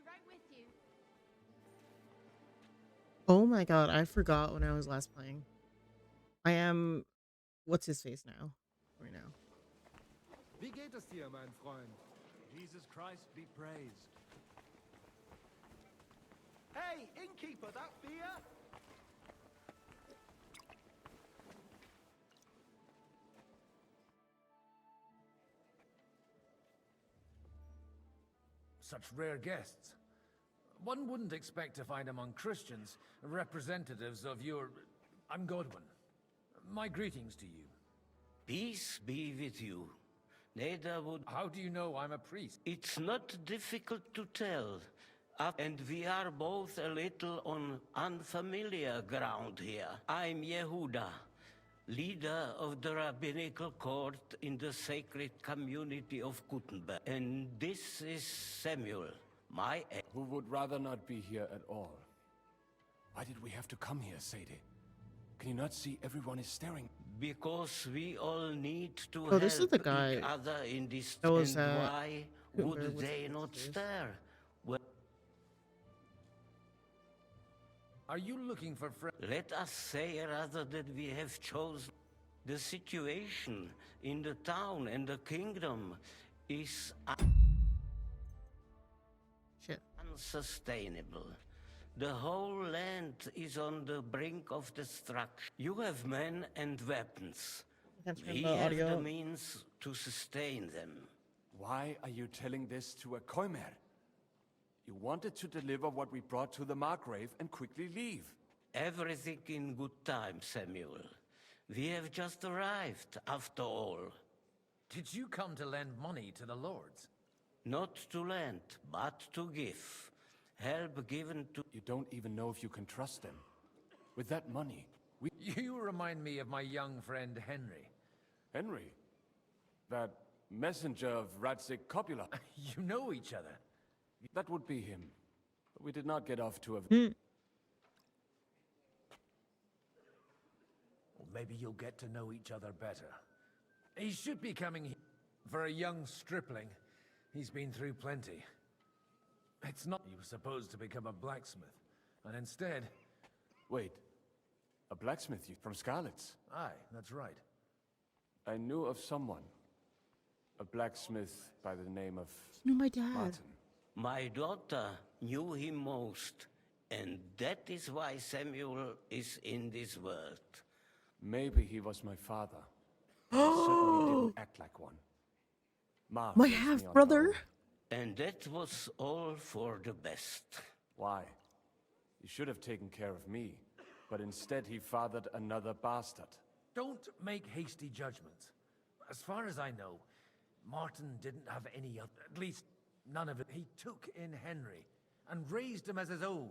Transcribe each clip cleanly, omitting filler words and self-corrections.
right with you. Oh my god, I forgot when I was last playing. I am what's his face now? Right now. Wie geht es dir, mein Freund? Jesus Christ be praised. Hey, innkeeper, that beer? Such rare guests. One wouldn't expect to find among Christians representatives of your ungodwin. My greetings to you. Peace be with you. Neither would... How do you know I'm a priest? It's not difficult to tell. And we are both a little on unfamiliar ground here. I'm Yehuda, leader of the rabbinical court in the sacred community of Gutenberg. And this is Samuel, my... Who would rather not be here at all. Why did we have to come here, Sadie? Can you not see everyone is staring? Because we all need to Oh, this is help the guy each other in this... that was And why would what's they his not face? stare? Well, Are you looking for friends? let us say rather that we have chosen the situation in the town and the kingdom is Shit. unsustainable. The whole land is on the brink of destruction. You have men and weapons. I can't turn We the have audio the up. means to sustain them. Why are you telling this to a Koimer? You wanted to deliver what we brought to the Margrave and quickly leave. Everything in good time, Samuel. We have just arrived, after all. Did you come to lend money to the lords? Not to lend, but to give. Help given to... You don't even know if you can trust them. With that money, You remind me of my young friend Henry. Henry, that messenger of Radzik Copula, You know each other. that would be him. But we did not get off to a... Well, maybe you'll get to know each other better. He should be coming here. For a young stripling, he's been through plenty. It's not he was supposed to become a blacksmith, and instead... Wait, a blacksmith from Scarlet's? Aye, that's right. I knew of someone. A blacksmith by the name of You know my dad. Martin. My daughter knew him most, and that is why Samuel is in this world. Maybe he was my father. He certainly didn't act like one. Ma My raised me on half her brother. own. And that was all for the best. Why? He should have taken care of me, but instead he fathered another bastard. Don't make hasty judgments. As far as I know, Martin didn't have any other, at least none of it. He took in Henry and raised him as his own,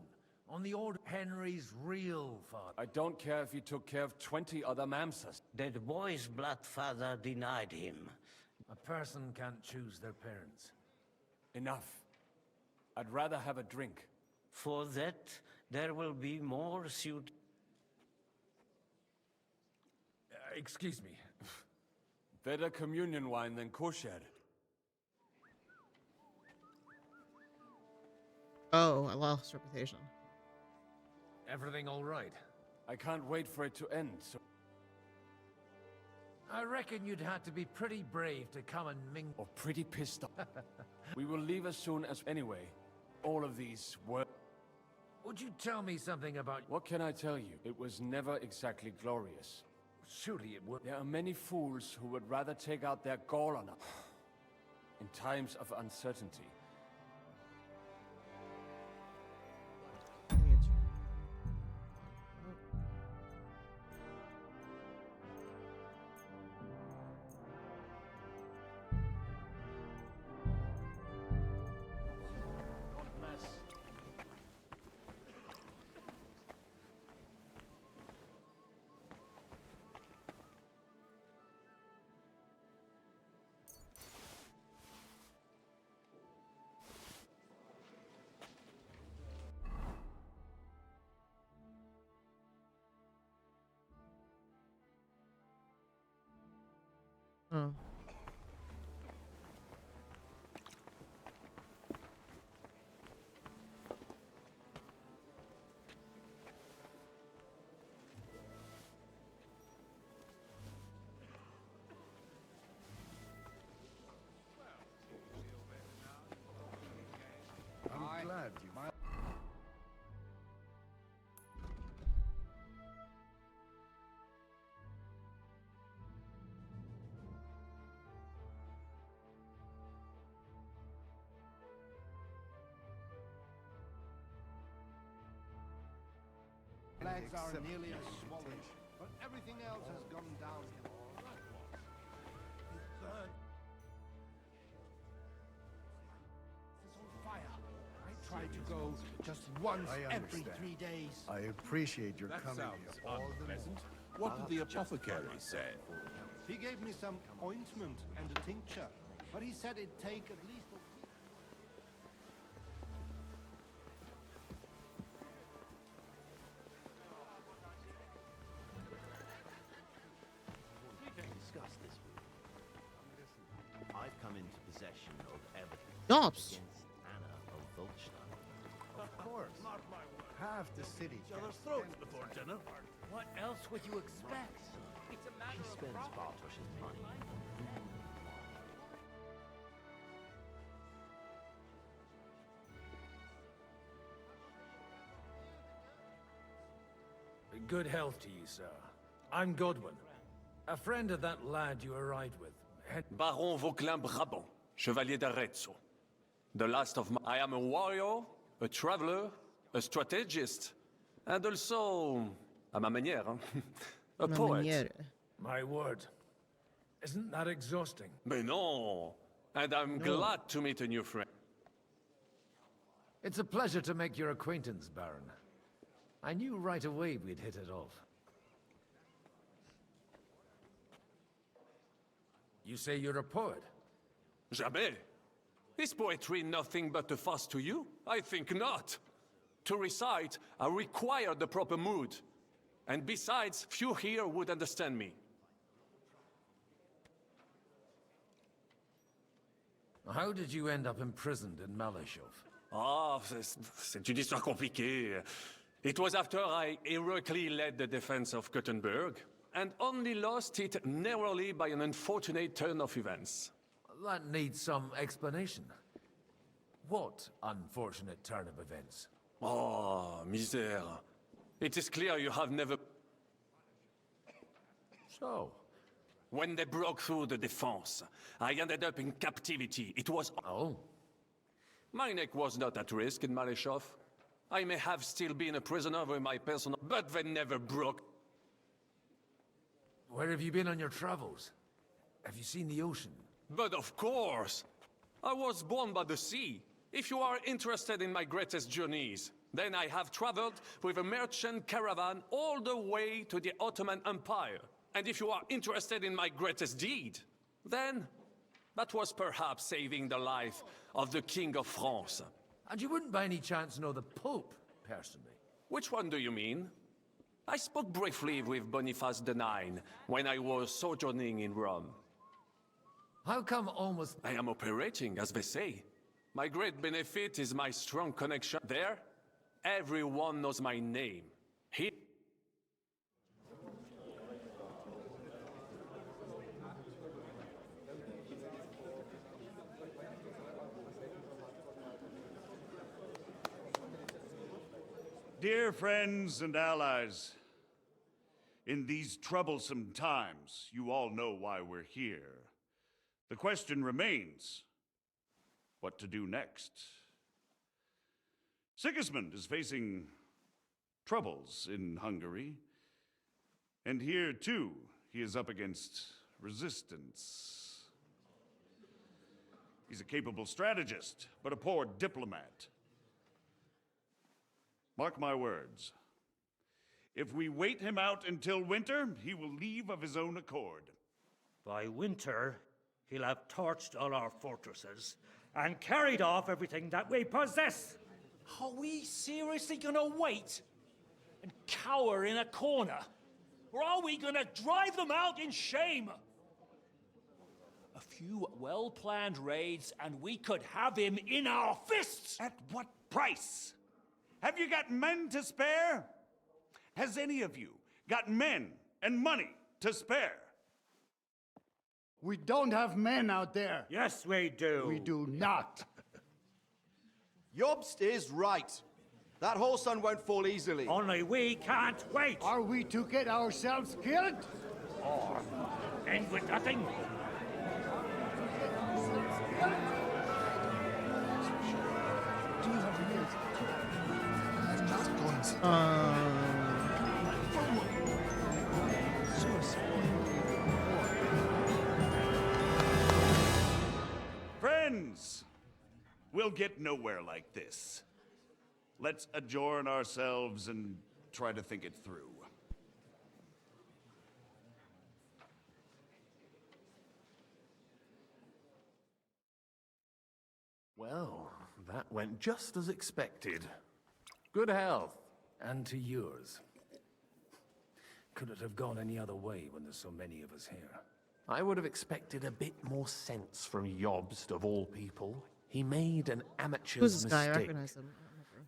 on the order of Henry's real father. I don't care if he took care of 20 other mamsas. That boy's blood father denied him. A person can't choose their parents. Enough. I'd rather have a drink. For that, there will be more suit. Excuse me. Better communion wine than kosher. Oh, I lost reputation. Everything all right? I can't wait for it to end, so... I reckon you'd have to be pretty brave to come and mingle. Or pretty pissed off. We will leave as soon as... Anyway, all of these were... Would you tell me something about... What can I tell you? It was never exactly glorious. Surely it would. There are many fools who would rather take out their gall on us. In times of uncertainty. Oh. stabbed you. Legs are nearly as swollen, but everything else has gone downhill. It's on fire. I try to go just once every 3 days. I appreciate your coming here all the more. What did the apothecary say? He gave me some ointment and a tincture, but he said it'd take at least a week. Discuss this with you. I've come into possession of evidence Stops. against Anna of Volstein. Of course. Half the city. throats before dinner. What else would you expect? She spends Bartosz's money. Good health to you, sir. I'm Godwin, a friend of that lad you arrived with. Baron Vauquelin Brabant, Chevalier d'Arezzo. The last of my... I am a warrior, a traveler, a strategist, and also, à ma manière, a Ma poet. manière. My word. Isn't that exhausting? Mais non! And I'm glad to meet a new friend. It's a pleasure to make your acquaintance, Baron. I knew right away we'd hit it off. You say you're a poet? Jamais. Is poetry nothing but a fuss to you? I think not. To recite, I require the proper mood. And besides, few here would understand me. How did you end up imprisoned in Malashov? Ah, c'est une histoire compliquée. It was after I heroically led the defense of Gothenburg, and only lost it narrowly by an unfortunate turn of events. That needs some explanation. What unfortunate turn of events? Oh, misère. It is clear you have never... So, When they broke through the defense, I ended up in captivity. It was... oh, My neck was not at risk in Malashov. I may have still been a prisoner with my personal... But they never broke... where have you been on your travels? Have you seen the ocean? But of course! I was born by the sea. If you are interested in my greatest journeys, then I have traveled with a merchant caravan all the way to the Ottoman Empire. And if you are interested in my greatest deed, then that was perhaps saving the life of the King of France. And you wouldn't by any chance know the Pope, personally? Which one do you mean? I spoke briefly with Boniface IX when I was sojourning in Rome. How come almost... I am operating, as they say. My great benefit is my strong connection. There, everyone knows my name. Here... Dear friends and allies, in these troublesome times, you all know why we're here. The question remains, what to do next? Sigismund is facing troubles in Hungary, and here too, he is up against resistance. He's a capable strategist, but a poor diplomat. Mark my words. If we wait him out until winter, he will leave of his own accord. By winter, he'll have torched all our fortresses and carried off everything that we possess. Are we seriously gonna wait and cower in a corner? Or are we gonna drive them out in shame? A few well-planned raids and we could have him in our fists! At what price? Have you got men to spare? Has any of you got men and money to spare? We don't have men out there. Yes, we do. We do not. Jobst is right. That whole sun won't fall easily. Only we can't wait. Are we to get ourselves killed? Or end with nothing. I'm not going to. Friends, we'll get nowhere like this. Let's adjourn ourselves and try to think it through. Well, that went just as expected. Good health. And to yours. Could it have gone any other way when there's so many of us here? I would have expected a bit more sense from Jobst, of all people. He made an amateur's Who's this guy? I mistake. recognize him.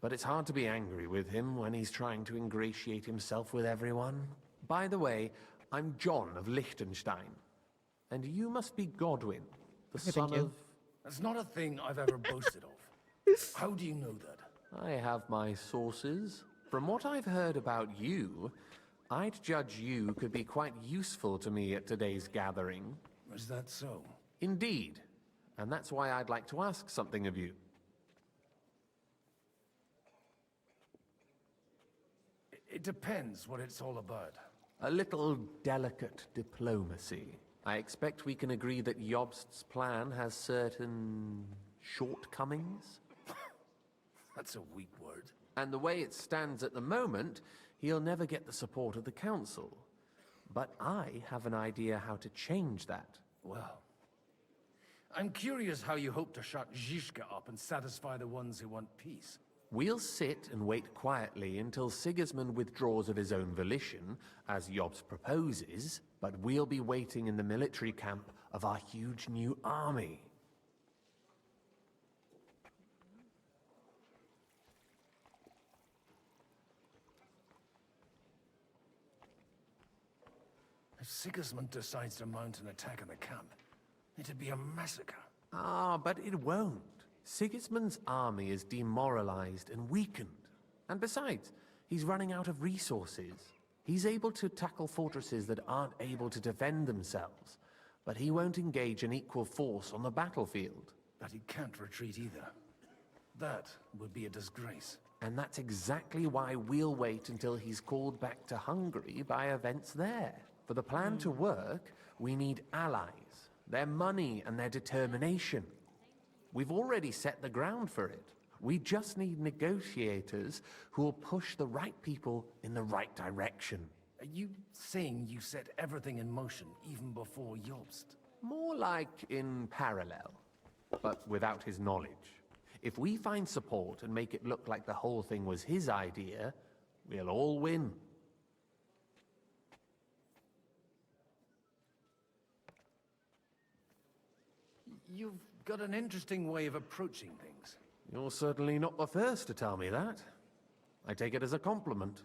But it's hard to be angry with him when he's trying to ingratiate himself with everyone. By the way, I'm John of Liechtenstein. And you must be Godwin, the son thank you. of... That's not a thing I've ever boasted of. How do you know that? I have my sources. From what I've heard about you, I'd judge you could be quite useful to me at today's gathering. Is that so? Indeed. And that's why I'd like to ask something of you. It depends what it's all about. A little delicate diplomacy. I expect we can agree that Jobst's plan has certain shortcomings. That's a weak word. And the way it stands at the moment, he'll never get the support of the council. But I have an idea how to change that. Well, I'm curious how you hope to shut Zizka up and satisfy the ones who want peace. We'll sit and wait quietly until Sigismund withdraws of his own volition, as Jobst proposes, but we'll be waiting in the military camp of our huge new army. If Sigismund decides to mount an attack on the camp, it'd be a massacre. Ah, but it won't. Sigismund's army is demoralized and weakened. And besides, he's running out of resources. He's able to tackle fortresses that aren't able to defend themselves, but he won't engage an equal force on the battlefield. But he can't retreat either. That would be a disgrace. And that's exactly why we'll wait until he's called back to Hungary by events there. For the plan to work, we need allies, their money and their determination. We've already set the ground for it. We just need negotiators who will push the right people in the right direction. Are you saying you set everything in motion even before Jobst? More like in parallel, but without his knowledge. If we find support and make it look like the whole thing was his idea, we'll all win. You've got an interesting way of approaching things. You're certainly not the first to tell me that. I take it as a compliment.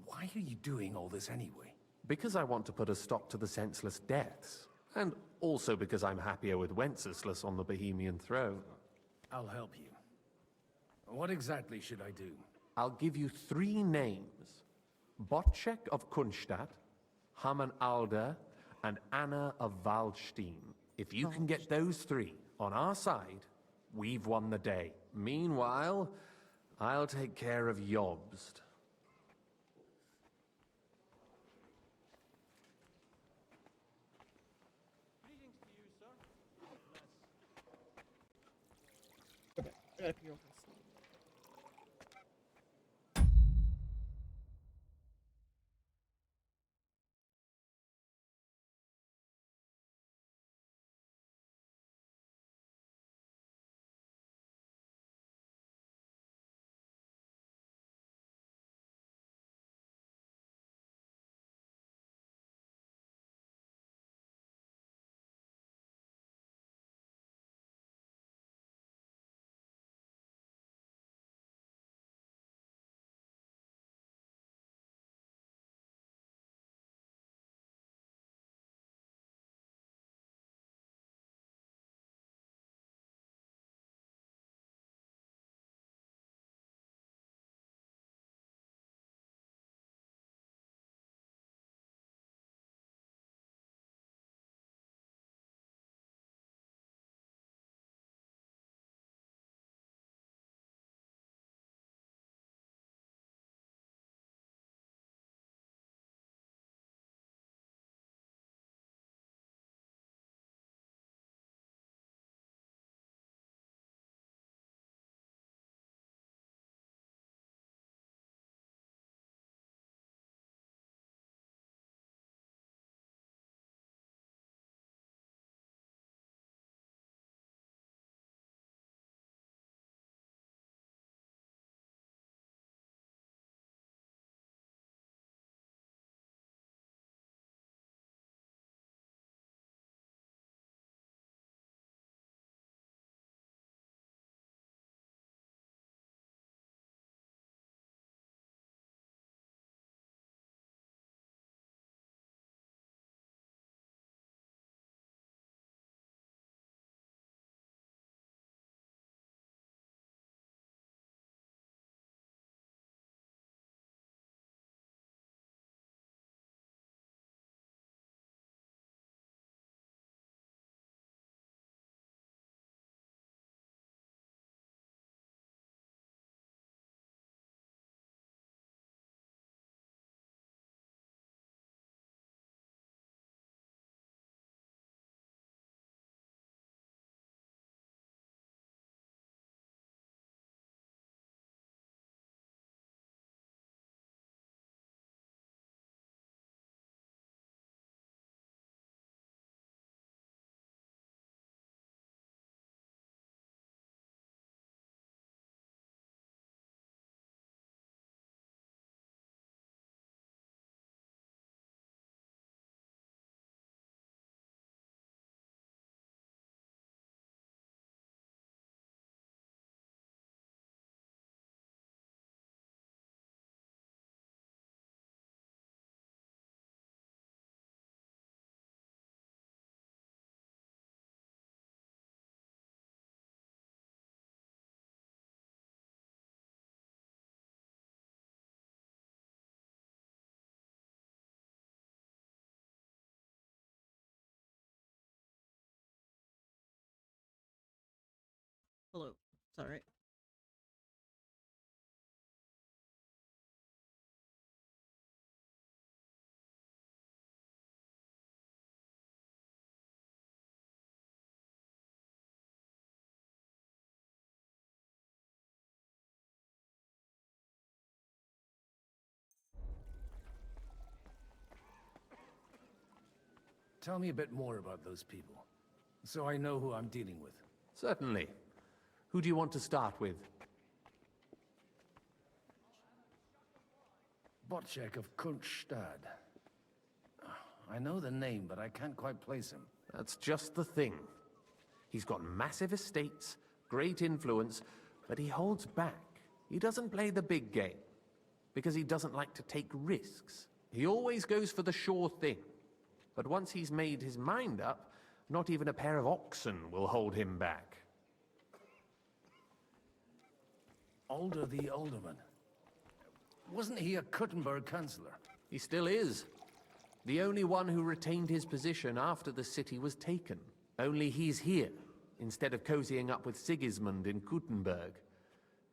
Why are you doing all this anyway? Because I want to put a stop to the senseless deaths. And also because I'm happier with Wenceslas on the Bohemian throne. I'll help you. What exactly should I do? I'll give you 3 names. Botchek of Kunstadt, Hamann Alder, and Anna of Waldstein. If you can get those 3 on our side, we've won the day. Meanwhile, I'll take care of Jobst. I gotta pee real quick. It's all right. Tell me a bit more about those people, so I know who I'm dealing with. Certainly. Who do you want to start with? Bocek of Kunstad. I know the name, but I can't quite place him. That's just the thing. He's got massive estates, great influence, but he holds back. He doesn't play the big game, because he doesn't like to take risks. He always goes for the sure thing. But once he's made his mind up, not even a pair of oxen will hold him back. Alder the Alderman. Wasn't he a Kuttenberg councillor? He still is. The only one who retained his position after the city was taken. Only he's here, instead of cozying up with Sigismund in Kuttenberg.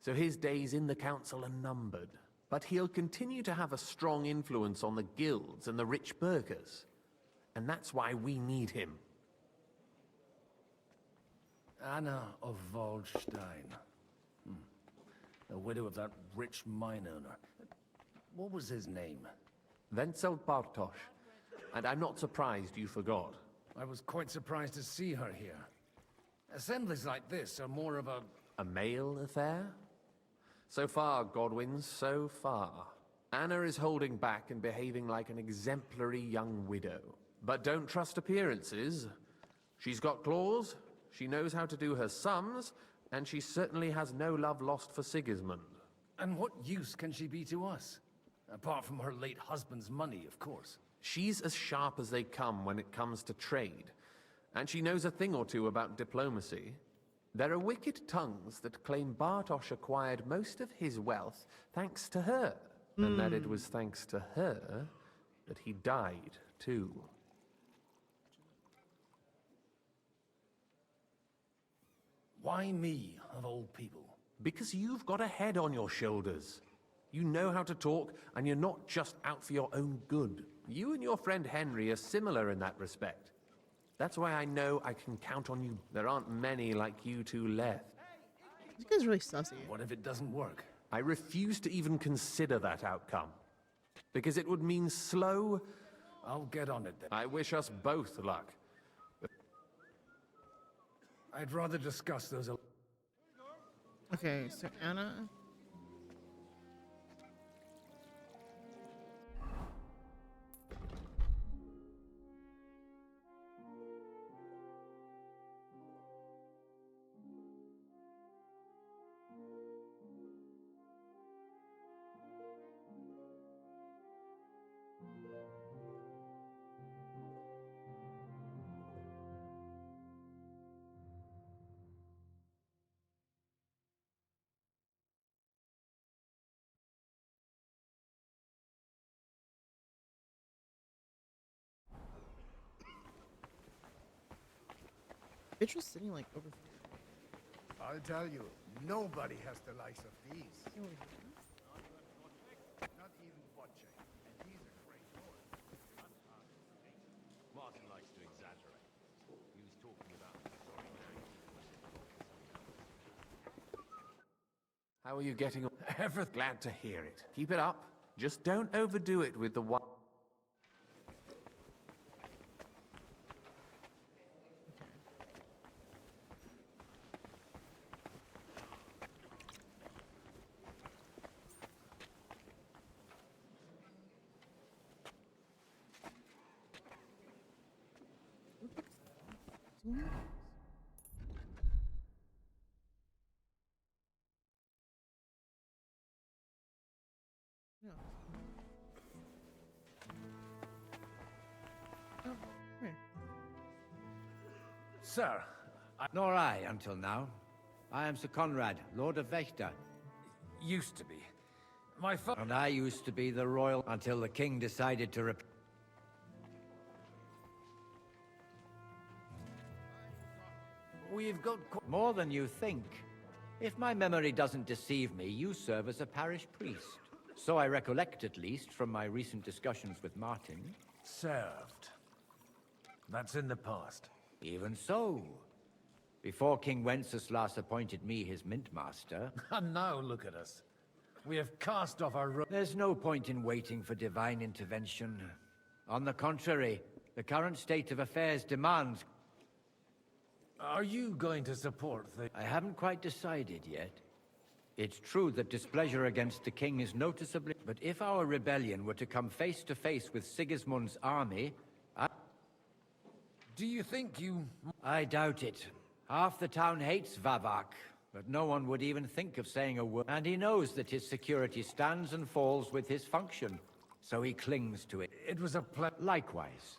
So his days in the council are numbered. But he'll continue to have a strong influence on the guilds and the rich burghers. And that's why we need him. Anna of Waldstein. The widow of that rich mine owner. What was his name? Wenzel Bartosz. And I'm not surprised you forgot. I was quite surprised to see her here. Assemblies like this are more of a... A male affair? So far, Godwin, so far. Anna is holding back and behaving like an exemplary young widow. But don't trust appearances. She's got claws, she knows how to do her sums, and she certainly has no love lost for Sigismund. And what use can she be to us? Apart from her late husband's money, of course. She's as sharp as they come when it comes to trade. And she knows a thing or two about diplomacy. There are wicked tongues that claim Bartosz acquired most of his wealth thanks to her. And that it was thanks to her that he died, too. Why me, of all people? Because you've got a head on your shoulders. You know how to talk, and you're not just out for your own good. You and your friend Henry are similar in that respect. That's why I know I can count on you. There aren't many like you two left. This guy's really sussy. What if it doesn't work? I refuse to even consider that outcome. Because it would mean slow... I'll get on it then. I wish us both luck. I'd rather discuss those... Okay, so Anna... Bitch was sitting like over. I'll tell you, nobody has the likes of these. Not even Bocek. And he's a great lord. Martin likes to exaggerate. He was talking about How are you getting on? Ever glad to hear it. Keep it up. Just don't overdo it with the one. No. Oh, here. Sir, Nor I, until now. I am Sir Conrad, Lord of Wächter. used to be. My father... And I used to be the royal until the king decided to We've got... more than you think. If my memory doesn't deceive me, you serve as a parish priest. So I recollect, at least, from my recent discussions with Martin. Served. That's in the past. Even so. Before King Wenceslas appointed me his mint master... And now look at us. We have cast off our... There's no point in waiting for divine intervention. On the contrary, the current state of affairs demands... Are you going to support the... I haven't quite decided yet. It's true that displeasure against the king is noticeably... But if our rebellion were to come face to face with Sigismund's army... Do you think you... I doubt it. Half the town hates Vavak, but no one would even think of saying a word. And he knows that his security stands and falls with his function, so he clings to it. It was a Likewise.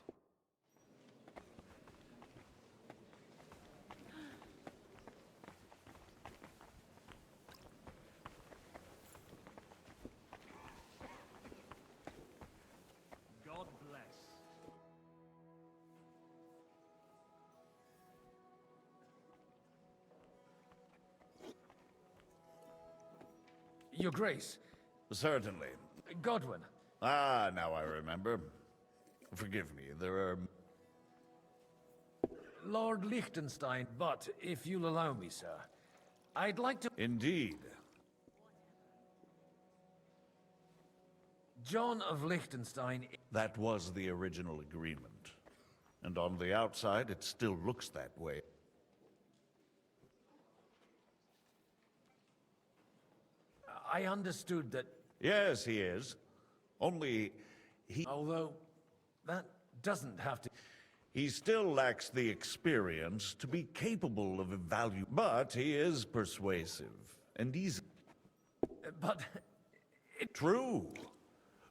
God bless. Your Grace. Certainly. Godwin. Ah, now I remember. Forgive me, there are... Lord Liechtenstein, but if you'll allow me, sir, I'd like to... Indeed. John of Liechtenstein... That was the original agreement. And on the outside, it still looks that way. I understood that... Yes, he is. Only he... Although, that doesn't have to... He still lacks the experience to be capable of evaluating, but he is persuasive, and he's... But... True.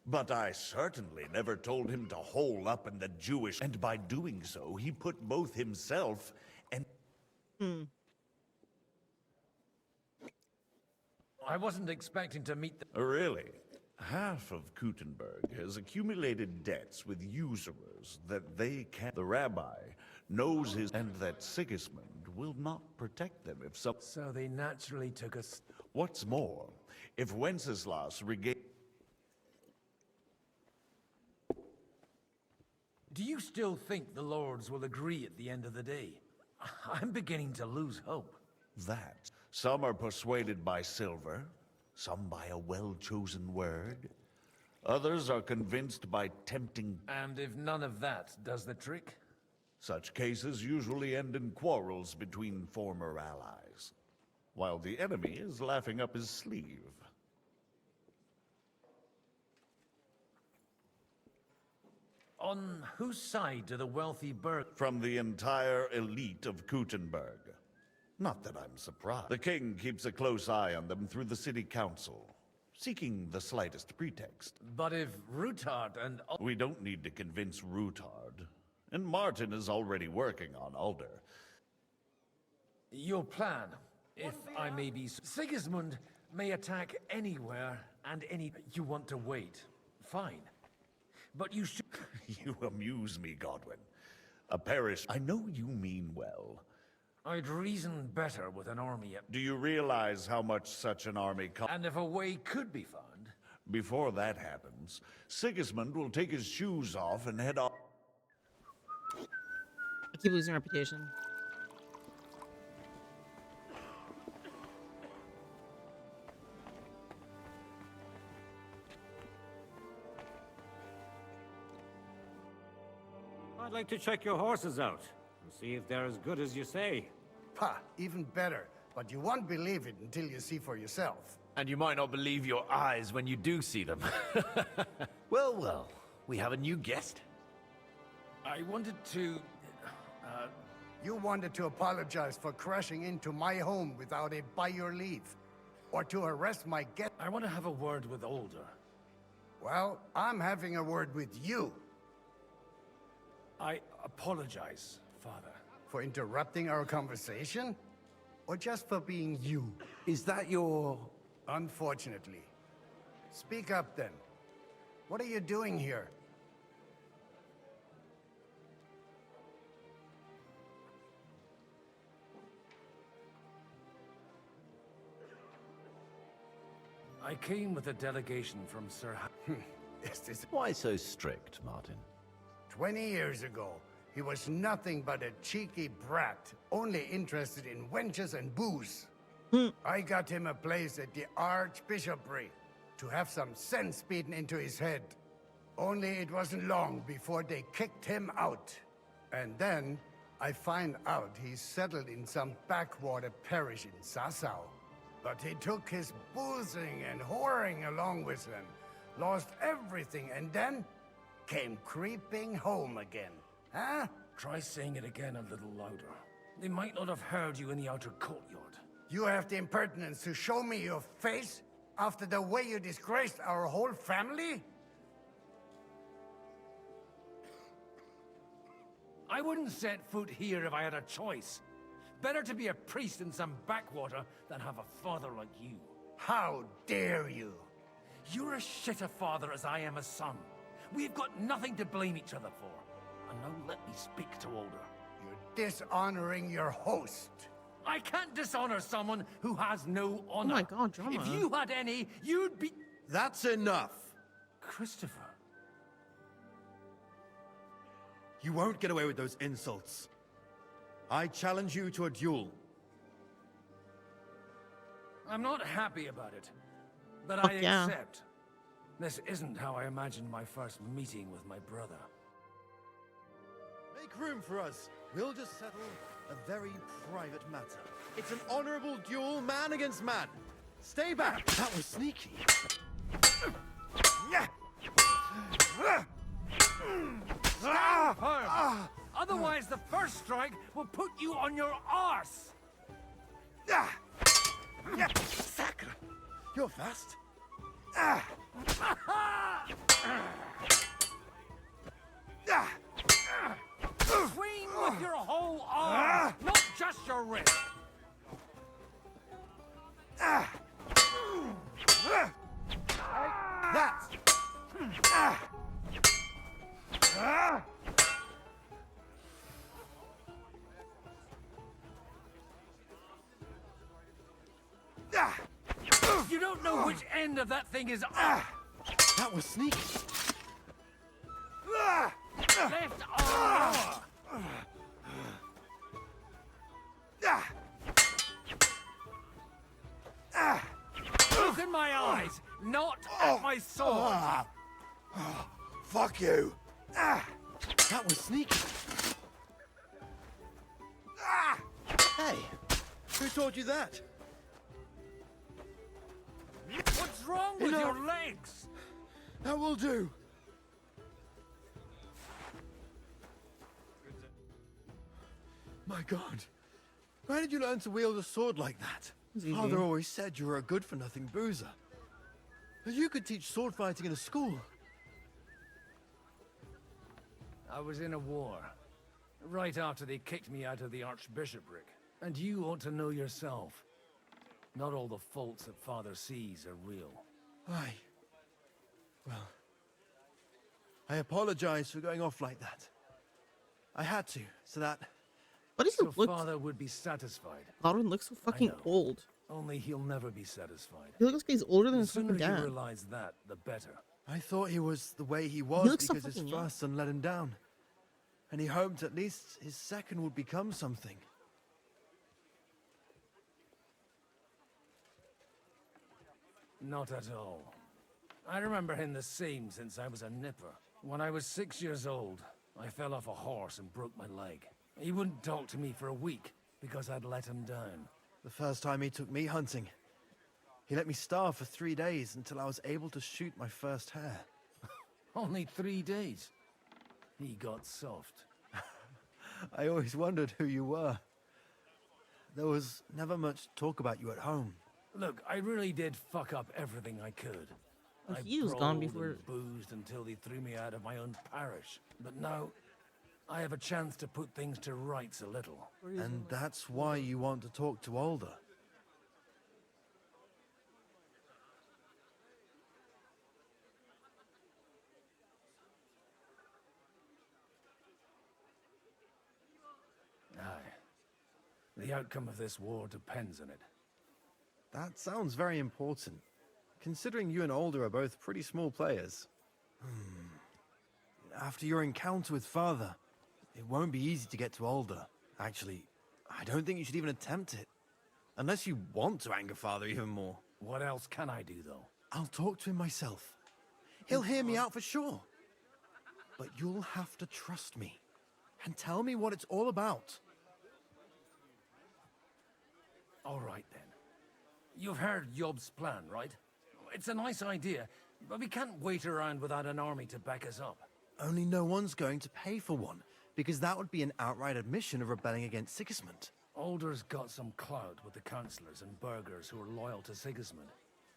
But I certainly never told him to hole up in the Jewish... And by doing so, he put both himself and... I wasn't expecting to meet the... Really? Half of Kuttenberg has accumulated debts with usurers that they can... The rabbi knows his... And that Sigismund will not protect them if some... So they naturally took us... What's more, if Wenceslas regain... Do you still think the Lords will agree at the end of the day? I'm beginning to lose hope. That. Some are persuaded by silver, some by a well-chosen word. Others are convinced by tempting... And if none of that does the trick? Such cases usually end in quarrels between former allies, while the enemy is laughing up his sleeve. On whose side do the wealthy burg... From the entire elite of Kuttenberg. Not that I'm surprised. The king keeps a close eye on them through the city council, seeking the slightest pretext. But if Rutard and... We don't need to convince Rutard, and Martin is already working on Alder. Your plan, if I may be... Sigismund may attack anywhere and any... You want to wait. Fine. But you should... You amuse me, Godwin. A parish... I know you mean well. I'd reason better with an army at... Do you realize how much such an army costs? And if a way could be found... Before that happens, Sigismund will take his shoes off and head off... I keep losing reputation. I'd like to check your horses out and see if they're as good as you say. Ha, even better. But you won't believe it until you see for yourself. And you might not believe your eyes when you do see them. Well, well, we have a new guest. I wanted to... You wanted to apologize for crashing into my home without it by your leave. Or to arrest my guest. I want to have a word with Alder. Well, I'm having a word with you. I apologize, Father. For interrupting our conversation? Or just for being you? Is that your... Unfortunately. Speak up then. What are you doing here? I came with a delegation from Sir Why so strict, Martin? 20 years ago, he was nothing but a cheeky brat, only interested in wenches and booze. I got him a place at the Archbishopric to have some sense beaten into his head. Only it wasn't long before they kicked him out. And then I find out he's settled in some backwater parish in Sassau. But he took his boozing and whoring along with him, lost everything, and then came creeping home again. Huh? Try saying it again a little louder. They might not have heard you in the outer courtyard. You have the impertinence to show me your face after the way you disgraced our whole family? I wouldn't set foot here if I had a choice. Better to be a priest in some backwater than have a father like you. How dare you? You're as shit a father as I am a son. We've got nothing to blame each other for. And now let me speak to Older. You're dishonoring your host. I can't dishonor someone who has no honor. Oh my god, drama. If you had any, you'd be... That's enough. Christopher. You won't get away with those insults. I challenge you to a duel. I'm not happy about it, but Fuck I yeah. accept. This isn't how I imagined my first meeting with my brother. Make room for us. We'll just settle a very private matter. It's an honorable duel, man against man. Stay back. That was sneaky. Stand firm. Otherwise, the first strike will put you on your arse. Sacre. You're fast. Swing with your whole arm, not just your wrist. That's. You don't know which end of that thing is up. That was sneaky. Left arm. Look in my eyes, not at my sword. Fuck you. That was sneaky. Hey, who taught you that? What's wrong with your legs? That will do. My God. Where did you learn to wield a sword like that? Easy. Father always said you were a good-for-nothing boozer. But you could teach sword fighting in a school. I was in a war. Right after they kicked me out of the Archbishopric. And you ought to know yourself. Not all the faults that Father sees are real. Aye. Well, I apologize for going off like that. I had to, so that... What does he So look? Father would be satisfied. Godwin looks so fucking know. old. Only he'll never be satisfied. He looks like he's older than The his fucking sooner you dad. realize that, the better. I thought he was the way he was looks so because his fucking young. first son let him down. And he hoped at least his second would become something. Not at all. I remember him the same since I was a nipper. When I was 6 years old, I fell off a horse and broke my leg. He wouldn't talk to me for a week because I'd let him down. The first time he took me hunting, he let me starve for 3 days until I was able to shoot my first hare. Only 3 days. He got soft. I always wondered who you were. There was never much talk about you at home. Look, I really did fuck up everything I could. Well, I he was gone brawled before- and boozed until they threw me out of my own parish. But now, I have a chance to put things to rights a little. And that's why you want to talk to Alder. Aye. The outcome of this war depends on it. That sounds very important. considering you and Alder are both pretty small players. After your encounter with Father, it won't be easy to get to Alder. Actually, I don't think you should even attempt it. Unless you want to anger Father even more. What else can I do, though? I'll talk to him myself. He'll hear me out for sure. But you'll have to trust me and tell me what it's all about. All right, then. You've heard Yob's plan, right? It's a nice idea, but we can't wait around without an army to back us up. Only no one's going to pay for one, because that would be an outright admission of rebelling against Sigismund. Alder's got some clout with the councillors and burghers who are loyal to Sigismund.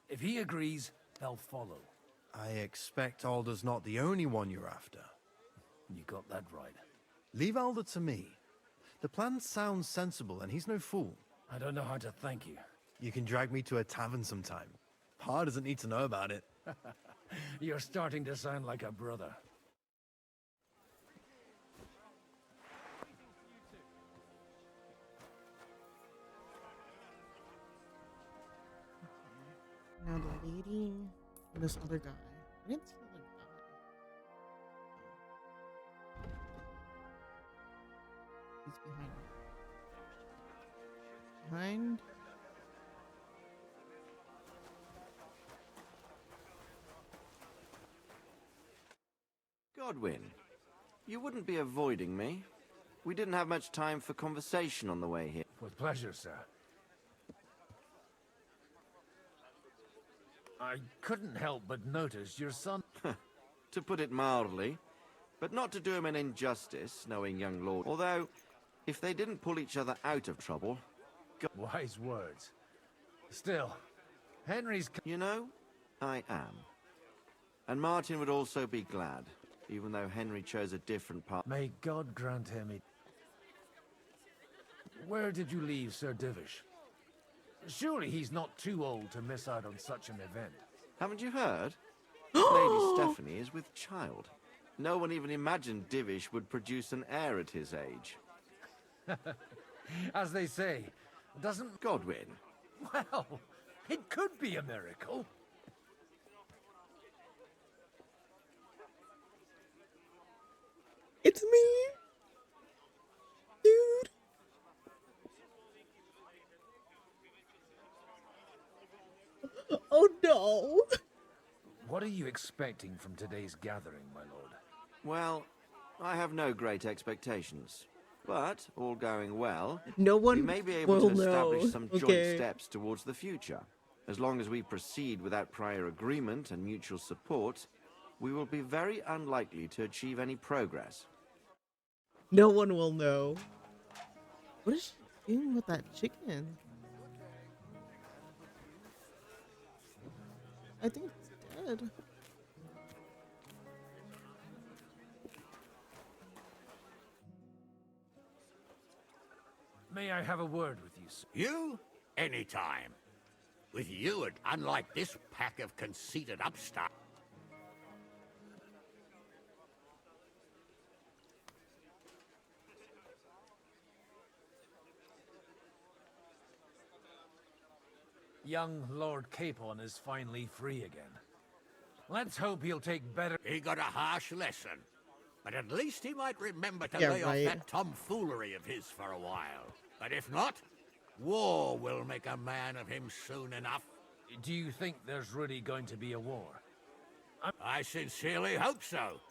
If he agrees, they'll follow. I expect Alder's not the only one you're after. You got that right. Leave Alder to me. The plan sounds sensible, and he's no fool. I don't know how to thank you. You can drag me to a tavern sometime. Pa doesn't need to know about it. You're starting to sound like a brother. Now the lady and this other guy. I didn't see the other guy. He's behind me. Behind. Godwin, you wouldn't be avoiding me. We didn't have much time for conversation on the way here. With pleasure, sir. I couldn't help but notice your son... To put it mildly, but not to do him an injustice, knowing young Lord. Although, if they didn't pull each other out of trouble... Wise words. Still, Henry's... You know, I am. And Martin would also be glad, even though Henry chose a different path. May God grant him it. Where did you leave Sir Divish? Surely he's not too old to miss out on such an event. Haven't you heard? Lady Stephanie is with child. No one even imagined Divish would produce an heir at his age. As they say, doesn't... Godwin. Well, it could be a miracle. It's me! Dude! Oh no! What are you expecting from today's gathering, my lord? Well, I have no great expectations. But, all going well, no one we may be able will to establish know. some joint steps towards the future. As long as we proceed without prior agreement and mutual support, we will be very unlikely to achieve any progress. No one will know. What is she doing with that chicken? I think it's dead. May I have a word with you, sir? You? Anytime. With you, and unlike this pack of conceited upstarts. Young Lord Capon is finally free again. Let's hope he'll take better... He got a harsh lesson. But at least he might remember to Yeah, lay right. off that tomfoolery of his for a while. But if not, war will make a man of him soon enough. Do you think there's really going to be a war? I sincerely hope so.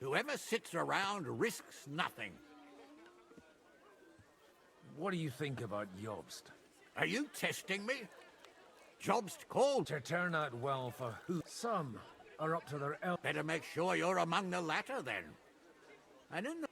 Whoever sits around risks nothing. What do you think about Jobst? Are you testing me? Jobst called To turn out well for who? Some are up to their Better make sure you're among the latter, then. And in the...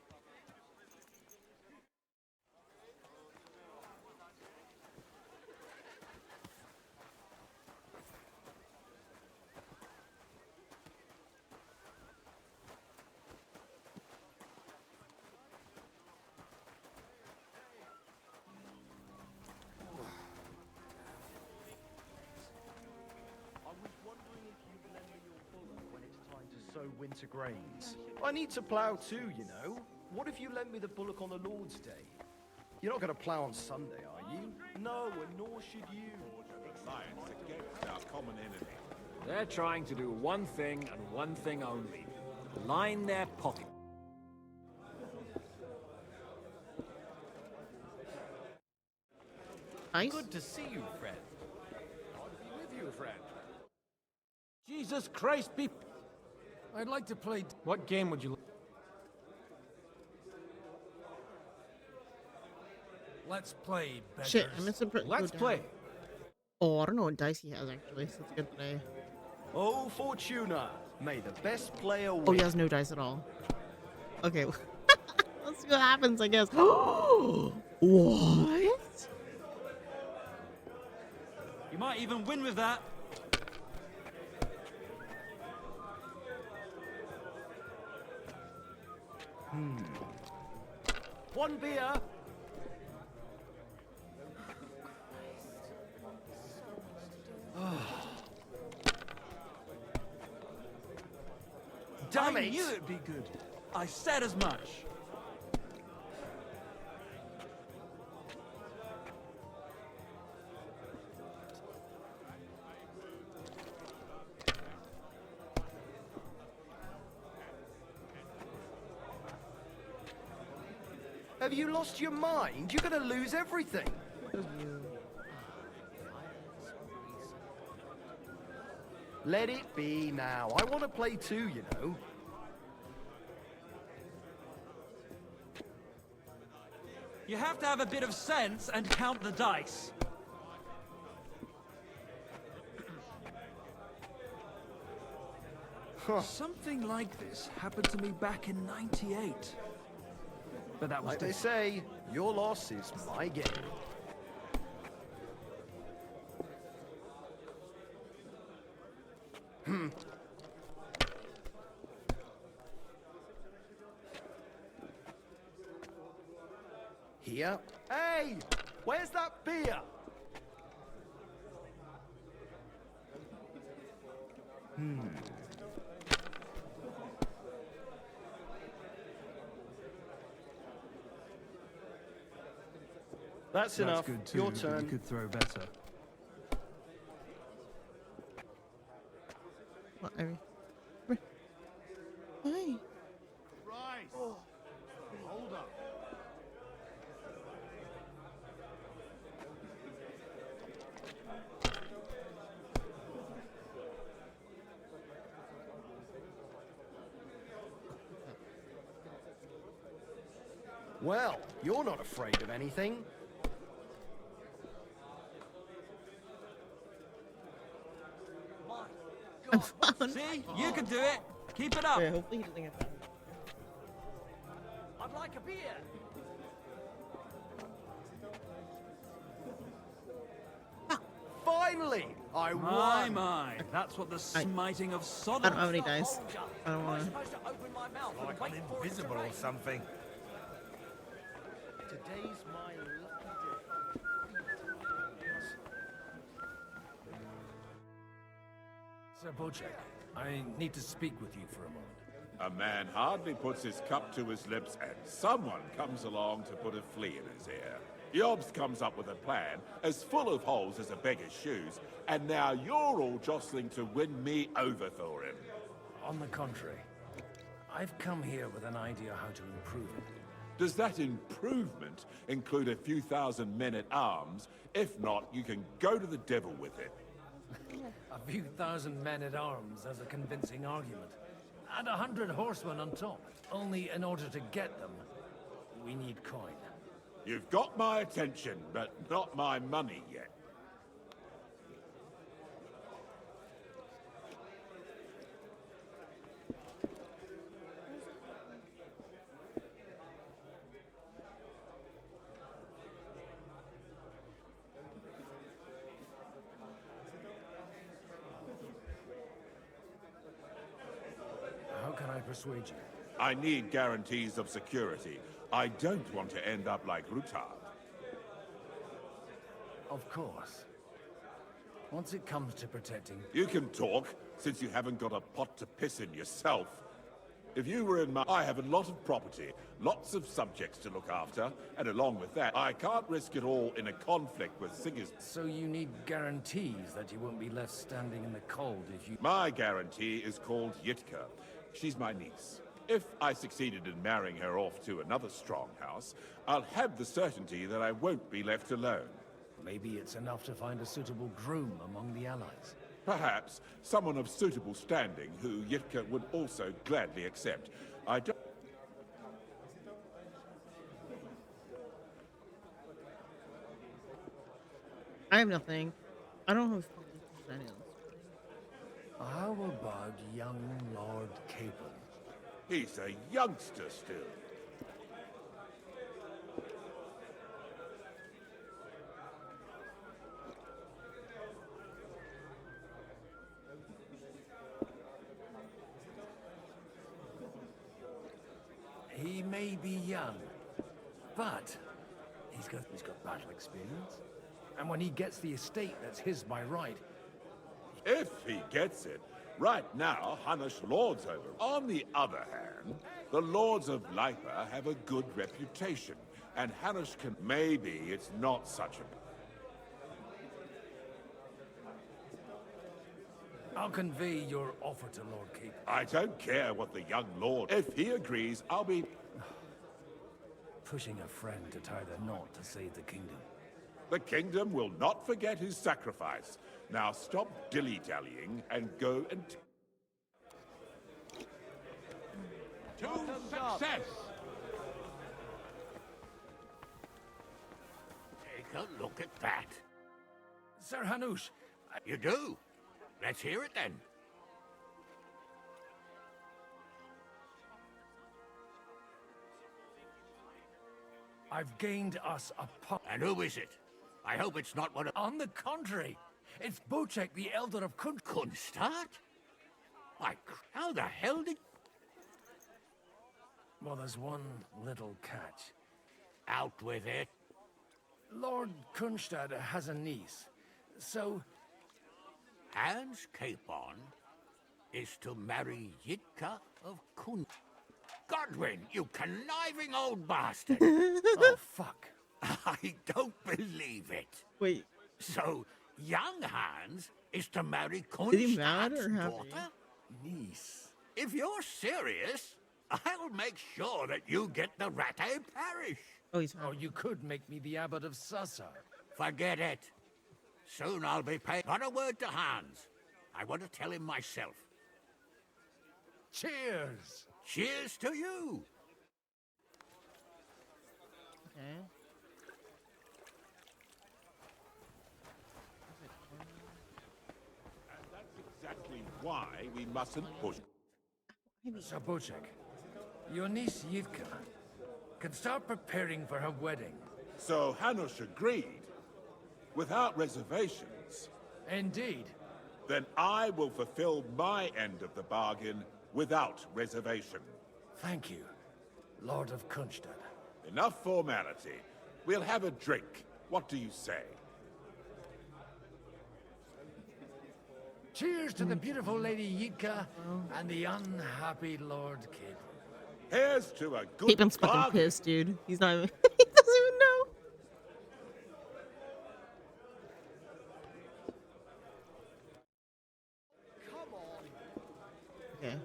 winter grains. I need to plough too, you know. What if you lent me the bullock on the Lord's Day? You're not going to plough on Sunday, are you? No, and nor should you. Science against our common enemy. They're trying to do one thing and one thing only. Line their pocket. Nice. Good to see you, friend. Glad to be with you, friend. Jesus Christ, be... I'd like to play... What game would you... Let's play, beggars. Shit, I missed a Let's play. Oh, I don't know what dice he has actually, so it's good today. Oh, Fortuna, may the best player win. Oh, he has no dice at all. Okay, let's see what happens, I guess. What? You might even win with that. One beer. Damn I it! knew it'd be good. I said as much. Have you lost your mind? You're gonna lose everything. Let it be now. I want to play too, you know. You have to have a bit of sense and count the dice. Something like this happened to me back in '98. But that was Like they say, your loss is my gain. Here. Hey! Where's that beer? That's enough. good too, Your but turn. You could throw better. What? Why? Right. Oh. Hold up. Well, you're not afraid of anything. See? You can do it. Keep it up. Wait, hopefully he doesn't get that. I'd like a beer. Finally! I won! My. That's what the smiting of I Sodom... don't have any dice. I don't want to. Like I'm invisible or something. Today's my Sir Bojack, I need to speak with you for a moment. A man hardly puts his cup to his lips, and someone comes along to put a flea in his ear. Yobs comes up with a plan as full of holes as a beggar's shoes, and now you're all jostling to win me over for him. On the contrary, I've come here with an idea how to improve it. Does that improvement include a few thousand men-at-arms? If not, you can go to the devil with it. A few thousand men-at-arms as a convincing argument. And 100 horsemen on top. Only in order to get them, we need coin. You've got my attention, but not my money yet. How can I persuade you? I need guarantees of security. I don't want to end up like Rutard. Of course. Once it comes to protecting... You can talk, since you haven't got a pot to piss in yourself. If you were in my... I have a lot of property, lots of subjects to look after, and along with that, I can't risk it all in a conflict with Sigismund. So you need guarantees that you won't be left standing in the cold if you... My guarantee is called Yitka. She's my niece. If I succeeded in marrying her off to another strong house, I'll have the certainty that I won't be left alone. Maybe it's enough to find a suitable groom among the allies. Perhaps someone of suitable standing who Yitka would also gladly accept. I don't... I have nothing. I don't have anything else. How about young Lord Capon? He's a youngster still. He may be young, but he's got battle experience. And when he gets the estate that's his by right... If he gets it. Right now, Hanush lords over. On the other hand, the lords of Lipa have a good reputation, and Hanush can... Maybe it's not such a... I'll convey your offer to Lord Capon. I don't care what the young lord... If he agrees, I'll be... Pushing a friend to tie the knot to save the kingdom. The kingdom will not forget his sacrifice. Now stop dilly-dallying and go and... To success! Take a look at that. Sir Hanush, You do? Let's hear it then. I've gained us a And who is it? I hope it's not one of... On the contrary, it's Bocek, the Elder of Kunstad? How the hell did... Well, there's one little catch. Out with it. Lord Kunstad has a niece, so... Hans Capon is to marry Yitka of Kun... Godwin, you conniving old bastard! Oh, fuck. I don't believe it. Wait. So, young Hans is to marry Is he mad Kunstad's or happy? daughter? Niece. If you're serious, I'll make sure that you get the Rattay parish. Oh, he's Oh, you could make me the Abbot of Sassar. Forget it. Soon I'll be paid. Not a word to Hans. I want to tell him myself. Cheers! Cheers to you! Okay. And that's exactly why we mustn't push... Sir Bocek, your niece Yitka can start preparing for her wedding. So Hanush agreed, without reservations. Indeed. Then I will fulfill my end of the bargain without reservation. Thank you, Lord of Kunstad. Enough formality. We'll have a drink. What do you say? Cheers to the beautiful Lady Yitka and the unhappy Lord Capon. Here's to a good Capon's fucking bargain. pissed, dude. He's not even... he doesn't even know. Okay.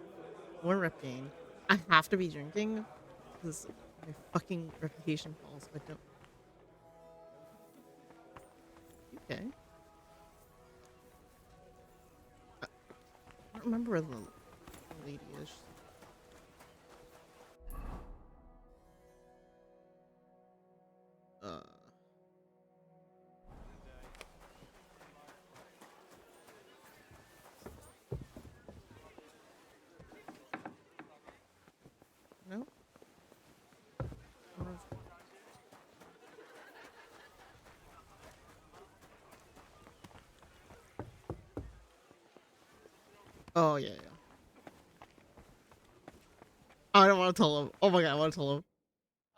One rep gain. I have to be drinking because my fucking reputation falls if I don't. Okay. I don't remember where the lady is. No? Oh, yeah, yeah. Oh, I don't want to tell him. Oh my god, I want to tell him.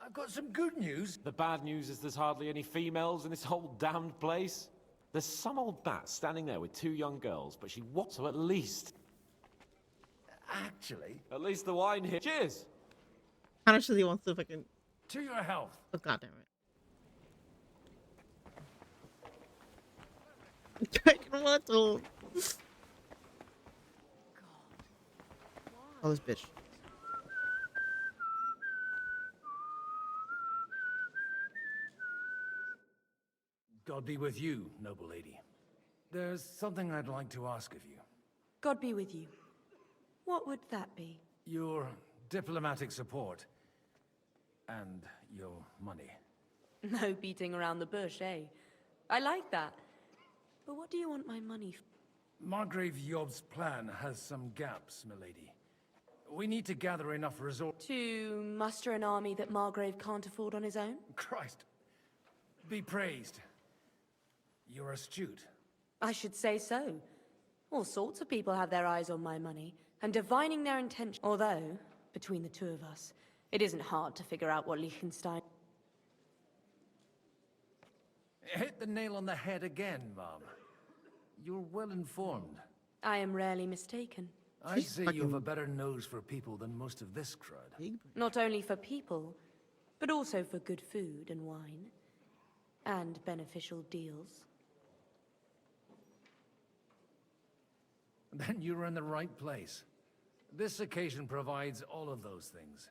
I've got some good news. The bad news is there's hardly any females in this whole damned place. There's some old bat standing there with two young girls, but she wants so at least. Actually, at least the wine here. Cheers! How much does he want to fucking... To your health. Oh, goddamn it. I don't want to. Oh, this bitch. God be with you, noble lady. There's something I'd like to ask of you. God be with you. What would that be? Your diplomatic support. And your money. No beating around the bush, eh? I like that. But what do you want my money for? Margrave Yob's plan has some gaps, milady. We need to gather enough resources. To muster an army that Margrave can't afford on his own? Christ. Be praised. You're astute. I should say so. All sorts of people have their eyes on my money, and divining their intention. Although, between the two of us, it isn't hard to figure out what Liechtenstein... Hit the nail on the head again, Mom. You're well informed. I am rarely mistaken. I say you have a better nose for people than most of this crowd. Not only for people, but also for good food and wine. And beneficial deals. Then you're in the right place. This occasion provides all of those things.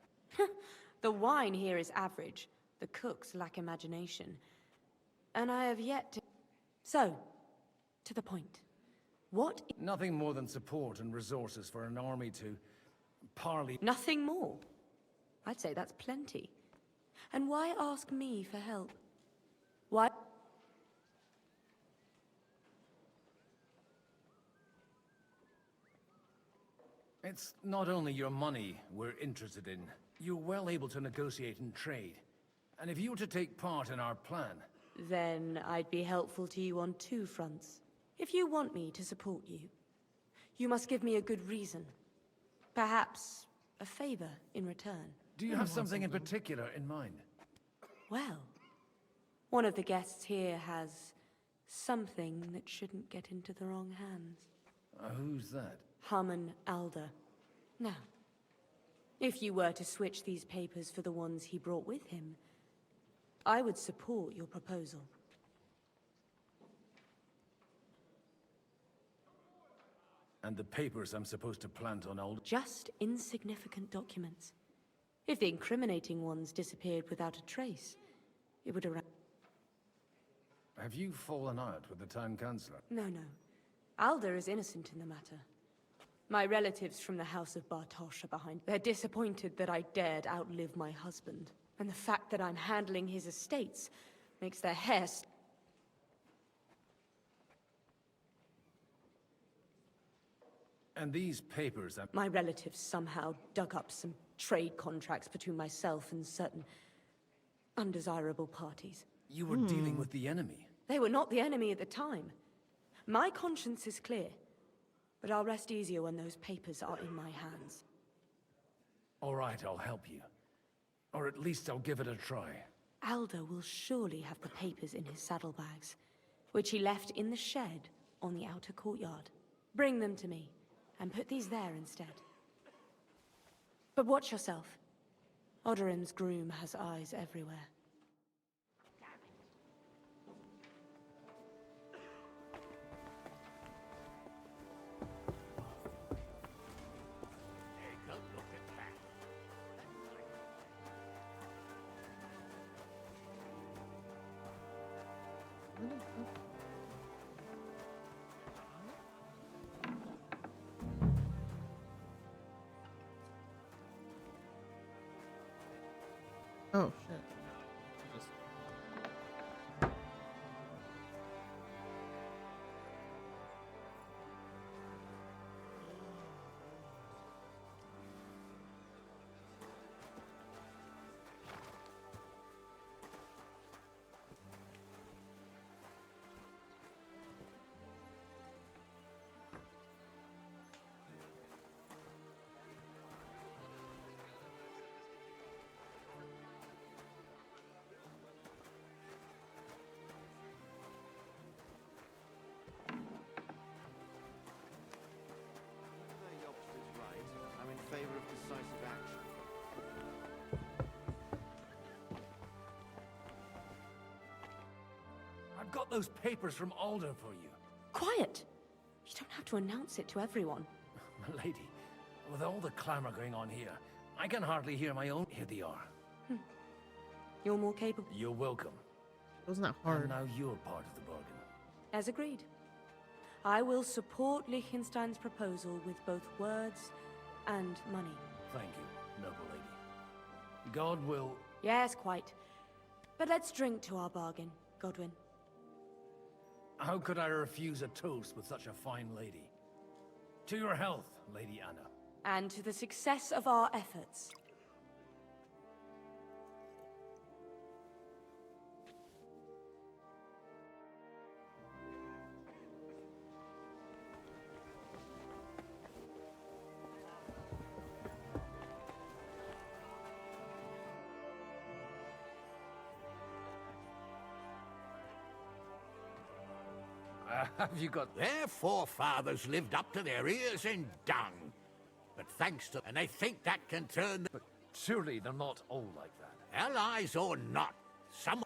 The wine here is average. The cooks lack imagination. And I have yet to... So, to the point. What... Nothing more than support and resources for an army to parley... Nothing more? I'd say that's plenty. And why ask me for help? Why... It's not only your money we're interested in. You're well able to negotiate and trade. And if you were to take part in our plan... Then I'd be helpful to you on two fronts. If you want me to support you, you must give me a good reason. Perhaps a favor in return. Do you have something in particular in mind? Well, one of the guests here has something that shouldn't get into the wrong hands. Who's that? Harmon Alder. Now, if you were to switch these papers for the ones he brought with him, I would support your proposal. And the papers I'm supposed to plant on Alder? Just insignificant documents. If the incriminating ones disappeared without a trace, it would around... Have you fallen out with the town councillor? No. Alder is innocent in the matter. My relatives from the House of Bartosz are behind. They're disappointed that I dared outlive my husband. And the fact that I'm handling his estates makes their hair... And these papers are... My relatives somehow dug up some trade contracts between myself and certain undesirable parties. You were dealing with the enemy. They were not the enemy at the time. My conscience is clear, but I'll rest easier when those papers are in my hands. All right, I'll help you. Or at least I'll give it a try. Alder will surely have the papers in his saddlebags, which he left in the shed on the outer courtyard. Bring them to me, and put these there instead. But watch yourself. Odorin's groom has eyes everywhere. Oh, shit. those papers from Alder for you. Quiet! You don't have to announce it to everyone. Milady, with all the clamor going on here, I can hardly hear my own. Here they are. You're more capable. You're welcome. Wasn't that hard? And now you're part of the bargain. As agreed. I will support Liechtenstein's proposal with both words and money. Thank you, noble lady. God will... Yes, quite. But let's drink to our bargain, Godwin. How could I refuse a toast with such a fine lady? To your health, Lady Anna. And to the success of our efforts. Have you got... Their forefathers lived up to their ears in dung. But thanks to... And they think that can turn... But surely they're not all like that. Allies or not, some...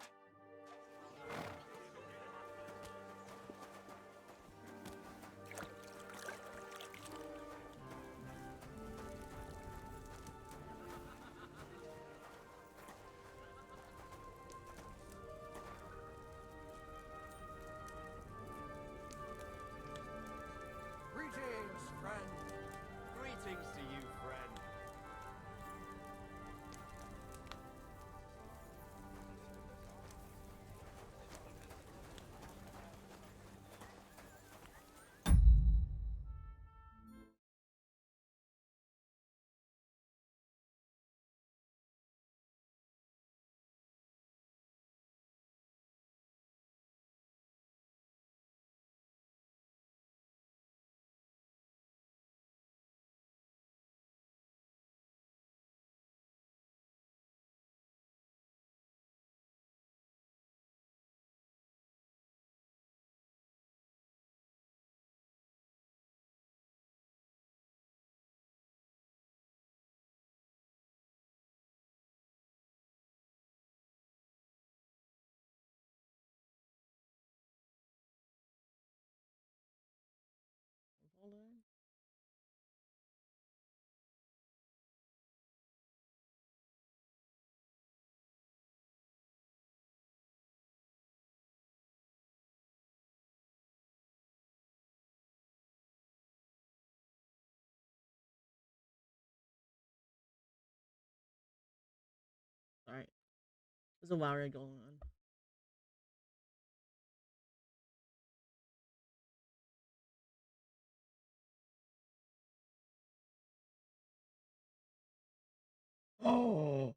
Greetings, friend. Greetings to you, friend. Hold on. Alright. There's a lottery going on. Oh!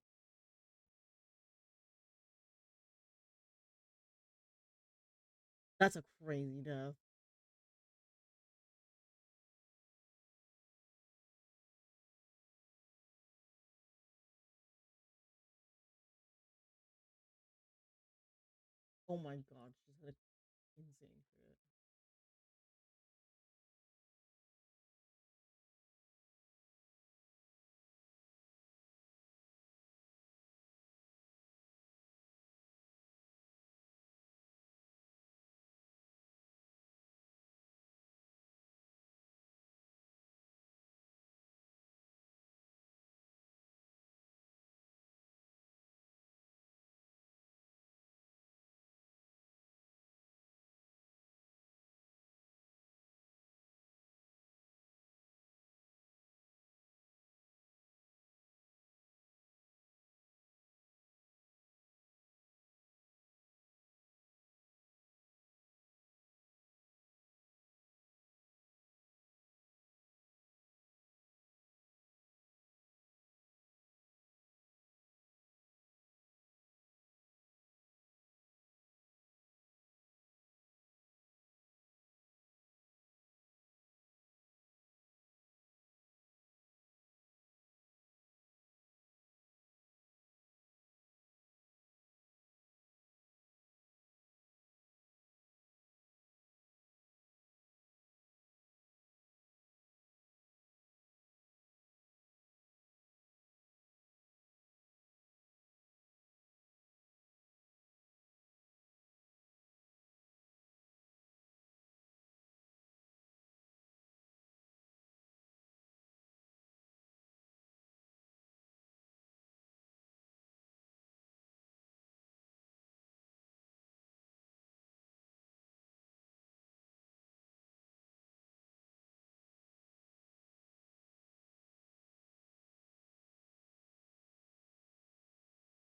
That's a crazy death. Oh my god, she's had an insane crit.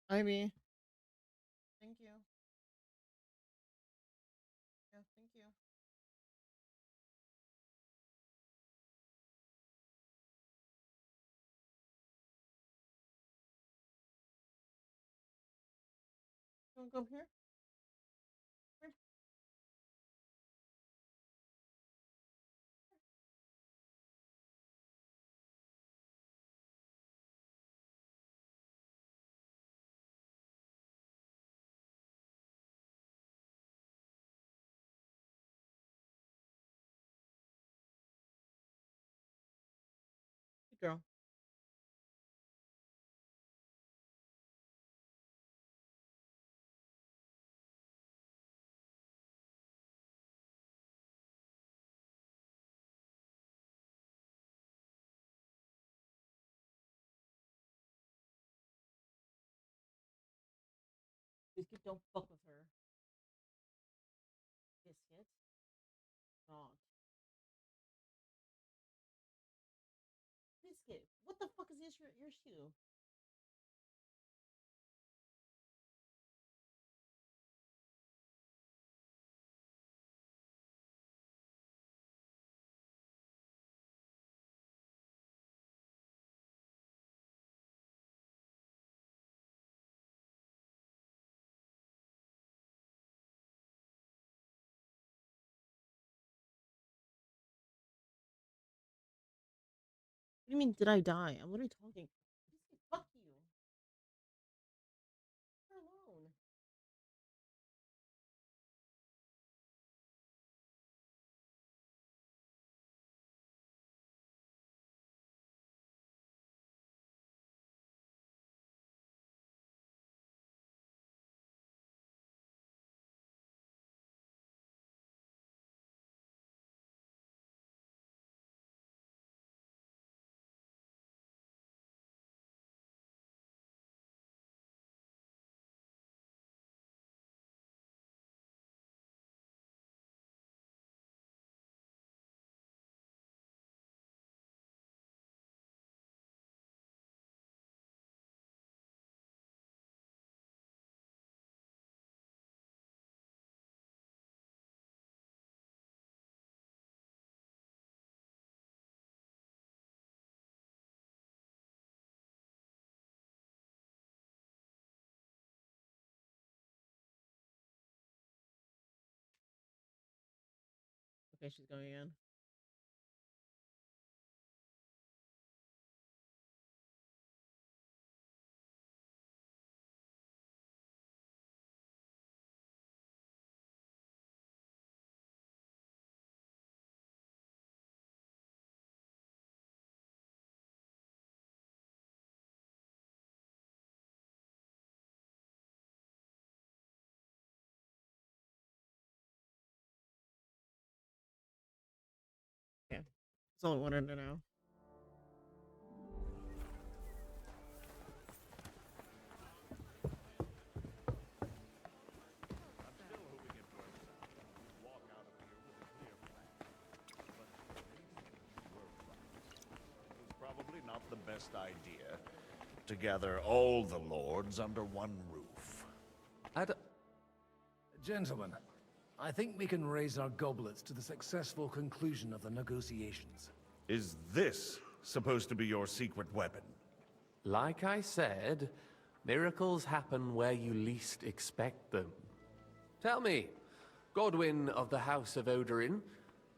Ivy. Thank you. Yeah, thank you. You wanna go here? Here. Good girl. Biscuit, don't fuck with her. Biscuit. God. Biscuit, what the fuck is your shoe? What do you mean, did I die? I'm literally talking. Biscuit, fuck you. Leave her alone. Okay, she's going again. Okay. That's all I wanted to know. Probably not the best idea to gather all the lords under one roof. Gentlemen, I think we can raise our goblets to the successful conclusion of the negotiations. Is this supposed to be your secret weapon? Like I said, miracles happen where you least expect them. Tell me, Godwin of the House of Odorin,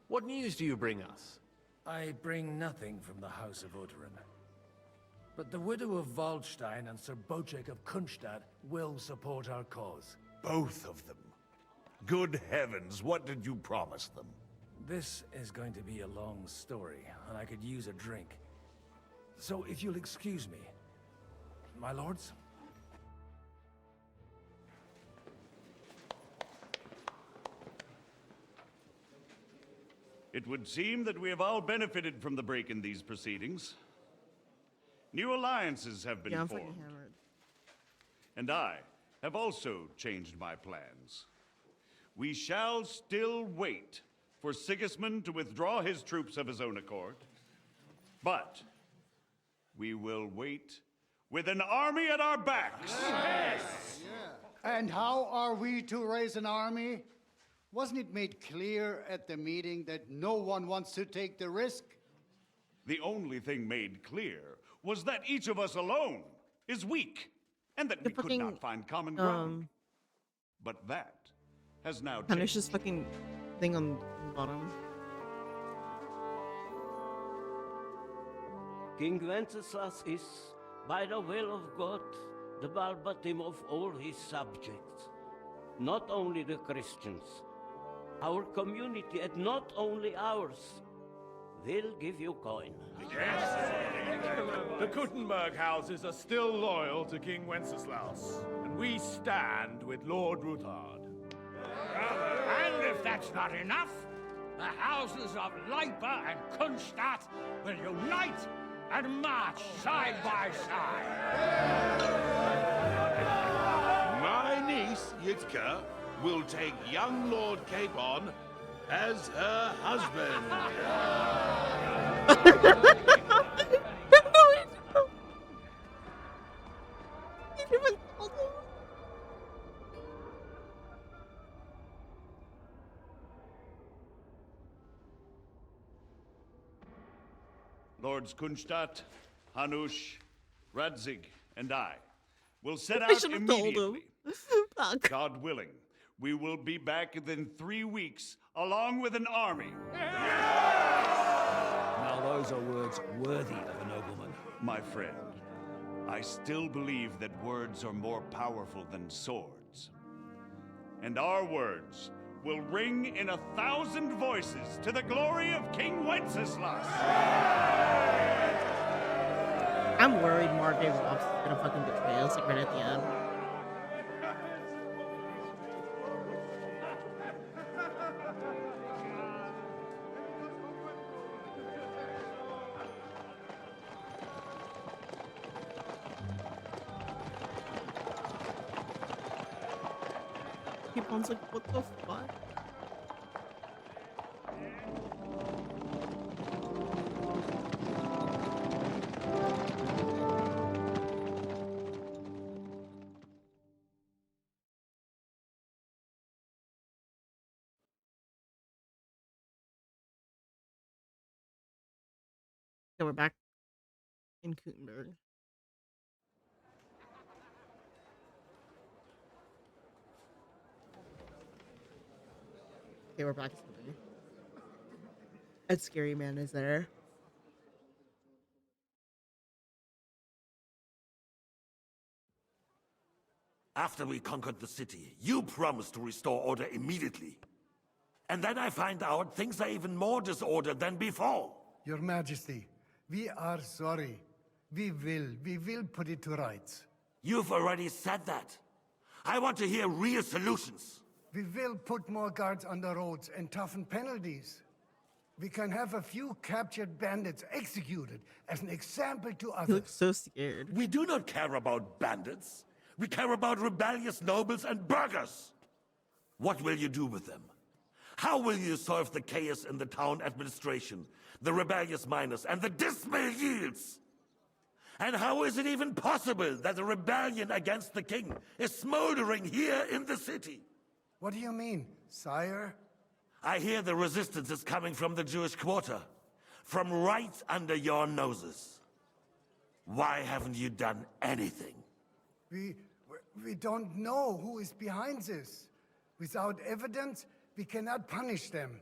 what news do you bring us? I bring nothing from the House of Odorin. But the widow of Waldstein and Sir Bocek of Kunstad will support our cause. Both of them. Good heavens, what did you promise them? This is going to be a long story, and I could use a drink. So if you'll excuse me, my lords? It would seem that we have all benefited from the break in these proceedings. New alliances have been Yeah, I'm formed. fucking hammered. And I have also changed my plans. We shall still wait for Sigismund to withdraw his troops of his own accord. But we will wait with an army at our backs. And how are we to raise an army? Wasn't it made clear at the meeting that no one wants to take the risk? The only thing made clear was that each of us alone is weak, and that we could not find common ground. But that has now Punish changed. this fucking thing on the bottom. King Wenceslas is, by the will of God, the balbatim of all his subjects. Not only the Christians, our community, and not only ours, will give you coin. The Kuttenberg houses are still loyal to King Wenceslas, and we stand with Lord Ruthard. And if that's not enough, the houses of Leipa and Kunstadt will unite and march side by side. My niece, Yitka, will take young Lord Capon as her husband. Lords Kunstadt, Hanush, Radzig, and I will set out immediately. God willing, we will be back within 3 weeks, along with an army. Now those are words worthy of a nobleman. My friend, I still believe that words are more powerful than swords. And our words will ring in 1,000 voices to the glory of King Wenceslas. I'm worried Margrave Wops is gonna fucking betray us like right at the end. Keepon's like, what the fuck? So we're back in Kuttenberg. Okay, we're back. That scary man is there. After we conquered the city, you promised to restore order immediately. And then I find out things are even more disordered than before. Your Majesty, we are sorry. We will put it to rights. You've already said that. I want to hear real solutions. We will put more guards on the roads and toughen penalties. We can have a few captured bandits executed as an example to others. He looks so scared. We do not care about bandits. We care about rebellious nobles and burghers. What will you do with them? How will you solve the chaos in the town administration, the rebellious miners, and the dismal yields? And how is it even possible that a rebellion against the king is smoldering here in the city? What do you mean, sire? I hear the resistance is coming from the Jewish quarter, from right under your noses. Why haven't you done anything? We don't know who is behind this. Without evidence, we cannot punish them.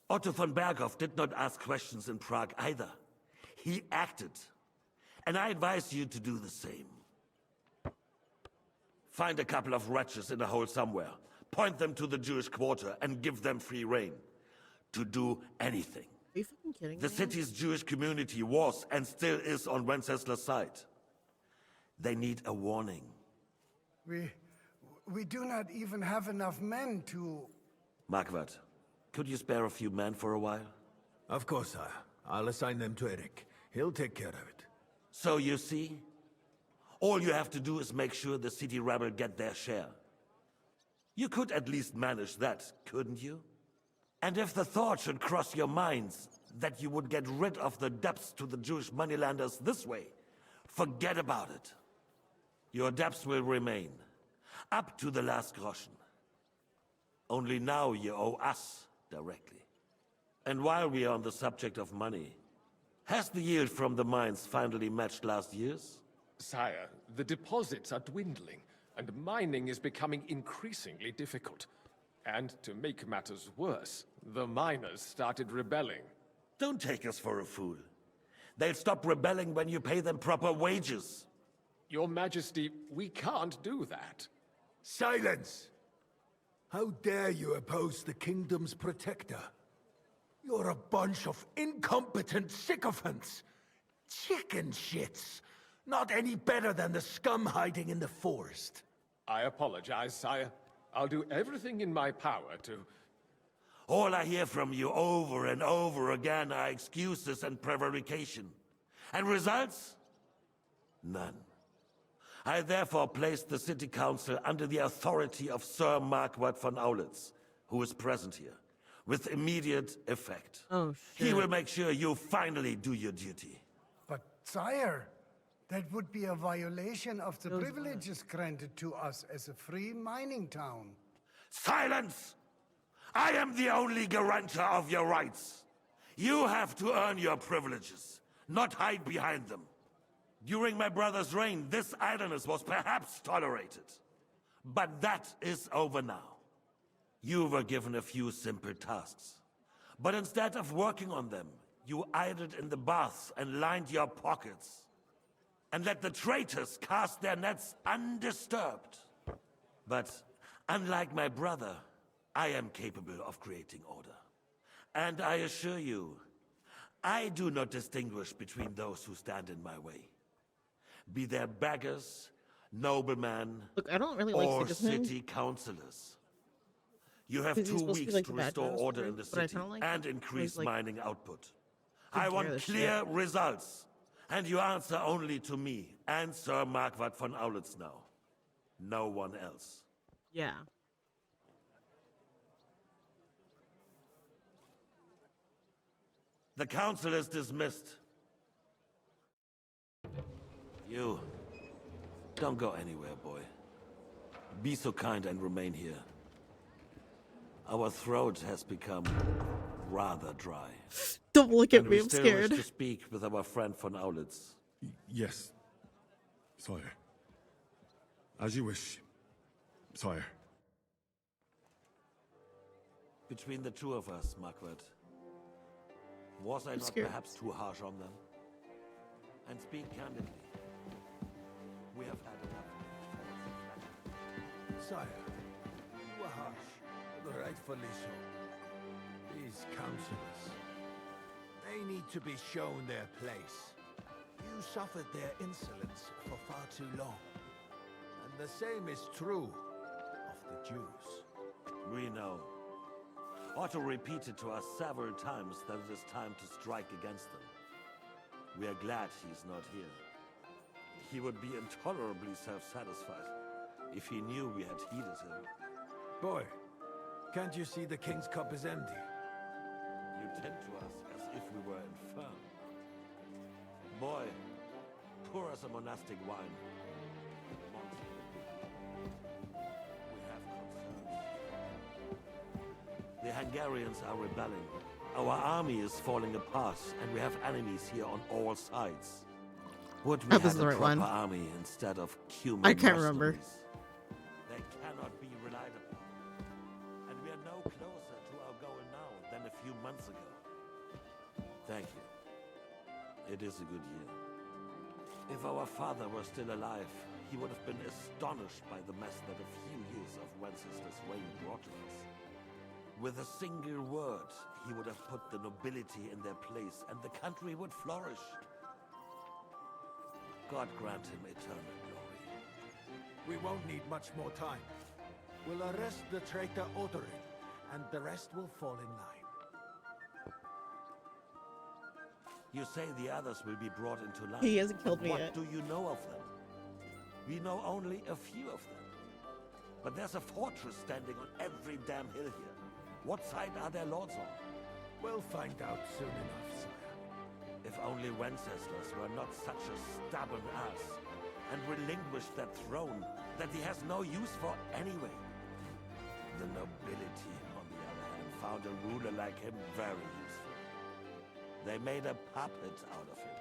Otto von Berghoff did not ask questions in Prague either. He acted. And I advise you to do the same. Find a couple of wretches in a hole somewhere. Point them to the Jewish quarter and give them free rein to do anything. Are you fucking kidding me? The city's Jewish community was and still is on Wenceslas' side. They need a warning. We do not even have enough men to... Marquardt, could you spare a few men for a while? Of course, sire. I'll assign them to Eric. He'll take care of it. So you see, all you have to do is make sure the city rebel get their share. You could at least manage that, couldn't you? And if the thought should cross your minds that you would get rid of the debts to the Jewish moneylenders this way, forget about it. Your debts will remain, up to the last groschen. Only now you owe us directly. And while we are on the subject of money, has the yield from the mines finally matched last year's? Sire, the deposits are dwindling, and mining is becoming increasingly difficult. And to make matters worse, the miners started rebelling. Don't take us for a fool. They'll stop rebelling when you pay them proper wages. Your Majesty, we can't do that. Silence! How dare you oppose the kingdom's protector? You're a bunch of incompetent sycophants! Chicken shits! Not any better than the scum hiding in the forest. I apologize, sire. I'll do everything in my power to... All I hear from you over and over again are excuses and prevarication. And results? None. I therefore place the City Council under the authority of Sir Marquardt von Aulitz, who is present here, with immediate effect. Oh, shit. He will make sure you finally do your duty. But, sire, that would be a violation of the privileges granted to us as a free mining town. Silence! I am the only guarantor of your rights. You have to earn your privileges, not hide behind them. During my brother's reign, this idleness was perhaps tolerated. But that is over now. You were given a few simple tasks. But instead of working on them, you idled in the baths and lined your pockets. And let the traitors cast their nets undisturbed. But unlike my brother, I am capable of creating order. And I assure you, I do not distinguish between those who stand in my way. Be they beggars, noblemen, Look, I don't really like or Sigismund. city councillors. You have Because he's 2 supposed to be weeks like to the bad restore guy, order in the but I city kinda like and him. increase He's like mining output. the I want gear, this clear shit. results, and you answer only to me and Sir Marquardt von Aulitz now. No one else. Yeah. The council is dismissed. You, don't go anywhere, boy. Be so kind and remain here. Our throat has become rather dry. Don't look at And me, we I'm still scared. wish to speak with our friend von Aulitz. Yes, sire. As you wish, sire. Between the two of us, Marquardt, was I not scared. perhaps too harsh on them? And speak candidly. We have had enough. Sire, you are harsh, but rightfully so. These councillors, they need to be shown their place. You suffered their insolence for far too long. And the same is true of the Jews. We know. Otto repeated to us several times that it is time to strike against them. We are glad he's not here. He would be intolerably self-satisfied if he knew we had heeded him. Boy, can't you see the king's cup is empty? You tend to us as if we were infirm. Boy, pour us a monastic wine. We have concerns. The Hungarians are rebelling. Our army is falling apart, and we have enemies here on all sides. Would we That was have the a right proper one. army instead of human I can't remember. mercenaries? They cannot be relied upon. And we are no closer to our goal now than a few months ago. Thank you. It is a good year. If our father were still alive, he would have been astonished by the mess that a few years of Wenceslas' reign brought to us. With a single word, he would have put the nobility in their place, and the country would flourish. God grant him eternal glory. We won't need much more time. We'll arrest the traitor Odorin, and the rest will fall in line. You say the others will be brought into line. He hasn't killed me What yet. do you know of them? We know only a few of them. But there's a fortress standing on every damn hill here. What side are their lords on? We'll find out soon enough, sire. If only Wenceslas were not such a stubborn ass. and relinquish that throne that he has no use for anyway. The nobility, on the other hand, found a ruler like him very useful. They made a puppet out of him.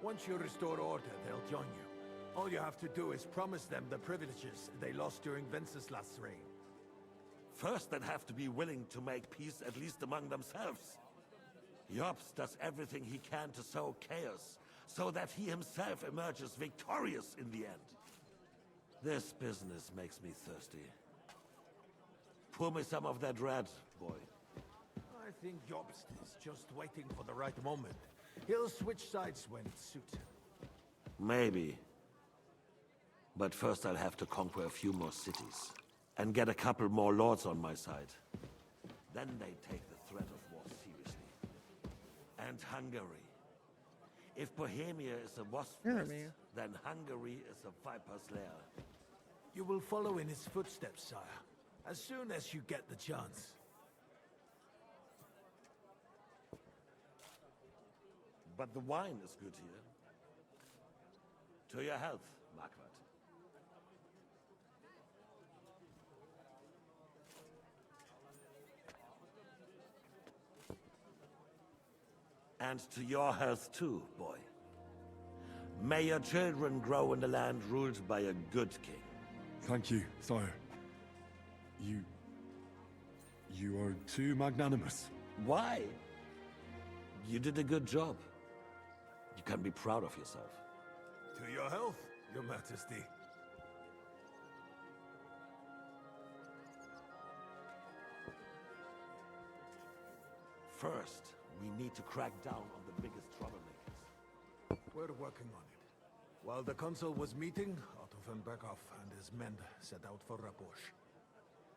Once you restore order, they'll join you. All you have to do is promise them the privileges they lost during Wenceslas' reign. First, they'd have to be willing to make peace at least among themselves. Jobst does everything he can to sow chaos, so that he himself emerges victorious in the end. This business makes me thirsty. Pour me some of that red, boy. I think Jobst is just waiting for the right moment. He'll switch sides when it suits him. Maybe. But first I'll have to conquer a few more cities. And get a couple more lords on my side. Then they take the threat of war seriously. And Hungary. If Bohemia is a wasp's nest, then Hungary is a viper's lair. You will follow in his footsteps, sire, as soon as you get the chance. But the wine is good here. To your health, Marquardt. And to your health too, boy. May your children grow in a land ruled by a good king. Thank you, sire. You are too magnanimous. Why? You did a good job. You can be proud of yourself. To your health, your majesty. First, we need to crack down on the biggest troublemakers. We're working on it. While the consul was meeting, Otto von Berghoff and his men set out for Rabosch.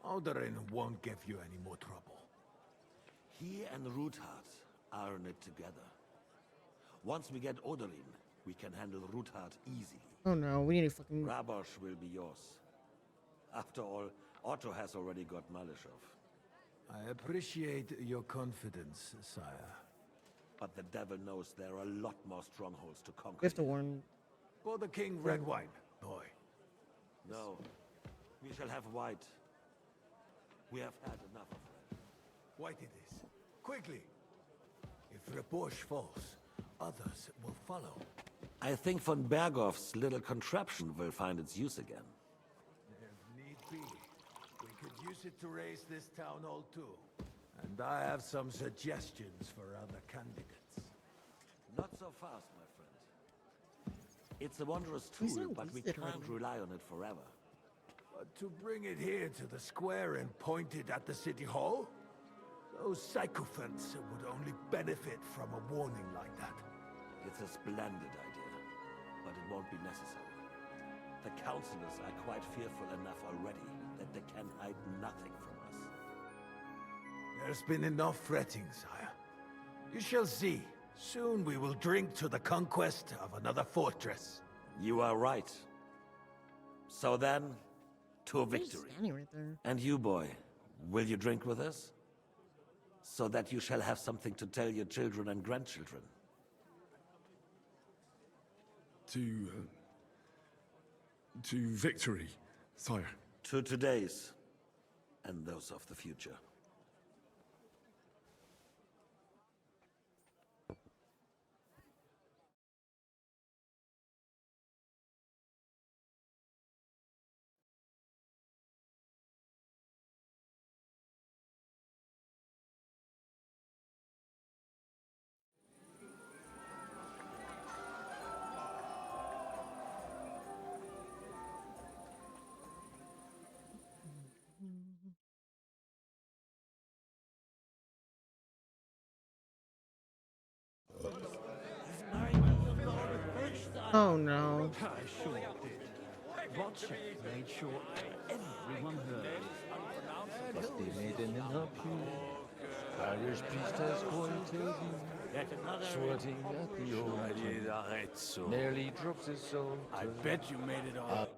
Alderin won't give you any more trouble. He and Ruthard are in it together. Once we get Oderin, we can handle Ruthard easily. Oh no, we need to fucking... Rabosch will be yours. After all, Otto has already got Malishov. I appreciate your confidence, sire. But the devil knows there are a lot more strongholds to conquer. We have to warn... For the king, red wine, boy. No. We shall have white. We have had enough of red. White it is. Quickly! If Rabosch falls, others will follow. I think von Berghoff's little contraption will find its use again. If need be, we could use it to raise this town hall too. And I have some suggestions for other candidates. Not so fast, my friend. It's a wonderous tool, but we can't rely on it forever. But to bring it here to the square and point it at the city hall? Those sycophants would only benefit from a warning like that. It's a splendid idea, but it won't be necessary. The councillors are quite fearful enough already that they can hide nothing from us. There's been enough fretting, sire. You shall see. Soon we will drink to the conquest of another fortress. You are right. So then, to a victory. Right there. And you, boy, will you drink with us? So that you shall have something to tell your children and grandchildren. To victory, sire. To today's, and those of the future. Oh no. I sure did. Watson made sure everyone heard. Must be maiden in her pew. Parish priestess going to view. Sweating at the old tomb. Nearly drops his soul. I bet you made it all.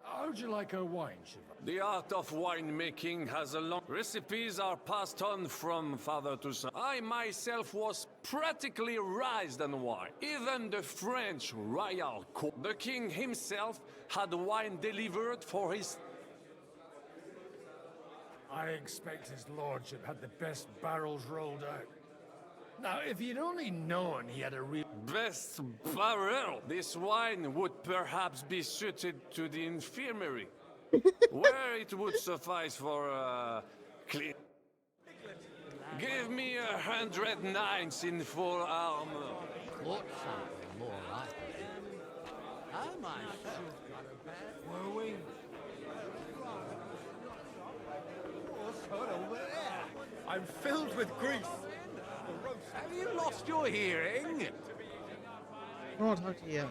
Oh, would you like our wine, Shiva? The art of winemaking has a long... Recipes are passed on from father to son. I myself was practically raised on wine. Even the French royal court. The king himself had wine delivered for his... I expect his lordship had the best barrels rolled out. Now, if you'd only known he had a real... Best barrel! This wine would perhaps be suited to the infirmary, where it would suffice for clean... Give me 100 knights in full armor. Caught something more likely. I myself got a bad... Were we? Over there. I'm filled with grease. Have you lost your hearing? I want to talk to you.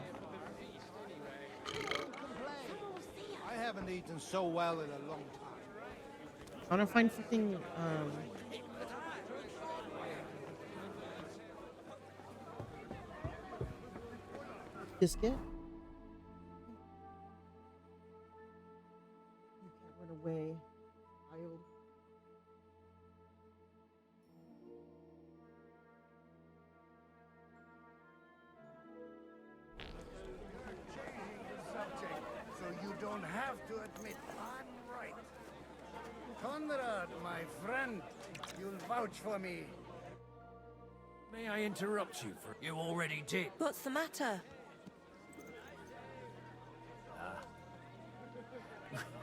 I haven't eaten so well in a long time. I want to find fucking biscuit. You can't run away, child. So you don't have to admit I'm right. Conrad, my friend, you'll vouch for me. May I interrupt you for... You already did. What's the matter?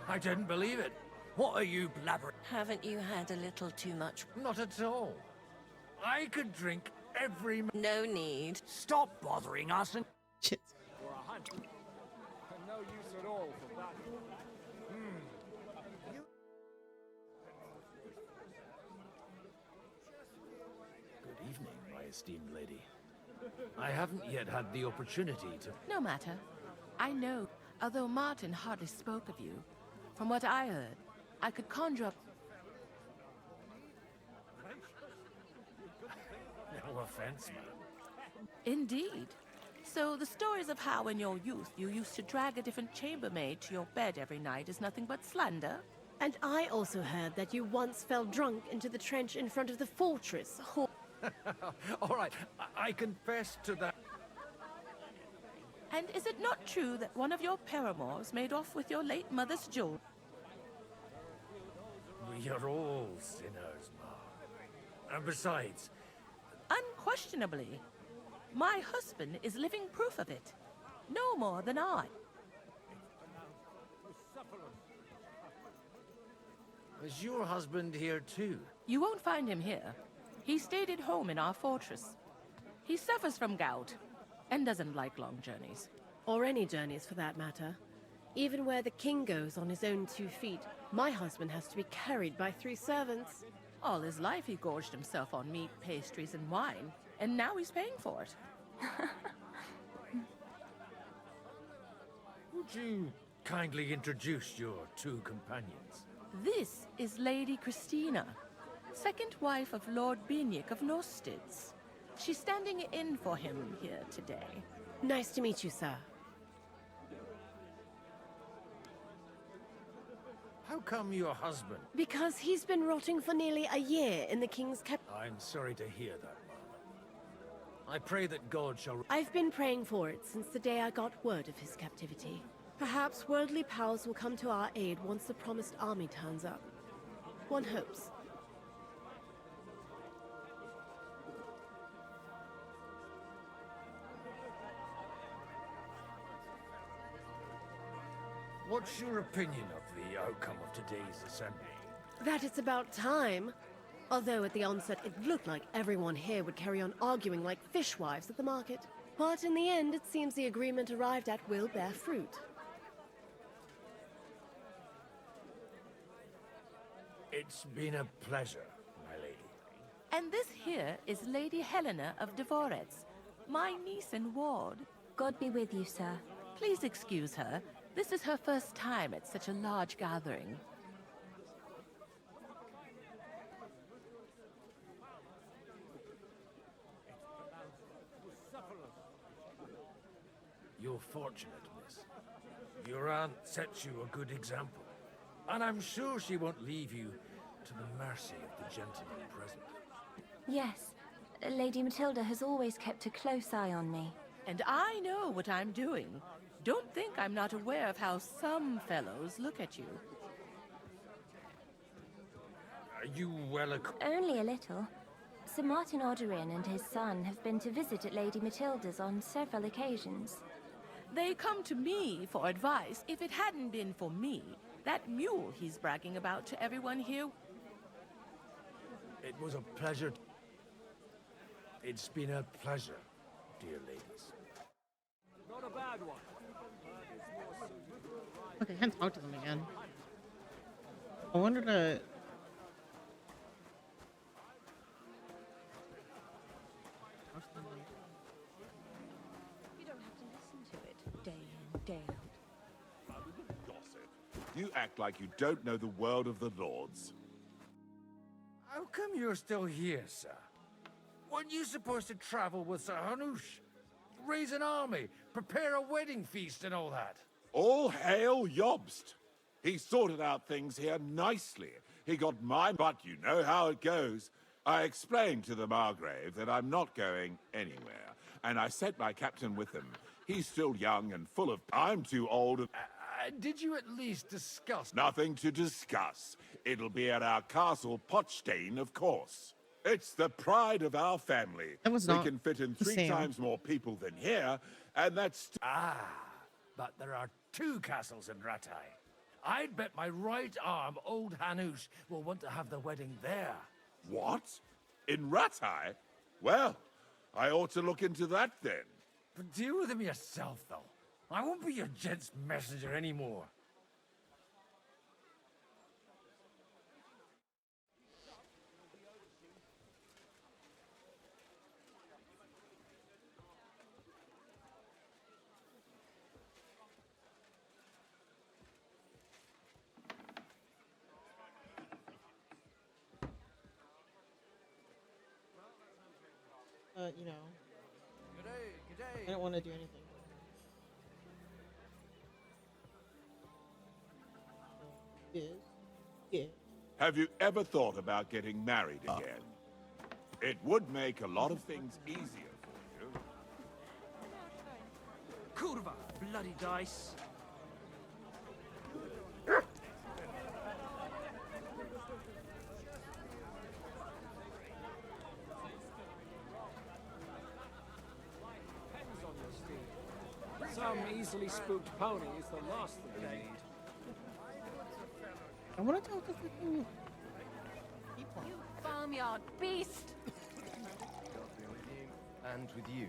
I didn't believe it. What are you blabbering? Haven't you had a little too much? Not at all. I could drink every... No need. Stop bothering us and... Shit. For a hunt. And no use at all for that. Good evening, my esteemed lady. I haven't yet had the opportunity to... No matter. I know, although Martin hardly spoke of you, from what I heard, I could conjure up... No offense, ma'am. Indeed. So the stories of how in your youth you used to drag a different chambermaid to your bed every night is nothing but slander? And I also heard that you once fell drunk into the trench in front of the fortress. All right, I confess to that. And is it not true that one of your paramours made off with your late mother's jewel? We are all sinners, ma'am. And besides... Unquestionably. My husband is living proof of it. No more than I. Is your husband here too? You won't find him here. He stayed at home in our fortress. He suffers from gout and doesn't like long journeys. Or any journeys for that matter. Even where the king goes on his own 2 feet, my husband has to be carried by 3 servants. All his life he gorged himself on meat, pastries, and wine, and now he's paying for it. Would you kindly introduce your 2 companions? This is Lady Christina, second wife of Lord Binic of Nostitz. She's standing in for him here today. Nice to meet you, sir. How come your husband... Because he's been rotting for nearly a year in the king's I'm sorry to hear that, ma'am. I pray that God shall... I've been praying for it since the day I got word of his captivity. Perhaps worldly powers will come to our aid once the promised army turns up. One hopes. What's your opinion of the outcome of today's assembly? That it's about time. Although at the onset it looked like everyone here would carry on arguing like fishwives at the market. But in the end, it seems the agreement arrived at will bear fruit. It's been a pleasure, my lady. And this here is Lady Helena of Deliverance, my niece and ward. God be with you, sir. Please excuse her. This is her first time at such a large gathering. You're fortunate, miss. Your aunt sets you a good example. And I'm sure she won't leave you to the mercy of the gentleman present. Yes, Lady Matilda has always kept a close eye on me. And I know what I'm doing. Don't think I'm not aware of how some fellows look at you. Are you well Only a little. Sir Martin Oderin and his son have been to visit at Lady Matilda's on several occasions. They come to me for advice. If it hadn't been for me, that mule he's bragging about to everyone here... It was a pleasure. It's been a pleasure, dear ladies. Not a bad one. Okay, I can't talk to them again. I wonder to... You don't have to listen to it day in, day out. Gossip. You act like you don't know the world of the Lords. How come you're still here, sir? Weren't you supposed to travel with Sir Hanush? Raise an army, prepare a wedding feast and all that? All hail Jobst. He sorted out things here nicely. He got mine, but you know how it goes. I explained to the Margrave that I'm not going anywhere, and I sent my captain with him. He's still young and full of... I'm too old... Did you at least discuss... Nothing to discuss. It'll be at our castle, Potstein, of course. It's the pride of our family. That was we not can fit in the 3 same. times more people than here, and that's... But there are 2 castles in Rattay. I'd bet my right arm old Hanush will want to have the wedding there. What? In Rattay? Well, I ought to look into that then. But deal with him yourself, though. I won't be your gent's messenger anymore. You know, I don't want to do anything. Yeah. Have you ever thought about getting married again? It would make a lot of things easier for you. Kurva, bloody dice. Some easily spooked pony is the last thing they need. I want to talk to freaking people. You farmyard beast! God be with you. And with you.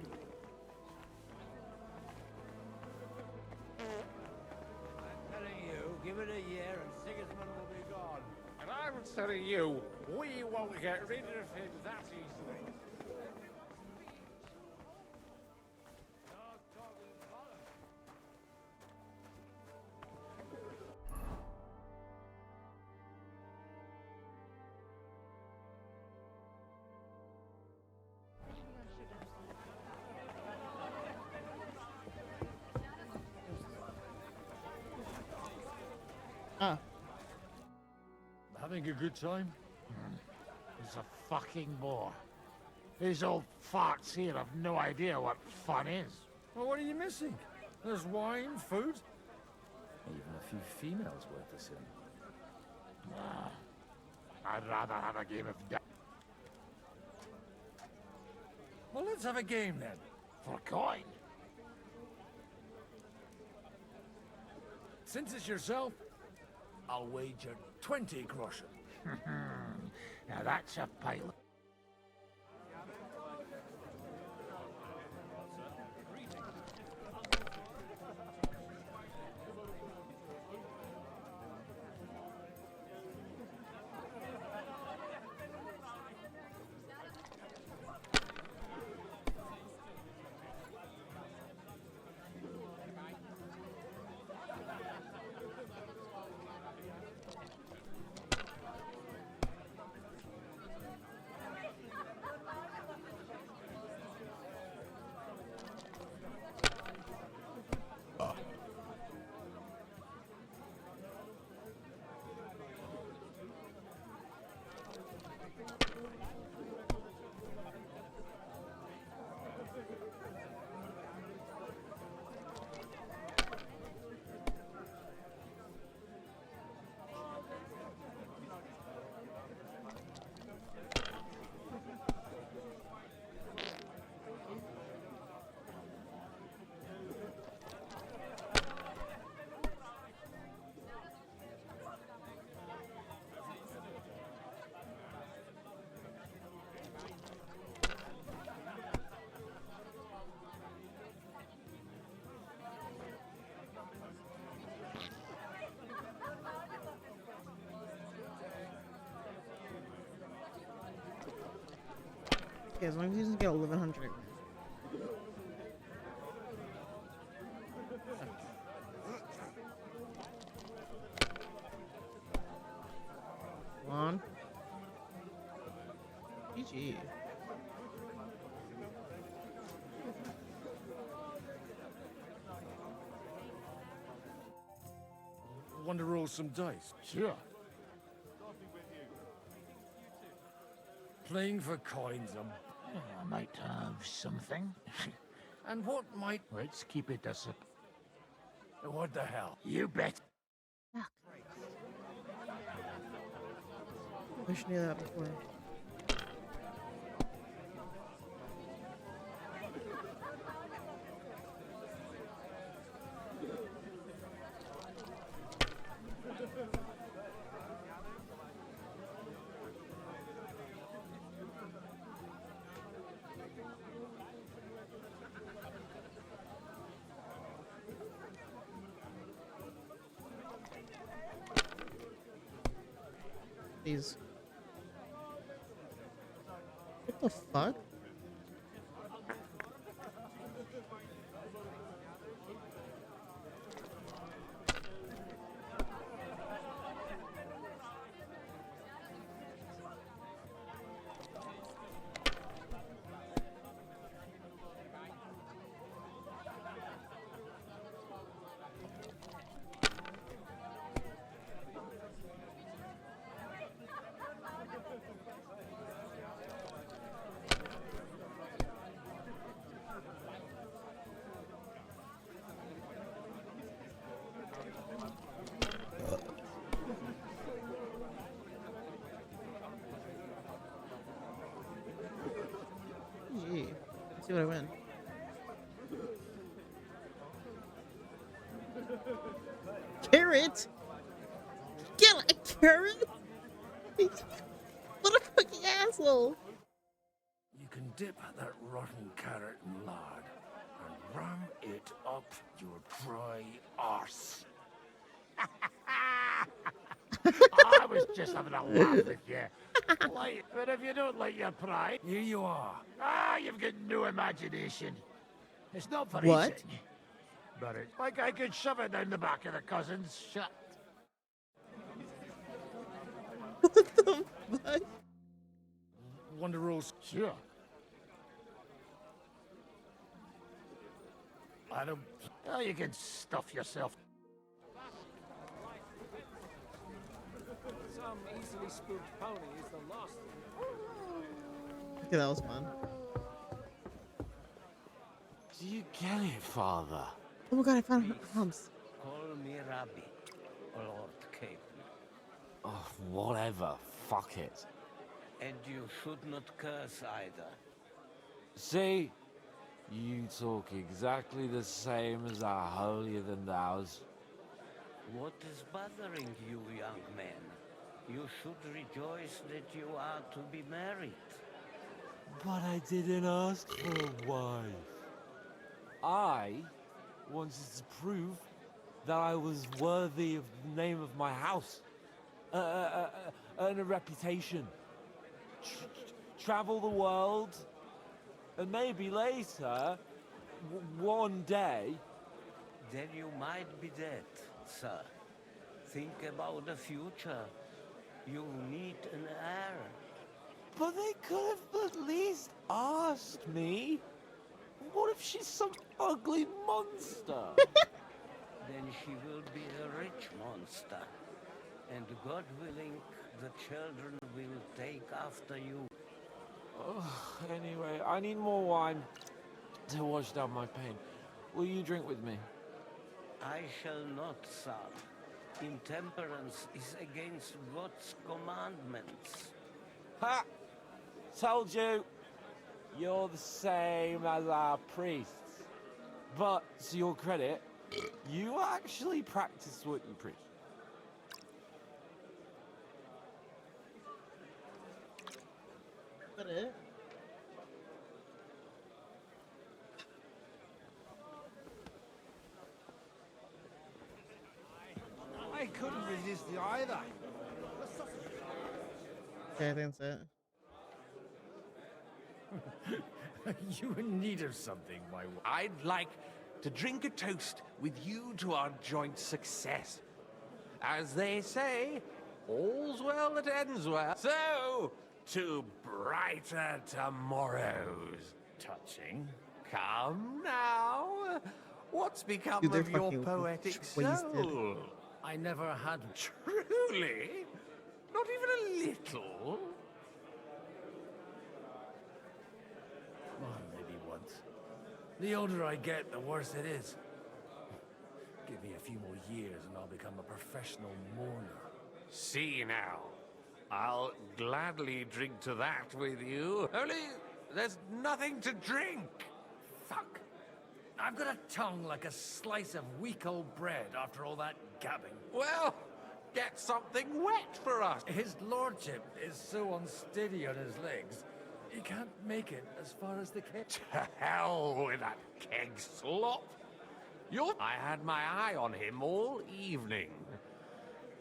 I'm telling you, give it a year and Sigismund will be gone. And I'm telling you, we won't get rid of him that easily. Having a good time? He's a fucking bore. These old farts here have no idea what fun is. Well, what are you missing? There's wine, food, even a few females worth the same. I'd rather have a game of Well, let's have a game then. for coin. Since it's yourself, I'll wager 20 groschen. Now that's a pile. Okay, as long as he doesn't get 1100. Come on. GG. Want to roll some dice? Sure. Playing for coins, I might have something. And what might... Let's keep it a sip. What the hell? You bet. Wish I knew that before. Please. What the fuck? Gee. Let's see what I win. Carrot? Get a carrot? What a fucking asshole. You can dip that rotten carrot in lard and ram it up your dry arse. I was just having a laugh with you. But if you don't like your pride... Here you are. You've got no imagination. It's not for What? eating. But it's like I could shove it down the back of the cousin's shut. What the fuck? Want to roll? Sure. I don't... You can stuff yourself. Some easily spooked pony is the last. Okay, that was fun. Do you get it, Father? Oh my god, I found Humps. Call me Rabbi, Lord Cape. Oh, whatever. Fuck it. And you should not curse either. See? You talk exactly the same as our holier-than-thous. What is bothering you, young man? You should rejoice that you are to be married. But I didn't ask for a wife. I wanted to prove that I was worthy of the name of my house. Earn a reputation. Travel the world. And maybe later, one day... Then you might be dead, sir. Think about the future. You need an heir. But they could have at least asked me. What if she's some ugly monster? Then she will be a rich monster. And God willing, the children will take after you. Anyway, I need more wine to wash down my pain. Will you drink with me? I shall not, son. Intemperance is against God's commandments. Ha! Told you! You're the same as our priests. But, to your credit, you actually practice what you preach. Is that it? I couldn't resist it either. Okay, I think that's it. You in need of something, my wife? I'd like to drink a toast with you to our joint success. As they say, all's well that ends well. So, to brighter tomorrows. Touching. Come now. What's become Dude, they're of your fucking poetic wasted. soul? I never had. Truly? Not even a little? Well, maybe once. The older I get, the worse it is. Give me a few more years and I'll become a professional mourner. See now. I'll gladly drink to that with you. Only there's nothing to drink. Fuck. I've got a tongue like a slice of weak old bread after all that gabbing. Well, get something wet for us. His lordship is so unsteady on his legs, he can't make it as far as the keg. To hell with that keg slop. I had my eye on him all evening.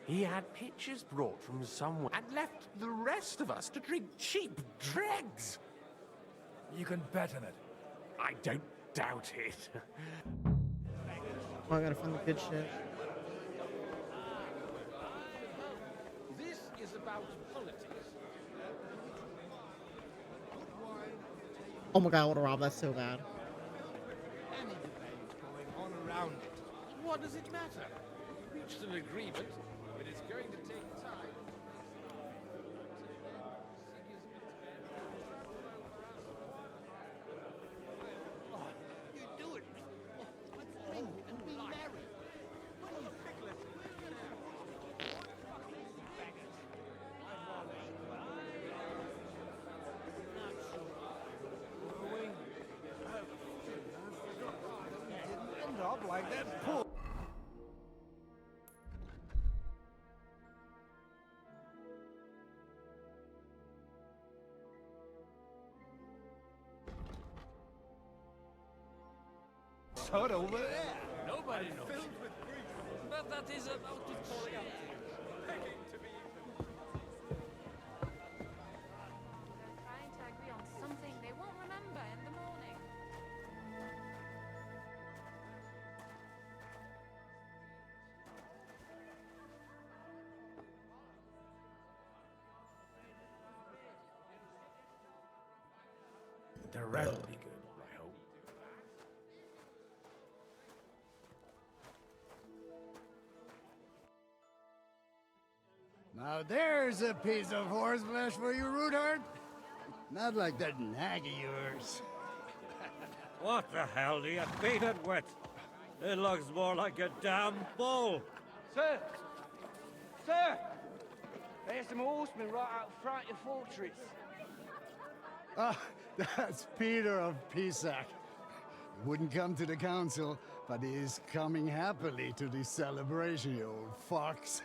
He had pitchers brought from somewhere and left the rest of us to drink cheap dregs. You can bet on it. I don't doubt it. Oh, I gotta find the good shit. This is about politics. Oh my god, I wanna rob that so bad. Any debate going on around it. What does it matter? We reached an agreement, but it's going to take time. You do it. Let's drink and be merry. What are you fickling? Didn't end up like that poor. Shut over there. Nobody knows. But that is about to change. Trying to agree on something they won't remember in the morning. The rat will be good, I hope. Now there's a piece of horseflesh for you, Rootard. Not like that nag of yours. What the hell do you beat it with? It looks more like a damn bull. Sir! Sir! There's some horsemen right out front of the fortress. Ah, that's Peter of Pisac. He wouldn't come to the council, but he is coming happily to the celebration, you old fox.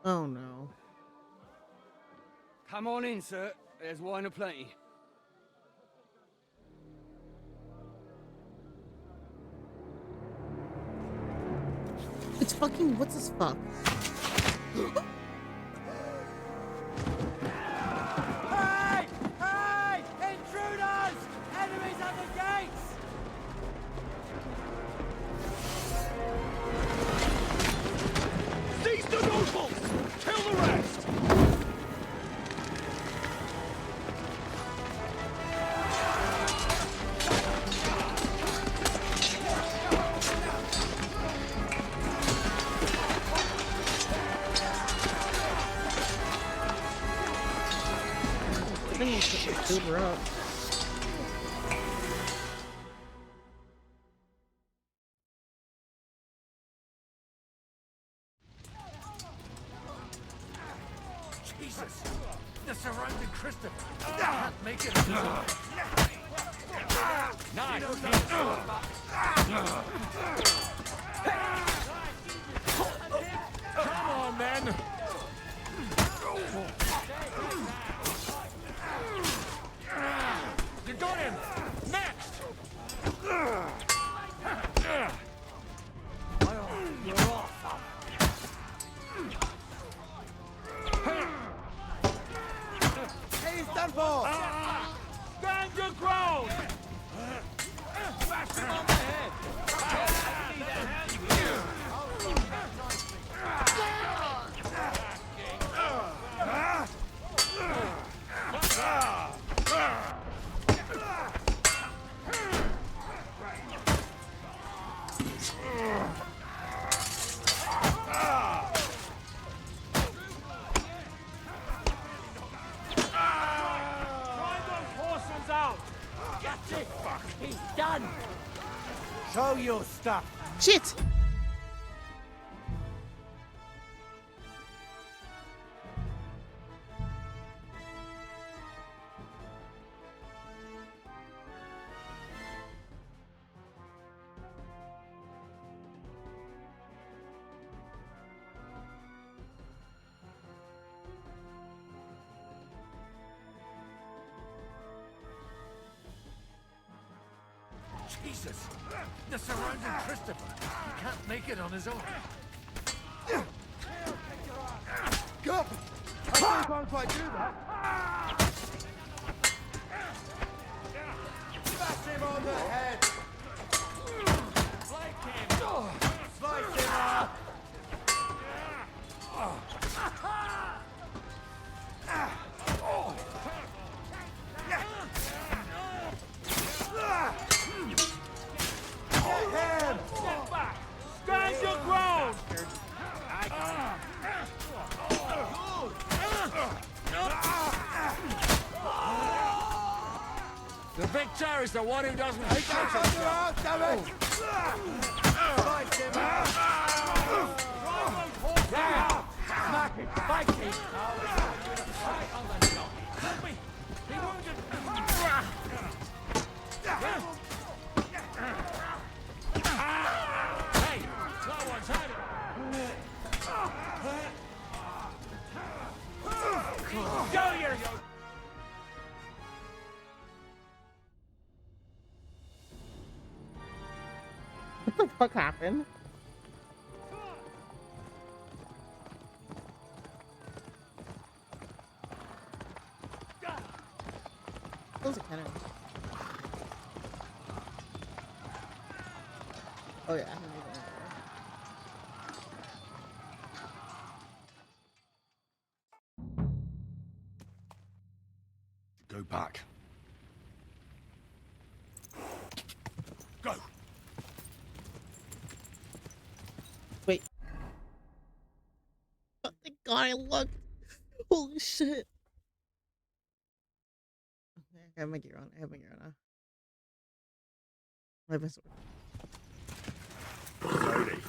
Oh no. Come on in, sir. There's wine aplenty. It's fucking what's this fuck? Hey! Hey! Intruders! Enemies at the gates! Seize the nobles! Kill the rest! I think we should scoop her up. Jesus! The surrounding Christopher! Can't make it! Nice. Come on, then! You got him! Next! You're off. more! Stand your ground! Bash him on the head! That's it! He's done! Show your stuff! Shit! Jesus! They're surrounding Christopher. He can't make it on his own. Go! I can't quite do that. Bash him on the head! Flank him! Slice him up! Step back! Stand your ground! The victor is the one who doesn't hate Damn it! Slice him up! Smack it! Fight him! On the knock! Help me! He wounded! Hey! No one's had it! Go here! What the fuck happened? Those are kind of. Oh yeah. Go back. Go! Wait. Oh, thank God I looked. Holy shit. Okay, I have my gear on. I have my gear on. I have my sword. Slowly.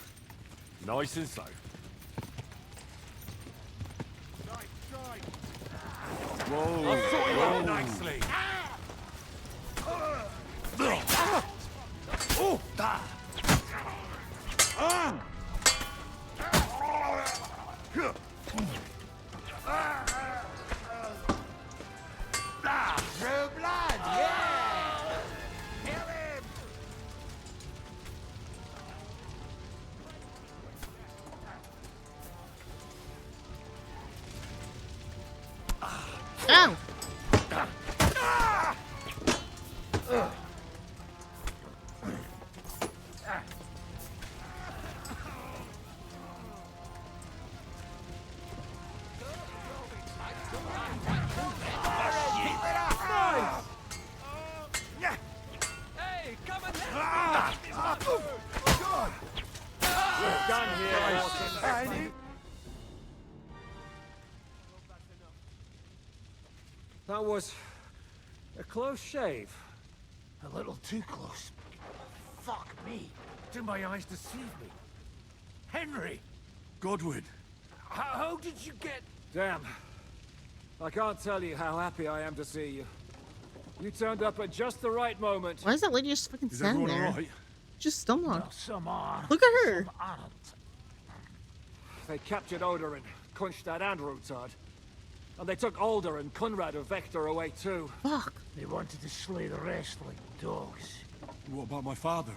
Nice and slow. Whoa. I'll sort you out nicely. Oh! Da! True blood, yeah! Kill him! Ow! Hey, come and help me! We're done here. That was a close shave. A little too close. Fuck me. Did my eyes deceive me? Henry! Godwin. How did you get... Damn. I can't tell you how happy I am to see you. You turned up at just the right moment. Why is that lady just fucking standing there? Right? Just stonewalled. Some are. Look at her. Some aren't. They captured Oder and Kunstad and Rutard. And they took Alder and Conrad of Vector away too. Fuck. They wanted to slay the rest like dogs. What about my father?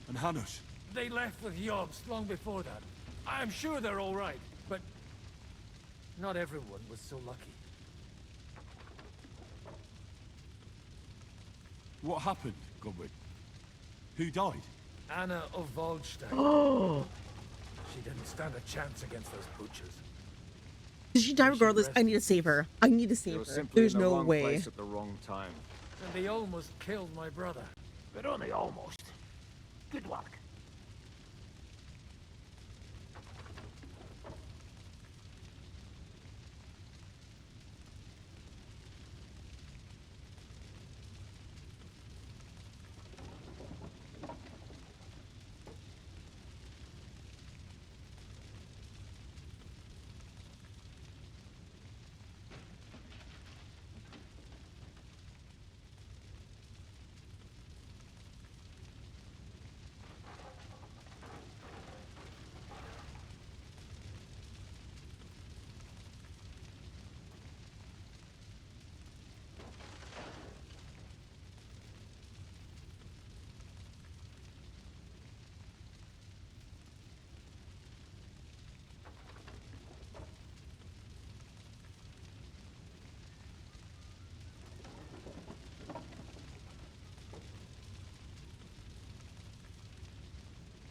And Hanush? They left with Yobs long before that. I'm sure they're all right, but not everyone was so lucky. What happened, Godwin? Who died? Anna of Waldstein. Oh. She didn't stand a chance against those butchers. Did she die regardless? I need to save her. I need to They save were her. simply There's in the no wrong way. place at the wrong time. And they almost killed my brother. But only almost. Good work.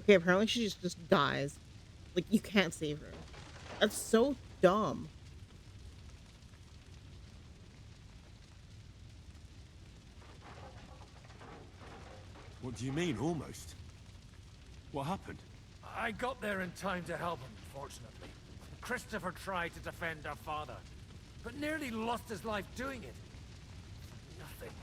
Okay, apparently she just dies. Like, you can't save her. That's so dumb. What do you mean, almost? What happened? I got there in time to help him, fortunately. Christopher tried to defend our father, but nearly lost his life doing it. Nothing.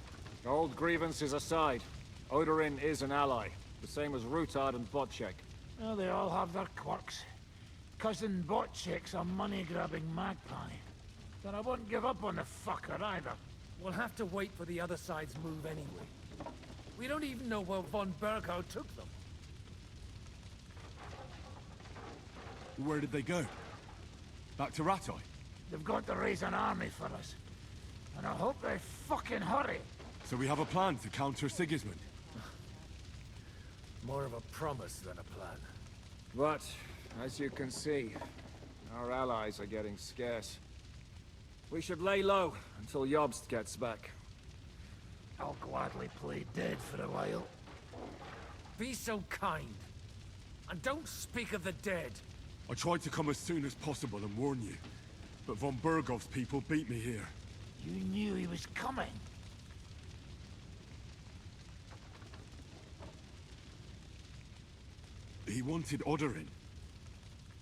Old grievances aside, Odorin is an ally. The same as Rutard and Botchek. Well, they all have their quirks. Cousin Botchek's a money-grabbing magpie. But I wouldn't give up on the fucker either. We'll have to wait for the other side's move anyway. We don't even know where von Berghout took them. Where did they go? Back to Ratoi? They've got to raise an army for us. And I hope they fucking hurry. So we have a plan to counter Sigismund? More of a promise than a plan. But, as you can see, our allies are getting scarce. We should lay low until Jobst gets back. I'll gladly play dead for a while. Be so kind. And don't speak of the dead. I tried to come as soon as possible and warn you, but von Bergov's people beat me here. You knew he was coming. He wanted Odorin.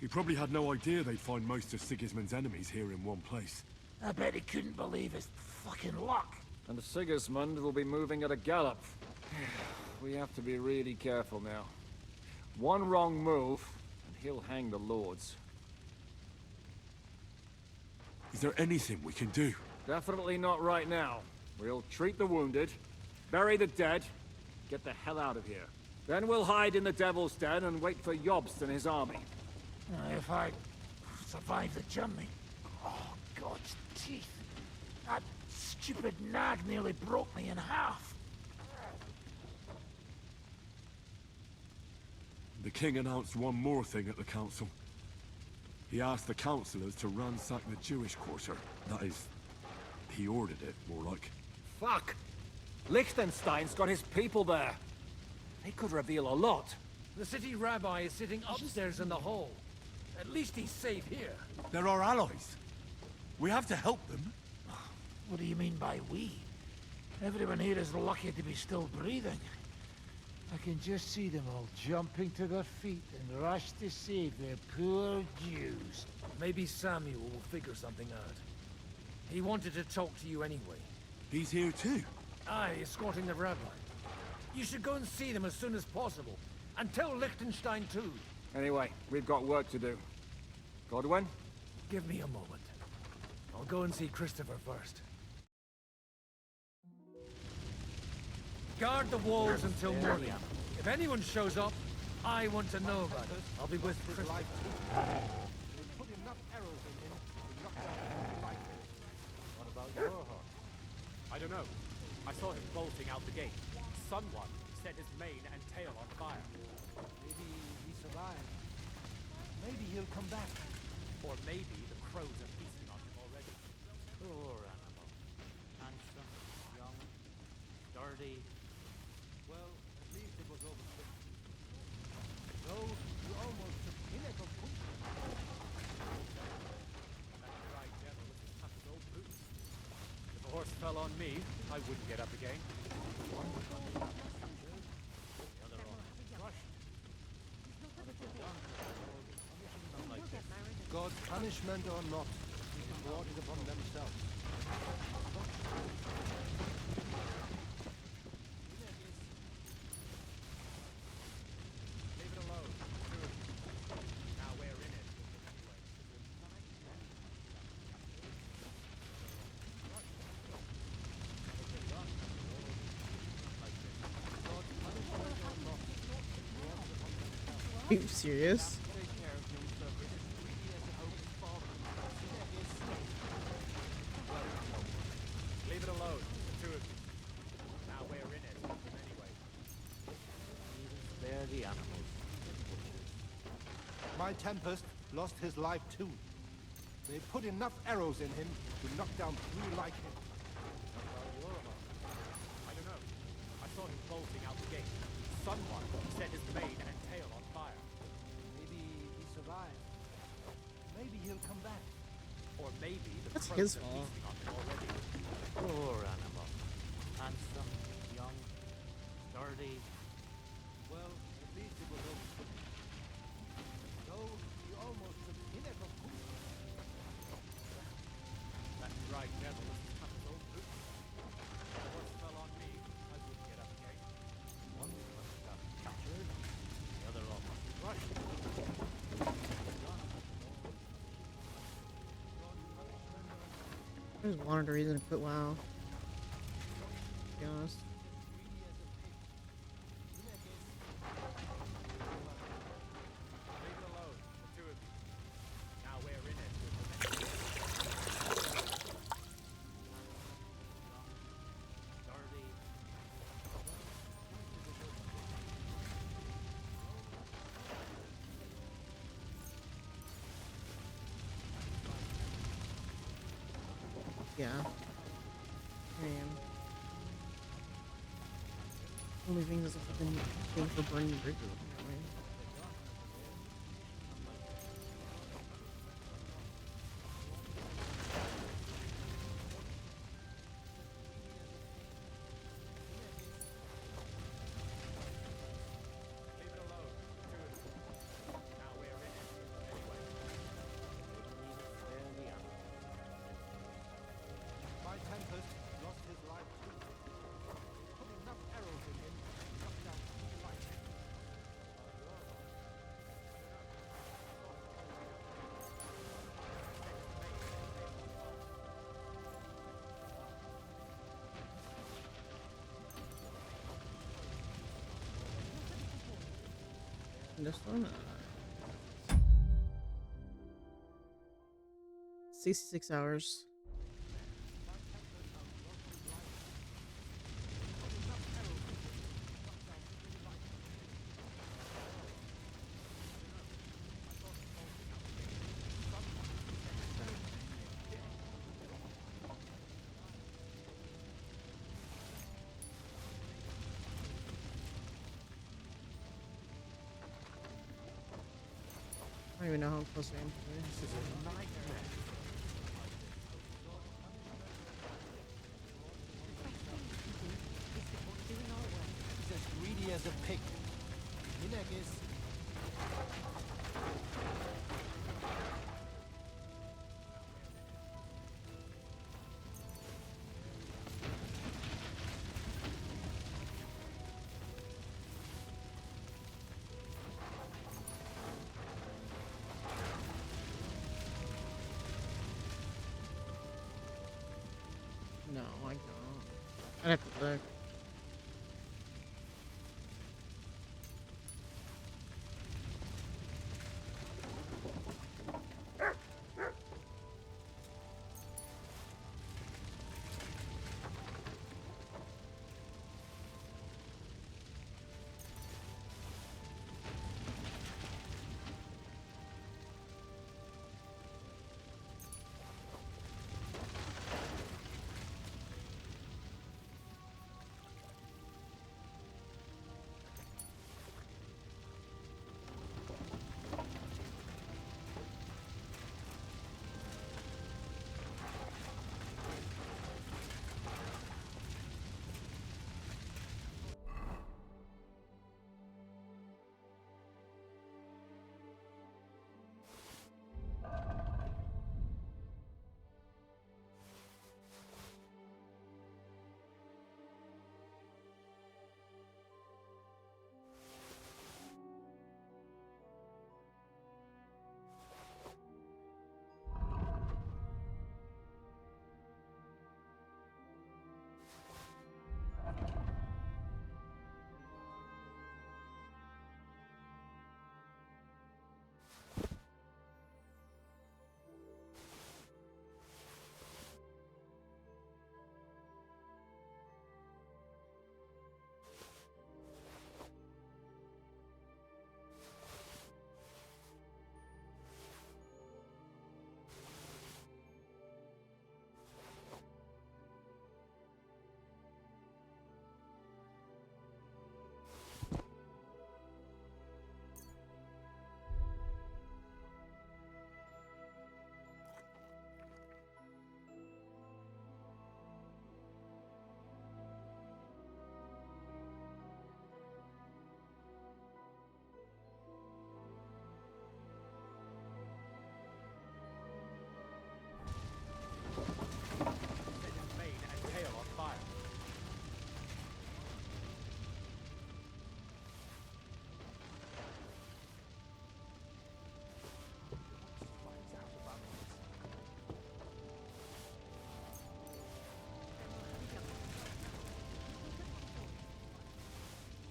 He probably had no idea they'd find most of Sigismund's enemies here in one place. I bet he couldn't believe his fucking luck. And Sigismund will be moving at a gallop. We have to be really careful now. One wrong move, and he'll hang the lords. Is there anything we can do? Definitely not right now. We'll treat the wounded, bury the dead, get the hell out of here. Then we'll hide in the Devil's Den and wait for Jobst and his army. If I survive the journey. Oh, God's teeth. That stupid nag nearly broke me in half. The king announced one more thing at the council. He asked the councillors to ransack the Jewish quarter. That is, he ordered it, more like. Fuck! Liechtenstein's got his people there. They could reveal a lot. The city rabbi is sitting upstairs in the hall. At least he's safe here. They're our allies. We have to help them. What do you mean by we? Everyone here is lucky to be still breathing. I can just see them all jumping to their feet and rush to save their poor Jews. Maybe Samuel will figure something out. He wanted to talk to you anyway. He's here too? Aye, escorting the rabbi. You should go and see them as soon as possible. And tell Liechtenstein too. Anyway, we've got work to do. Godwin? Give me a moment. I'll go and see Christopher first. Guard the walls until morning. If anyone shows up, I want to know about it. I'll be with Christopher. What about your horse? I don't know. I saw him bolting out the gate. Someone set his mane and tail on fire. Maybe he survived. Maybe he'll come back. Or maybe the crows are feasting on him already. Poor animal. Handsome, young, sturdy, what's fell on me, I wouldn't get up again. God's punishment or not, they brought it upon themselves. Leave it alone. Now we're in it. Are you serious? Leave it alone, the two of you. Now we're in it, anyway. Spare the animals. My Tempest lost his life too. They put enough arrows in him to knock down 3 like him. I don't know. I saw him bolting out the gate. Someone set his mane and tail on fire. Maybe he survived. Maybe he'll come back. Or maybe the That's crows his are fault. feasting on him already. Poor animal. Handsome, young, sturdy. Well, at least it was over. Though he almost took Hinek of Kush. That right devil is cut his own boot. What's fell on me, I wouldn't get up again. One was captured, the other almost crushed. I just wanted a reason to quit WoW. To be honest. Leave it alone, the two of you. Now we're in it with the men. Sturdy. Yeah. I am. Only thing is a fucking thing for burning bridges. Apparently. Leave it alone, the two of you. Now we're in it anyway. Spare the animals. My Tempest lost his life too. They put enough arrows in him to knock down 3 like him. And this one, 66 hours. I don't even know how close I am to it. This is a nightmare. He's as greedy as a pig. Hinek is... No, I don't. I'd have to look.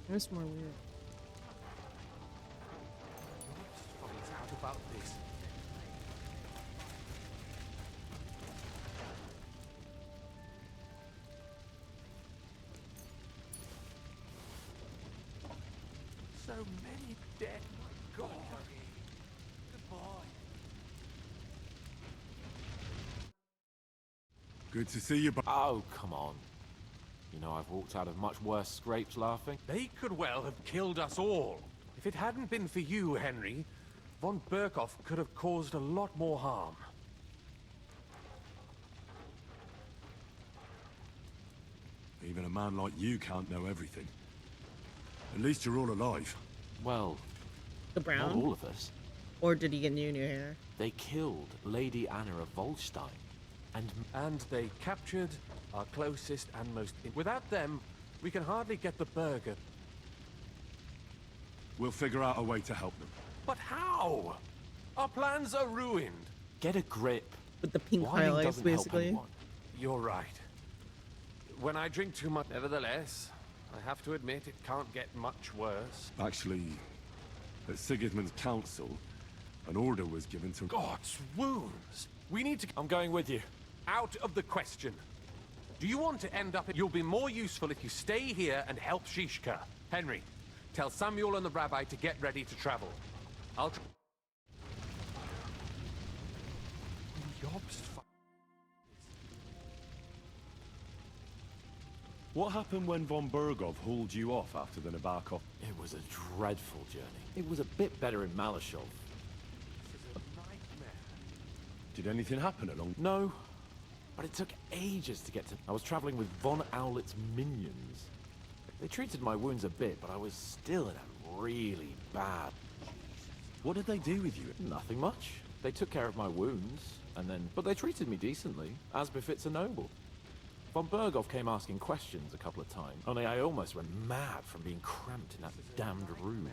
That's more weird. Finds out about this. So many dead. My God. Goodbye. Good to see you. Oh, come on. You know, I've walked out of much worse scrapes laughing. They could well have killed us all. If it hadn't been for you, Henry, von Berkhoff could have caused a lot more harm. Even a man like you can't know everything. At least you're all alive. Well, The brown? not all of us. Or did he get new hair? They killed Lady Anna of Volstein. And they captured our closest and most... Without them, we can hardly get the burger. We'll figure out a way to help them. But how? Our plans are ruined. Get a grip. With the pink Whining highlights, doesn't help basically. anyone. You're right. When I drink too much, nevertheless, I have to admit it can't get much worse. Actually, at Sigismund's council, an order was given to... God's wounds! We need to... I'm going with you. Out of the question. Do you want to end up... You'll be more useful if you stay here and help Shishka. Henry, tell Samuel and the rabbi to get ready to travel. I'll... What happened when von Bergov hauled you off after the Nabokov? It was a dreadful journey. It was a bit better in Malashov. Did anything happen along? No, but it took ages to get to... I was traveling with von Owlet's minions. They treated my wounds a bit, but I was still in a really bad... What did they do with you? Nothing much. They took care of my wounds, and then... But they treated me decently, as befits a noble. Von Berghoff came asking questions a couple of times, only I almost went mad from being cramped in that damned room.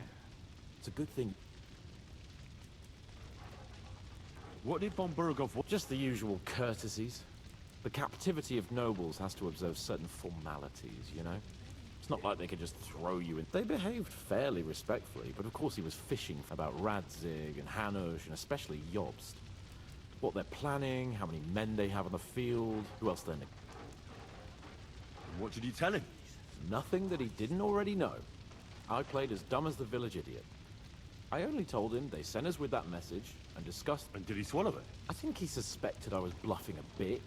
It's a good thing... What did von Berghoff want? Just the usual courtesies. The captivity of nobles has to observe certain formalities, you know? It's not like they could just throw you in. They behaved fairly respectfully, but of course he was fishing about Radzig and Hanush, and especially Jobst. What they're planning, how many men they have on the field, who else they're... What did you tell him? Nothing that he didn't already know. I played as dumb as the village idiot. I only told him they sent us with that message and discussed... And did he swallow it? I think he suspected I was bluffing a bit.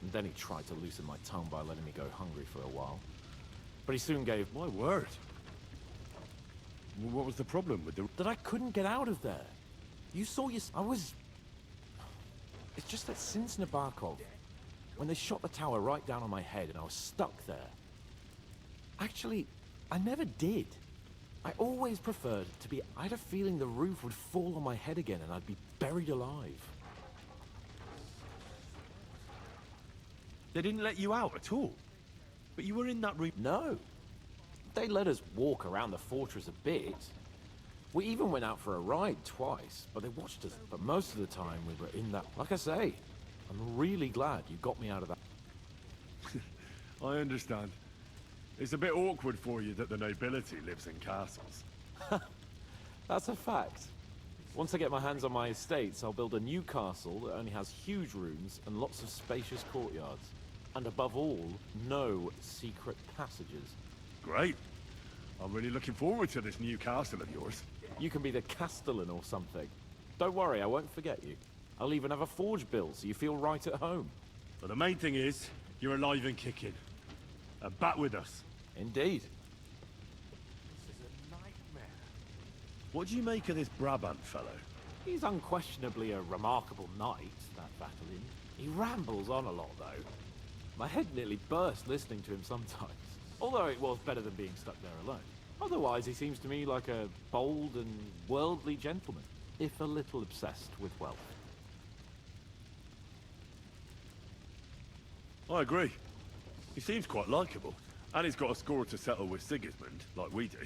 And then he tried to loosen my tongue by letting me go hungry for a while. But he soon gave... My word. What was the problem with the... That I couldn't get out of there. You saw your... I was... It's just that since Nabokov, when they shot the tower right down on my head and I was stuck there... Actually, I never did. I always preferred to be... I had a feeling the roof would fall on my head again and I'd be buried alive. They didn't let you out at all? But you were in that room... No. They let us walk around the fortress a bit. We even went out for a ride twice, but they watched us. But most of the time we were in that... Like I say, I'm really glad you got me out of that. I understand. It's a bit awkward for you that the nobility lives in castles. That's a fact. Once I get my hands on my estates, I'll build a new castle that only has huge rooms and lots of spacious courtyards. And above all, no secret passages. Great. I'm really looking forward to this new castle of yours. You can be the castellan or something. Don't worry, I won't forget you. I'll even have a forge built so you feel right at home. But the main thing is, you're alive and kicking. And back with us. Indeed. This is a nightmare. What do you make of this Brabant fellow? He's unquestionably a remarkable knight, that Vatalin. He rambles on a lot, though. My head nearly burst listening to him sometimes. Although it was better than being stuck there alone. Otherwise, he seems to me like a bold and worldly gentleman, if a little obsessed with wealth. I agree. He seems quite likable. And he's got a score to settle with Sigismund, like we do.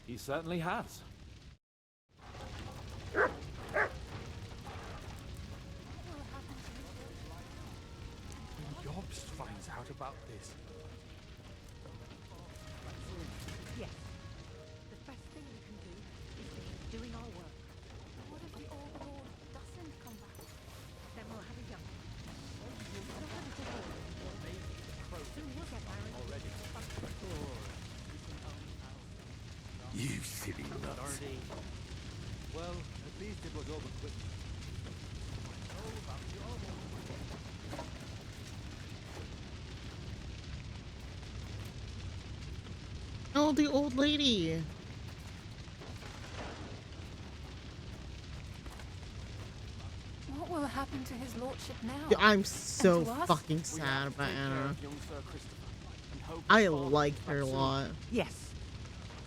He certainly has. Jobst finds out about this. Yes. Well, at least it was over quick. Oh, the old lady. What will happen to his lordship now? Yeah, I'm so And to us? fucking sad about Take care Anna. of young Sir Christopher, and hope his I father like comes her a back soon. lot. Yes.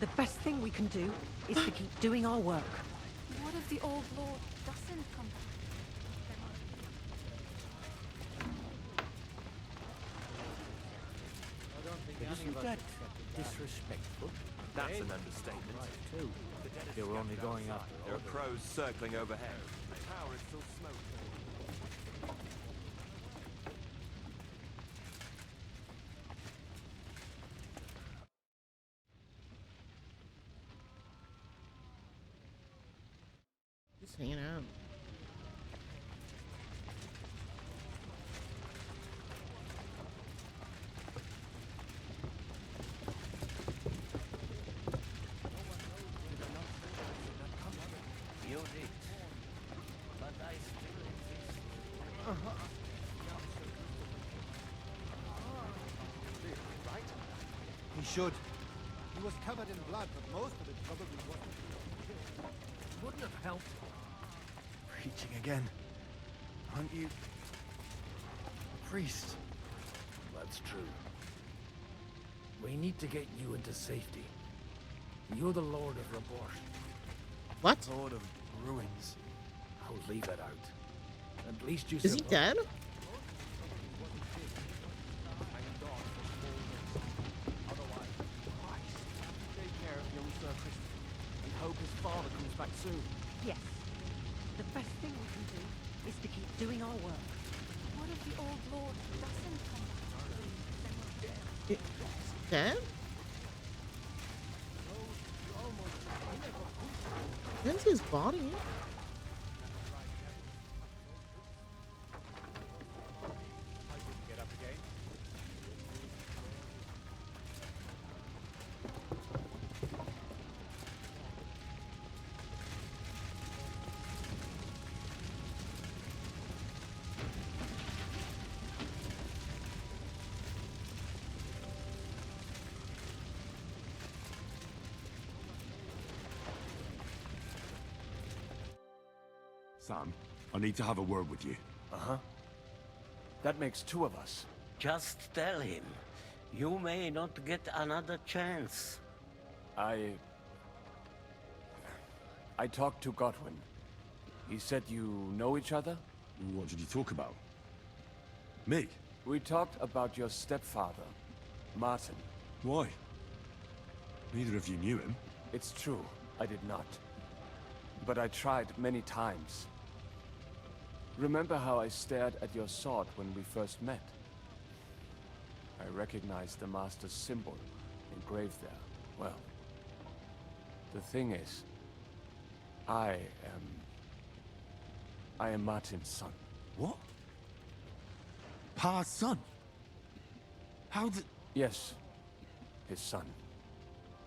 The best thing we can do is to keep doing our work. What if the old lord doesn't come back? Isn't that disrespectful? That's an understatement. Too. They were only going up. There are crows circling overhead. The tower is still smoking. Just hanging out. You did. But I still exist. Right? He should. He was covered in blood, but most of it probably wasn't. Wouldn't have helped. Preaching again. Aren't you... a priest? That's true. We need to get you into safety. You're the Lord of Rebort. What? Lord of Ruins. I'll leave it out. At least you Is he dead? Take care of young Sir Christopher, and hope his father comes back soon. Yes. The best thing we can do is to keep doing our work. What if the old lord doesn't come back? Dead? Where's his body? Get up again. Sam, I need to have a word with you. Uh-huh. That makes two of us. Just tell him. You may not get another chance. I talked to Godwin. He said you know each other? What did you talk about? Me? We talked about your stepfather, Martin. Why? Neither of you knew him. It's true, I did not. But I tried many times. Remember how I stared at your sword when we first met? I recognized the Master's symbol engraved there. Well, the thing is, I am Martin's son. What? Pa's son? How did... Yes, his son.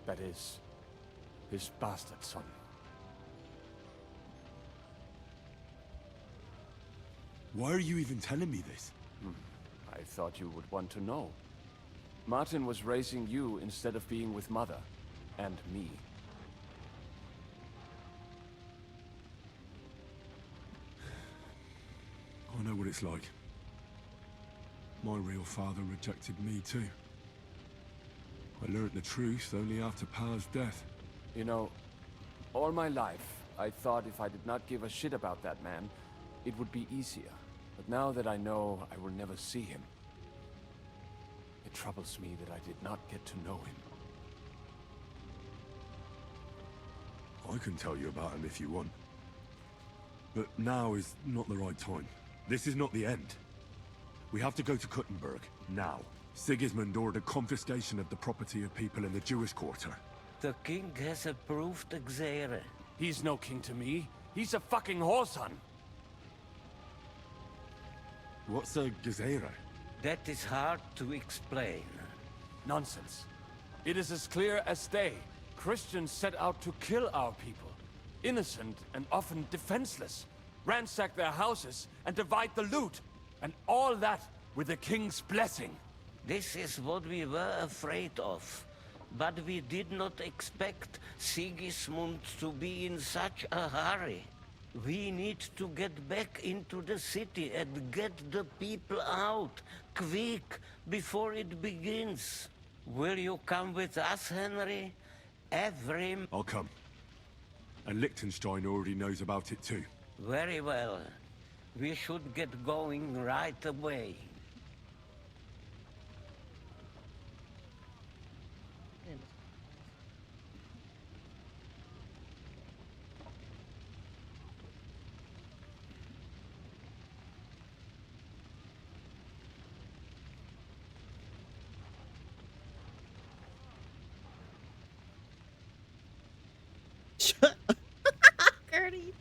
That is, his bastard son. Why are you even telling me this? I thought you would want to know. Martin was raising you instead of being with Mother and me. I know what it's like. My real father rejected me too. I learned the truth only after Pa's death. You know, all my life, I thought if I did not give a shit about that man, it would be easier. But now that I know I will never see him, it troubles me that I did not get to know him. I can tell you about him if you want. But now is not the right time. This is not the end. We have to go to Kuttenberg, now. Sigismund ordered confiscation of the property of people in the Jewish quarter. The king has approved Xere. He's no king to me. He's a fucking whoreson. What's a Gezerah? That is hard to explain. Nonsense. It is as clear as day. Christians set out to kill our people. Innocent and often defenseless. Ransack their houses and divide the loot. And all that with the king's blessing. This is what we were afraid of. But we did not expect Sigismund to be in such a hurry. We need to get back into the city and get the people out, quick, before it begins. Will you come with us, Henry? I'll come. And Liechtenstein already knows about it too. Very well. We should get going right away. Shut up. Gertie.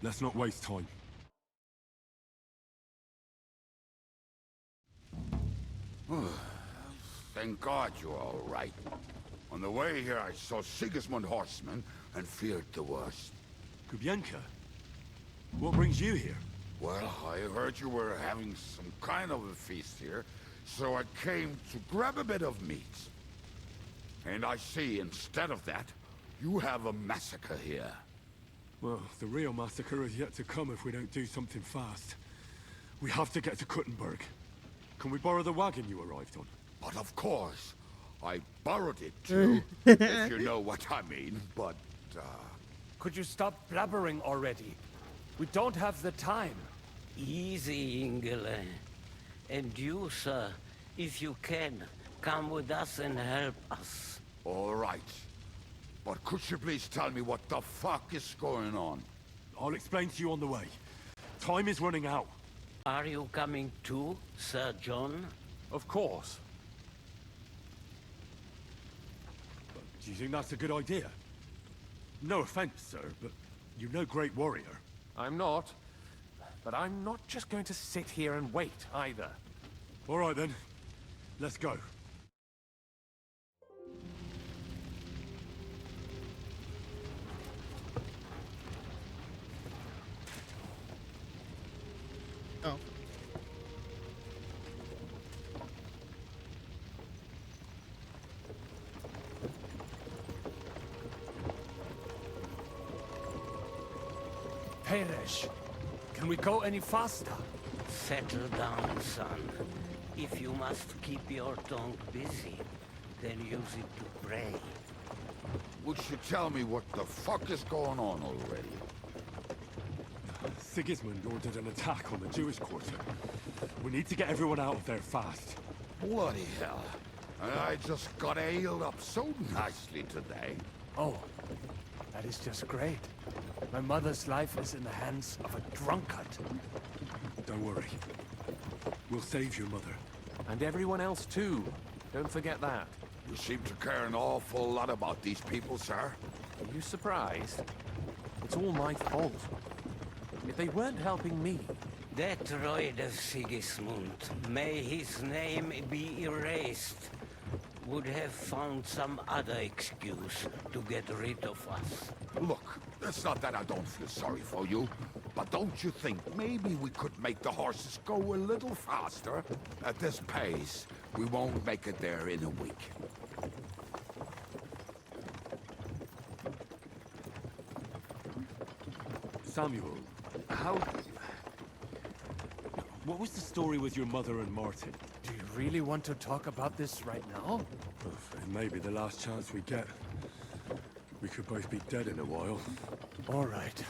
Let's not waste time. Thank God you're all right. On the way here, I saw Sigismund horsemen and feared the worst. Kubienka? What brings you here? Well, I heard you were having some kind of a feast here, so I came to grab a bit of meat. And I see, instead of that, you have a massacre here. Well, the real massacre is yet to come if we don't do something fast. We have to get to Kuttenberg. Can we borrow the wagon you arrived on? But of course. I borrowed it too, if you know what I mean, but, Could you stop blabbering already? We don't have the time. Easy, Ingele. And you, sir, if you can, come with us and help us. All right. But could you please tell me what the fuck is going on? I'll explain to you on the way. Time is running out. Are you coming too, Sir John? Of course. Do you think that's a good idea? No offense, sir, but you're no great warrior. I'm not. But I'm not just going to sit here and wait, either. All right, then. Let's go. Oh. Peresh, can we go any faster? Settle down, son. If you must keep your tongue busy, then use it to pray. Would you tell me what the fuck is going on already? Sigismund ordered an attack on the Jewish quarter. We need to get everyone out of there fast. Bloody hell. I just got ailed up so nicely today. Oh, that is just great. My mother's life is in the hands of a drunkard. Don't worry. We'll save your mother. And everyone else too. Don't forget that. You seem to care an awful lot about these people, sir. Are you surprised? It's all my fault. If they weren't helping me... That droid of Sigismund, may his name be erased, would have found some other excuse to get rid of us. Look, it's not that I don't feel sorry for you, but don't you think maybe we could make the horses go a little faster? At this pace, we won't make it there in a week. Samuel, what was the story with your mother and Martin? Do you really want to talk about this right now? It may be the last chance we get. We could both be dead in a while. All right.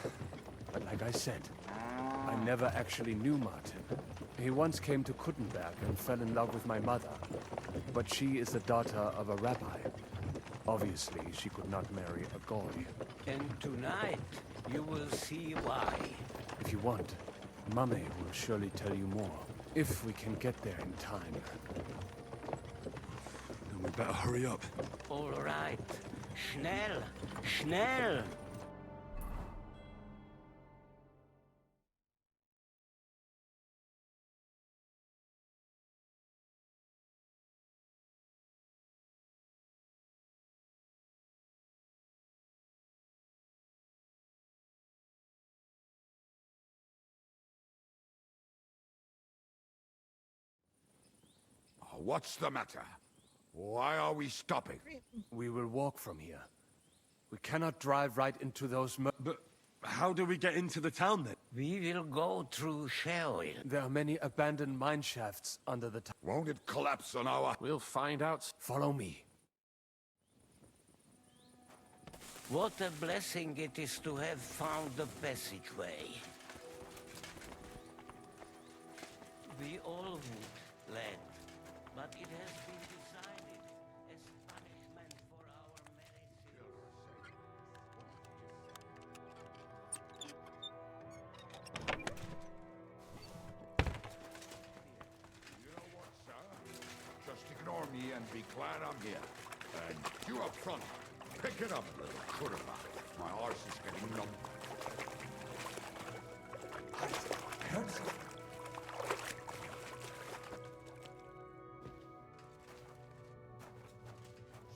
But like I said, I never actually knew Martin. He once came to Kuttenberg and fell in love with my mother. But she is the daughter of a rabbi. Obviously, she could not marry a goy. And tonight, you will see why. If you want, Mummy will surely tell you more, if we can get there in time. Then we better hurry up. All right. Schnell! Schnell! What's the matter? Why are we stopping? We will walk from here. We cannot drive right into those But how do we get into the town then? We will go through Sheol. There are many abandoned mine shafts under the town. Won't it collapse on our... We'll find out. Follow me. What a blessing it is to have found the passageway. We all would, lad, but it has been decided as punishment for our You know what, sir? Just ignore me and be glad I'm here. And you up front, pick it up, little kurva. My arse is getting numb. I heard something.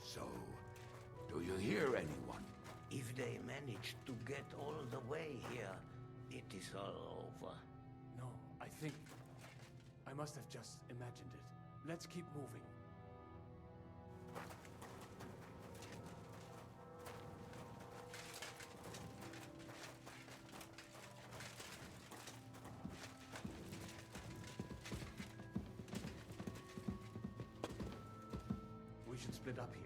So, do you hear anyone? If they manage to get all the way here, it is all over. No, I think... I must have just imagined it. Let's keep moving. We should split up here.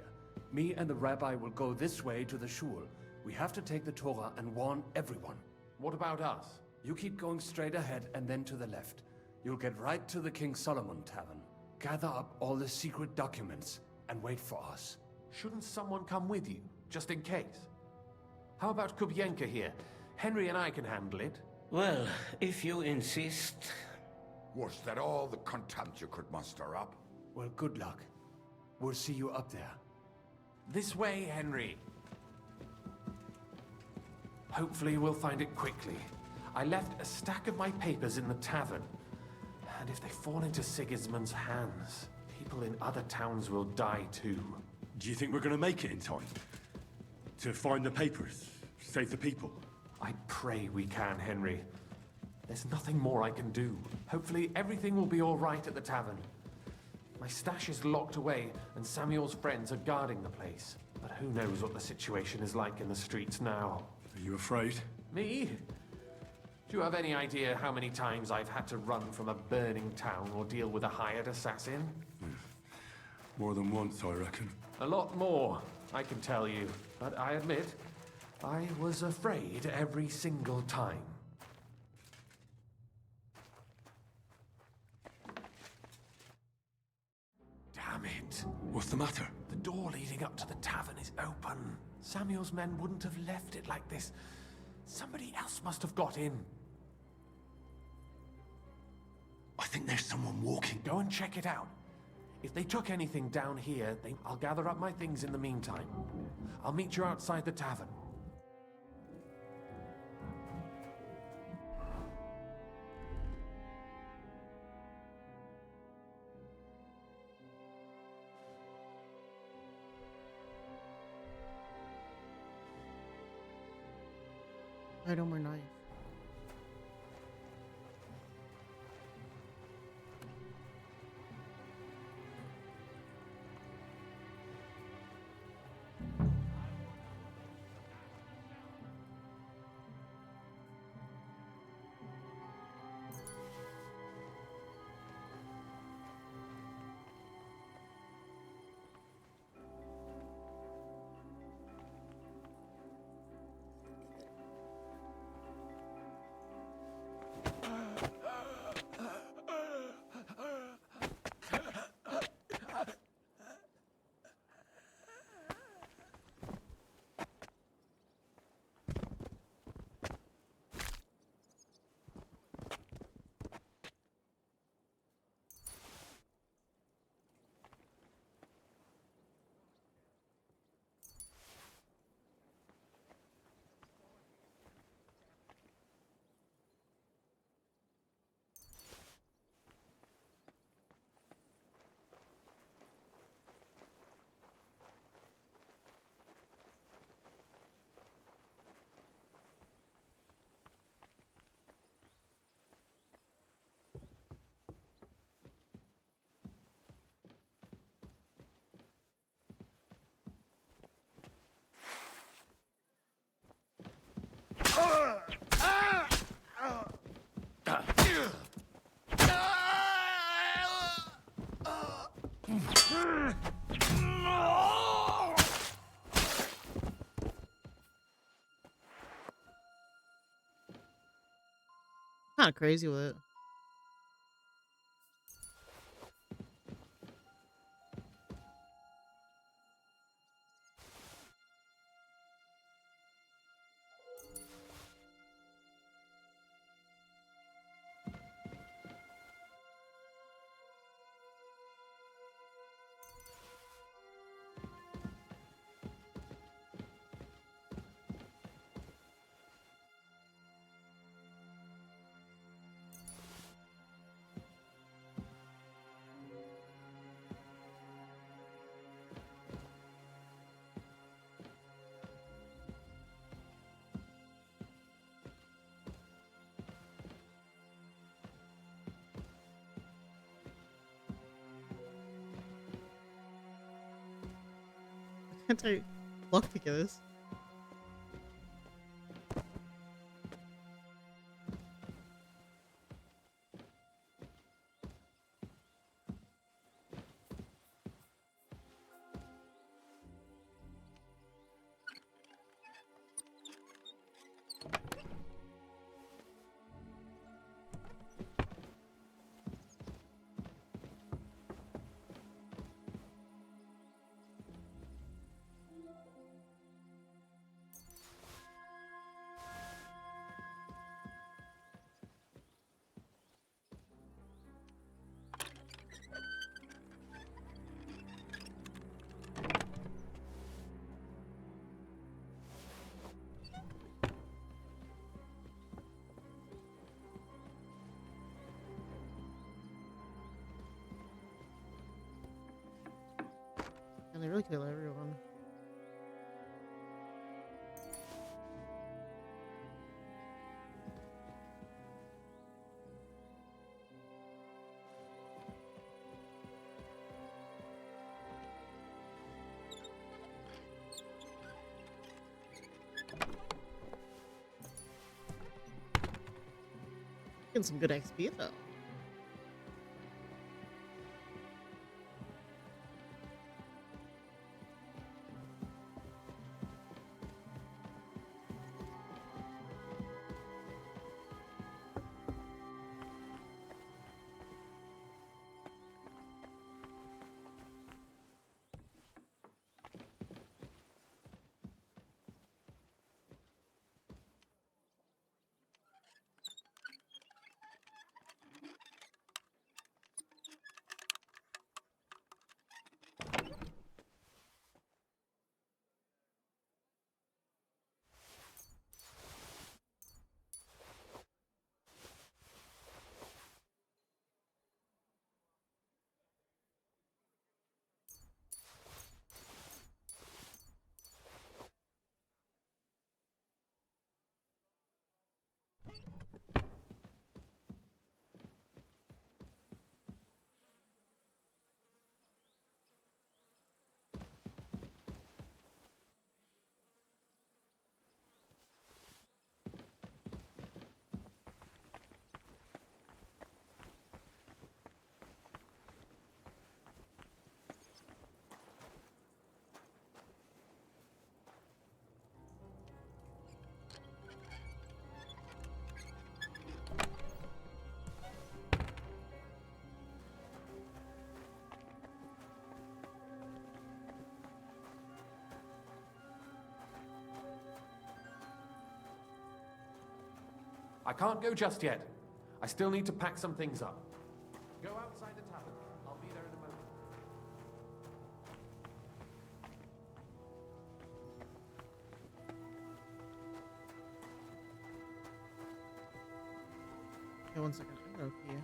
Me and the rabbi will go this way to the shul. We have to take the Torah and warn everyone. What about us? You keep going straight ahead and then to the left. You'll get right to the King Solomon Tavern. Gather up all the secret documents and wait for us. Shouldn't someone come with you, just in case? How about Kubienka here? Henry and I can handle it. Well, if you insist. Was that all the contempt you could muster up? Well, good luck. We'll see you up there. This way, Henry. Hopefully we'll find it quickly. I left a stack of my papers in the tavern. And if they fall into Sigismund's hands, people in other towns will die too. Do you think we're gonna make it in time? To find the papers? Save the people? I pray we can, Henry. There's nothing more I can do. Hopefully everything will be all right at the tavern. My stash is locked away, and Samuel's friends are guarding the place. But who knows what the situation is like in the streets now? Are you afraid? Me? Do you have any idea how many times I've had to run from a burning town or deal with a hired assassin? More than once, I reckon. A lot more, I can tell you. But I admit, I was afraid every single time. Damn it. What's the matter? The door leading up to the tavern is open. Samuel's men wouldn't have left it like this. Somebody else must have got in. I think there's someone walking. Go and check it out. If they took anything down here, I'll gather up my things in the meantime. I'll meet you outside the tavern. Item or knife. not crazy with it. Can't I lock together? And they really kill everyone. Getting some good XP though. I can't go just yet. I still need to pack some things up. Go outside the tavern. I'll be there in a moment. Okay, 1 second. I'm gonna pee.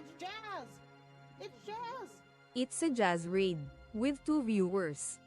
it's Jazz! It's Jazz! It's a jazz raid with 2 viewers.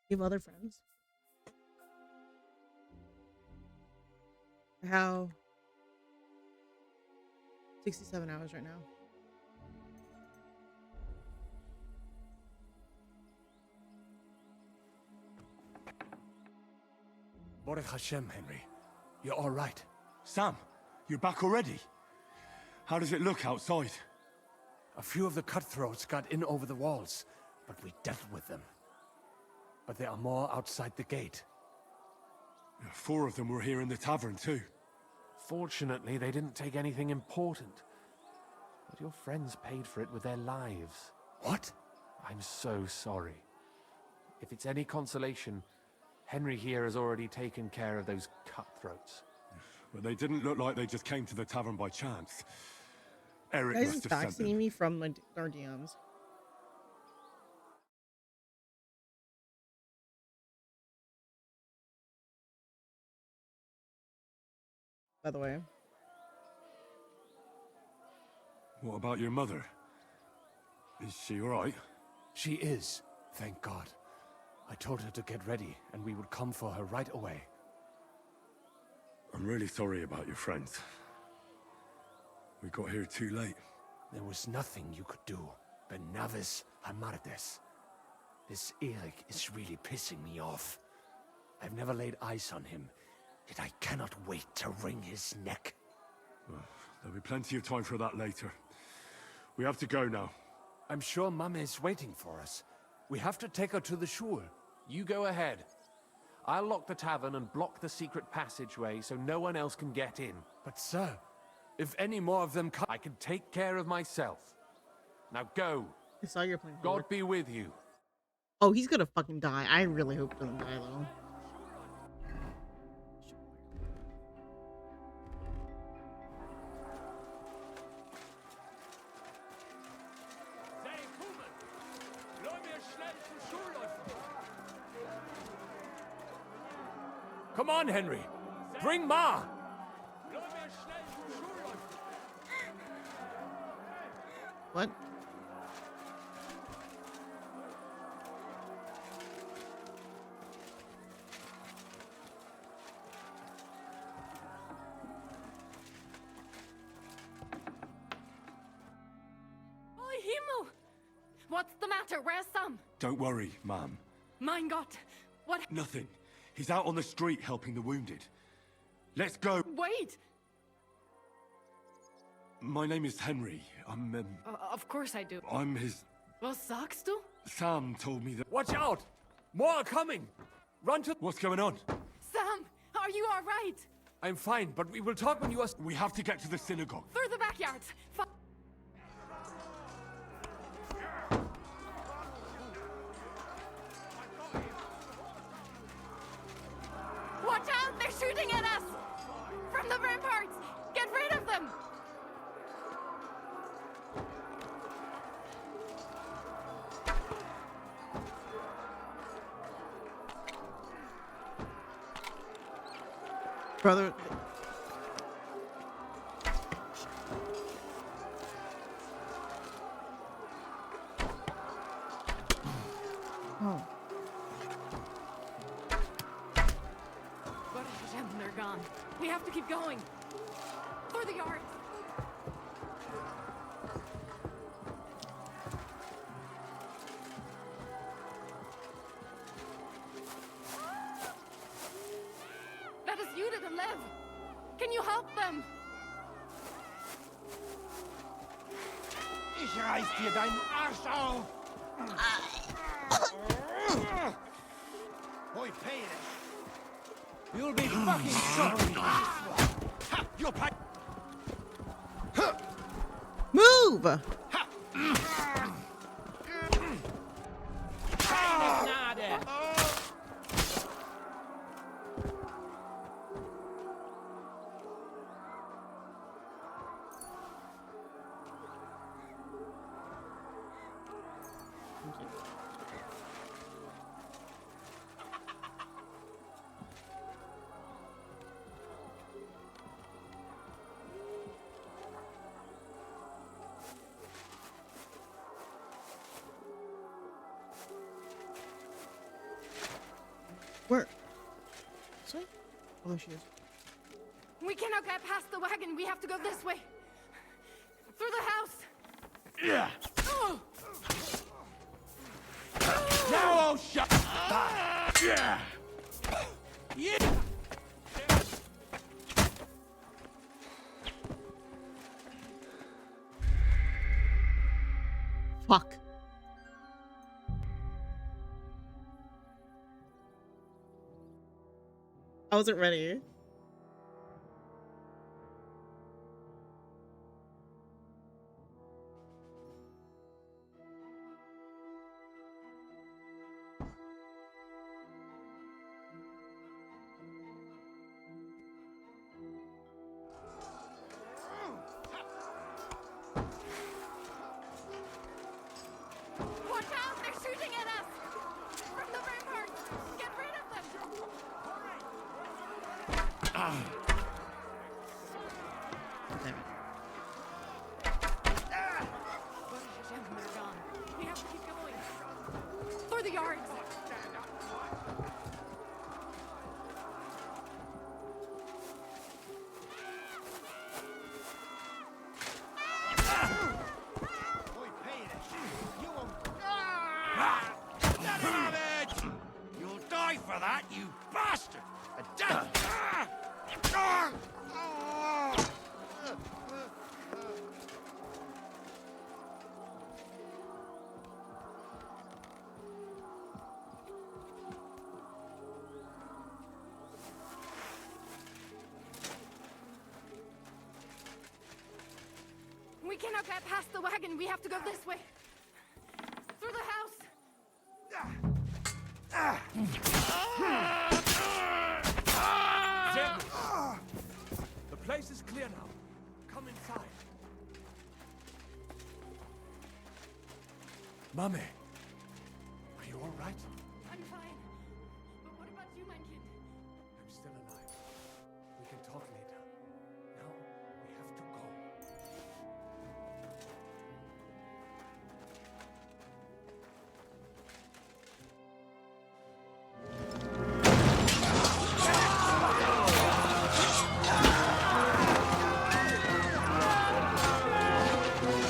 You have other friends? How 67 hours right now. Baruch Hashem, Henry. You're all right. Sam, you're back already? How does it look outside? A few of the cutthroats got in over the walls, but we dealt with them. But there are more outside the gate. 4 of them were here in the tavern too. Fortunately, they didn't take anything important. But your friends paid for it with their lives. What? I'm so sorry. If it's any consolation, Henry here has already taken care of those cutthroats. But they didn't look like they just came to the tavern by chance. Eric Guys must is have sent doxing them. me from our DMs. By the way. What about your mother? Is she alright? She is, thank God. I told her to get ready, and we would come for her right away. I'm really sorry about your friends. We got here too late. There was nothing you could do. Benavis Hamardes. This Eric is really pissing me off. I've never laid eyes on him, yet I cannot wait to wring his neck. Well, there'll be plenty of time for that later. We have to go now. I'm sure Mama is waiting for us. We have to take her to the shul. You go ahead. I'll lock the tavern and block the secret passageway so no one else can get in. But sir, if any more of them come, I can take care of myself. Now go. I saw your plan. God be with you. Oh, he's gonna fucking die. I really hope he doesn't die though. Come on, Henry. Bring Ma. What? Oi, Himmel! What's the matter? Where's Sam? Don't worry, ma'am. Mein Gott! What? Nothing. He's out on the street helping the wounded. Let's go. Wait! My name is Henry. Of course I do. I'm his... Was sagst du? Sam told me that... Watch out! More are coming! Run to... What's going on? Sam, are you all right? I'm fine, but we will talk when you are... We have to get to the synagogue. Through the backyard. Watch out! They're shooting at us! From the ramparts! Get rid of them! Brother. Oh. They're gone. We have to keep going. For the yard. That is Judith and Lev. Can you help them? Ich reiß dir deinen Arsch auf! Boy, pay it. You'll be fucking sorry. Ha! You'll pay. Move! Where? Sorry? Oh, there she is. We cannot get past the wagon. We have to go this way. Through the house! Yeah. Oh. Now I'll shut. Yeah. Yeah. Fuck. I wasn't ready. Watch out! They're shooting at us! From the ramparts! Get rid of them! They're gone. We have to keep going. For the yards! You'll die for that, you bastard! A death! We cannot get past the wagon. We have to go this way. Through the house. Zeb! The place is clear now. Come inside. Mummy, are you all right? I'm fine. But what about you, my kid? I'm still alive. We can talk later. Now, we have to go.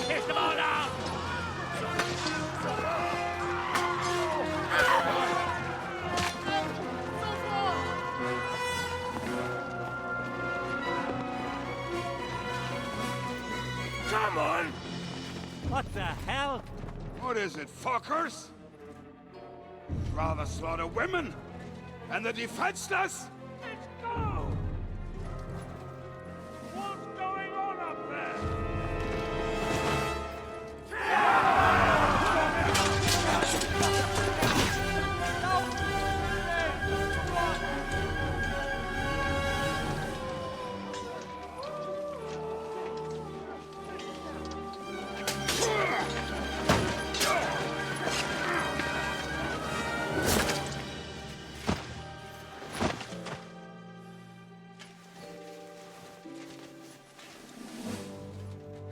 Get them all out! Come on! What the hell? What is it, fuckers? Rather slaughter women and the defenseless? Let's go! What's going on up there?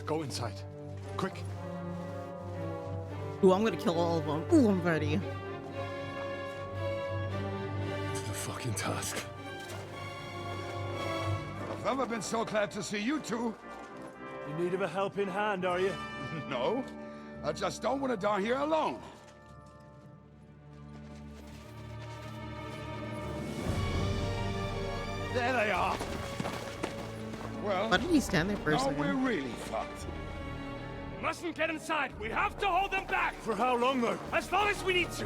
Go inside. Quick. Ooh, I'm gonna kill all of them. Ooh, I'm ready. The fucking task. I've never been so glad to see you two. You need of a helping hand, are you? No, I just don't want to die here alone. There they are. Well, Why did he stand there for a now second? we're really fucked. Mustn't get inside. We have to hold them back. For how long, though? As long as we need to.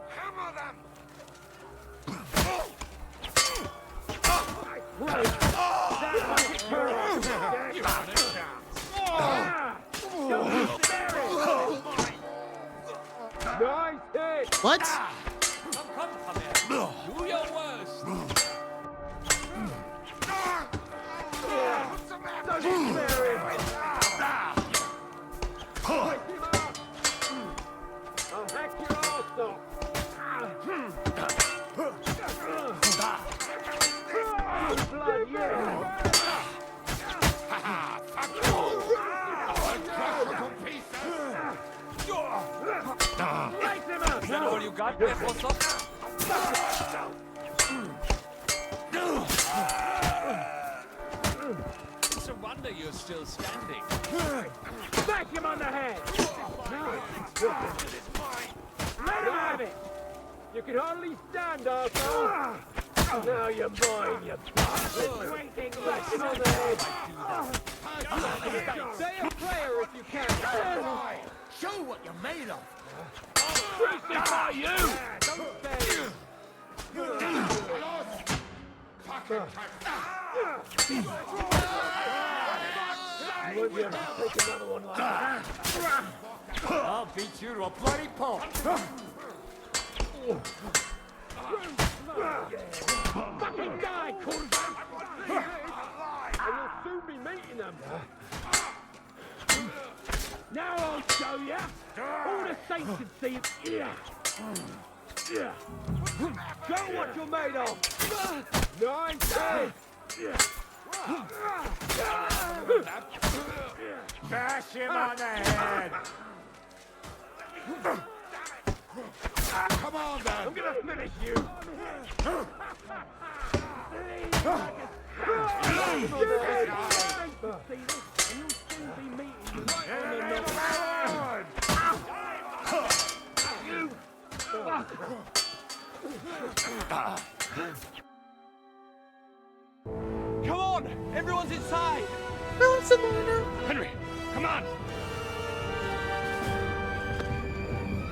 Hammer them! Nice hit! What? Come here. Do your worst. I'll hack your ass off. Blood, yeah. Is that all you got, Petrosoff? It's a wonder you're still standing. Smash him on the head! Let him have it! You can hardly stand, Arthur! Now you're mine, you bastard! Smash him on the head! Say a prayer if you can! Show what you're made of! Crucify you! Don't fail! You won't be able to take another one like that. I'll beat you to a bloody pulp. Fucking die, Corvus! And you'll soon be meeting them. Now I'll show you. All the saints can see it. Show what you're made of. 9, 10. Bash him on the head. Come on, then. I'm gonna finish you. Come on! Everyone's inside! Henry, come on!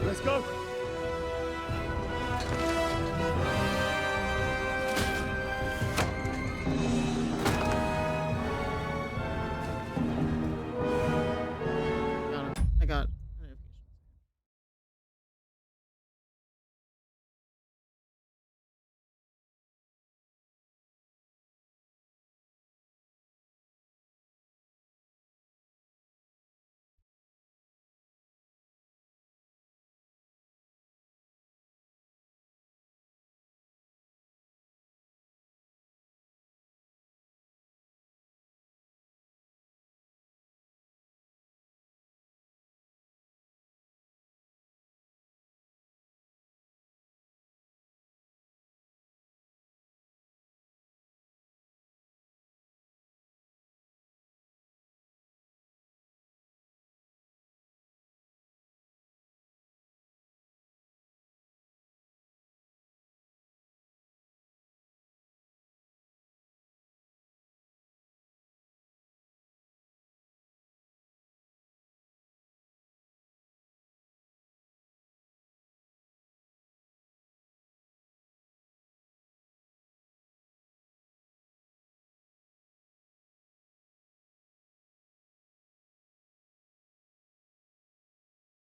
Let's go! I got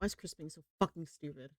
Why is Chris being so fucking stupid?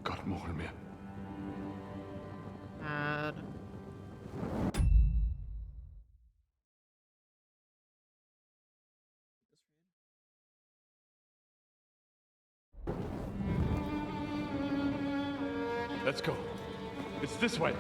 Gott mogen mir. Bad. Let's go. It's this way.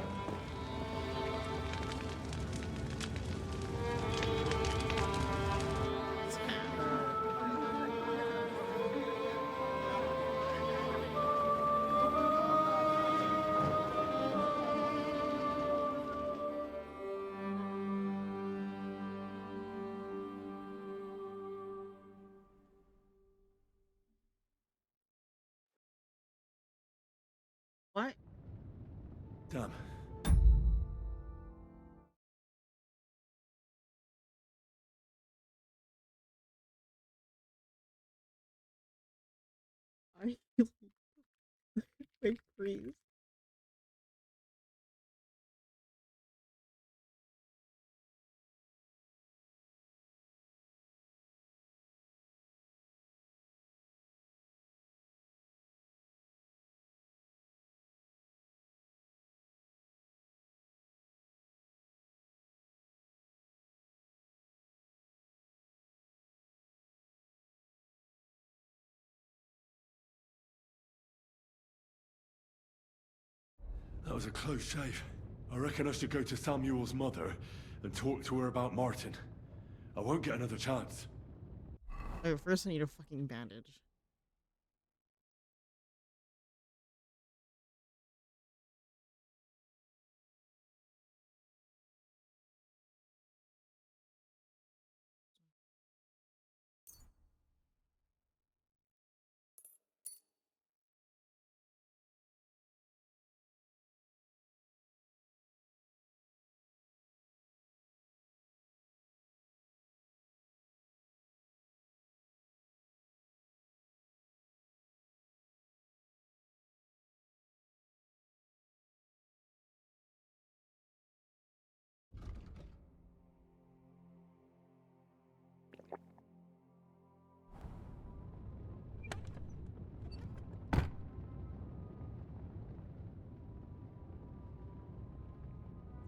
What? Damn. I freeze. That was a close shave. I reckon I should go to Samuel's mother and talk to her about Martin. I won't get another chance. Oh, first I need a fucking bandage.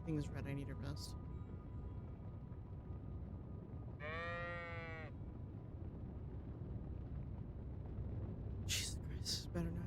Thing is red, I need a rest. Jesus Christ, this is better now.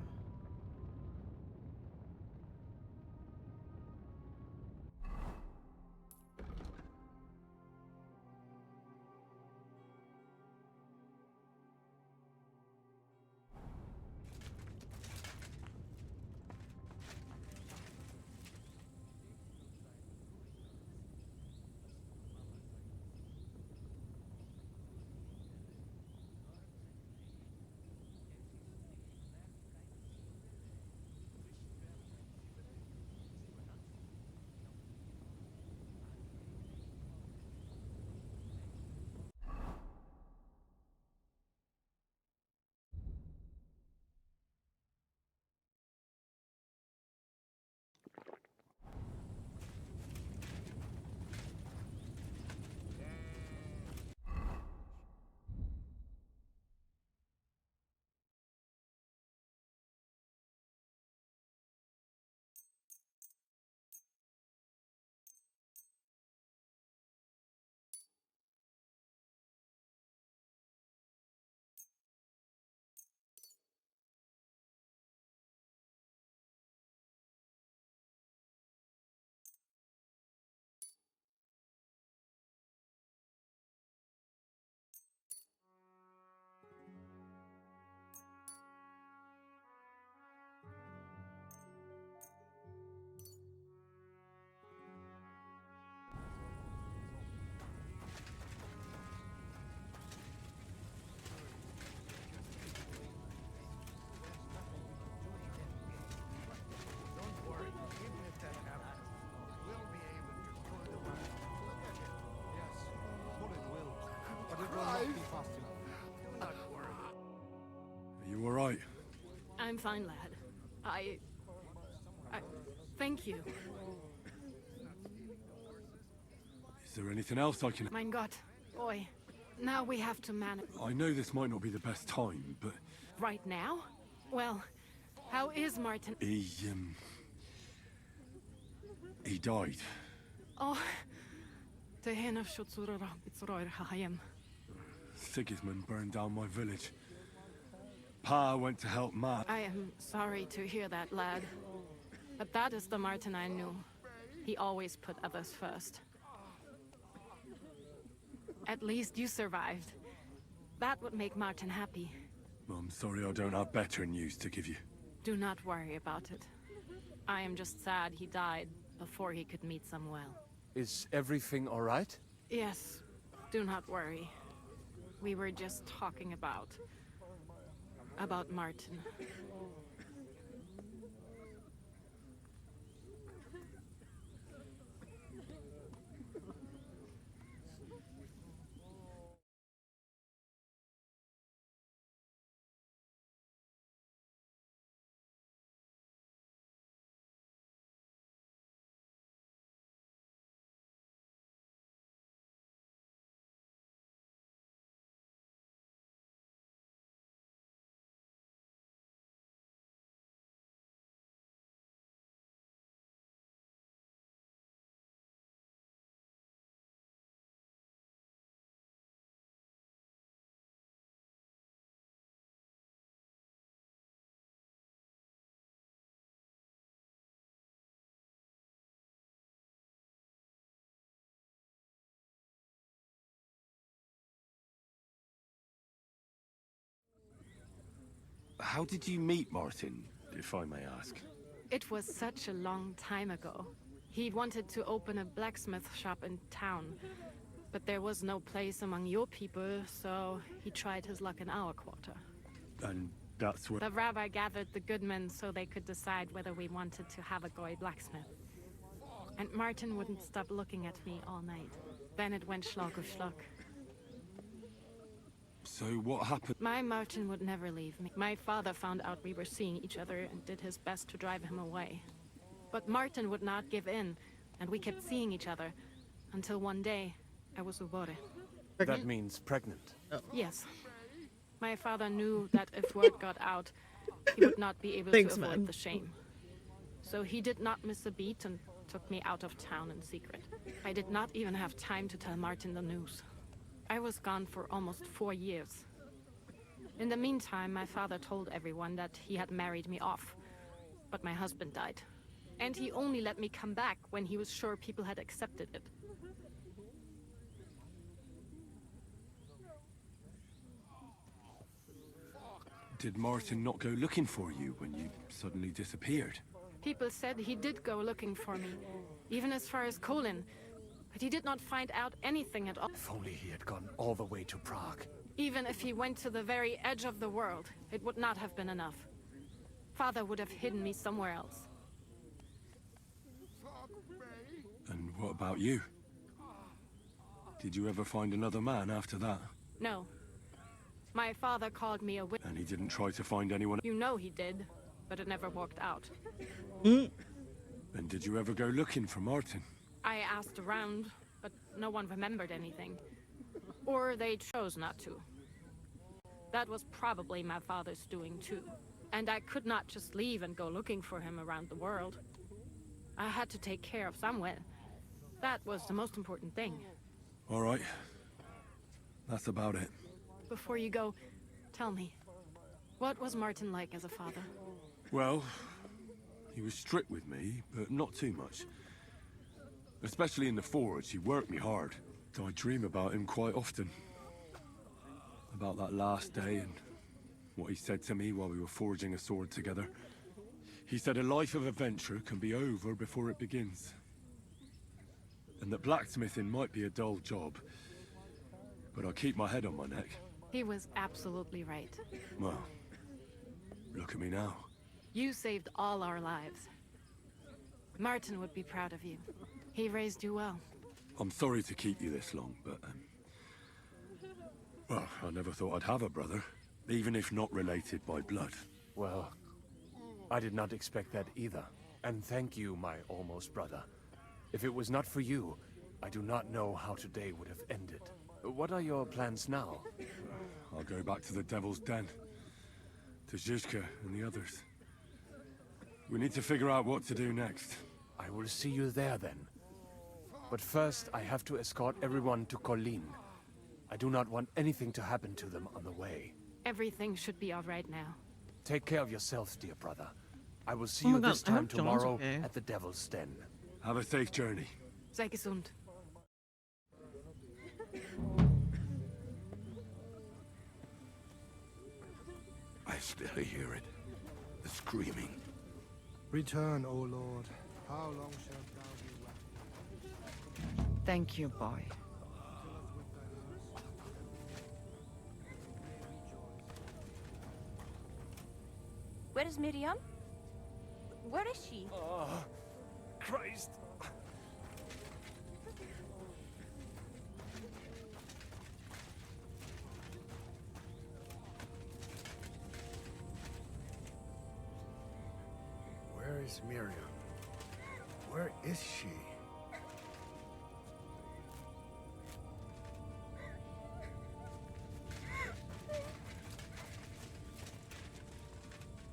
Are you alright? I'm fine, lad. I thank you. Is there anything else I can... Mein Gott, boy. Now we have to manage. I know this might not be the best time, but... Right now? Well, how is Martin? He died. Oh, the hen of Shutsura Bitsroir Hayem. Sigismund burned down my village. Pa went to help Ma. I am sorry to hear that, lad. But that is the Martin I knew. He always put others first. At least you survived. That would make Martin happy. I'm sorry I don't have better news to give you. Do not worry about it. I am just sad he died before he could meet Samuel. Is everything all right? Yes, do not worry. We were just talking about Martin. How did you meet Martin, if I may ask? It was such a long time ago. He wanted to open a blacksmith shop in town, but there was no place among your people, so he tried his luck in our quarter. And that's where... The rabbi gathered the good men so they could decide whether we wanted to have a goy blacksmith. And Martin wouldn't stop looking at me all night. Then it went schlock of schlock. So what happened? My Martin would never leave me. My father found out we were seeing each other and did his best to drive him away. But Martin would not give in, and we kept seeing each other, until one day, I was ubore. That means pregnant. Yes. My father knew that if word got out, he would not be able to avoid the shame. So he did not miss a beat and took me out of town in secret. I did not even have time to tell Martin the news. I was gone for almost 4 years. In the meantime, my father told everyone that he had married me off. But my husband died. And he only let me come back when he was sure people had accepted it. Did Martin not go looking for you when you suddenly disappeared? People said he did go looking for me, even as far as Kolin. But he did not find out anything at all. If only he had gone all the way to Prague. Even if he went to the very edge of the world, it would not have been enough. Father would have hidden me somewhere else. And what about you? Did you ever find another man after that? No. My father called me a witch. And he didn't try to find anyone? You know he did, but it never worked out. And did you ever go looking for Martin? I asked around, but no one remembered anything. Or they chose not to. That was probably my father's doing too. And I could not just leave and go looking for him around the world. I had to take care of Samuel. That was the most important thing. All right. That's about it. Before you go, tell me, what was Martin like as a father? Well, he was strict with me, but not too much. Especially in the forge, he worked me hard. I dream about him quite often. About that last day and what he said to me while we were forging a sword together. He said a life of adventure can be over before it begins. And that blacksmithing might be a dull job, but I keep my head on my neck. He was absolutely right. Well, look at me now. You saved all our lives. Martin would be proud of you. He raised you well. I'm sorry to keep you this long, but... well, I never thought I'd have a brother, even if not related by blood. Well, I did not expect that either. And thank you, my almost brother. If it was not for you, I do not know how today would have ended. What are your plans now? I'll go back to the Devil's Den. To Zizka and the others. We need to figure out what to do next. I will see you there then. But first, I have to escort everyone to Kolin. I do not want anything to happen to them on the way. Everything should be all right now. Take care of yourself, dear brother. I will see Oh my you God, this I hope time John's tomorrow okay. at the Devil's Den. Have a safe journey. Sei gesund. I still hear it. The screaming. Return, O Lord. How long shalt thou be wrathful? Thank you, boy. Where is Miriam? Where is she? Oh, Christ. Where is Miriam? Where is she?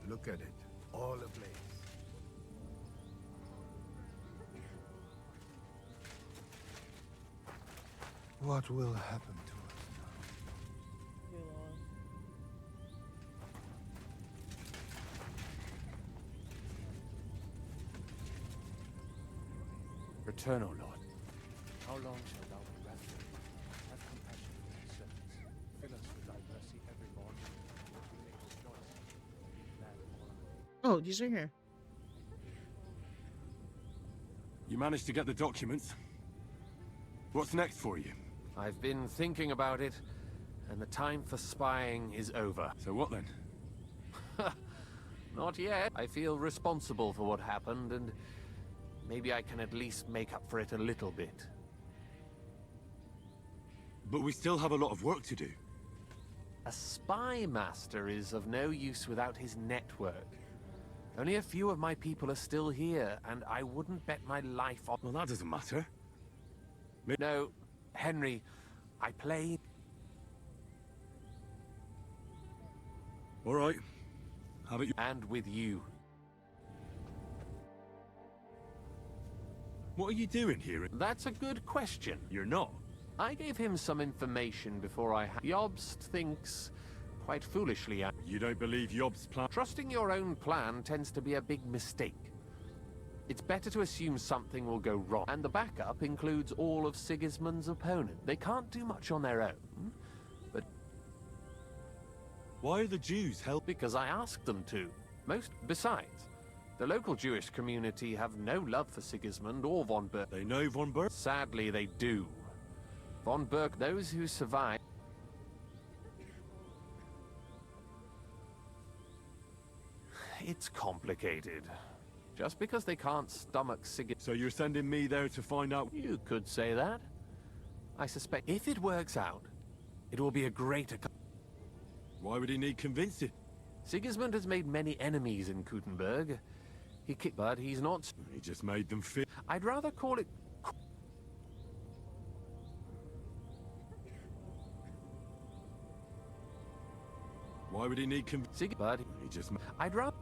Look at it, all ablaze. What will happen to us now? Return, O Lord. How long shalt thou be wrathful? Have compassion for thy servants. Fill us with thy mercy every morning, that we may rejoice and be glad all our days. Oh, these are here. You managed to get the documents. What's next for you? I've been thinking about it, and the time for spying is over. So what then? Not yet. I feel responsible for what happened, and maybe I can at least make up for it a little bit. But we still have a lot of work to do. A spy master is of no use without his network. Only a few of my people are still here, and I wouldn't bet my life on... Well, that doesn't matter. No, Henry, I played... All right. Have it... And with you. What are you doing here? That's a good question. You're not. I gave him some information before I... Jobst thinks, quite foolishly... You don't believe Job's plan? Trusting your own plan tends to be a big mistake. It's better to assume something will go wrong. And the backup includes all of Sigismund's opponents. They can't do much on their own, but... Why are the Jews help? Because I asked them to. Besides, the local Jewish community have no love for Sigismund or von Berg. They know von Berg? Sadly, they do. Von Berg, those who survive... It's complicated. Just because they can't stomach Sigismund... So you're sending me there to find out... You could say that. I suspect if it works out, it will be a great... Why would he need convincing? Sigismund has made many enemies in Kuttenberg. But he's not... He just made them fit. I'd rather call it... Why would he need convincing? But he just... I'd rather...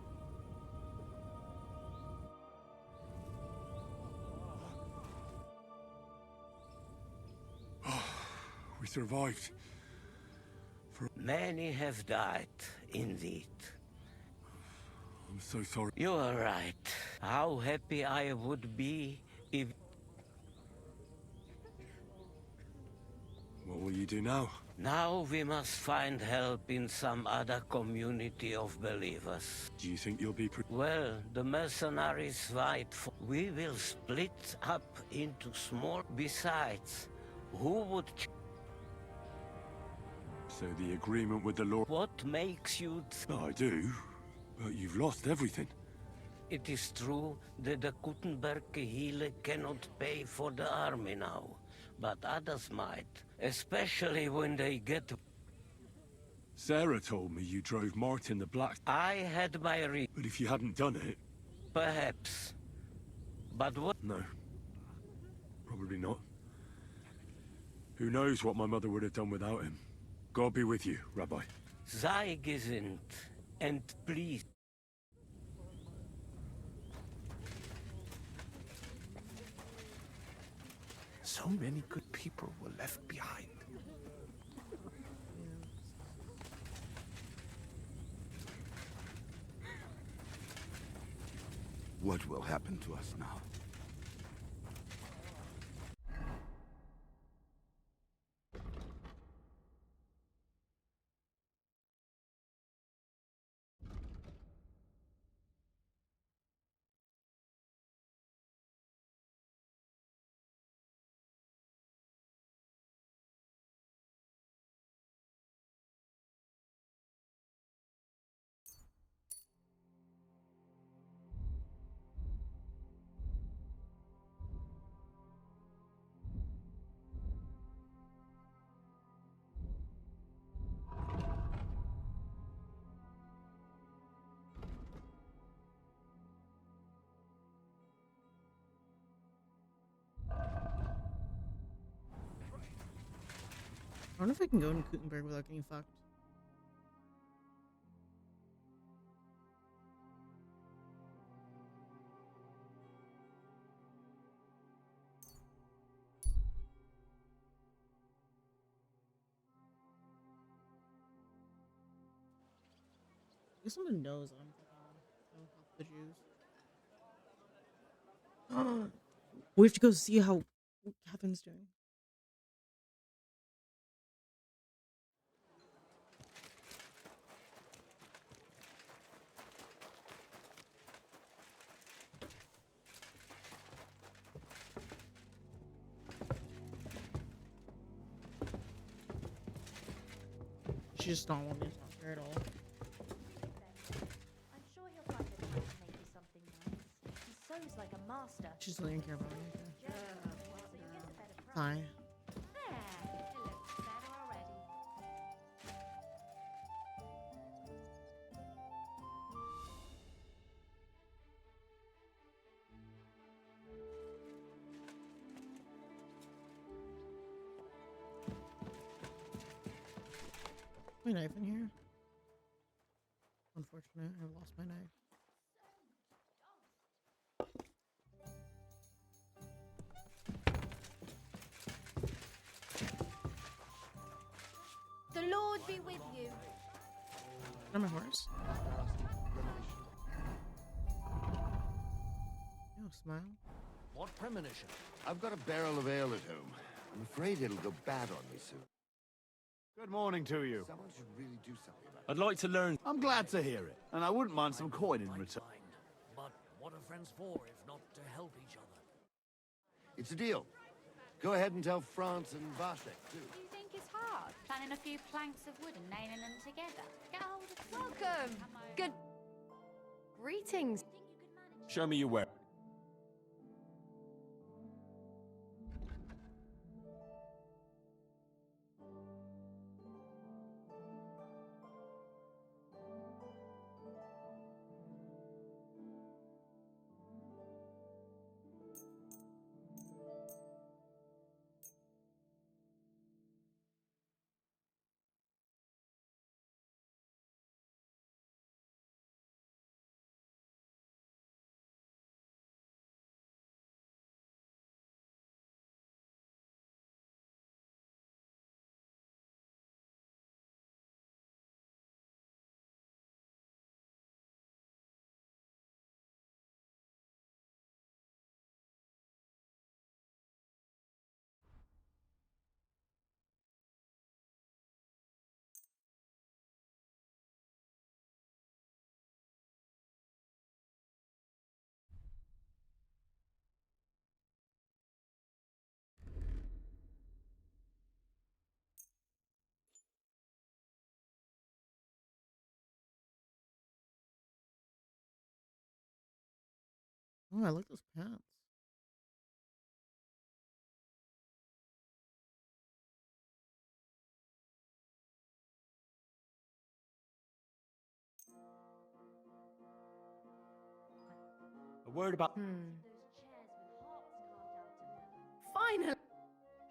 We survived. Many have died, indeed. I'm so sorry. You are right. How happy I would be if... What will you do now? Now we must find help in some other community of believers. Do you think you'll be... Well, the mercenaries fight for... We will split up into small... Besides, who would... So the agreement with the Lord... What makes you... I do, but you've lost everything. It is true that the Kuttenberg Kehille cannot pay for the army now, but others might, especially when they get... Sarah told me you drove Martin the Black... I had my But if you hadn't done it... Perhaps. But what... No. Probably not. Who knows what my mother would have done without him. God be with you, Rabbi. Sei gesinnt, and please. So many good people were left behind. What will happen to us now? I wonder if I can go into Gutenberg without getting fucked. I guess someone knows that I'm fucking help the Jews. We have to go see how Catherine's doing. She just don't want me to talk to her at all. I'm sure he'll find a way to make you something nice. He sews like a master. She just doesn't even care about me. So you get a better price. Hi. There, it looks better already. My knife in here. Unfortunate, I lost my knife. The Lord be with you. Is that my horse? No, smile. What premonition? I've got a barrel of ale at home. I'm afraid it'll go bad on me soon. Good morning to you. Someone should really do something about I'd like to learn. I'm glad to hear it, and I wouldn't mind some coin in return. But what are friends for if not to help each other? it. It's a deal. Go ahead and tell France and Vasek, too. You think it's hard? Planning a few planks of wood and nailing them together. Get hold of Welcome. Good. Greetings. Show me your work. Oh, I like those pants. A word about. Finally.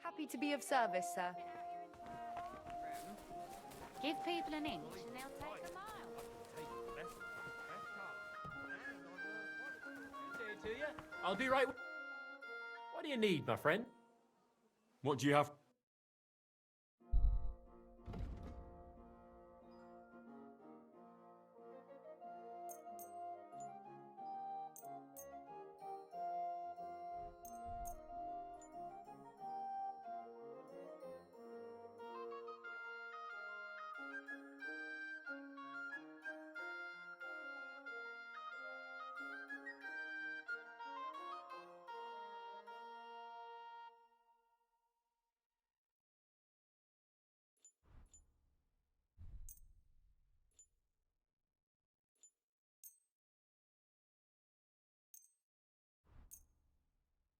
Happy to be of service, sir. Give people an inch and they'll take a mile. To you. I'll be right. What do you need, my friend? What do you have?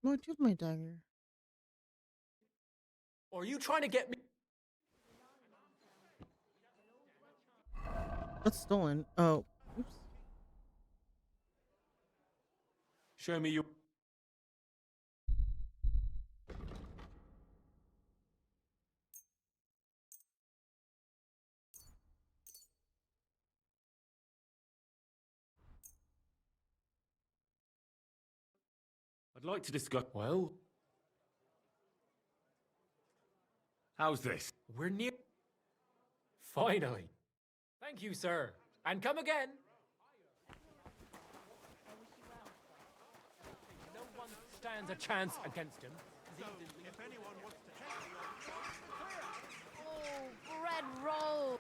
No, I do have my dagger. Or are you trying to get me? That's stolen. Oh, oops. Show me your... I'd like to discuss... Well... How's this? We're near... Finally. Thank you, sir. And come again. No one stands a chance against him. If anyone wants to... Oh, bread roll!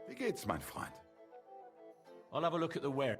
Wie geht's, mein Freund? I'll have a look at the ware.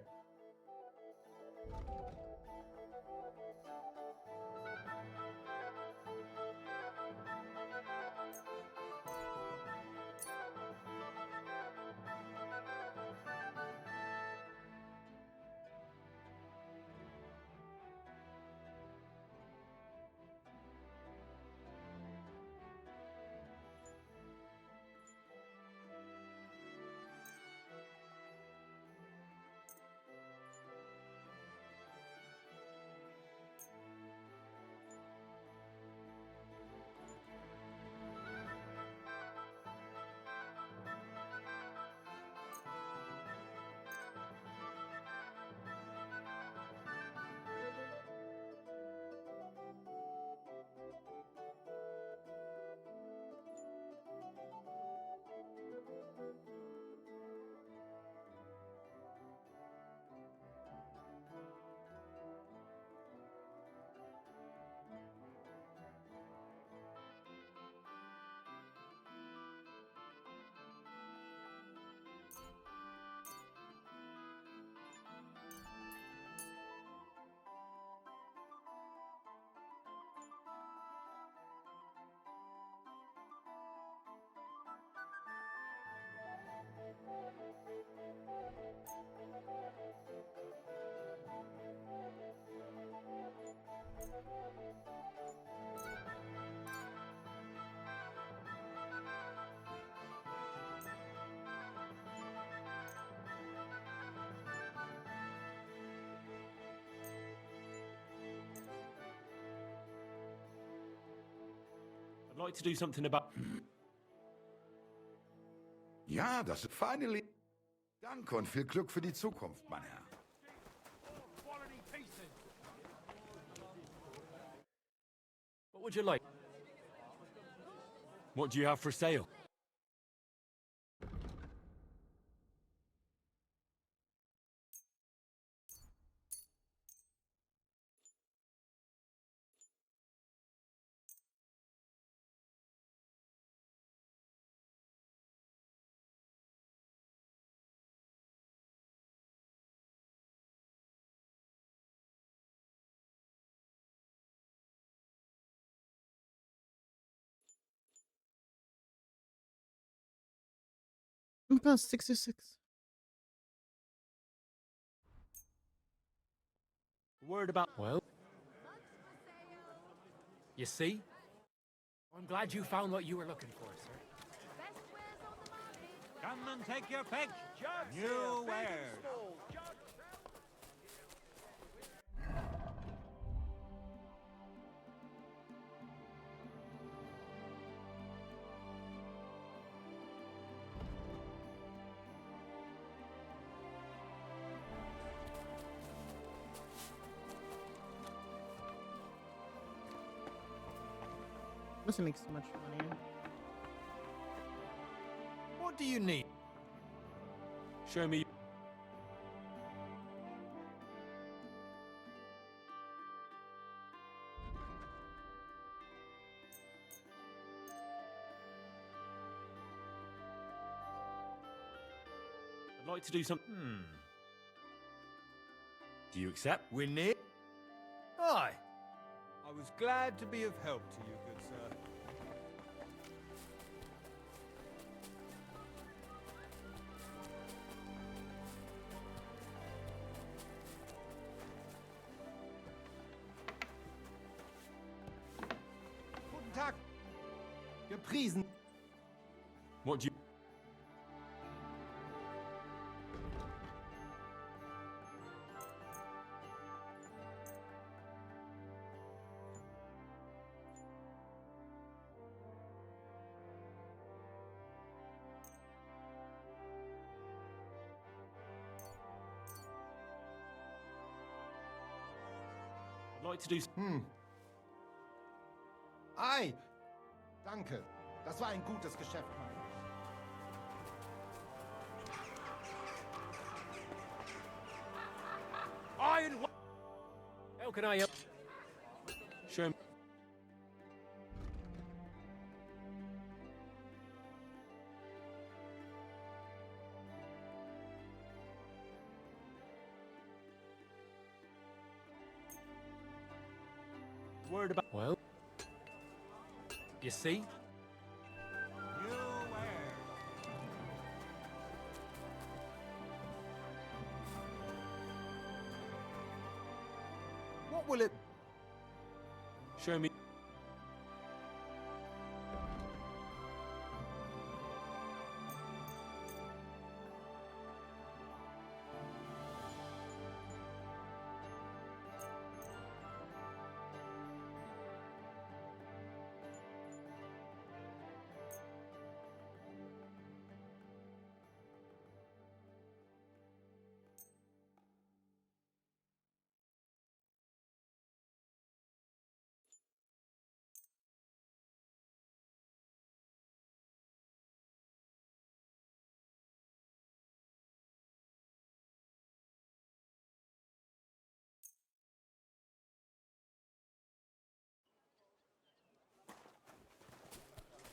I'd like to do something about... Ja, das ist finally. Danke und viel Glück für die Zukunft, mein Herr. What would you like? What do you have for sale? Oh my god, 606. Word about... Well... You see? I'm glad you found what you were looking for, sir. Come and take your pick. New wares. Must make so much money. What do you need? Show me. I'd like to do some. Do you accept? We need. Aye. I was glad to be of help to you, good sir. Guten Tag. Gepriesen. What do you... I'd like to do. Ei. Danke. Das war ein gutes Geschäft, Mann. Iron. How can I help? Show me. Worried about. Well, you see. What will it... Show me.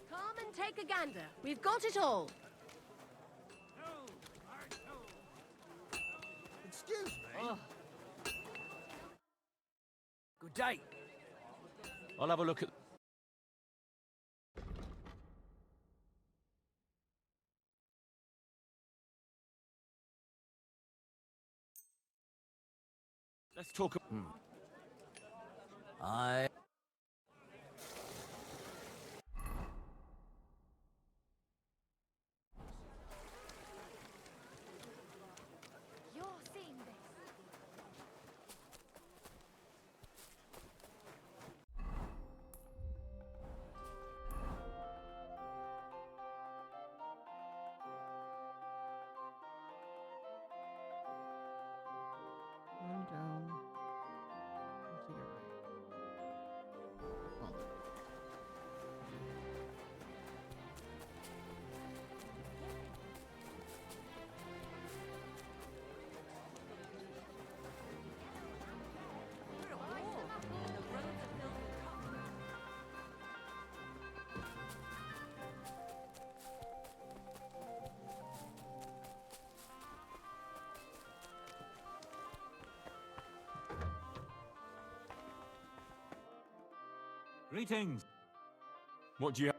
Come and take a gander. We've got it all. Excuse me. Good day. I'll have a look at... Let's talk... You're seeing this. One down. To your right. Follow. Greetings. What do you...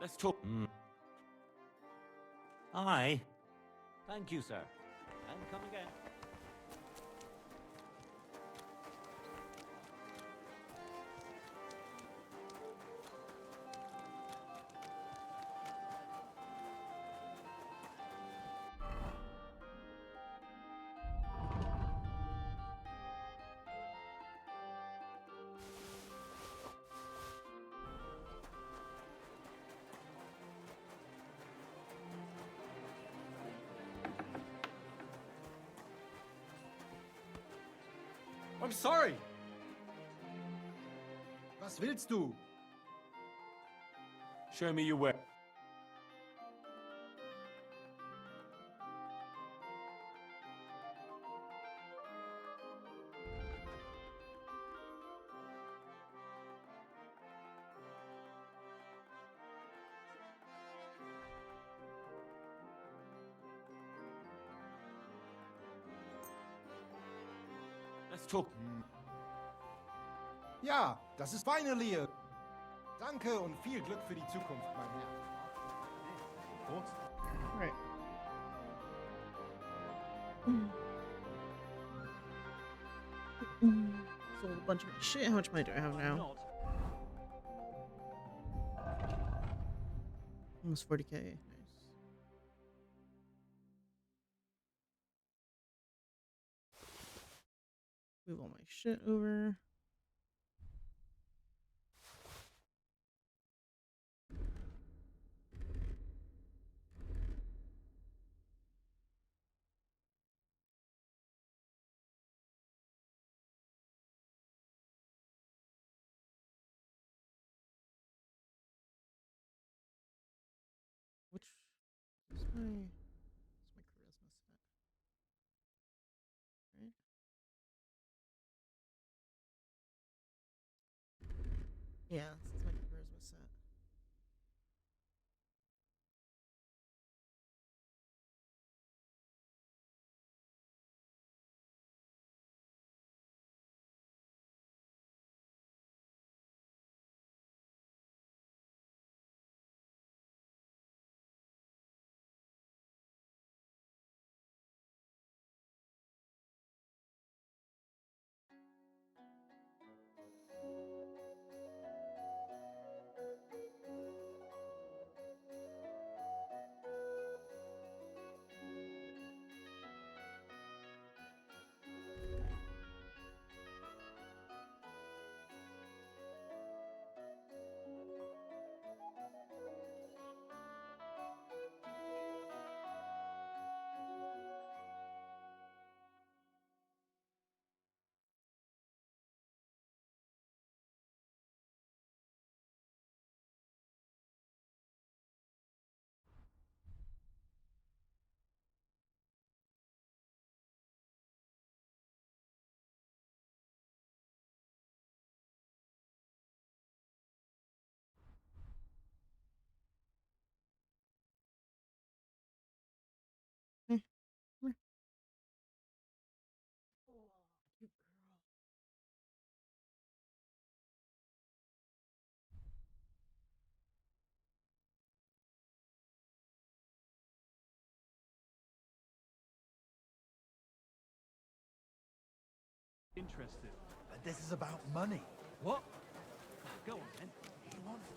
Let's talk... Aye. Thank you, sir. And come again. I'm sorry. Was willst du? Show me your way. Let's talk. Ja, das ist finally. Danke und viel Glück für die Zukunft, mein Herr. Right. Sold a bunch of my shit. How much money do I have now? Almost 40k. Nice. Move all my shit over. Which is my charisma set? Right? Yeah, that's my charisma set. Interested. But this is about money. What? Go on then. He wants to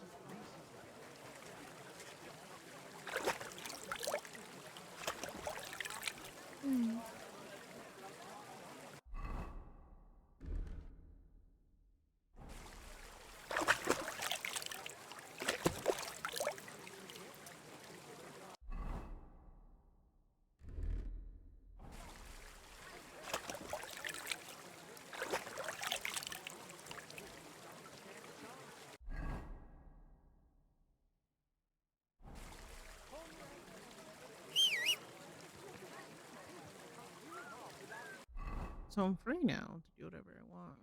So I'm free now to do whatever I want.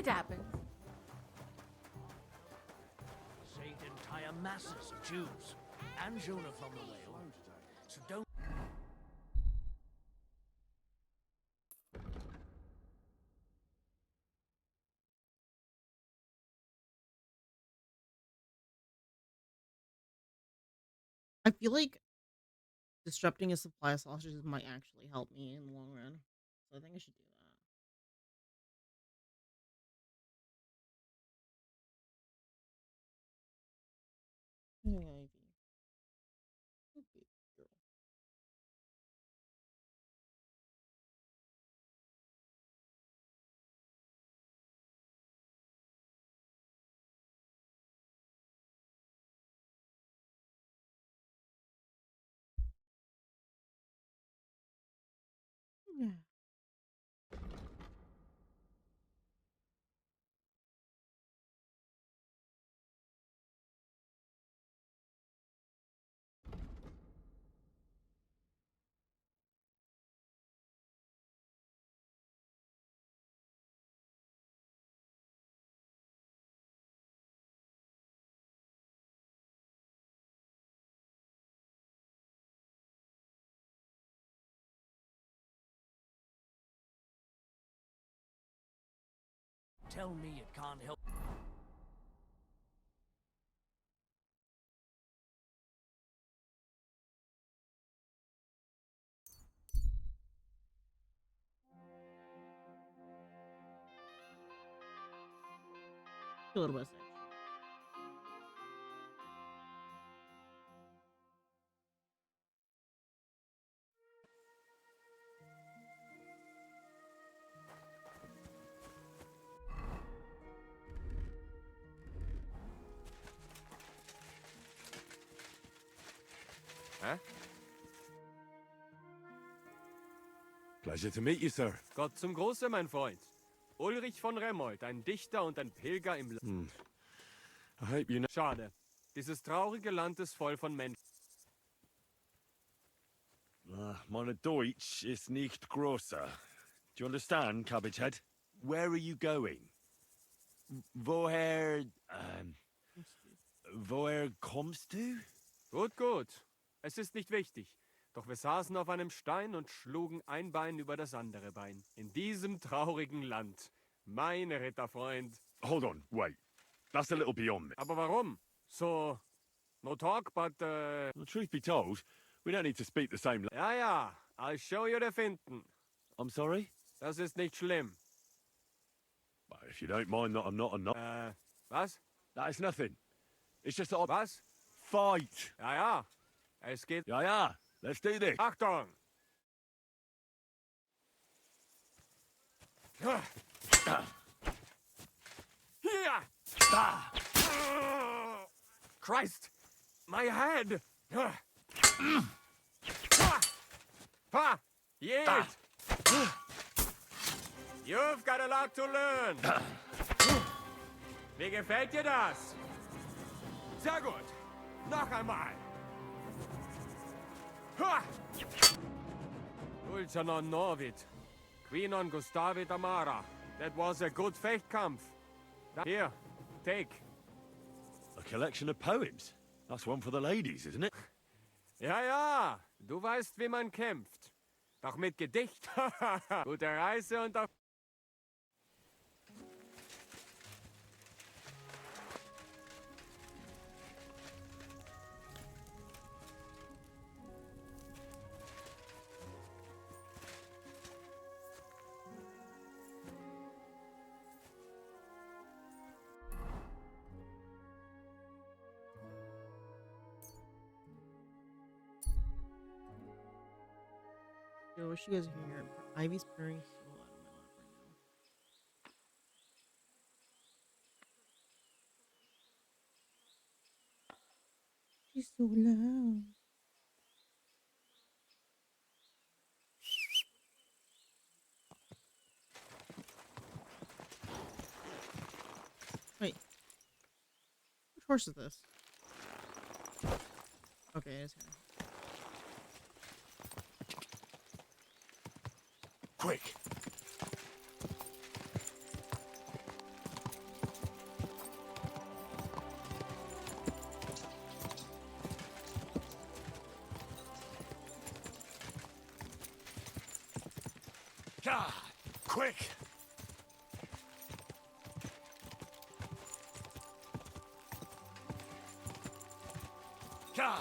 It happens. Saved entire masses of Jews and Jonah from the whale. So don't. I feel like disrupting a supply of sausages might actually help me in the long run. So I think I should do that. Ivy. Okay, girl. Yeah. Tell me it can't help. A little bit. Hä? Pleasure to meet you, sir. Gott zum Große, mein Freund. Ulrich von Remmold, ein Dichter und ein Pilger im... I hope you know... Schade. Dieses traurige Land ist voll von Menschen. Meine Deutsch ist nicht grosser. Do you understand, Cabbagehead? Where are you going? Woher kommst du? Gut, gut. Es ist nicht wichtig. Doch wir saßen auf einem Stein und schlugen ein Bein über das andere Bein. In diesem traurigen Land. Mein Ritterfreund. Hold on, wait. That's a little beyond me. Aber warum? So, no talk, but... Well, truth be told, we don't need to speak the same... Ja, ja. I'll show you the Finden. I'm sorry? Das ist nicht schlimm. Well, if you don't mind that I'm not... Was? That is nothing. It's just that I... Was? Fight! Ja, ja. Es geht... Ja, ja. Let's do this. Achtung! Hier! Christ! My head! Pa! Yield! You've got a lot to learn! Wie gefällt dir das? Sehr gut! Noch einmal! Ulchanon Norvid, Quinon Gustavit Amara. That was a good Fechtkampf. Here, take. A collection of poems? That's one for the ladies, isn't it? Ja, ja, du weißt, wie man kämpft. Doch mit Gedicht. Gute Reise und auf... Yo, I wish you guys could hear it. Ivy's purring so loud on my lap right now. She's so loud. Wait. Which horse is this? Okay, it is here. Quick! God, quick! God!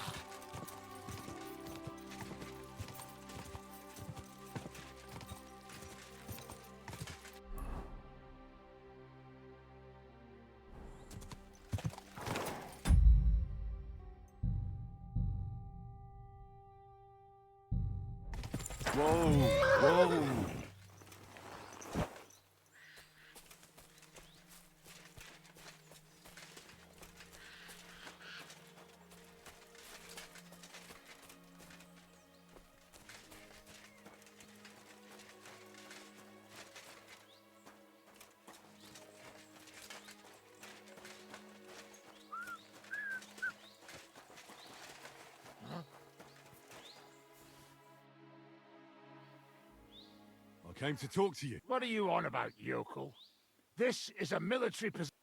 Whoa! Whoa! I came to talk to you. What are you on about, yokel? This is a military position.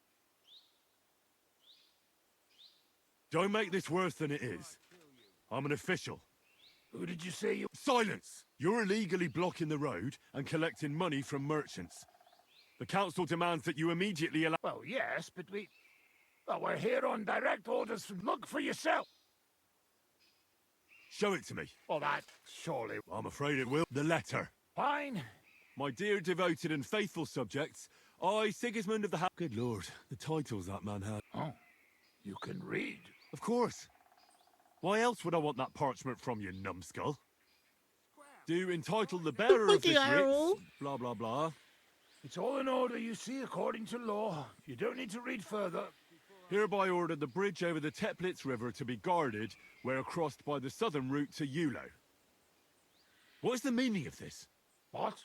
Don't make this worse than it is. I'm an official. Who did you say you... Silence! You're illegally blocking the road and collecting money from merchants. The council demands that you immediately allow... Well, yes, but we... Well, we're here on direct orders from... Look for yourself! Show it to me. Well, that surely... I'm afraid it will. The letter. Fine. My dear devoted and faithful subjects, I, Sigismund of the House... Good lord, the titles that man had. Oh, you can read. Of course. Why else would I want that parchment from you, numbskull? Do entitle the bearer of this writ, blah blah blah. It's all in order, you see, according to law. You don't need to read further. Hereby order the bridge over the Teplitz River to be guarded where crossed by the southern route to Yulo. What is the meaning of this? What?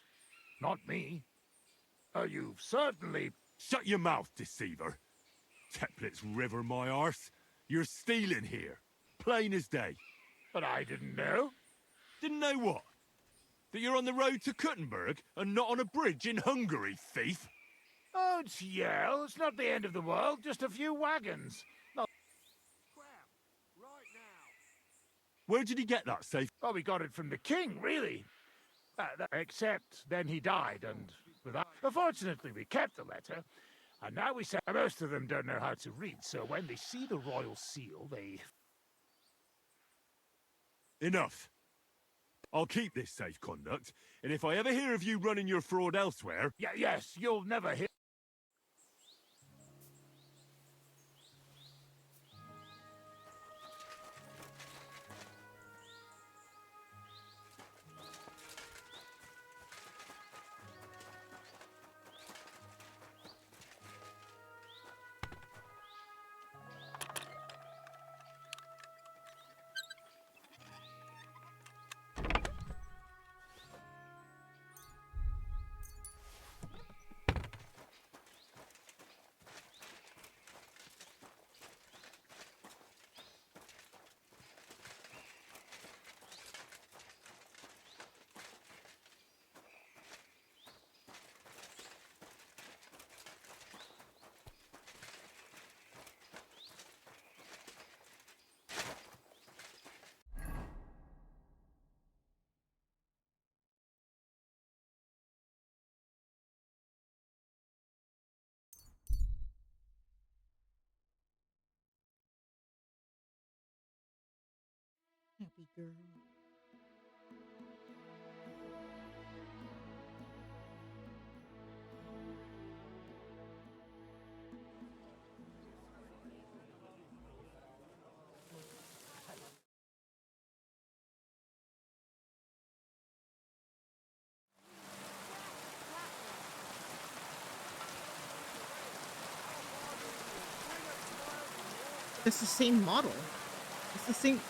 Not me. You've certainly... Shut your mouth, deceiver. Teplitz River, my arse. You're stealing here. Plain as day. But I didn't know. Didn't know what? That you're on the road to Kuttenberg and not on a bridge in Hungary, thief? Oh, it's Yale. It's not the end of the world. Just a few wagons. No. Where did he get that safe? Oh, we got it from the king, really. Except then he died, and without... Unfortunately, we kept the letter, and now we say most of them don't know how to read, so when they see the royal seal, they... Enough. I'll keep this safe conduct, and if I ever hear of you running your fraud elsewhere... Yes, you'll never hear... Happy girl. It's the same model. It's the same...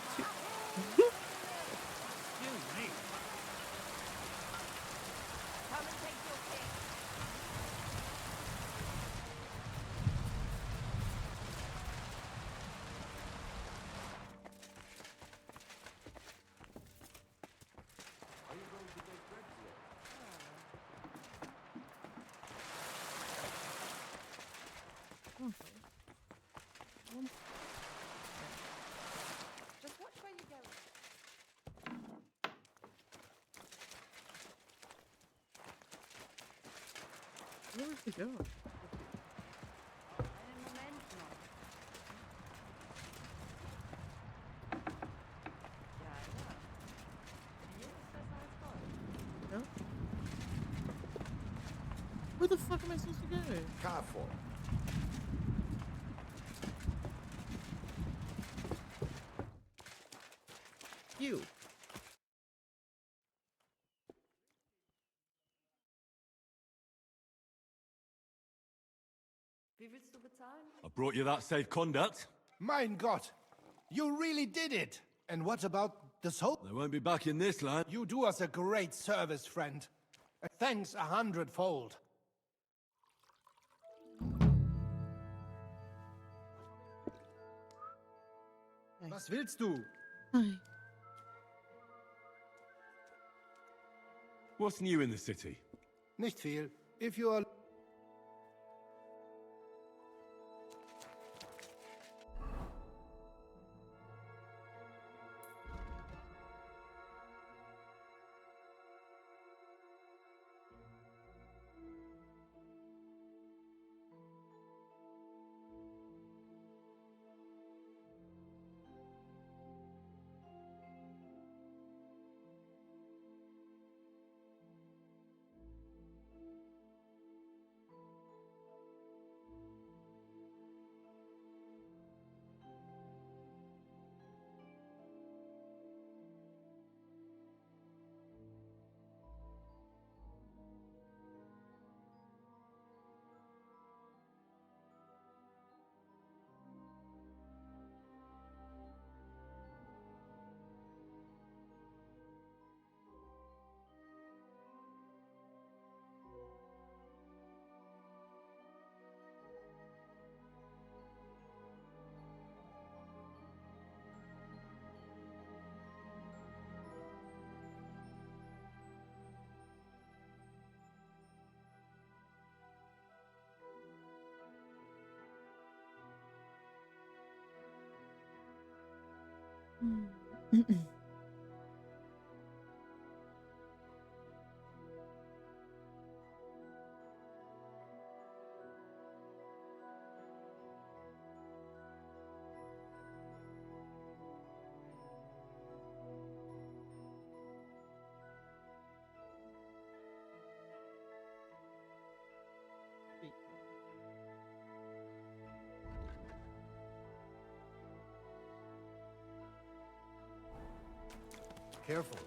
Just watch where you go. Where did he go? No? Where the fuck am I supposed to go? Careful. You. Wie willst du bezahlen? I brought you that safe conduct. Mein Gott! You really did it! And what about the soul? They won't be back in this land. You do us a great service, friend. Thanks 100-fold. Was willst du? Hi. What's new in the city? Nicht viel. If you are... Careful.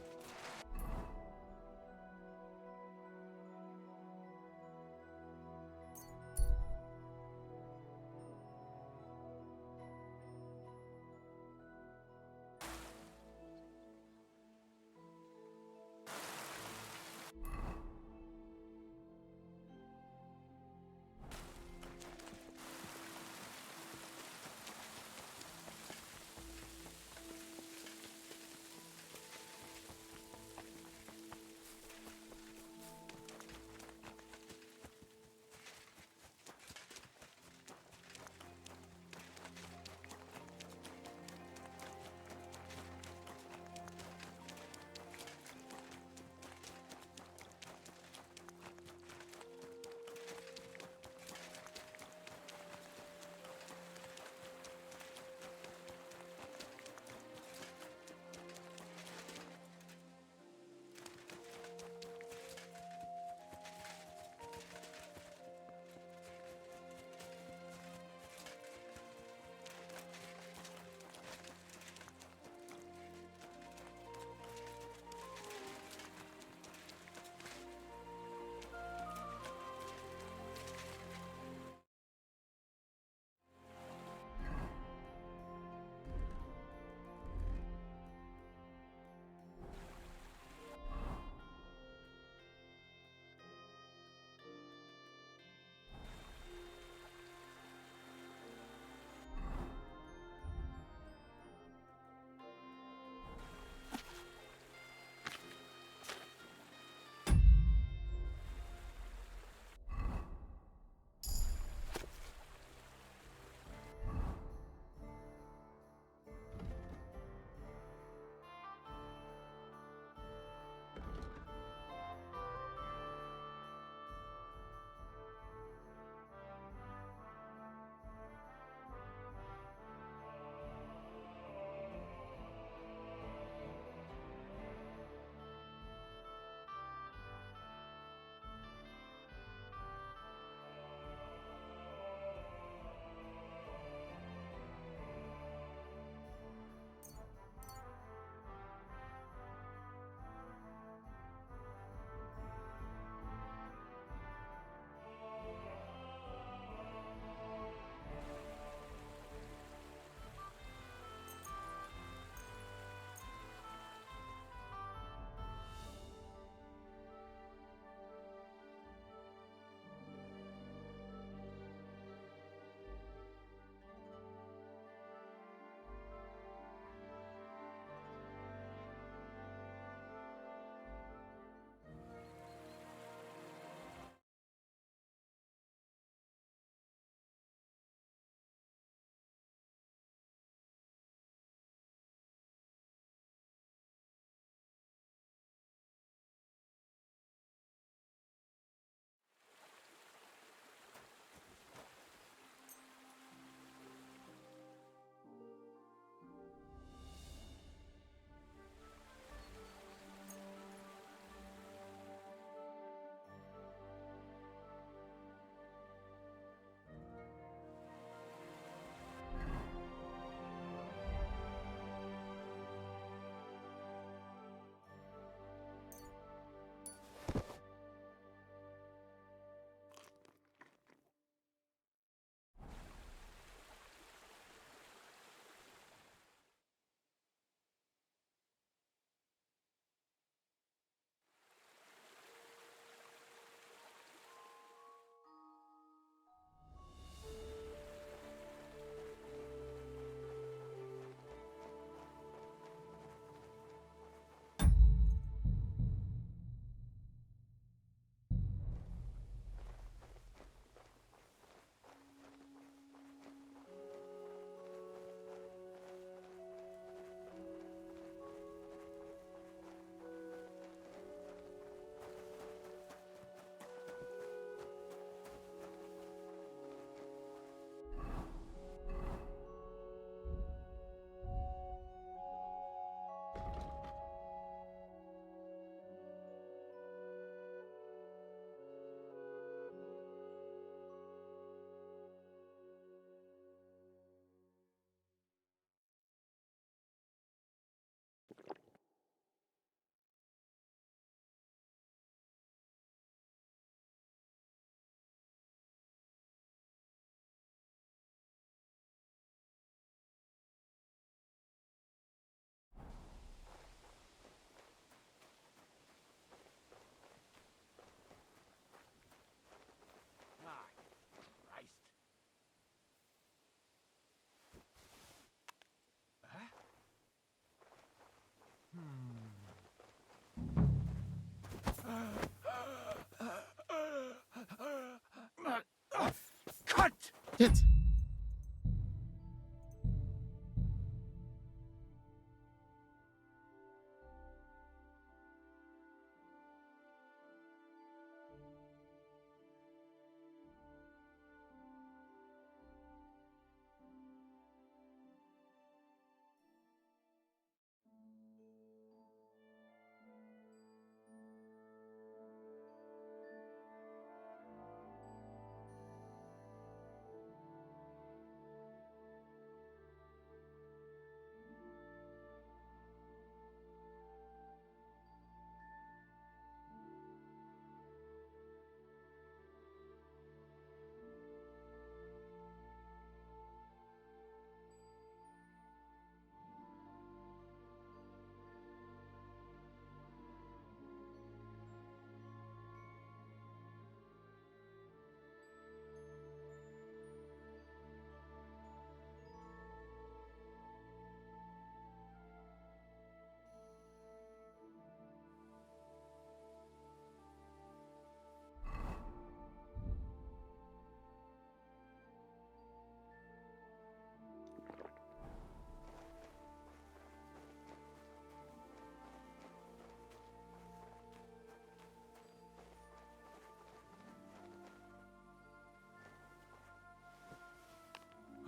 Shit.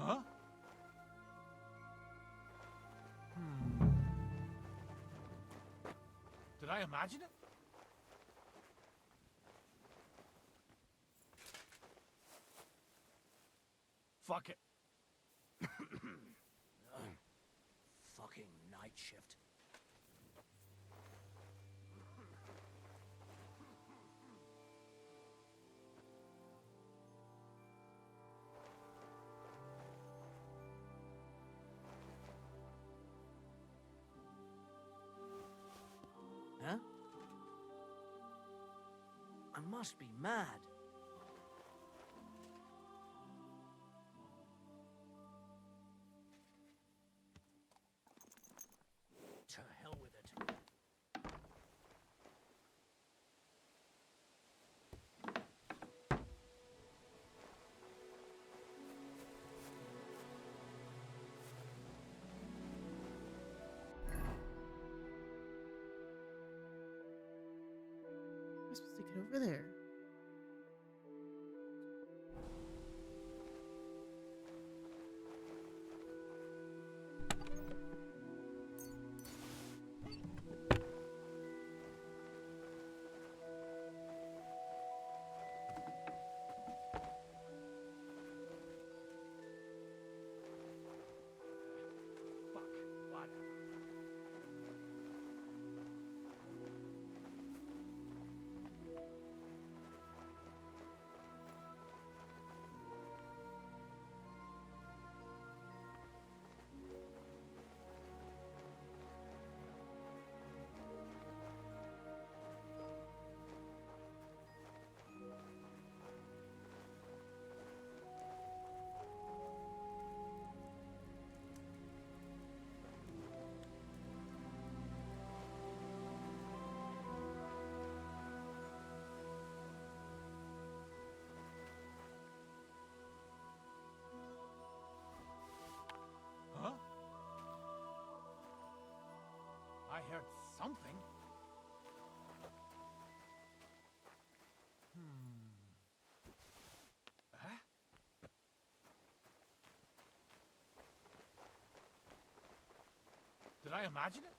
Huh? Did I imagine it? Fuck it. Fucking night shift. Huh? I must be mad. To hell with it. I'm supposed to get over there. Fuck. What? Huh? I heard something. Huh? Did I imagine it?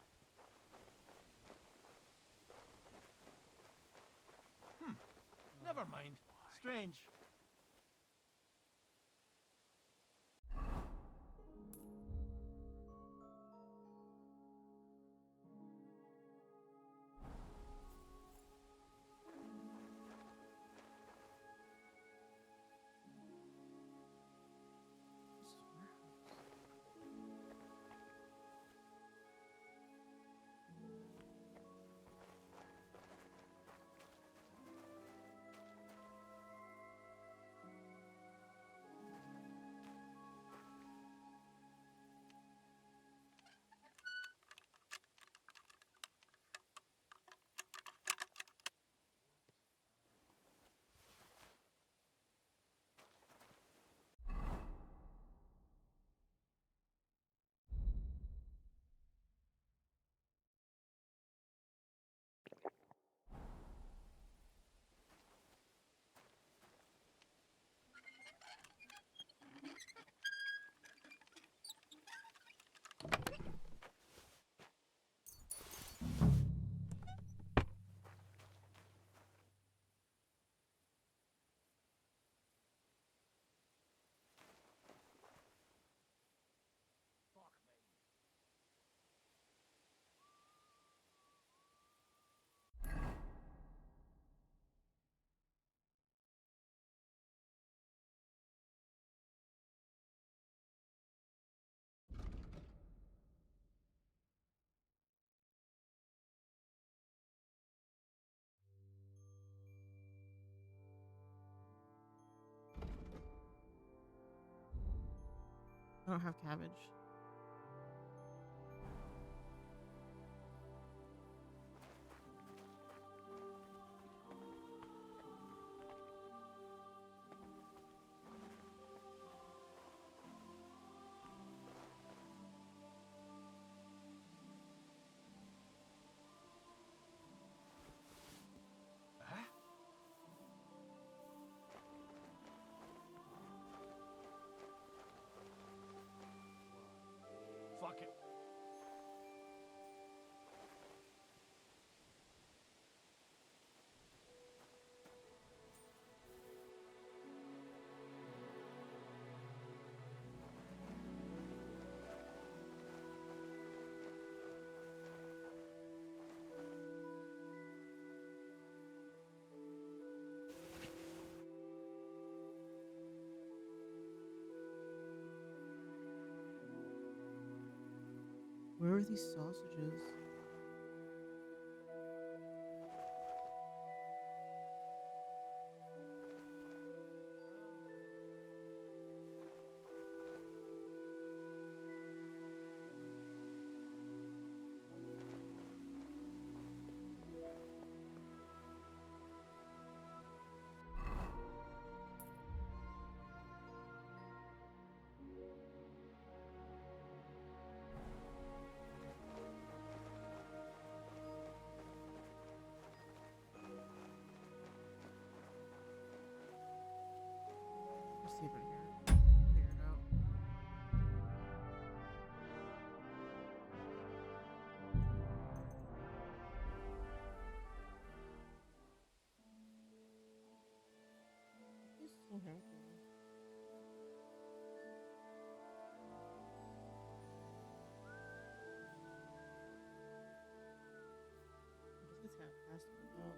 Never mind. Strange. I don't have cabbage. Fuck it. Where are these sausages? Let's see if I can figure it out. It's so healthy. I guess it's half past now.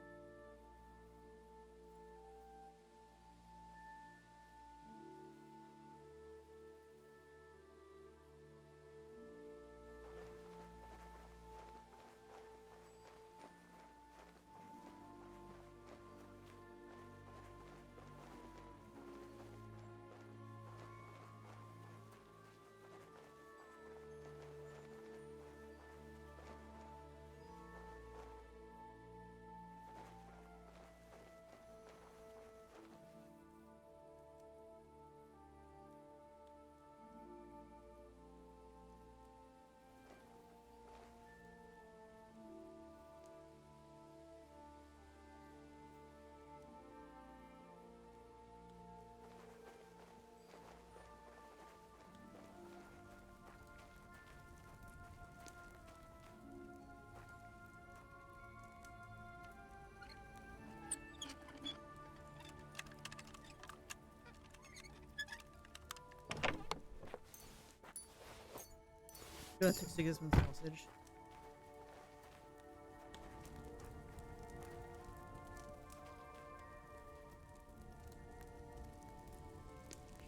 I took Sigismund's sausage.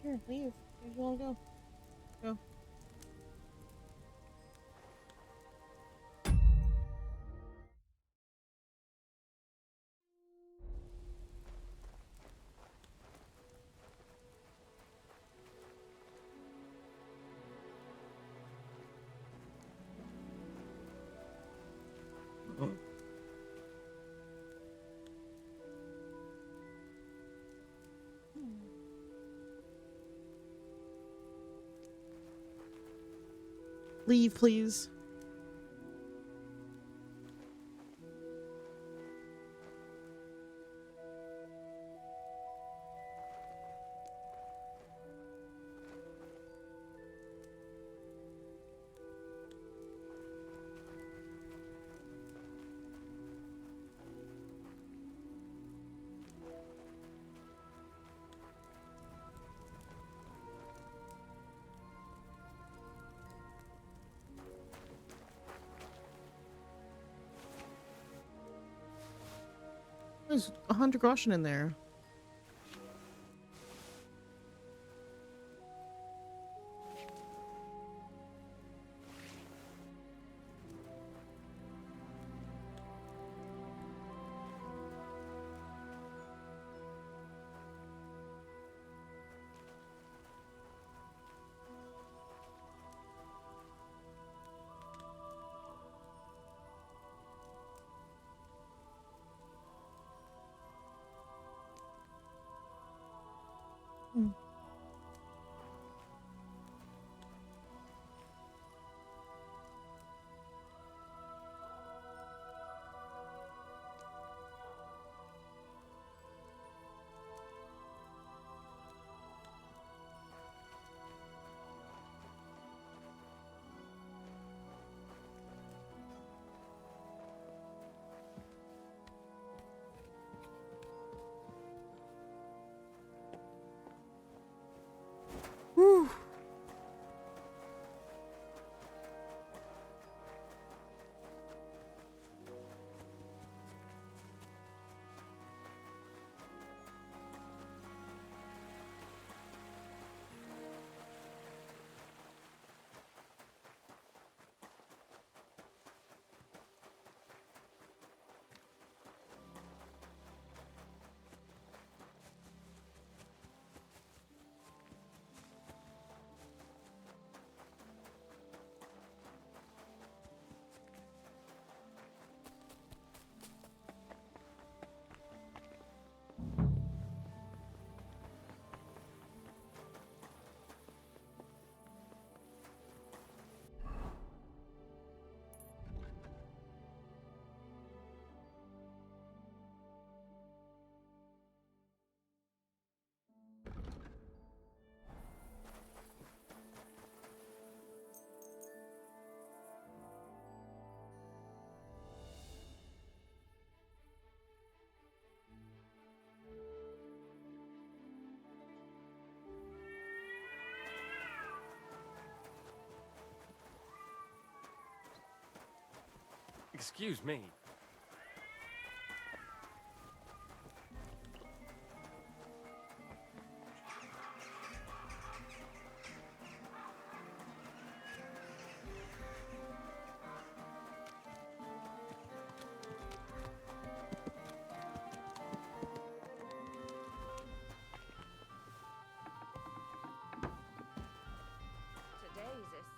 Here, leave. Where do you want to go? Go. Leave, please. There's 100 groschen in there. Whew. Excuse me. Today's a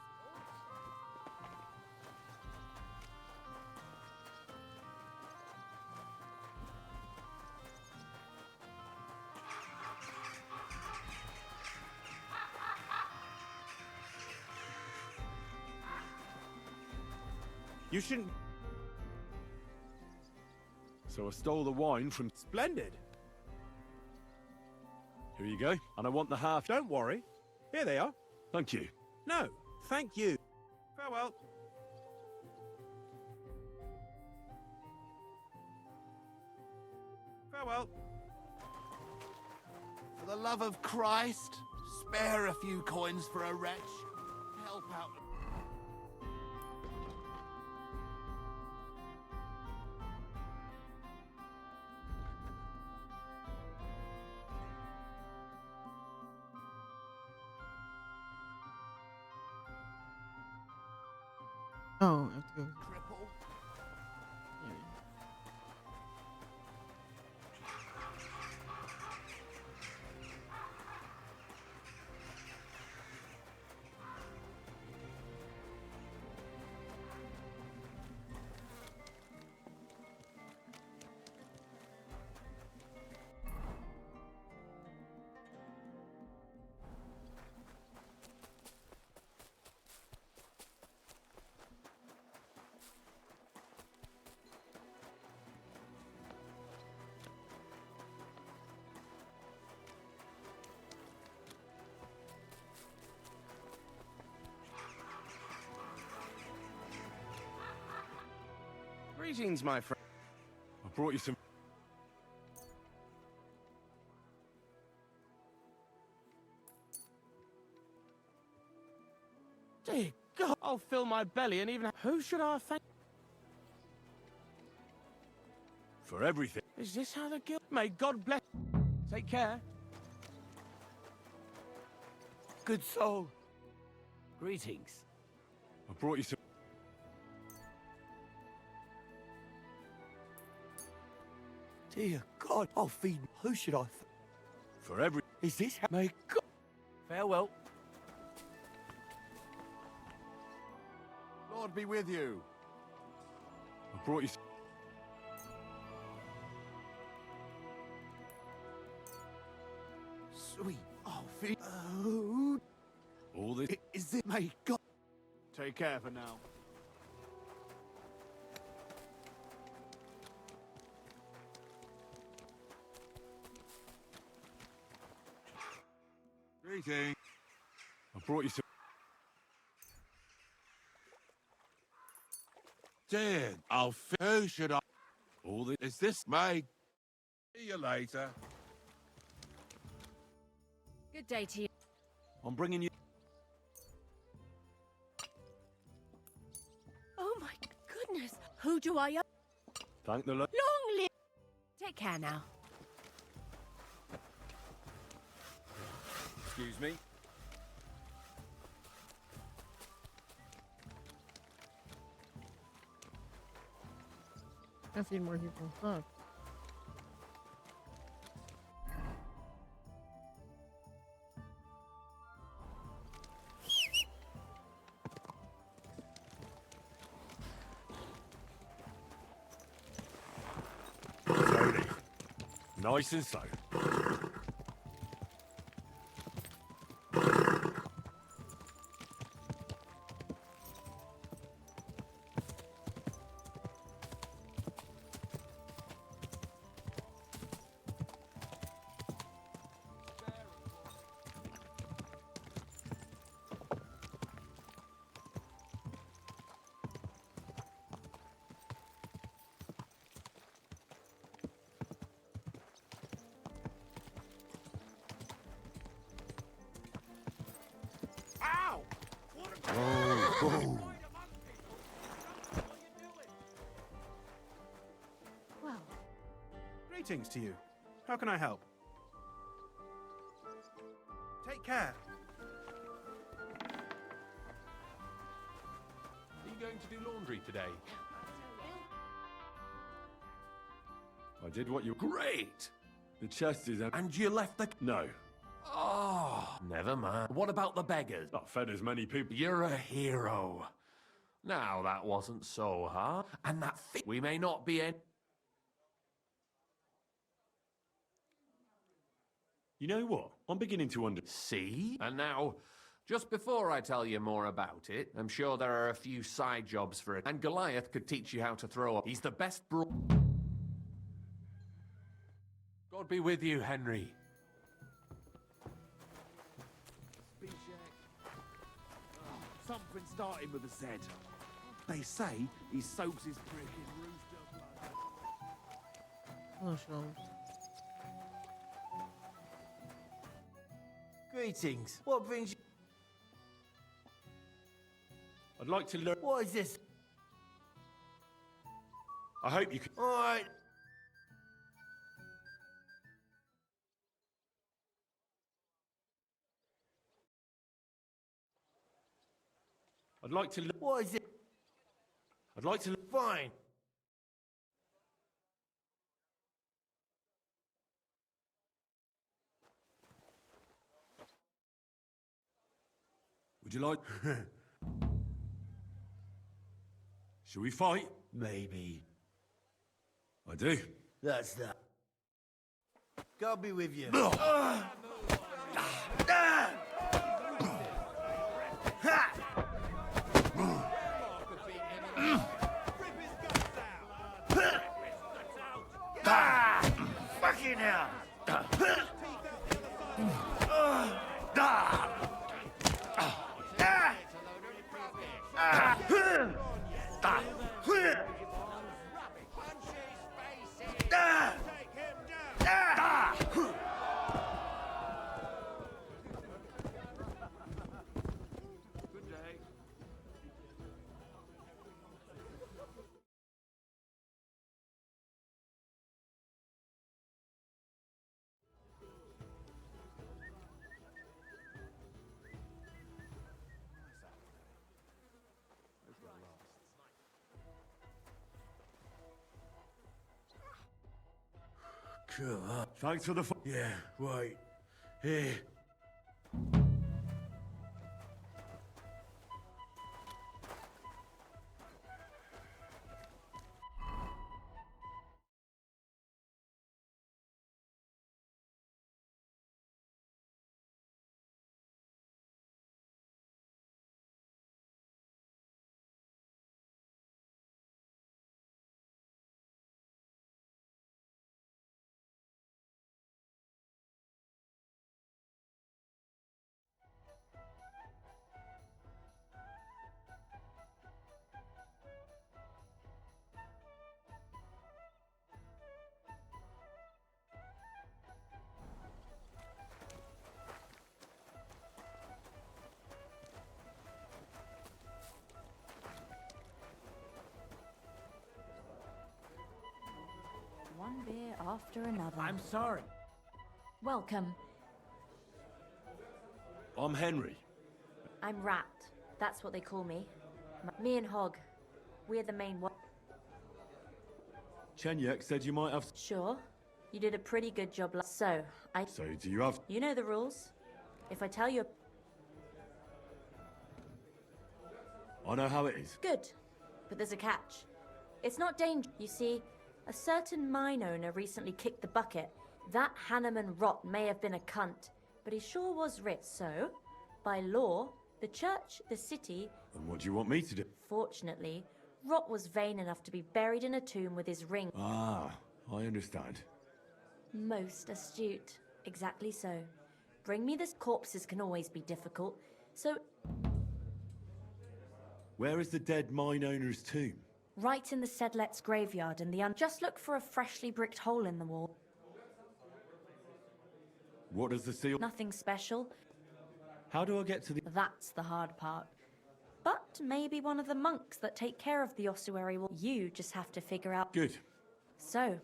You shouldn't... So I stole the wine from... Splendid! Here you go, and I want the half... Don't worry. Here they are. Thank you. No, thank you. Farewell. Farewell. For the love of Christ, spare a few coins for a wretch. Help out. Oh, I have to go. Cripple. Greetings, my friend. I brought you some... Dear God, I'll fill my belly and even... Who should I thank? For everything. Is this how the guild... May God bless... Take care. Good soul. Greetings. I brought you some... Dear God, I'll feed... Who should I... For every... Is this how... May God... Farewell. Lord be with you. I brought you some... Sweet Oh, All this... is it, mate? God. Take care for now. Greetings. I brought you some... Dead. Who should I... All this... Is this my... See you later. Good day to you. I'm bringing you... Oh my goodness. Who do I owe? Thank the Lord. Long live. Take care now. Excuse me. I feed more people. Fuck. Slowly. Nice and slow. Ow! Oh. Well, Greetings to you. How can I help? Take care. Are you going to do laundry today? I did what you... Great! The chest is empty. And you left the... No. Oh, never mind. What about the beggars? Not fed as many people. You're a hero. Now, that wasn't so hard. And that we may not be in... You know what? I'm beginning to under... See? And now, just before I tell you more about it, I'm sure there are a few side jobs for it. And Goliath could teach you how to throw up. He's the best God be with you, Henry. Something starting with a Z. They say he soaks his prick in rooster blood. Oh, sure. Greetings. What brings you... I'd like to learn... What is this? I hope you can... All right. I'd like to... What is it? I'd like to... Fine. Would you like... Shall we fight? Maybe. I do. That's that. God be with you. Fucking hell! Cool. Thanks for the... Yeah, right. Here. after another. I'm sorry. Welcome. I'm Henry. I'm Rat. That's what they call me. Me and Hog. We're the main one. Chenyek said you might have... Sure. You did a pretty good job. So, So do you have... You know the rules. If I tell you... I know how it is. Good. But there's a catch. It's not dangerous. You see, a certain mine owner recently kicked the bucket. That Hanneman Rot may have been a cunt, but he sure was rich, so... By law, the church, the city... And what do you want me to do? Fortunately, Rot was vain enough to be buried in a tomb with his ring. Ah, I understand. Most astute. Exactly so. Bring me this. Corpses can always be difficult, so... Where is the dead mine owner's tomb? Right in the Sedlet's graveyard in the Just look for a freshly bricked hole in the wall. What does the seal... Nothing special. How do I get to the... That's the hard part. But maybe one of the monks that take care of the ossuary will... You just have to figure out... Good. So...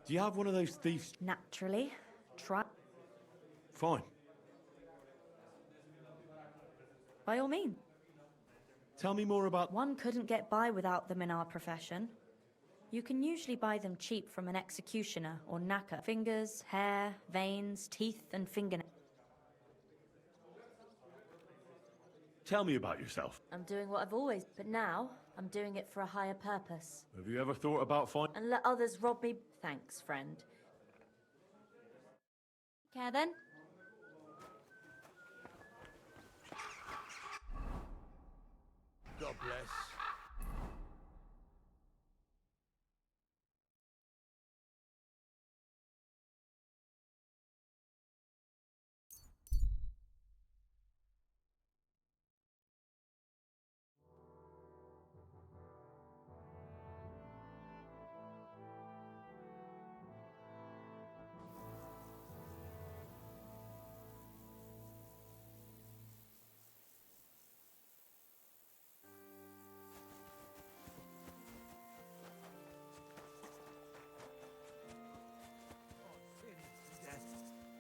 Do you have one of those thieves... Naturally. Try... Fine. By all means. Tell me more about... One couldn't get by without them in our profession. You can usually buy them cheap from an executioner or knacker. Fingers, hair, veins, teeth, and fingernails. Tell me about yourself. I'm doing what I've always... But now, I'm doing it for a higher purpose. Have you ever thought about finding... And let others rob me... Thanks, friend. Care then? God bless.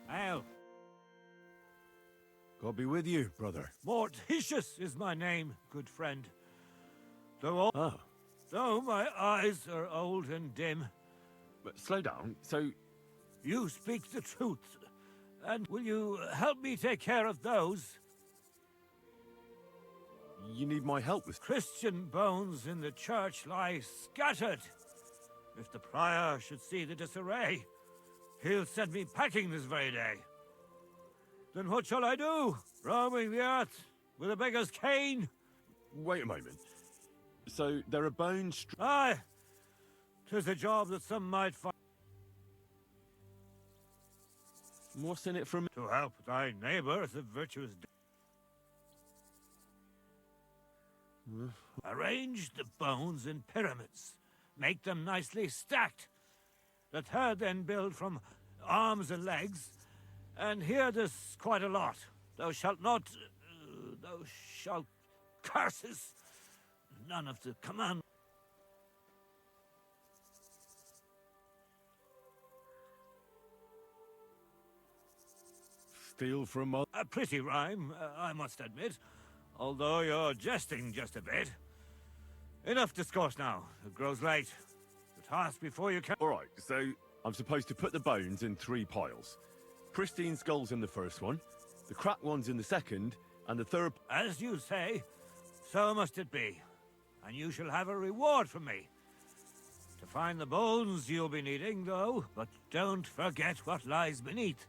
Al. God be with you, brother. Mortitius is my name, good friend. Though my eyes are old and dim. But slow down, so... You speak the truth. And will you help me take care of those? You need my help with... Christian bones in the church lie scattered. If the prior should see the disarray, he'll send me packing this very day. Then what shall I do? Roaming the earth with a beggar's cane? Wait a moment. So there are bones... Aye. 'Tis a job that some might find. What's in it from... To help thy neighbor, the virtuous... Arrange the bones in pyramids. Make them nicely stacked. The third then build from arms and legs. And here there's quite a lot. Thou shalt not... thou shalt... Curses! None of the command... Steal from... A pretty rhyme, I must admit. Although you're jesting just a bit. Enough discourse now. It grows late. The task before you can... All right, so I'm supposed to put the bones in 3 piles. Pristine skulls in the first one, the cracked ones in the second, and the third... As you say, so must it be. And you shall have a reward from me. To find the bones you'll be needing, though, but don't forget what lies beneath.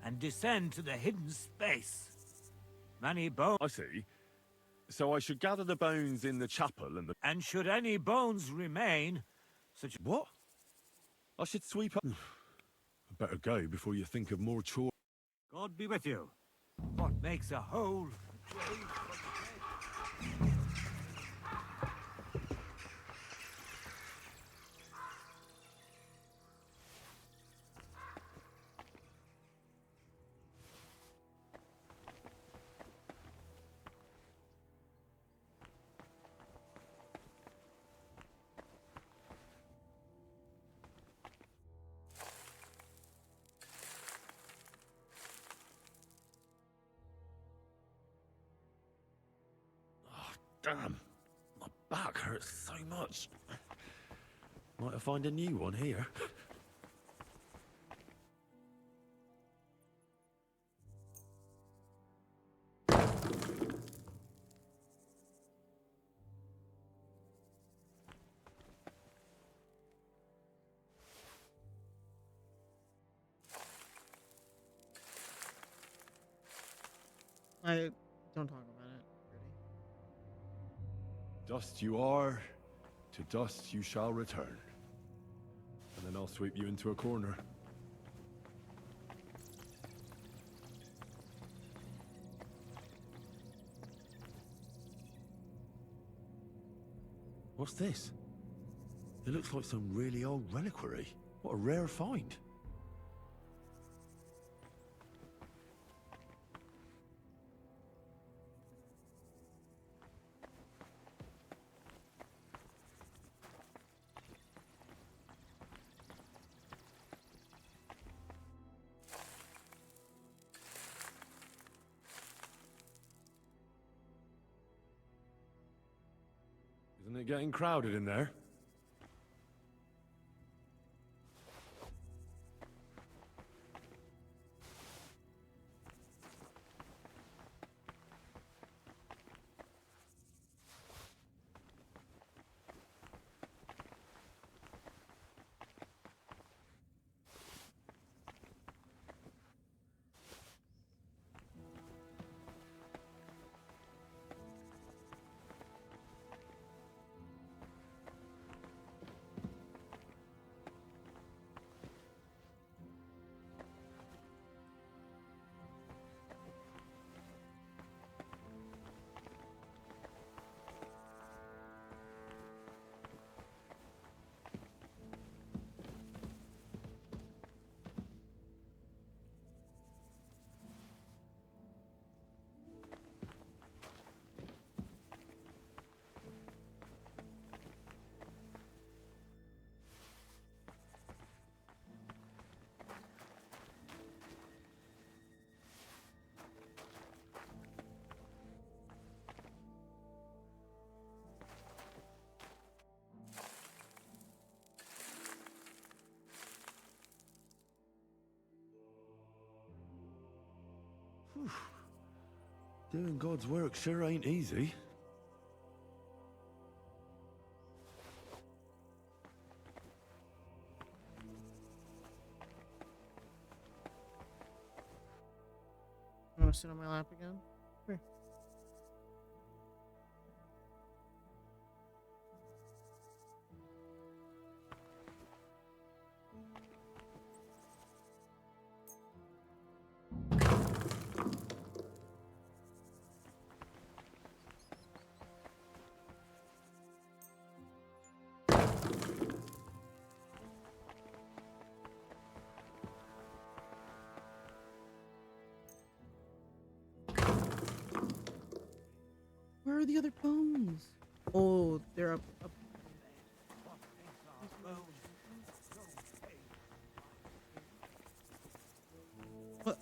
And descend to the hidden space. Many bones... I see. So I should gather the bones in the chapel and the... And should any bones remain, such... What? I should sweep up... I better go before you think of more chore... God be with you. What makes a hole... Damn, my back hurts so much. Might I find a new one here? I don't talk about it. Dust you are, to dust you shall return. And then I'll sweep you into a corner. What's this? It looks like some really old reliquary. What a rare find. Isn't it getting crowded in there? Whew. Doing God's work sure ain't easy. You want to sit on my lap again? Here. Where are the other bones? Oh, they're up. What?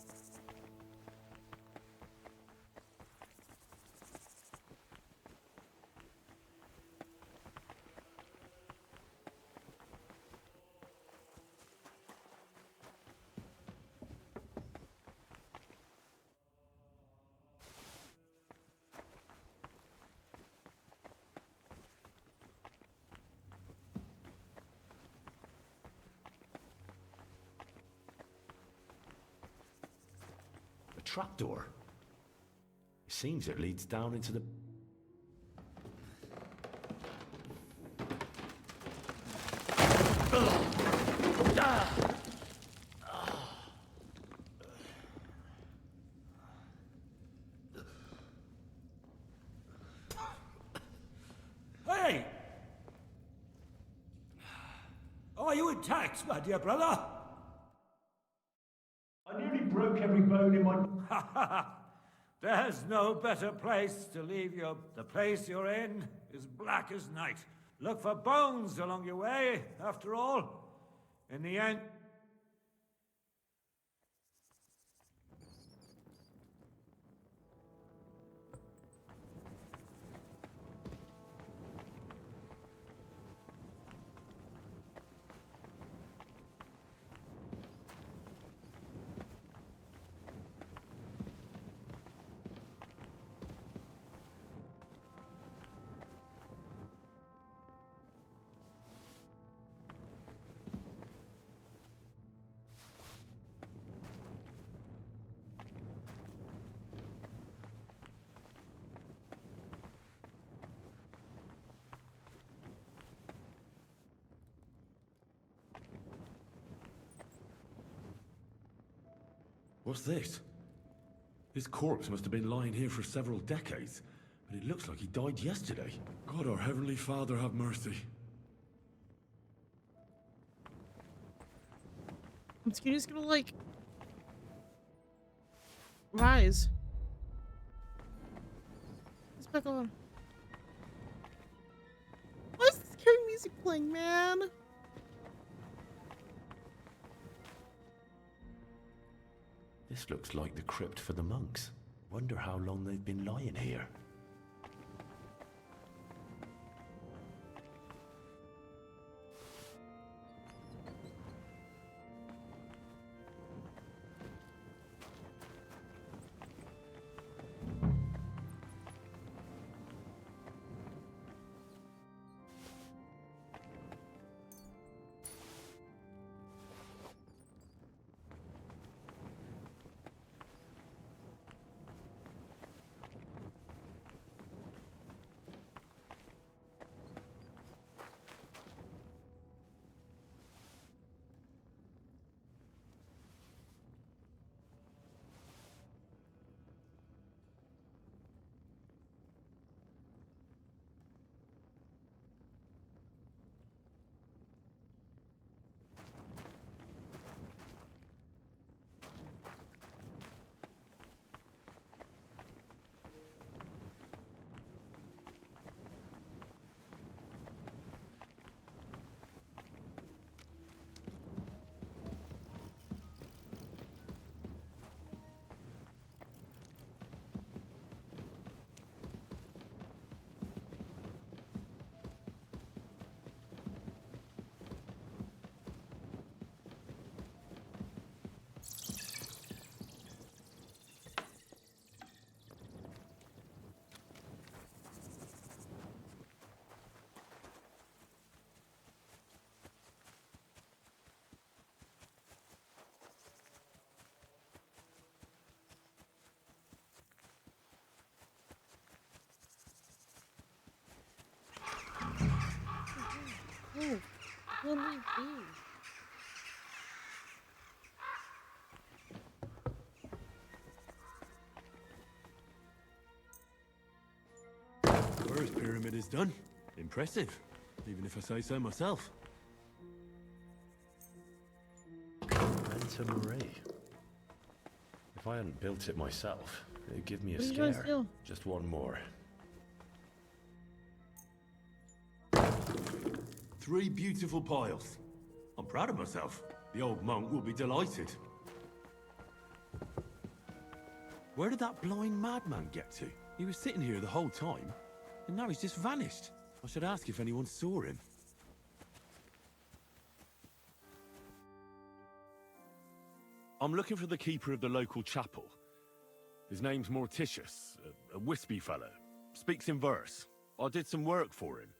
A trapdoor. It seems it leads down into the... Hey! Are you attacked, my dear brother? I nearly broke every bone in my... There's no better place to leave your... The place you're in is black as night. Look for bones along your way, after all. In the end... What's this? His corpse must have been lying here for several decades, but it looks like he died yesterday. God, our Heavenly Father, have mercy. Skinny's gonna, like, rise. It's back on. Why is the scary music playing, man? This looks like the crypt for the monks. Wonder how long they've been lying here. Oh, what do we do? First pyramid is done. Impressive, even if I say so myself. Phantom Ray. If I hadn't built it myself, it'd give me a What do you guys scare. do? Just one more. 3 beautiful piles. I'm proud of myself. The old monk will be delighted. Where did that blind madman get to? He was sitting here the whole time, and now he's just vanished. I should ask if anyone saw him. I'm looking for the keeper of the local chapel. His name's Morticius, a wispy fellow. Speaks in verse. I did some work for him,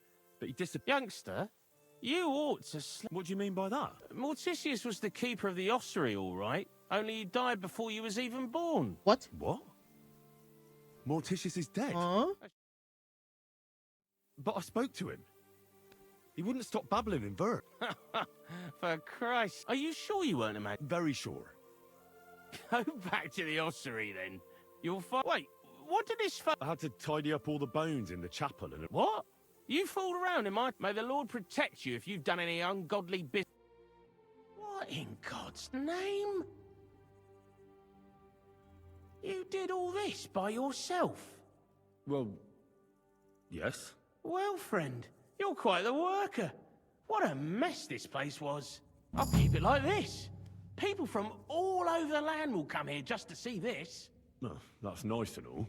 but he disappeared. Youngster, you ought to What do you mean by that? Morticius was the keeper of the ossuary, all right. Only he died before you was even born. What? What? Morticius is dead? Huh? But I spoke to him. He wouldn't stop babbling in verse. For Christ. Are you sure you weren't a man? Very sure. Go back to the ossuary, then. You'll find... Wait, what did this I had to tidy up all the bones in the chapel and... What? You fooled around in my... May the Lord protect you if you've done any ungodly business. What in God's name? You did all this by yourself? Well, yes. Well, friend, you're quite the worker. What a mess this place was. I'll keep it like this. People from all over the land will come here just to see this. Well, that's nice and all.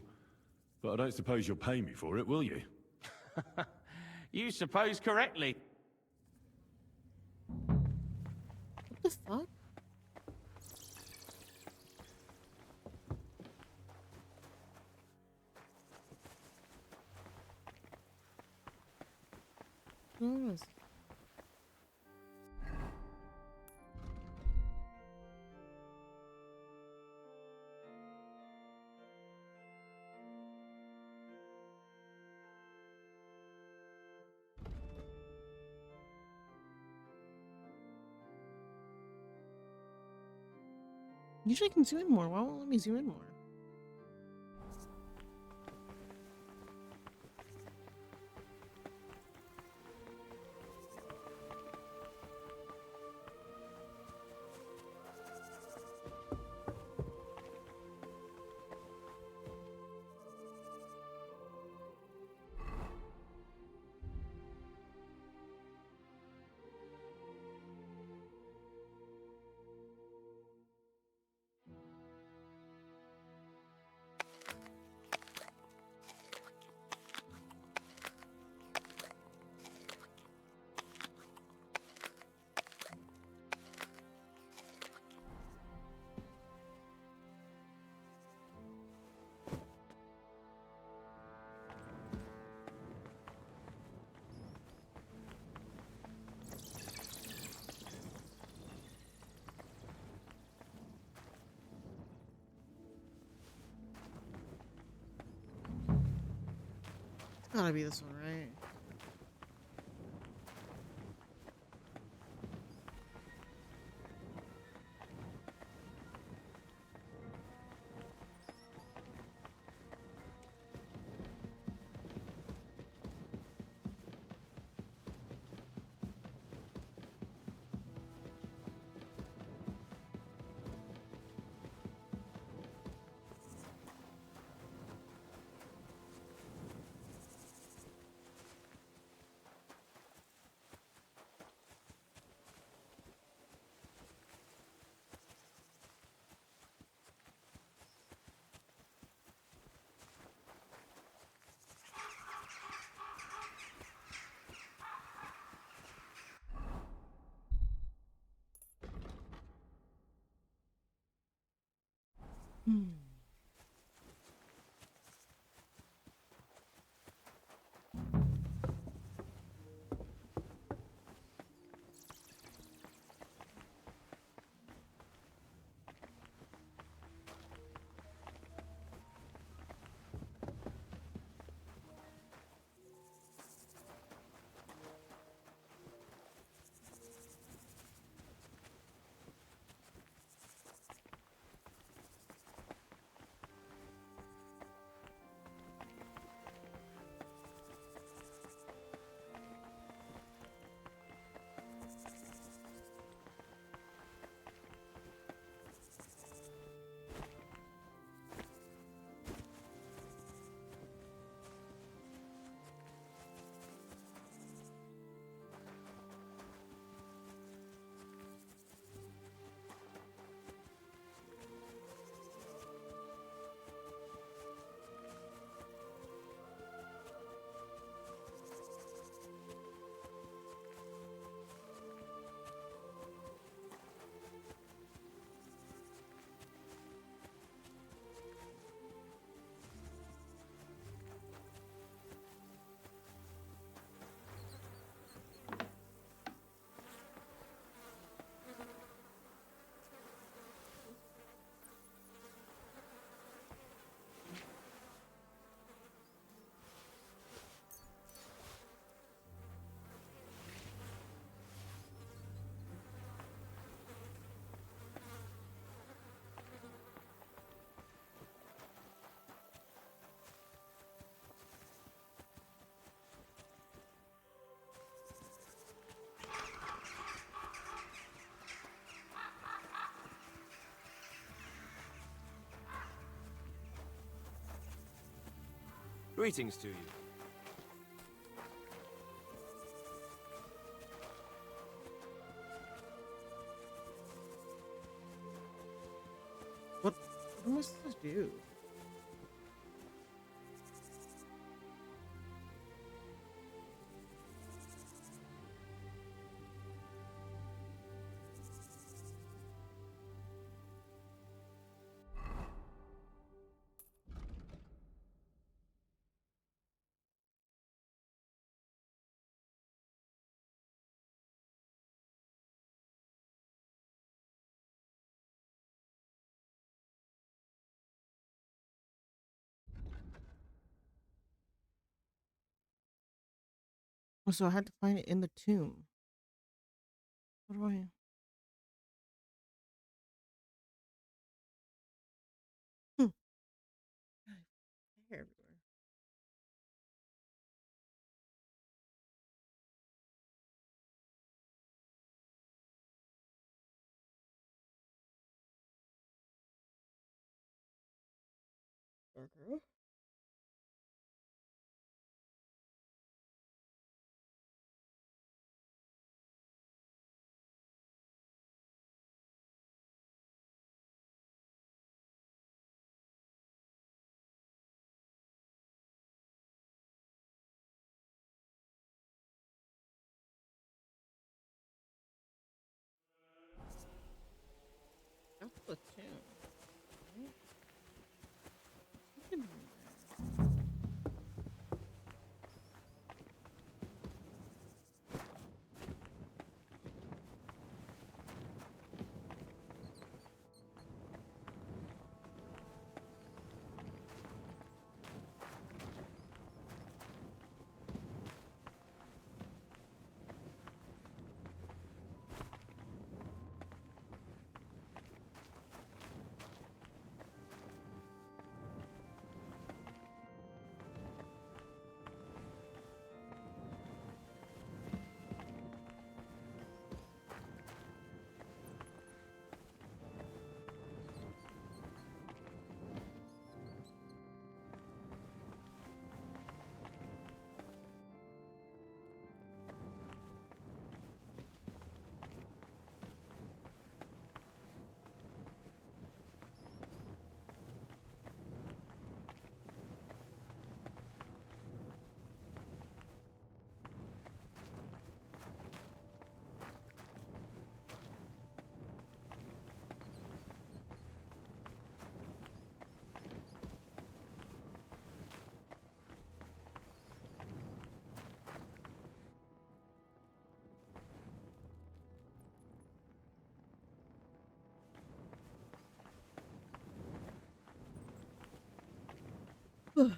But I don't suppose you'll pay me for it, will you? You suppose correctly. What the fuck? Yes. Usually I can zoom in more. Why won't it let me zoom in more? It's gotta be this one, right? Greetings to you. What am I supposed to do? Oh, so I had to find it in the tomb. What do I? darker. That's the tune. Right?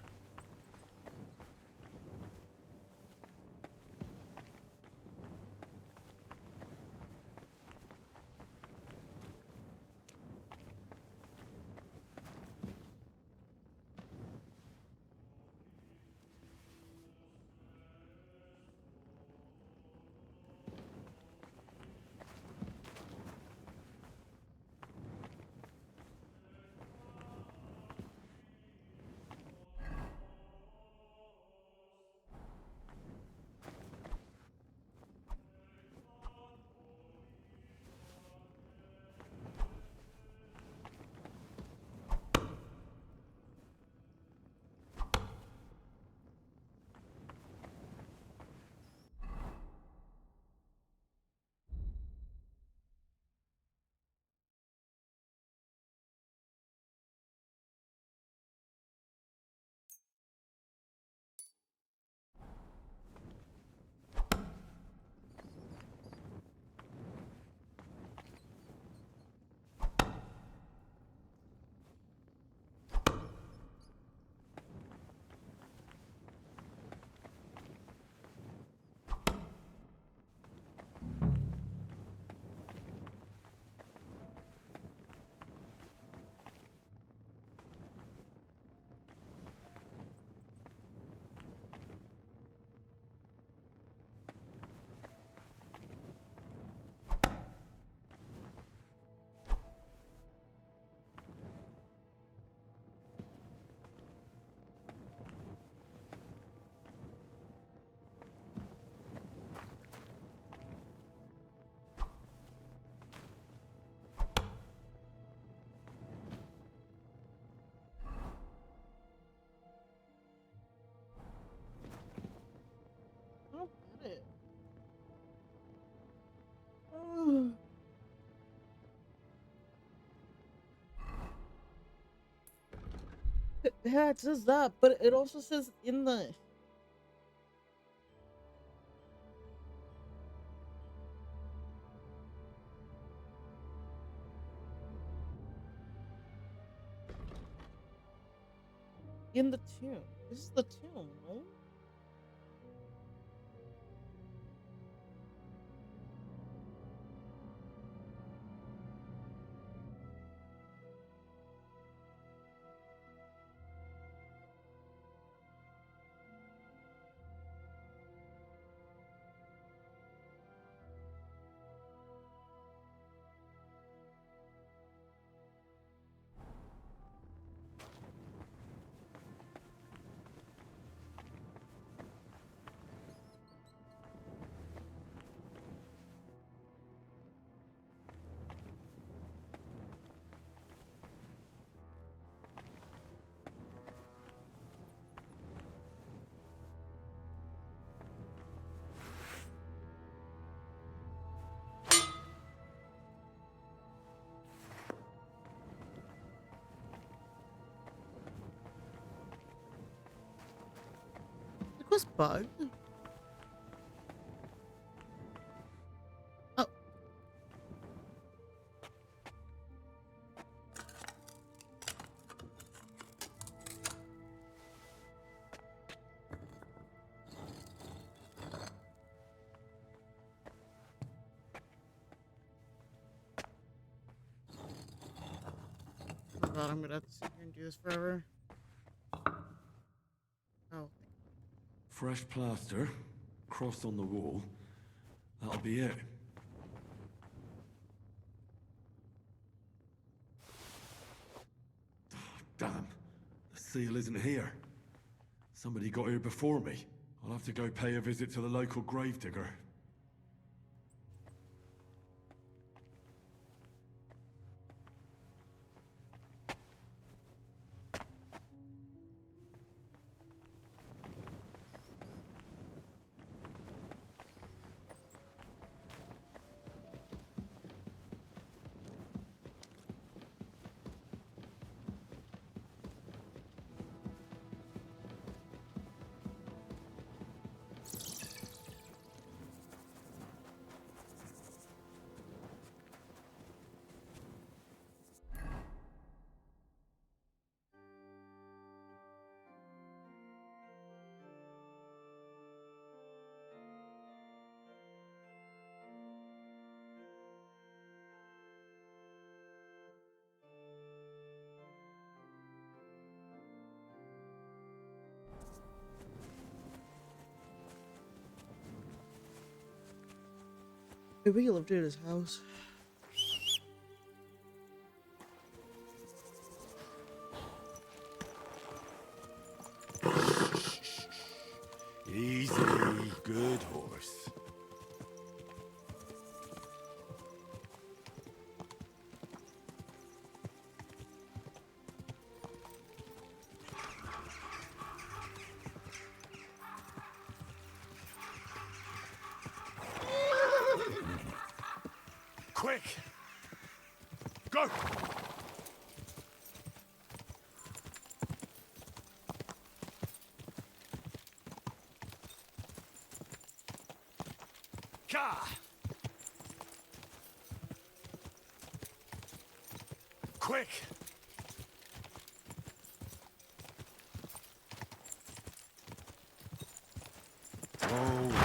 I don't get it. Ugh. Yeah, it says that, but it also says in the tomb. This is the tomb, right? just bug? Oh. Oh god, I'm gonna have to sit here and do this forever. Oh. Fresh plaster, cross on the wall. That'll be it. Damn, the seal isn't here. Somebody got here before me. I'll have to go pay a visit to the local gravedigger. Maybe he lived in his house. Easy, good horse. Quick! Go! Ka! Quick! Oh.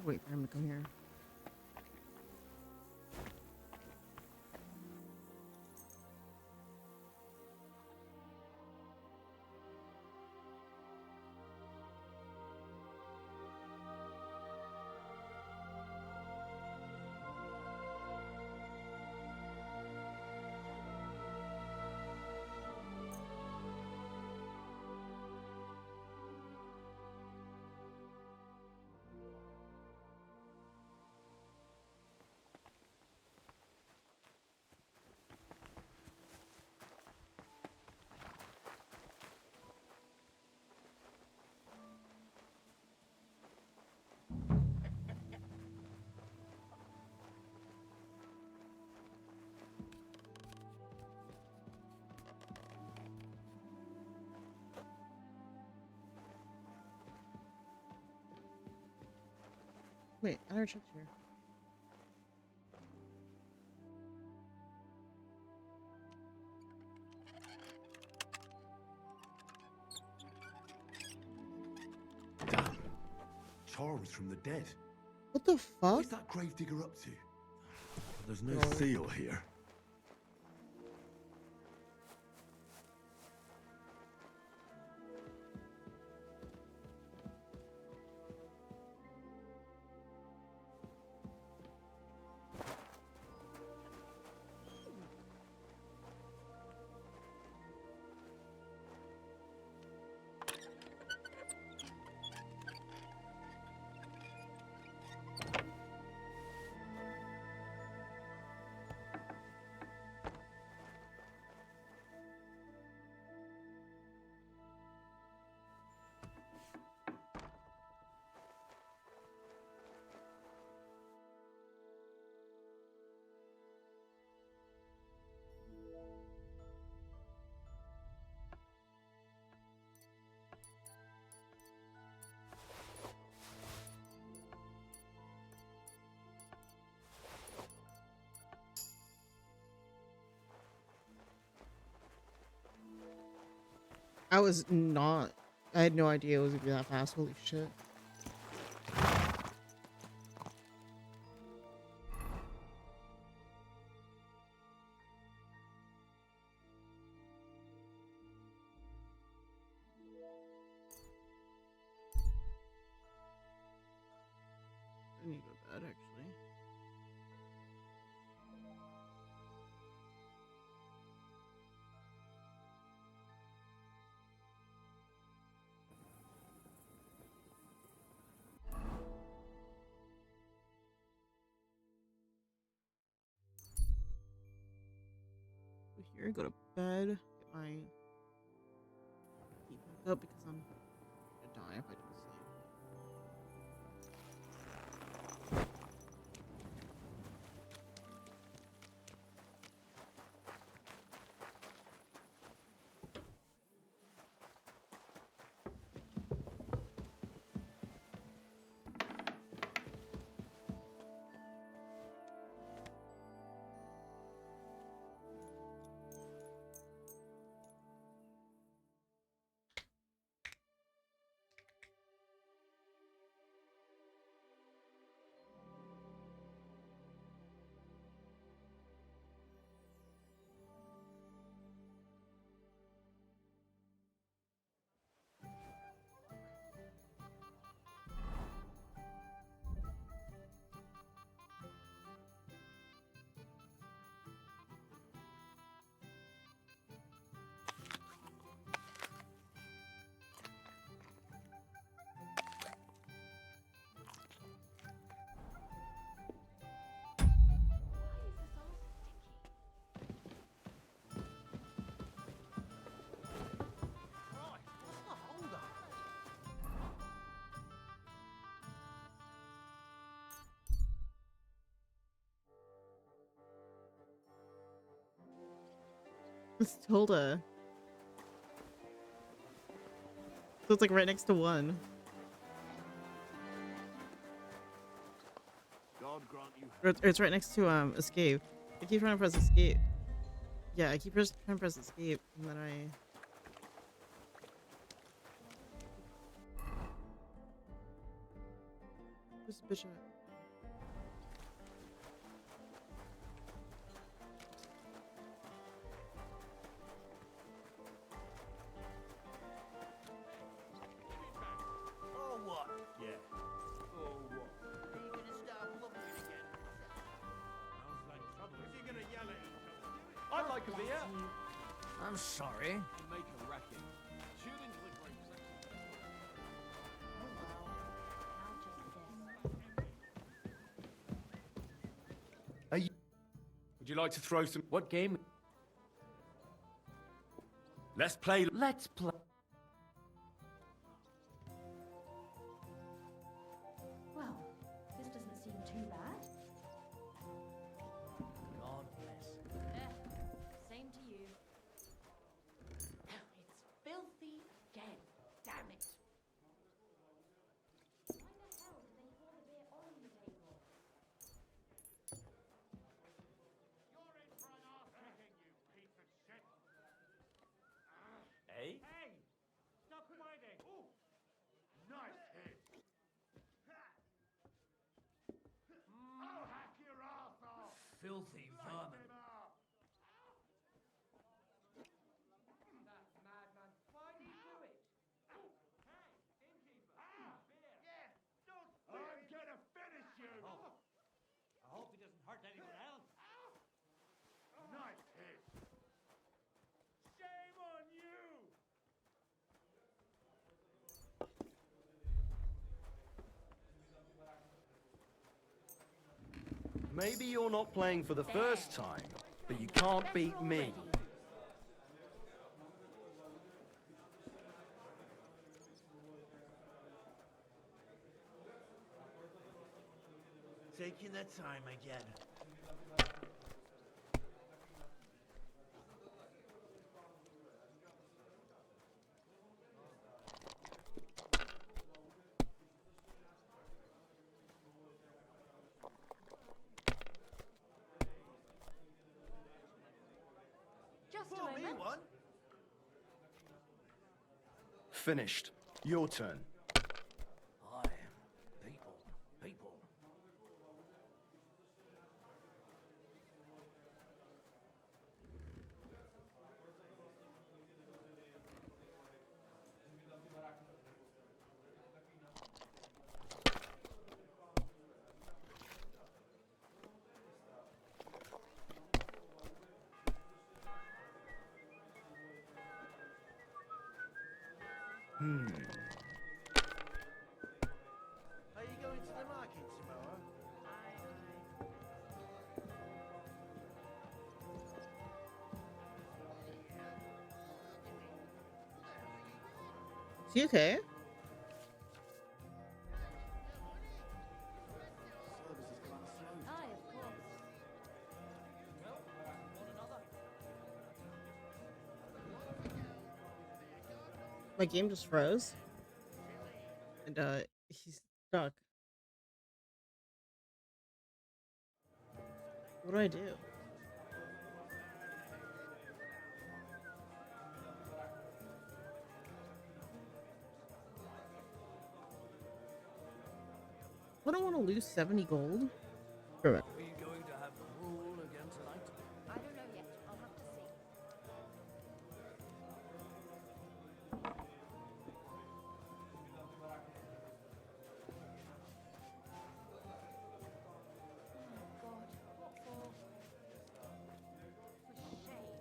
Wait for him to come here. Wait, I never checked here. Damn. Charles from the dead. What the fuck? What's that gravedigger up to? There's no No. seal here. I was not. I had no idea it was gonna be that fast. Holy shit. I need to go to bed, actually. Go here, go to bed, get my keep back up because I'm gonna die if I don't sleep. It's Tilda. So it's like right next to one. God grant you. Or it's right next to escape. I keep trying to press escape. Yeah, I keep trying to press escape, and then I. Who's the bitch at? Oh, what? Yeah. Oh, what? Are you gonna start blubbering again? Sounds like trouble. Is he gonna yell at each other? I'd like a beer. I'm sorry. Make a racket. Shooting liquor is Would you like to throw some... What game? Let's play... Let's play. Well, this doesn't seem too bad. God bless. Same to you. It's filthy again. Damn it. Why the hell did they pour the beer on the filthy vermin. That madman. Why did he do it? Hey, innkeeper. Yeah, don't. I'm gonna finish you! I hope he doesn't hurt anyone else. Nice hit! Shame on you! Maybe you're not playing for the first time, but you can't beat me. Taking their time again. Just a Pour me moment. one. Finished. Your turn. Aye. People. Are you going to the market tomorrow? Is he okay? Aye, of course. My game just froze. And he's stuck. What do I do? I don't want to lose 70 gold. Correct. Are we going to have rule again tonight? I don't know yet. I'll have to see. God, what for? For shame.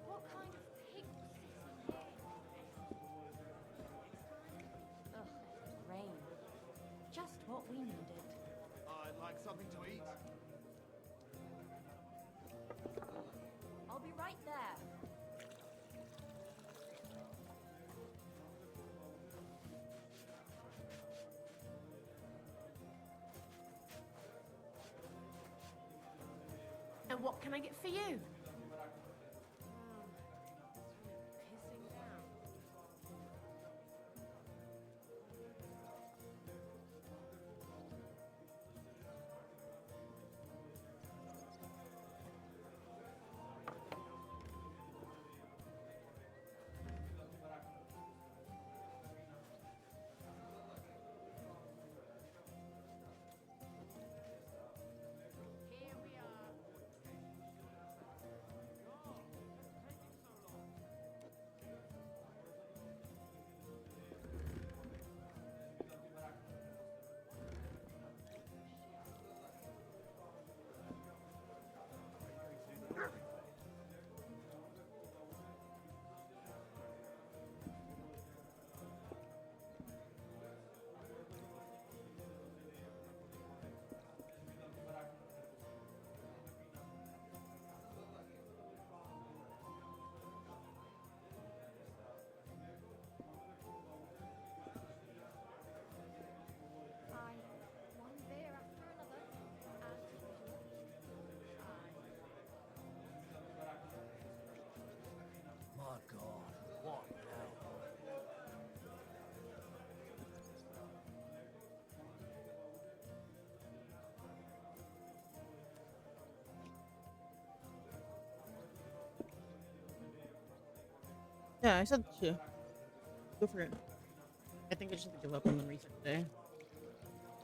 What kind of pig was this in here? Ugh, rain. Just what we needed. I'd like something to eat. I'll be right there. And what can I get for you? Pissing down. Here we are. Yeah, I said 2. Go for it. I think I just have to give up on the research today.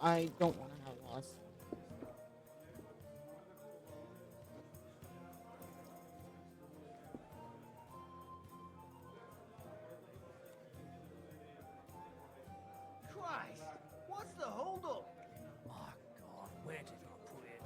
I don't want to have a loss. Christ! What's the holdup? Oh, God, where did I put it?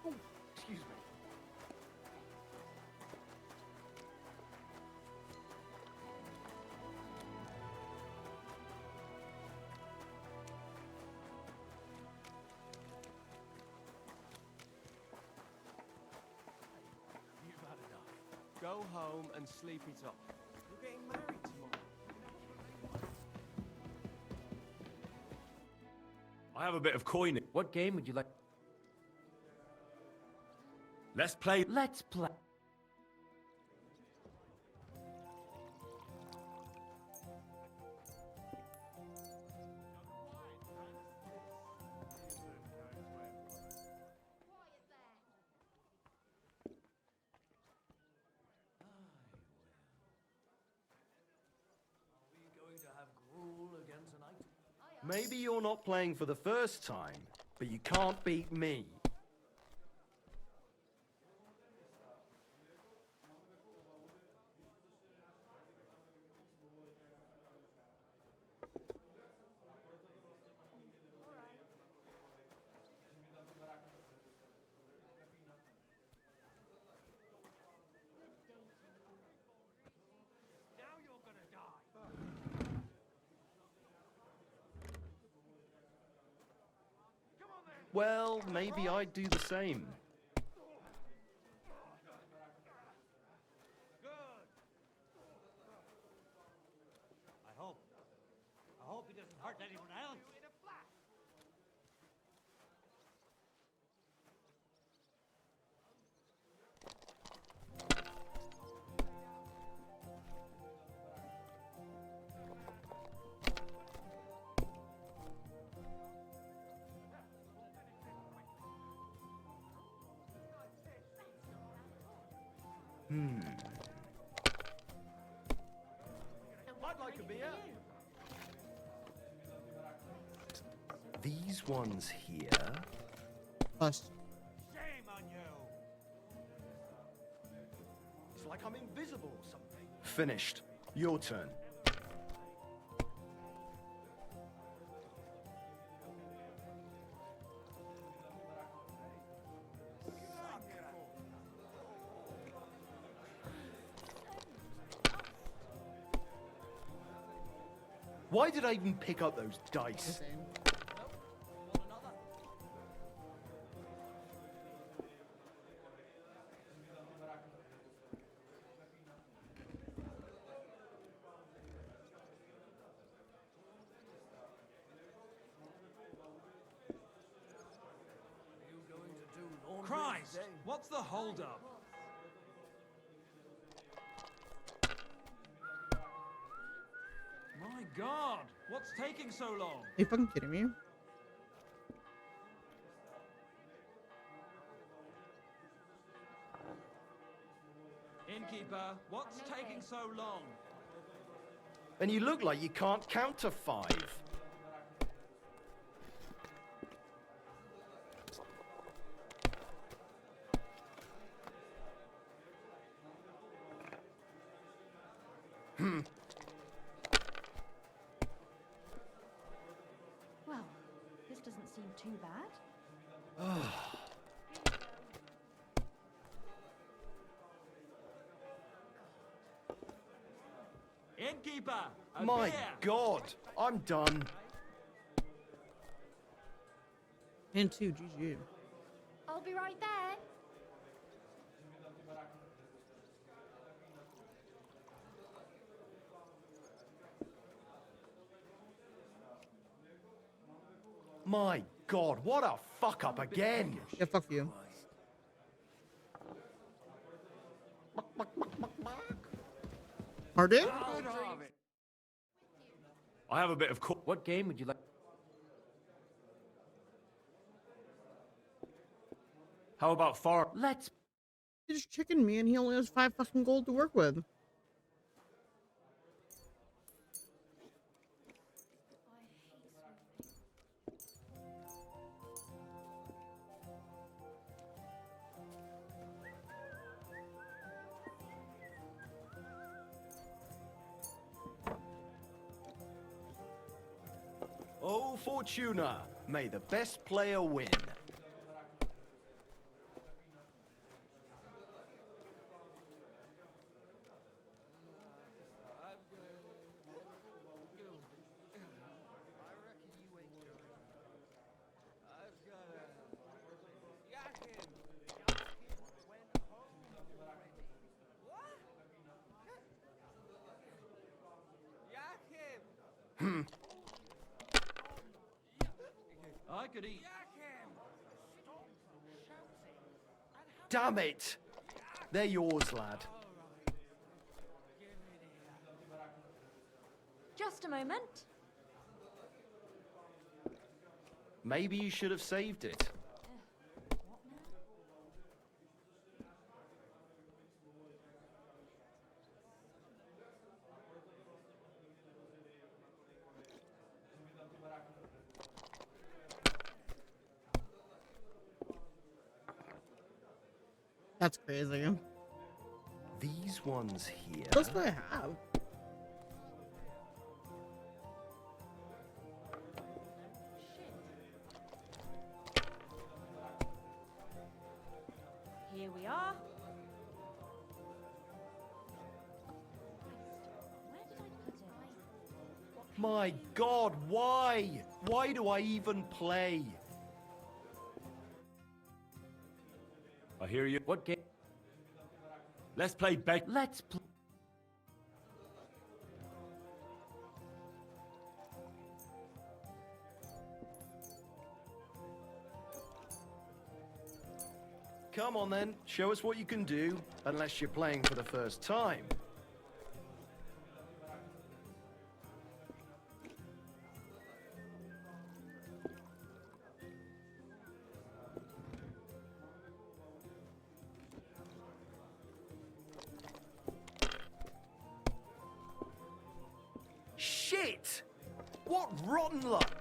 Oh, excuse me. You've had enough. Go home and sleep it off. You're getting married tomorrow. I have a bit of coin. What game would you like? Let's play. Let's play. Maybe you're not playing for the first time, but you can't beat me. Well, maybe I'd do the same. I hope he doesn't hurt anyone else. I'd like a beer. These ones here. Bust. Shame on you. It's like I'm invisible or something. Finished. Your turn. Why did I even pick up those dice? Christ! What's the holdup? My God! What's taking so long? Are you fucking kidding me? Innkeeper, what's taking so long? And you look like you can't count to 5. wasn't too bad. Innkeeper! My God! I'm done. And 2, GG. I'll be right there. My God, what a fuck up again! Yeah, fuck you. Pardon? I have a bit of What game would you like? How about far? Let's. He just chickened me and he only has 5 fucking gold to work with. Oh, Fortuna! May the best player win. I could eat. Damn it! They're yours, lad. Just a moment. Maybe you should have saved it. That's crazy. These ones here. What else do I have? Here we are. My God, why? Why do I even play? I hear you. What game? Let's play back. Let's play. Come on then, show us what you can do, unless you're playing for the first time. Shit! What rotten luck!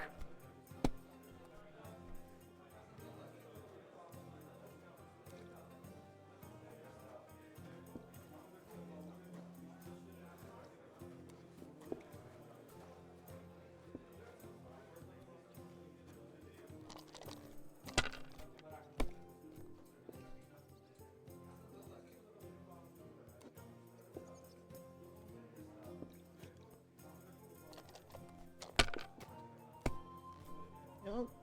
Nope.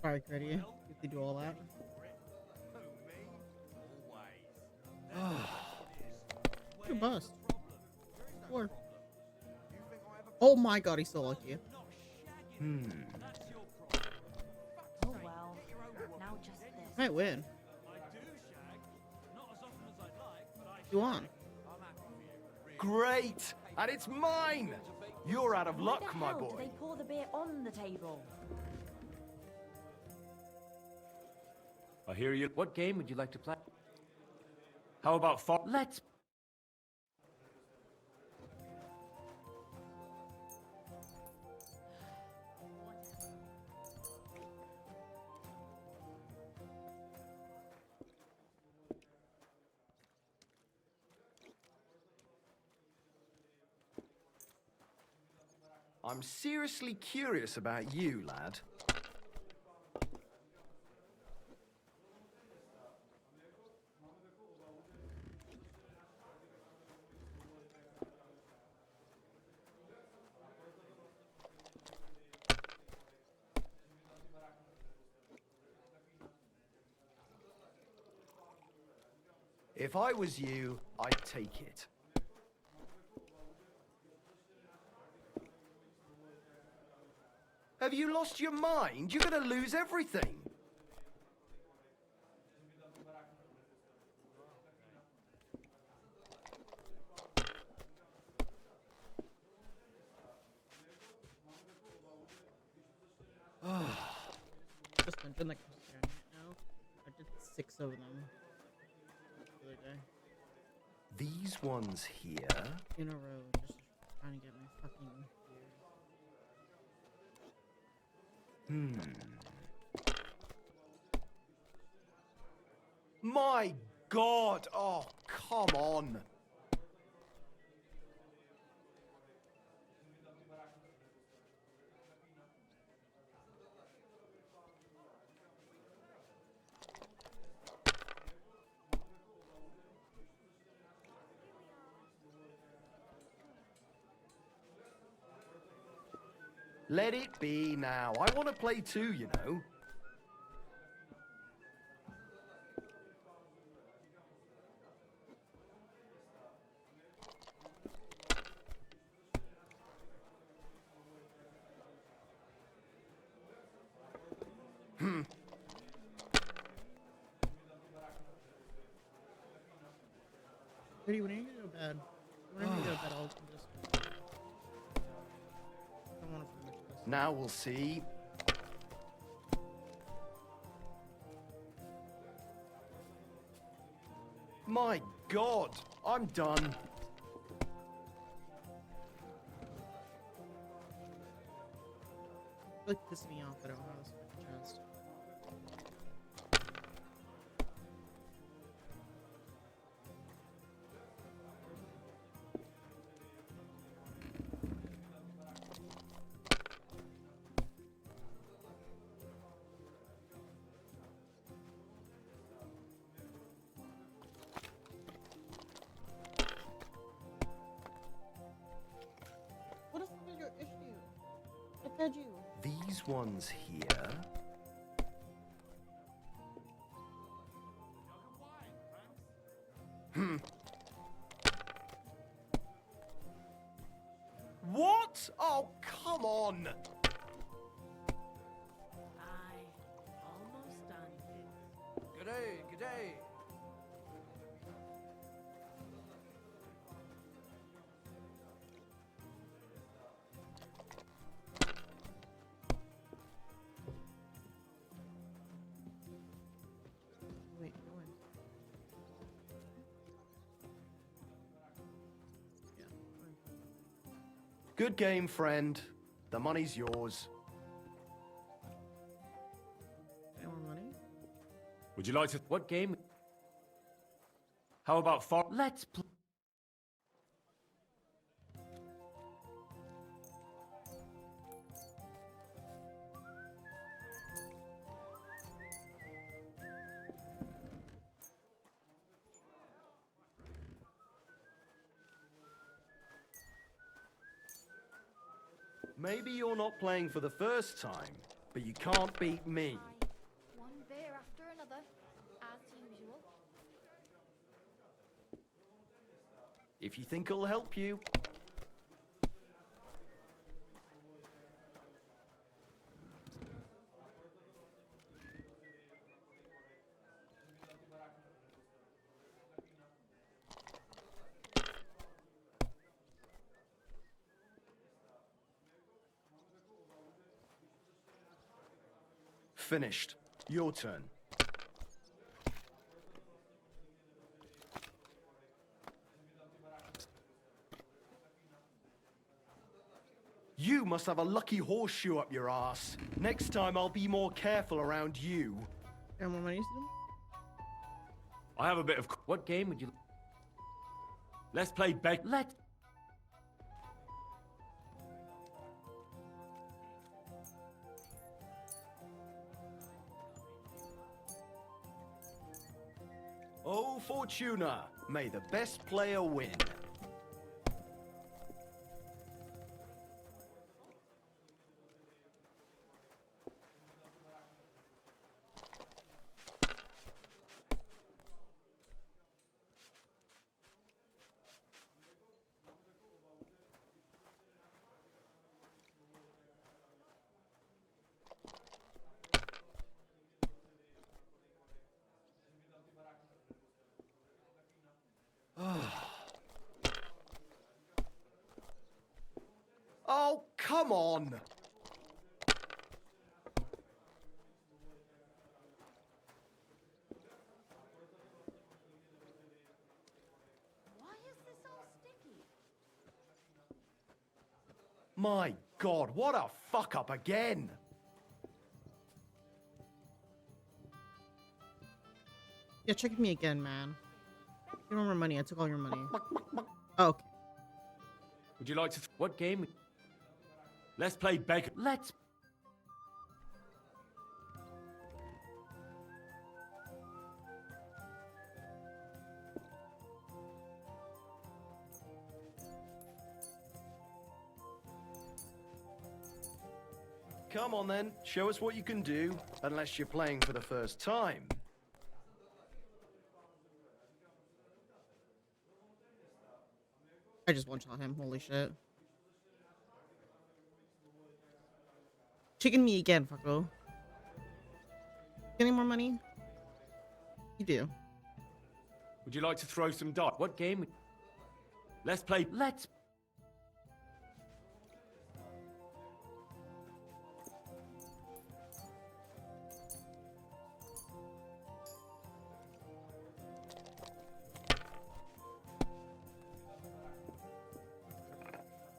Sorry, Critty. You could do all that. Good bust. 4. Oh my God, he's so lucky. Oh well. Now just this. Might win. You on? Great! And it's mine! You're out of Why luck, the my hell boy. do they pour the beer on the table? I hear you. What game would you like to play? How about far? Let's. I'm seriously curious about you, lad. If I was you, I'd take it. Have you lost your mind? You're gonna lose everything. Just mentioned like now. I did 6 of them the other day. These ones here. In a row, just trying to get my fucking My God! Oh, come on! Let it be now. I want to play too, you know. Pretty, when are you gonna go to bed? When are you gonna go to bed? I'll just. I don't want to finish this. Now we'll see. My God, I'm done. Like pissing me off. I don't have this fucking chest. What is your issue? I fed you. These ones here. What? Oh, come on! Almost done. G'day, g'day. Wait, no one. Yeah. Good game, friend. The money's yours. Any more money? Would you like to... What game? How about far... Let's play. Maybe you're not playing for the first time, but you can't beat me. One beer after another, as usual. If you think it'll help you. Finished. Your turn. You must have a lucky horseshoe up your ass. Next time I'll be more careful around you. Any more money, Stephen? I have a bit of... What game would you... Let's play beg... Let's... Oh, Fortuna, may the best player win. Oh, come on! Why is this all sticky? My God, what a fuck up again! You're tricking me again, man. You don't have money. I took all your money. Oh, okay. Would you like to... What game? Let's play beggar. Let's... Come on then, show us what you can do, unless you're playing for the first time. I just one-shot him. Holy shit. Chicken me again, fucko. Get any more money? You do. Would you like to throw some dice? What game? Let's play... Let's...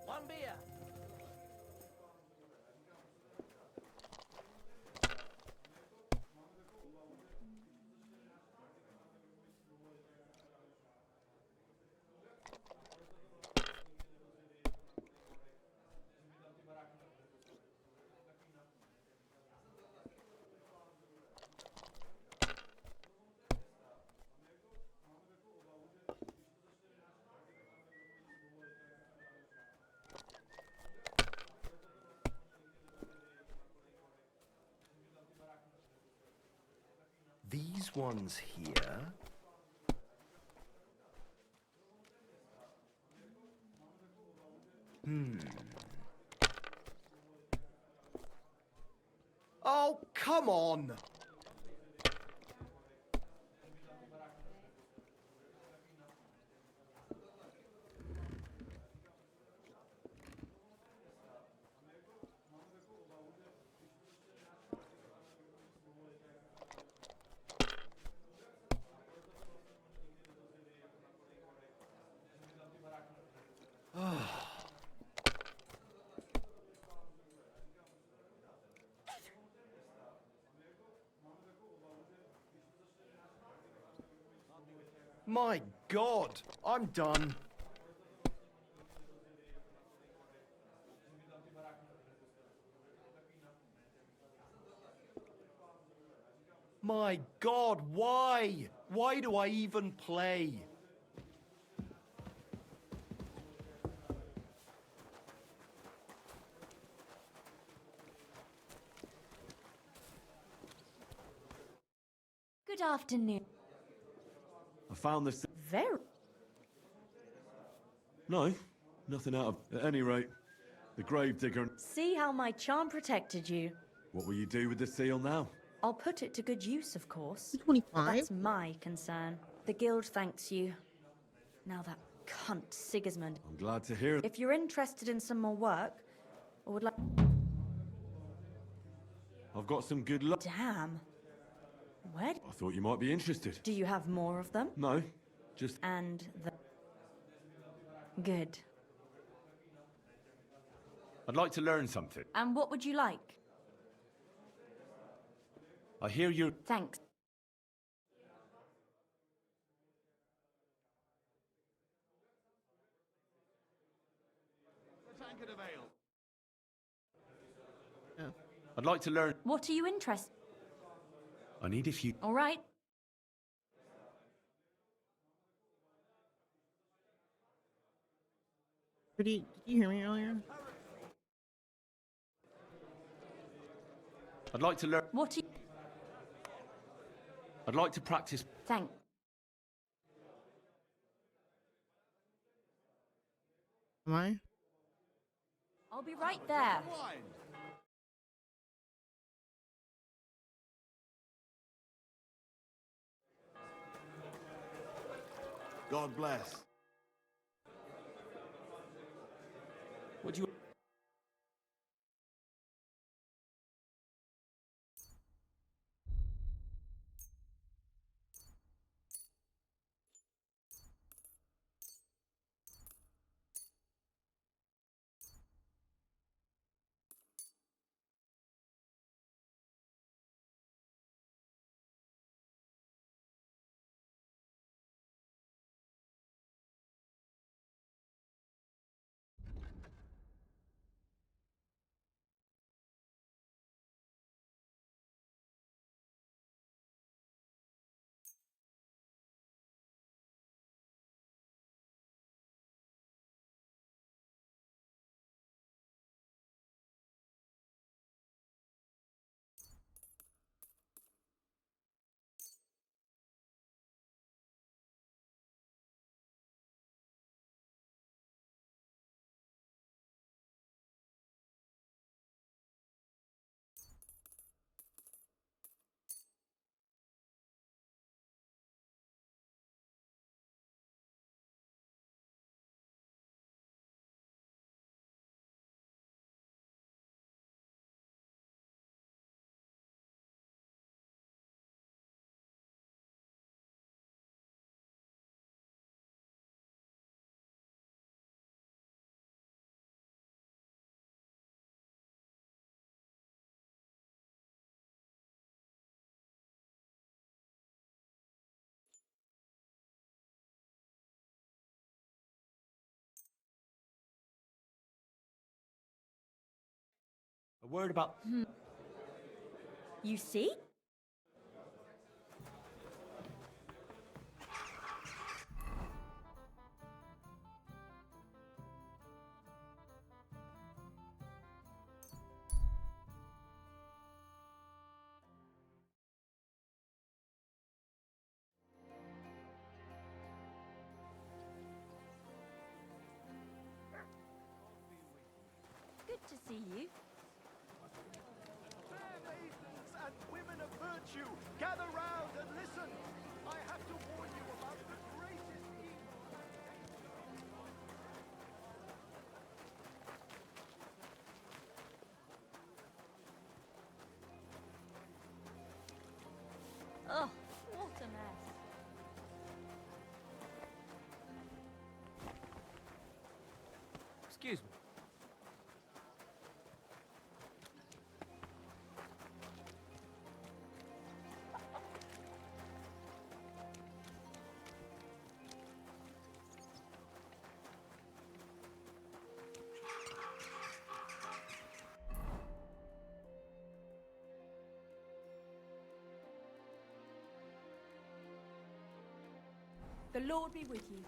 One beer. These ones here. Oh, come on! My God, I'm done. My God, why? Why do I even play? Good afternoon. I found this... Very. No, nothing out of... At any rate, the gravedigger... See how my charm protected you. What will you do with the seal now? I'll put it to good use, of course. 25? That's my concern. The guild thanks you. Now that cunt Sigismund. I'm glad to hear it. If you're interested in some more work, or would like... I've got some good luck. Damn. Where... I thought you might be interested. Do you have more of them? No, just... And the... Good. I'd like to learn something. And what would you like? I hear you... Thanks. I'd like to learn... What are you interested... I need a few... All right. Did you hear me earlier? I'd like to learn. What? I'd like to practice. Thank. Am I? I'll be right there. God bless. What do you... A word about... You see? Good to see you. Fair maidens and women of virtue, gather round and listen. I have to warn you about the greatest evil. Oh, what a mess. Excuse me. The Lord be with you.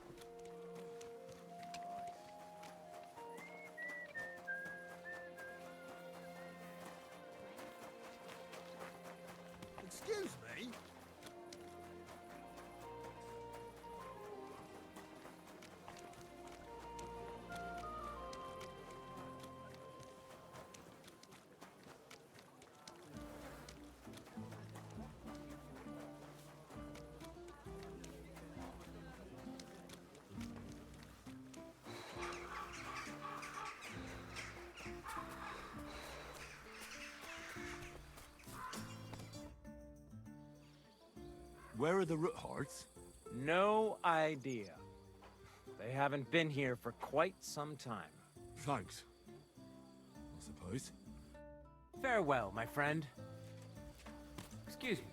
Excuse me? Where are the root hearts? No idea. They haven't been here for quite some time. Thanks. I suppose. Farewell, my friend. Excuse me.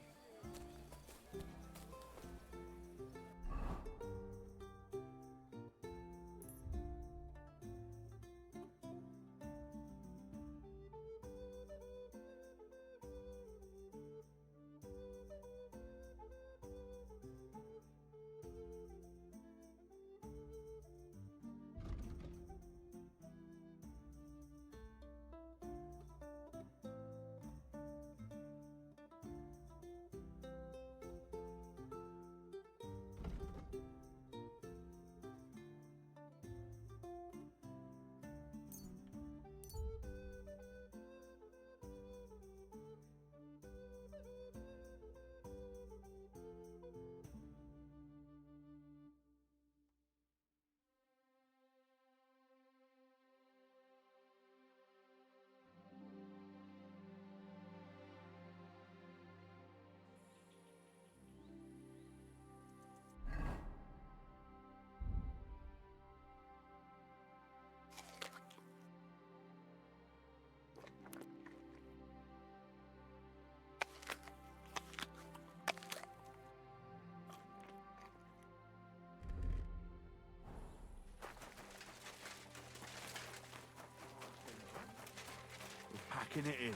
breaking it in.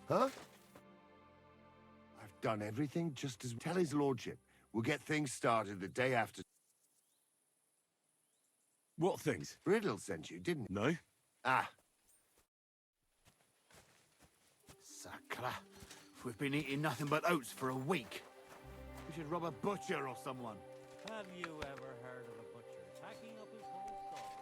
Huh? I've done everything just as... Tell his lordship. We'll get things started the day after. What things? Riddle sent you, didn't he? No. Ah. Sacra. We've been eating nothing but oats for a week. We should rob a butcher or someone. Have you ever heard of a butcher packing up his whole stall?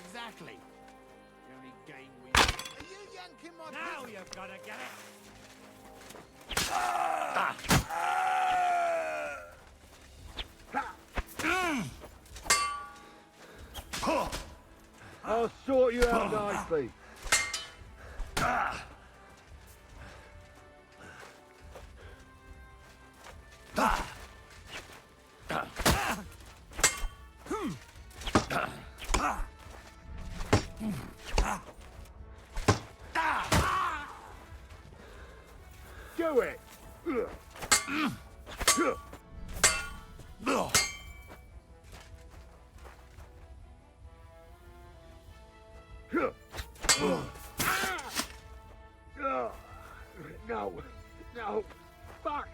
Exactly. The only game we... Are you yanking my... Now you've got to get it! I'll sort you out nicely. Do it. No, no, fuck.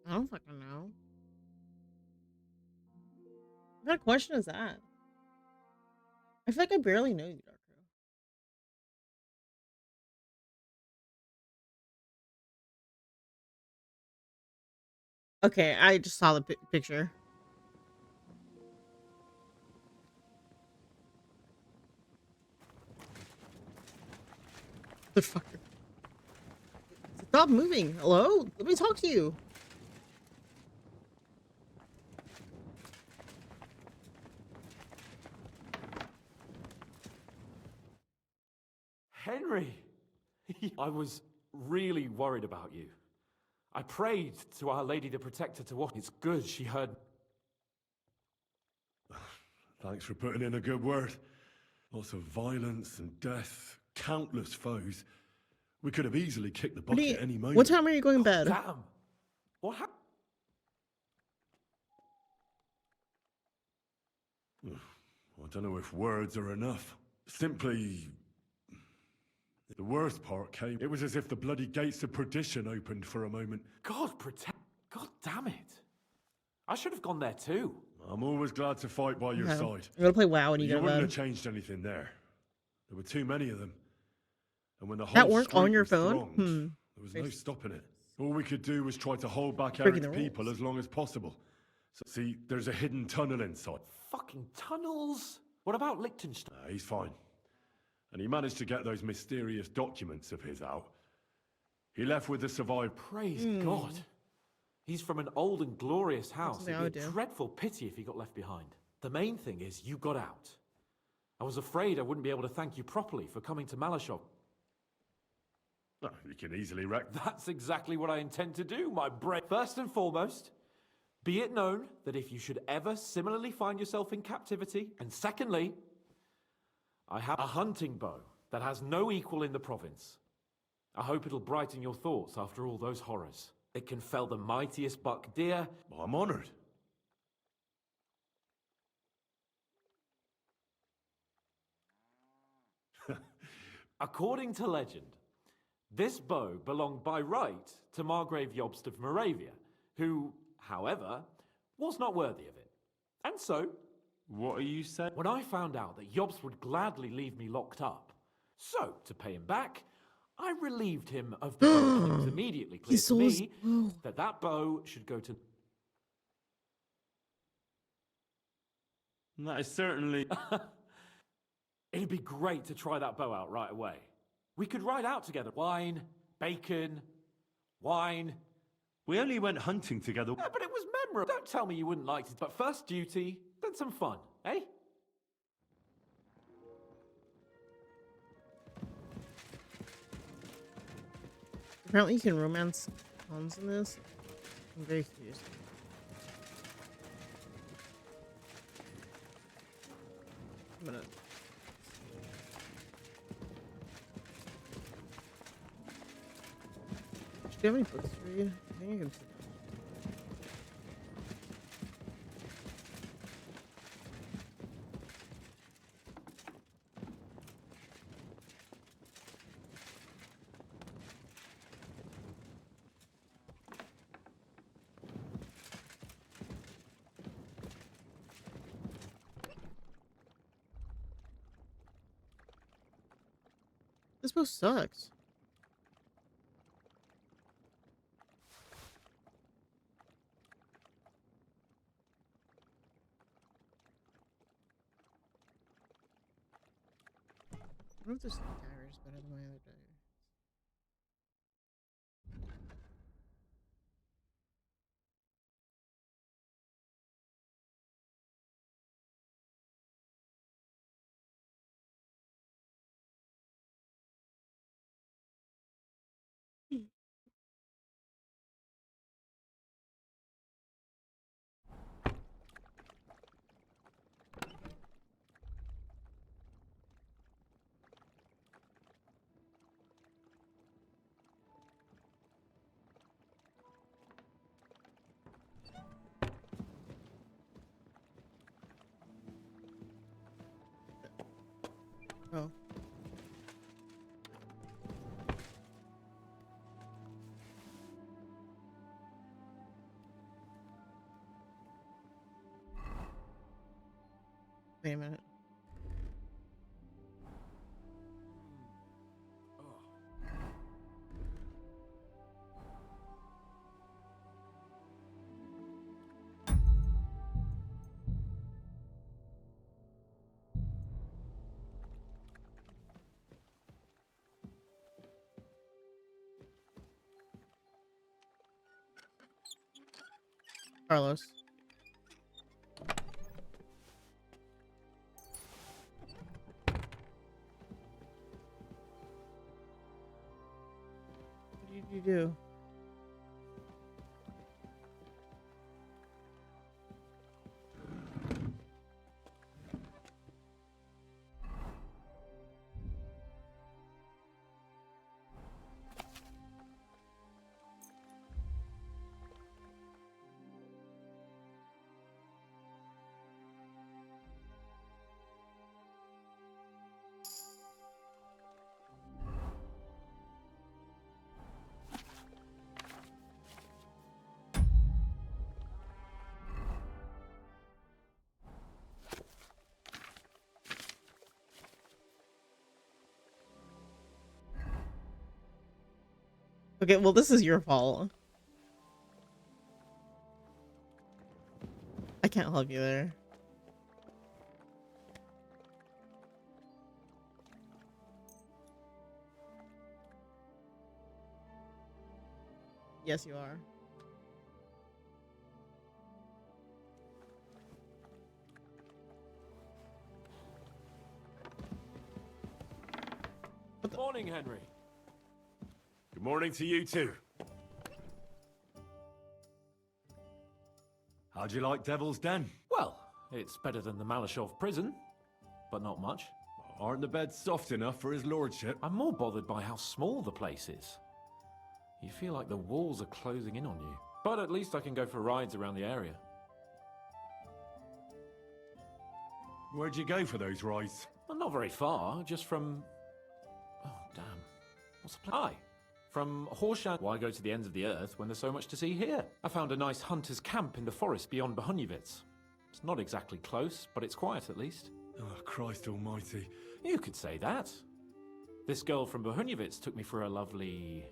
I don't fucking know. What kind of question is that? I feel like I barely know you, Darko. Okay, I just saw the picture. The fucker. Stop moving. Hello? Let me talk to you. Henry! I was really worried about you. I prayed to Our Lady the Protector to walk. It's good she heard... Thanks for putting in a good word. Lots of violence and death, countless foes. We could have easily kicked the bucket any moment. What time are you going to bed? Damn! What happened? I don't know if words are enough. Simply... The worst part came. It was as if the bloody gates of perdition opened for a moment. God damn it. I should have gone there too. I'm always glad to fight by your side. I'm gonna play WoW when you You go to wouldn't bed. have changed anything there. There were too many of them. And when the That whole work on street your was phone? thronged, there was no stopping it. All we could do was try to hold back Breaking Eric's the people as long as possible. So, see, there's a hidden tunnel inside. Fucking tunnels! What about Liechtenstein? He's fine. And he managed to get those mysterious documents of his out. He left with the survived. Praise God. He's from an old and glorious house. something I It'd be would a do. dreadful pity if he got left behind. The main thing is you got out. I was afraid I wouldn't be able to thank you properly for coming to Malashov. Oh, you can easily wreck. That's exactly what I intend to do, my brave. First and foremost, be it known that if you should ever similarly find yourself in captivity, and secondly, I have a hunting bow that has no equal in the province. I hope it'll brighten your thoughts after all those horrors. It can fell the mightiest buck deer. Well, I'm honored. According to legend, this bow belonged by right to Margrave Jobst of Moravia, who, however, was not worthy of it. And so, What are you saying? when I found out that Jobst would gladly leave me locked up, so to pay him back, I relieved him of the bow, and it was immediately clear to me that that bow should go to... That is certainly... It'd be great to try that bow out right away. We could ride out together. Wine, bacon, wine. We only went hunting together. Yeah, but it was memorable. Don't tell me you wouldn't like it. But first duty, then some fun, eh? Apparently you can romance Hans in this. I'm very confused. I'm gonna... Do you have any books to read? I think I can sit down. This book sucks. I wonder if this dagger is better than my other dagger. Oh. Wait a minute. Carlos. What did you do? Okay, well, this is your fault. I can't help you there. Yes, you are. Good morning, Henry. Good morning to you too. How'd you like Devil's Den? Well, it's better than the Malashov prison, but not much. Aren't the beds soft enough for his lordship? I'm more bothered by how small the place is. You feel like the walls are closing in on you. But at least I can go for rides around the area. Where'd you go for those rides? Well, not very far, just from... Oh, damn. What's the plan? Aye. From Horseshoe. Why go to the ends of the earth when there's so much to see here? I found a nice hunter's camp in the forest beyond Bohunyevitz. It's not exactly close, but it's quiet at least. Oh, Christ almighty. You could say that. This girl from Bohunyevitz took me for a lovely...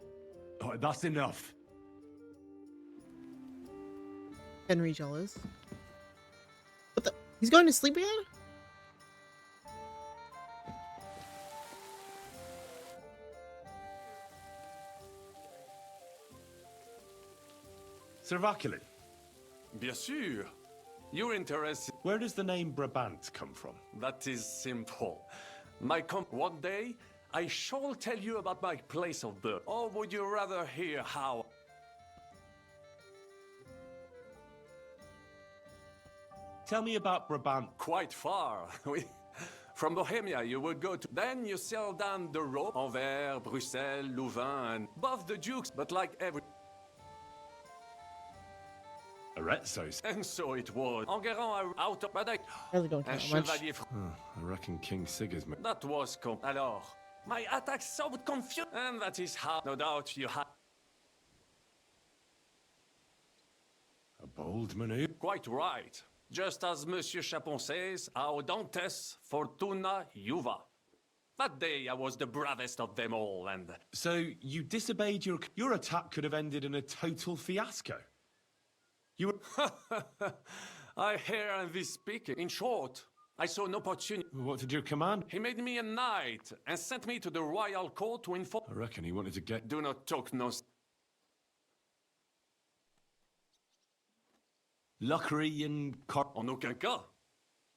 Oh, that's enough. Henry jealous. What the? He's going to sleep again? Sir Vaculin. Bien sûr. You're interested. Where does the name Brabant come from? That is simple. One day, I shall tell you about my place of birth. Or would you rather hear how? Tell me about Brabant. Quite far. From Bohemia, you would go to... Then you sail down the road. Anvers, Bruxelles, Louvain, and above the Dukes. But like every... Arezzo's. And so it was. Enguerrand out of Badek. Really don't care much. Chevalier. I reckon King Sigismund. That was Alors, my attack so confused. And that is how, no doubt, you had... A bold maneuver. Quite right. Just as Monsieur Chapon says, Audantes fortuna juva. That day I was the bravest of them all, and... So you disobeyed your attack could have ended in a total fiasco. You were... I hear and we speak. In short, I saw an opportunity. What did your command? He made me a knight and sent me to the royal court to inform... I reckon he wanted to get... Do not talk no... Lockery and... En aucun cas.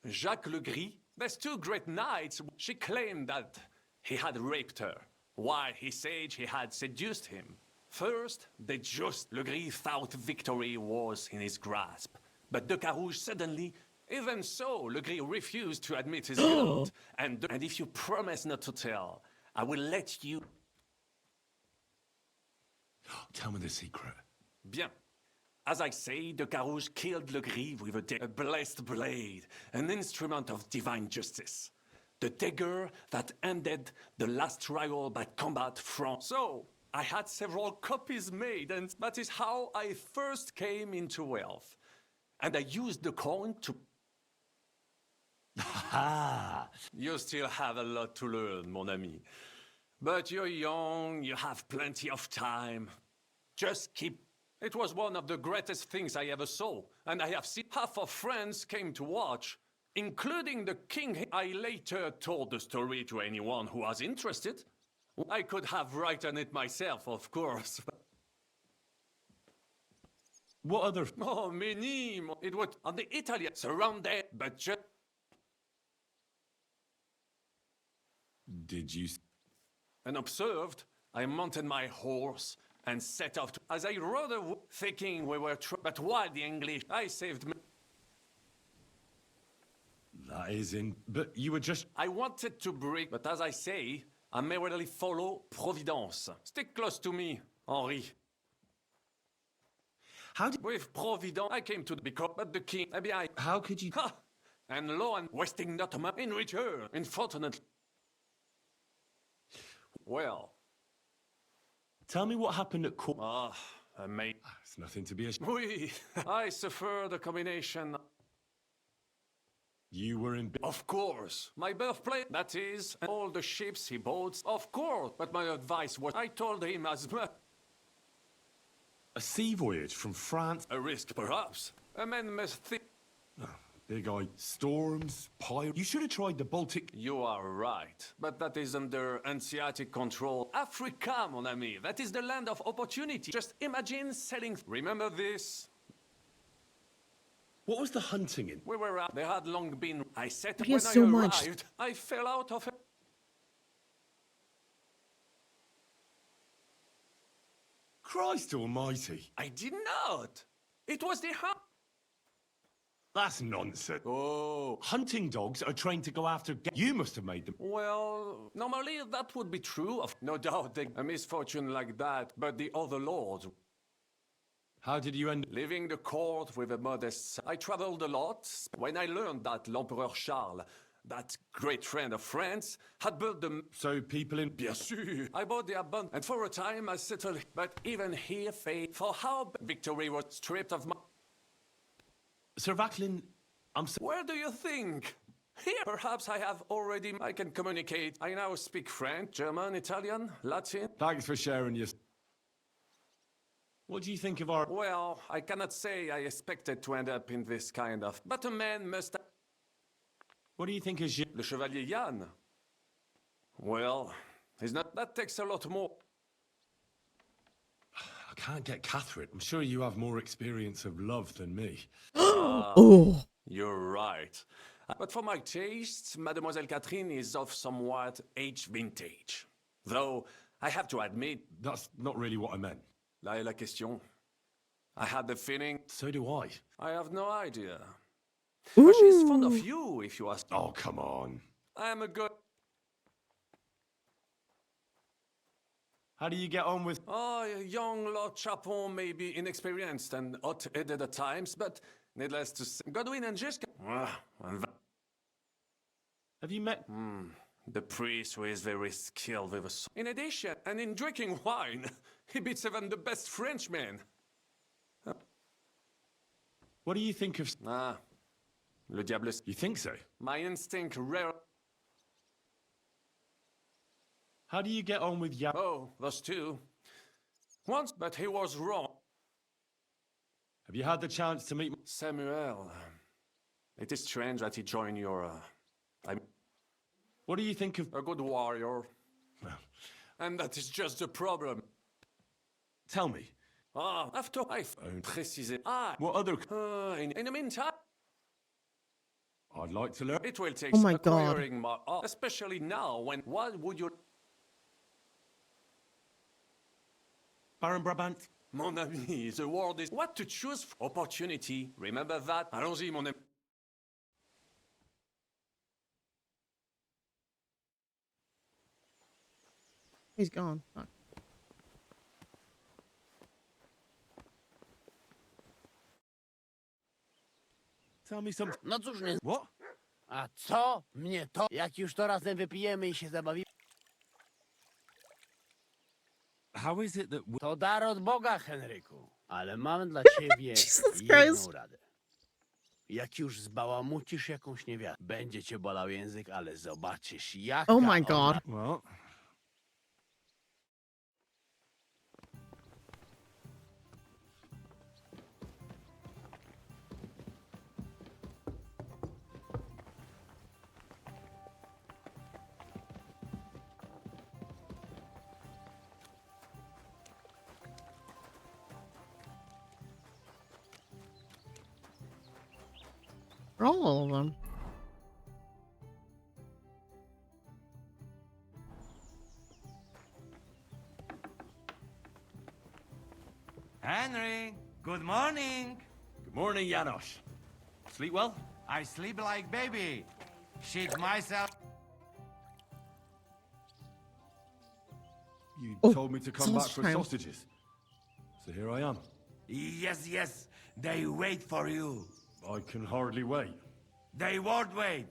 Jacques Le Gris, there's two great knights. She claimed that he had raped her, while he said he had seduced him. First, they just... Le Gris thought victory was in his grasp. But de Carouge suddenly... Even so, Le Gris refused to admit his guilt. And if you promise not to tell, I will let you... Tell me the secret. Bien. As I say, de Carouge killed Le Gris with a blessed blade, an instrument of divine justice. The dagger that ended the last trial by combat from... So, I had several copies made, and that is how I first came into wealth. And I used the coin to... You still have a lot to learn, mon ami. But you're young, you have plenty of time. Just keep... It was one of the greatest things I ever saw, and I have seen half of France came to watch, including the king. I later told the story to anyone who was interested. I could have written it myself, of course. What other... Oh, many. It was on the Italian, surrounded, but just... Did you... And observed, I mounted my horse and set off as I rode thinking we were but while the English, I saved me. That is in... But you were just... I wanted to break, but as I say, I merely follow Providence. Stick close to me, Henri. How did... With Providence, I came to the because, but the king, maybe I... How could you... Ha! And lo and wasting not a month in return, unfortunately. Well... Tell me what happened at court. Mate. It's nothing to be ashamed. Oui, I suffered a combination. You were in... Of course. My birthplace, that is, and all the ships he bought. Of course. But my advice was, I told him as much. A sea voyage from France? A risk, perhaps. A man must think. Big eye storms, pirates. You should have tried the Baltic. You are right, but that is under Hanseatic control. Africa, mon ami, that is the land of opportunity. Just imagine sailing. Remember this? What was the hunting in? We were out. They had long been. I said He when has I so arrived, much. I fell out of it. Christ almighty. I did not. It was the hunt. That's nonsense. Oh. Hunting dogs are trained to go after... You must have made them. Well, normally that would be true. No doubt a misfortune like that, but the other lords... How did you end... Leaving the court with a modest... I traveled a lot. When I learned that l'Empereur Charles, that great friend of France, had built them... So people in... Bien sûr. I bought the abundance, and for a time I settled... But even here, faith, for how victory was stripped of my... Sir Vaclin, Where do you think? Here, perhaps I can communicate. I now speak French, German, Italian, Latin. Thanks for sharing your... What do you think of our... Well, I cannot say I expected to end up in this kind of... But a man must... What do you think is... Le Chevalier Yann? Well, he's not... That takes a lot more... I can't get Catherine. I'm sure you have more experience of love than me. Oh. You're right. But for my tastes, Mademoiselle Catherine is of somewhat age vintage. Though, I have to admit... That's not really what I meant. Là est la question. I had the feeling... So do I. I have no idea. But she's fond of you, if you ask... Oh, come on. I am a good... How do you get on with... Oh, young Lord Chapon may be inexperienced and hot-headed at times, but needless to say... Godwin and Jessica... Have you met... The priest who is very skilled with a sword. In addition, and in drinking wine, he beats even the best Frenchmen. What do you think of... Le diable... You think so? My instinct rare... How do you get on with Yap? Oh, those two. Once, but he was wrong. Have you had the chance to meet... Samuel. It is strange that he joined your... What do you think of... A good warrior. And that is just the problem. Tell me. After I've précisé... What other... in the meantime... I'd like to learn... It will take acquiring my art, especially now when... What would you... Baron Brabant? Mon ami, the world is... What to choose for opportunity. Remember that? Allons-y, mon ami. He's gone. Fuck. Tell me something. No cóż, nie... What? A co mnie to? Jak już to razem wypijemy i się zabawimy... How is it that... To dar od Boga, Henryku. Ale mam dla ciebie jedną radę. Jak już zbałamucisz jakąś niewiastę, będzie cię bolał język, ale zobaczysz jaka... Oh my god. Well... For all of them. Henry, good morning. Good morning, Janos. Sleep well? I sleep like baby. Shit myself. You told me to come back for sausages. So here I am. Yes, yes. They wait for you. I can hardly wait. They won't wait.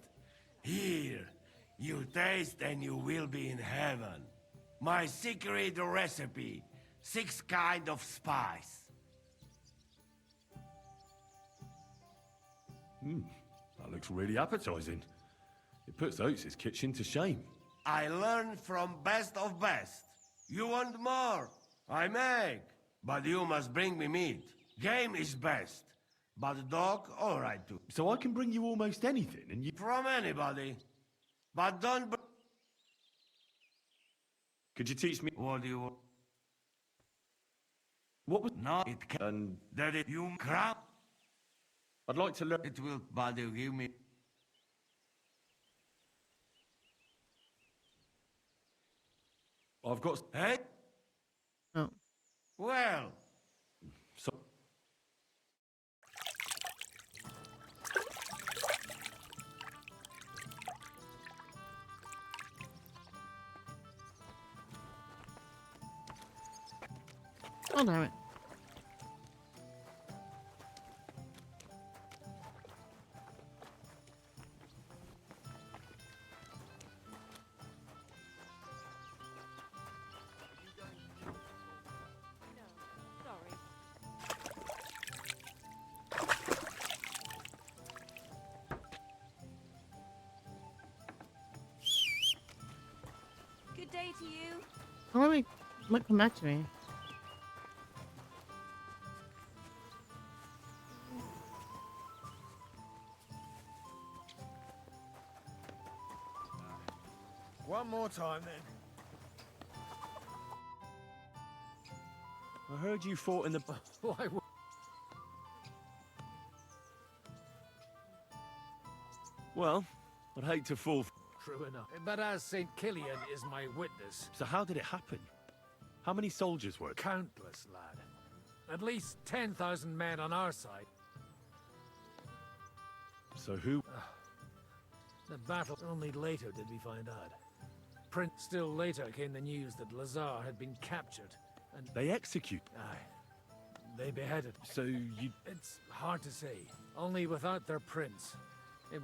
Here, you taste and you will be in heaven. My secret recipe. 6 kind of spice. That looks really appetizing. It puts Oates' kitchen to shame. I learned from best of best. You want more? I make. But you must bring me meat. Game is best. But dog, all right too. So I can bring you almost anything, and you... From anybody. But don't... Could you teach me... What do you want? What was... No, it can... And... That it... You crap? I'd like to learn... It will... But you give me... I've got... Hey? Oh. Well... So... Oh, damn it. Good day to you. Oh, let me come back to me. One more time, then. I heard you fought in the... Why? Well, I'd hate to fall... True enough. But as St. Killian is my witness... So how did it happen? How many soldiers were there? Countless, lad. At least 10,000 men on our side. So who... The battle... Only later did we find out. Still later came the news that Lazar had been captured, and... They execute... Aye. They beheaded. So you... It's hard to say. Only without their prince. It...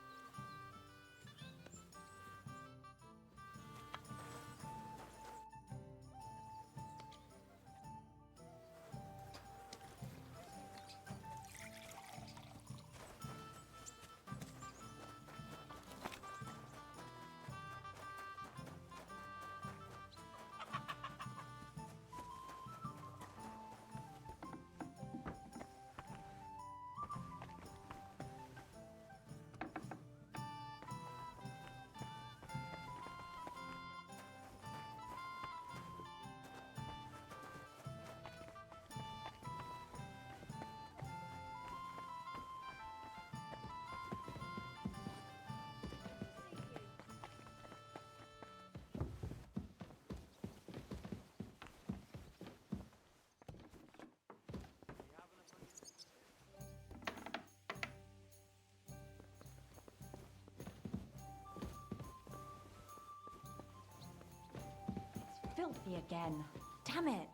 Filthy again. Damn it.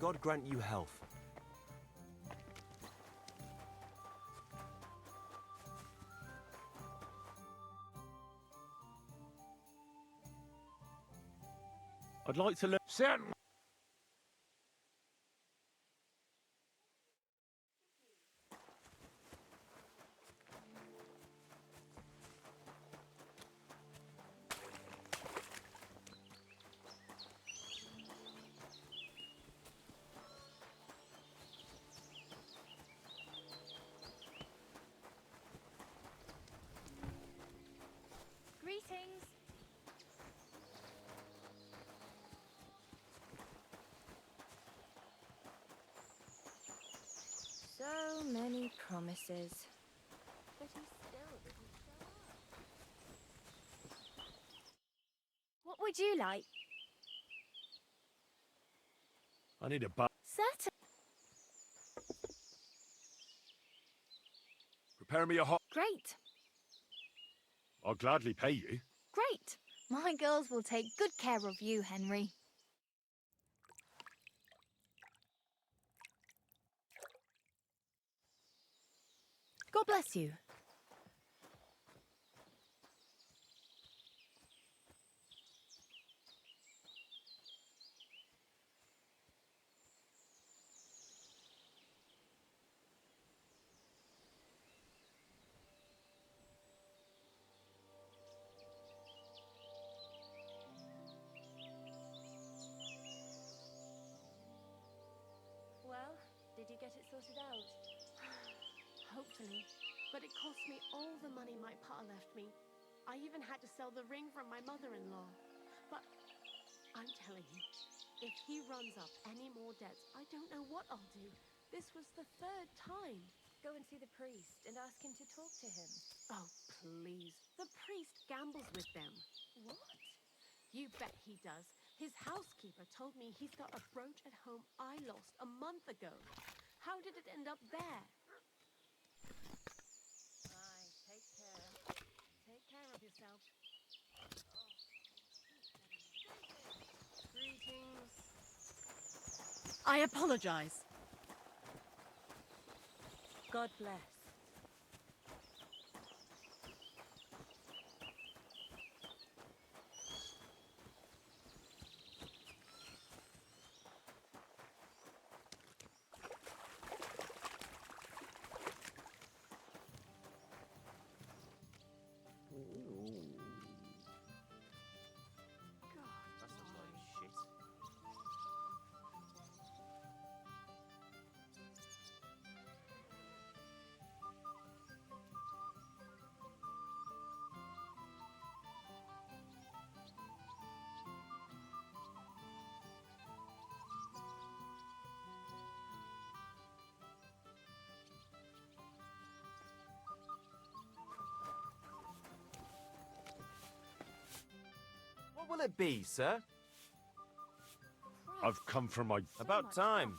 God grant you health. I'd like to learn... Certainly. Greetings. So many promises. But he still didn't show up. What would you like? I need a bath. Certain. Prepare me a hot... Great. I'll gladly pay you. Great. My girls will take good care of you, Henry. God bless you. get it sorted out. Hopefully. But it cost me all the money my pa left me. I even had to sell the ring from my mother-in-law. But I'm telling you, if he runs up any more debts, I don't know what I'll do. This was the 3rd time. Go and see the priest and ask him to talk to him. Oh, please. The priest gambles with them. What? You bet he does. His housekeeper told me he's got a brooch at home I lost a month ago. How did it end up there? Aye, take care. Take care of yourself. Greetings. I apologize. God bless. That sounds like shit. What will it be, sir? I've come from my... About time.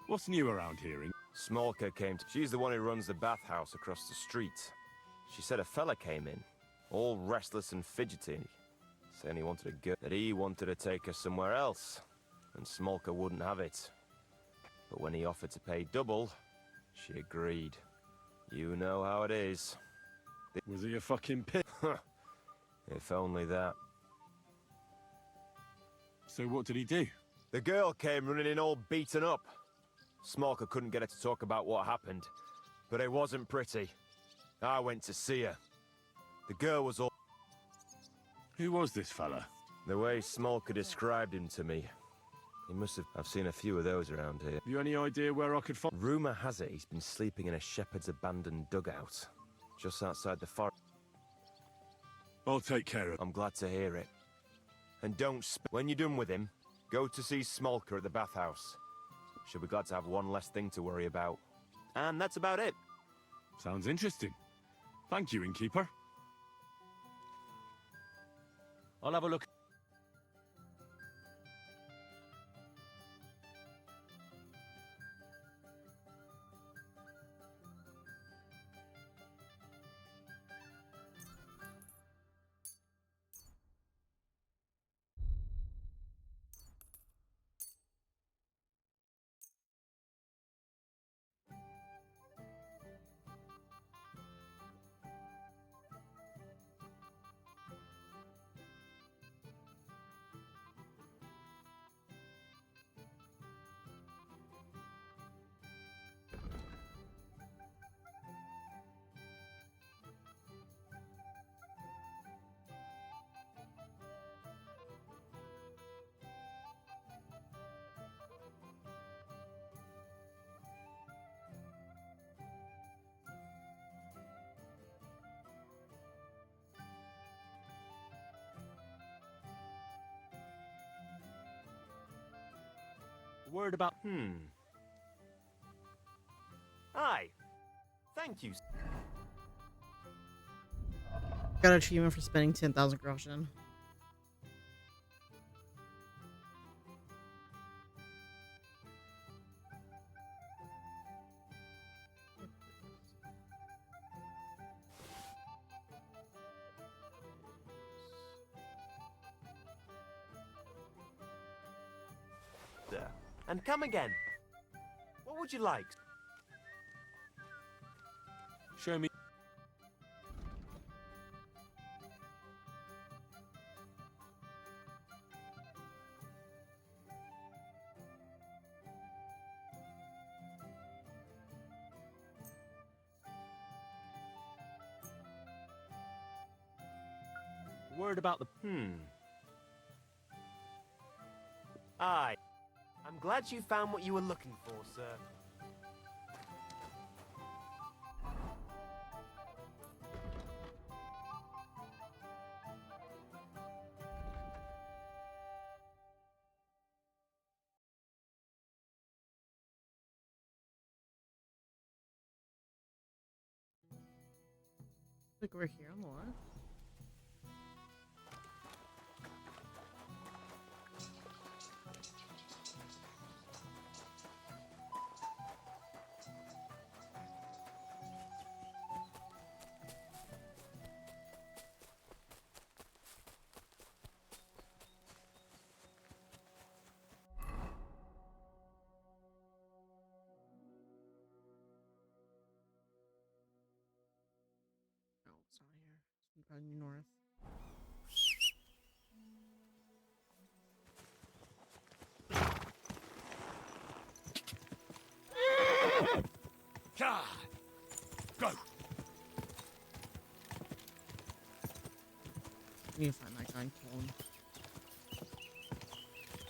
What's new around here? Smolka came to... She's the one who runs the bathhouse across the street. She said a fella came in, all restless and fidgety, saying he wanted to go... that he wanted to take her somewhere else, and Smolka wouldn't have it. But when he offered to pay double, she agreed. You know how it is. Was he a fucking pig? If only that. So what did he do? The girl came running in all beaten up. Smolka couldn't get her to talk about what happened, but it wasn't pretty. I went to see her. The girl was all... Who was this fella? The way Smolka described him to me. He must have... I've seen a few of those around here. Have you any idea where I could find... Rumour has it he's been sleeping in a shepherd's abandoned dugout, just outside the forest. I'll take care of... I'm glad to hear it. And don't when you're done with him, go to see Smolka at the bathhouse. She'll be glad to have one less thing to worry about. And that's about it. Sounds interesting. Thank you, innkeeper. I'll have a look. Word about... Aye. Thank you. Got an achievement for spending 10,000 groschen. And come again. What would you like? Show me. Word about the... Aye. I'm glad you found what you were looking for, sir. Like we're here on the left. No, it's not here. It's probably north. God! Go! I need to find that guy and kill him.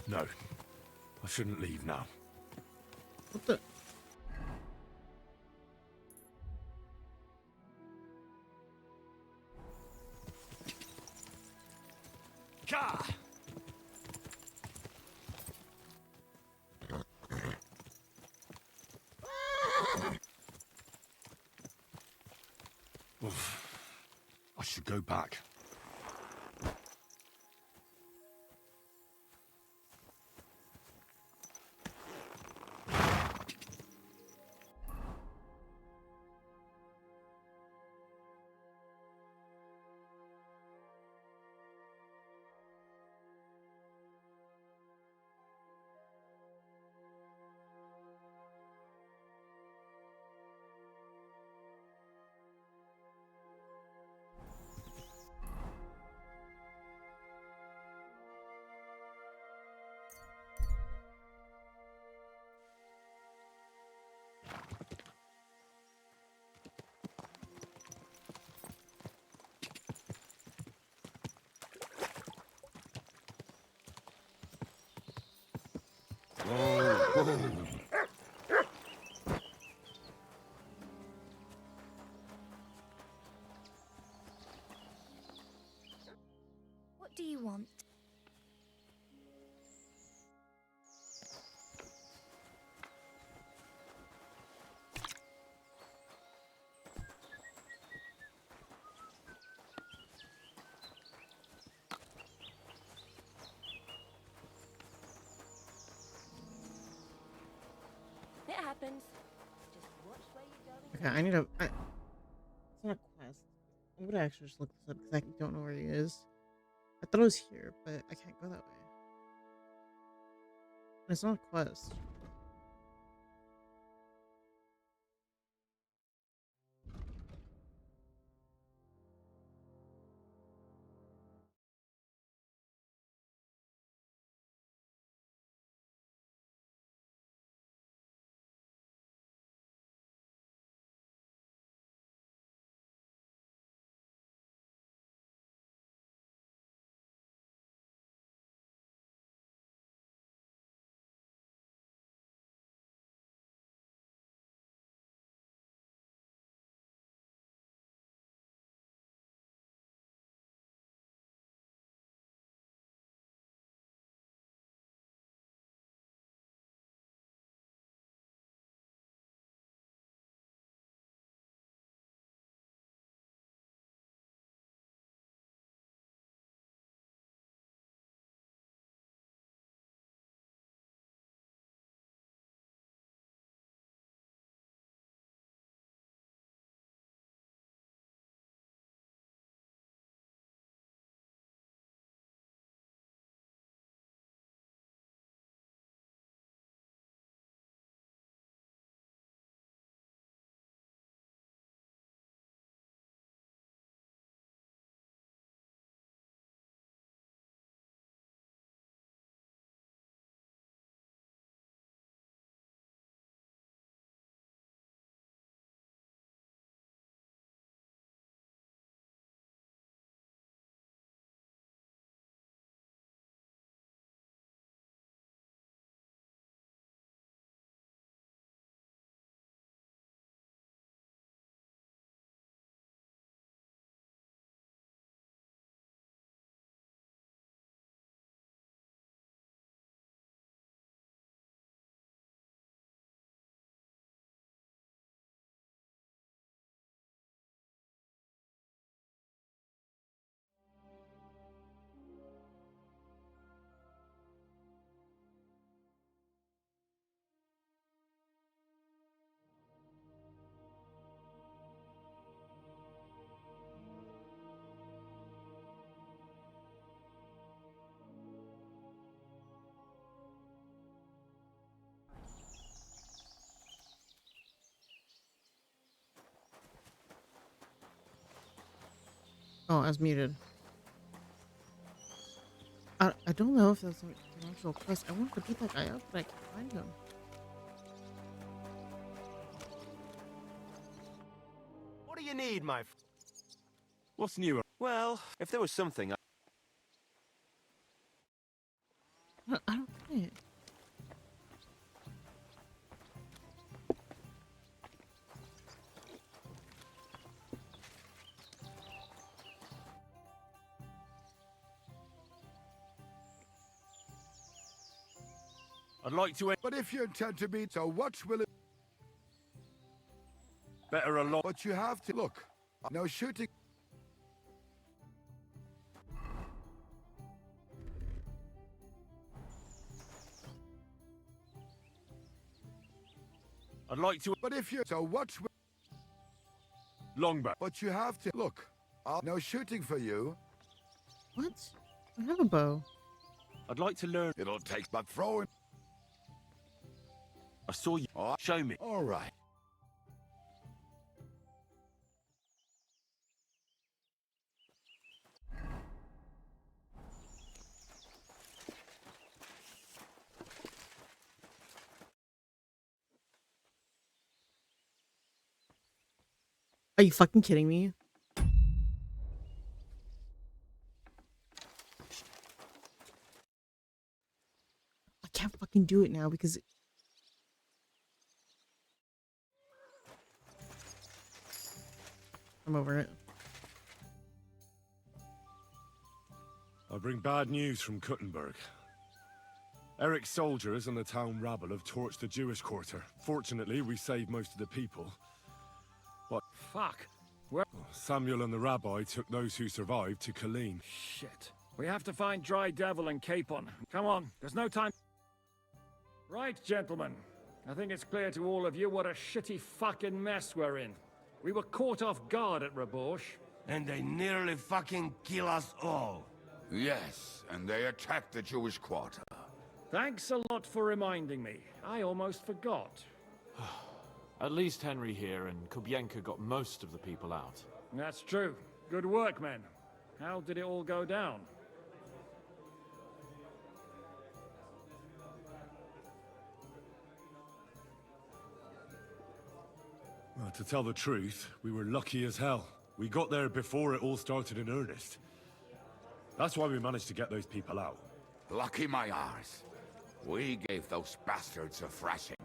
No. I shouldn't leave now. What the? God! I should go back. What do you want? It happens. Just watch where you're going. Okay, I need to. It's not a quest. I'm gonna actually just look this up because I don't know where he is. I thought it was here, but I can't go that way. It's not a quest. Oh, as muted. I don't know if that's an actual quest. I want to beat that guy up, but I can't find him. What do you need, my What's new? Well, if there was something I don't get it. I'd like to... But if you intend to be, so what will it... Better along... But you have to... Look, no shooting... I'd like to... But if you... So what will... Longbow. But you have to... Look, no shooting for you. What? I have a bow. I'd like to learn... It'll take but throwing... I saw you. Show me. All right. Are you fucking kidding me? I can't fucking do it now because... I'm over it. I bring bad news from Kuttenberg. Eric's soldiers and the town rabble have torched the Jewish quarter. Fortunately, we saved most of the people. But Fuck. Where? Samuel and the rabbi took those who survived to Colleen. Shit. We have to find Dry Devil and Capon. Come on, there's no time. Right, gentlemen. I think it's clear to all of you what a shitty fucking mess we're in. We were caught off guard at Rabosh. And they nearly fucking kill us all. Yes, and they attacked the Jewish quarter. Thanks a lot for reminding me. I almost forgot. At least Henry here and Kubienka got most of the people out. That's true. Good work, men. How did it all go down? Well, to tell the truth, we were lucky as hell. We got there before it all started in earnest. That's why we managed to get those people out. Lucky my arse. We gave those bastards a thrashing.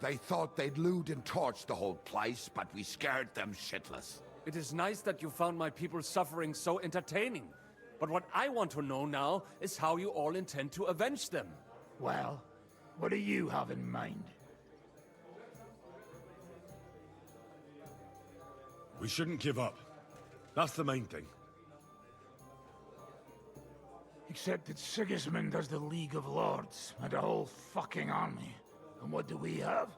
They thought they'd loot and torch the whole place, but we scared them shitless. It is nice that you found my people's suffering so entertaining. But what I want to know now is how you all intend to avenge them. Well, what do you have in mind? We shouldn't give up. That's the main thing. Except that Sigismund has the League of Lords and a whole fucking army. And what do we have?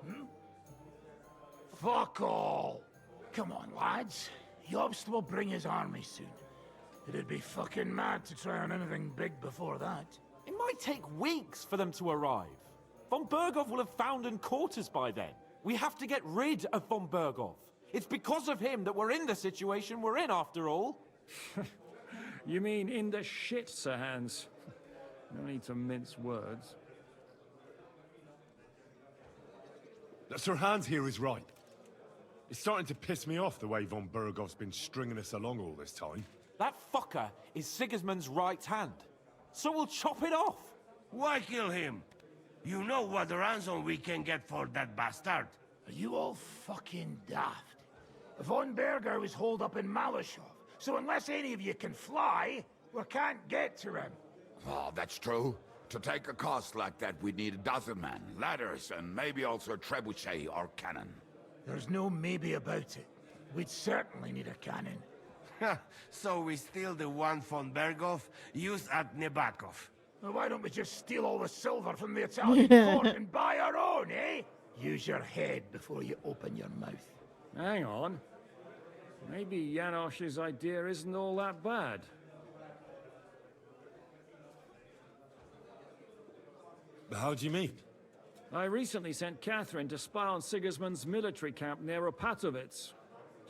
Hmm? Fuck all! Come on, lads. Jobst will bring his army soon. It'd be fucking mad to try on anything big before that. It might take weeks for them to arrive. Von Berghoff will have found and caught us by then. We have to get rid of Von Berghoff. It's because of him that we're in the situation we're in, after all. You mean in the shit, Sir Hans? No need to mince words. Sir Hans here is right. It's starting to piss me off the way Von Berghoff's been stringing us along all this time. That fucker is Sigismund's right hand. So we'll chop it off. Why kill him? You know what ransom we can get for that bastard. Are you all fucking daft? Von Berger was holed up in Malashov, so unless any of you can fly, we can't get to him. Oh, that's true. To take a cost like that, we'd need a dozen men, ladders, and maybe also a trebuchet or cannon. There's no maybe about it. We'd certainly need a cannon. So we steal the one von Berghoff used at Nebakov. Well, why don't we just steal all the silver from the Italian court and buy our own, eh? Use your head before you open your mouth. Hang on. Maybe Janosch's idea isn't all that bad. How do you mean? I recently sent Catherine to spy on Sigismund's military camp near Opatovitz.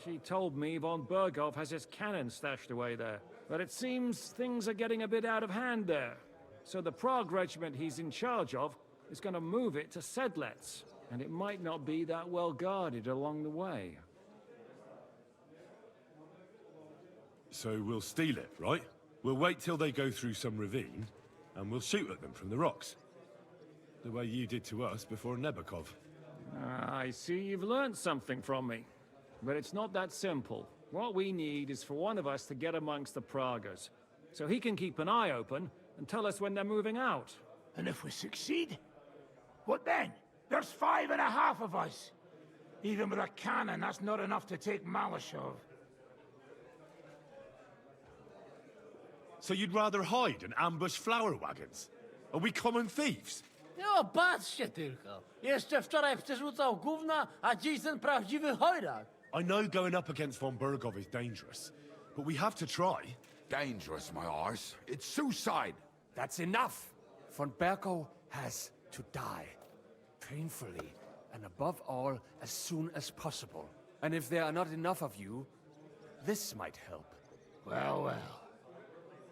She told me von Berghoff has his cannon stashed away there. But it seems things are getting a bit out of hand there. So the Prague regiment he's in charge of is going to move it to Sedlec. And it might not be that well guarded along the way. So we'll steal it, right? We'll wait till they go through some ravine, and we'll shoot at them from the rocks. The way you did to us before Nebakov. I see you've learned something from me. But it's not that simple. What we need is for one of us to get amongst the Pragas, so he can keep an eye open and tell us when they're moving out. And if we succeed? What then? There's 5.5 of us. Even with a cannon, that's not enough to take Malashov. So you'd rather hide and ambush flower wagons? Are we common thieves? No, patrzcie tylko. Jeszcze wczoraj przerzucał gówna, a dziś ten prawdziwy chojrak. I know going up against von Berghoff is dangerous, but we have to try. Dangerous, my arse. It's suicide. That's enough. Von Berghoff has to die. Painfully, and above all, as soon as possible. And if there are not enough of you, this might help. Well, well.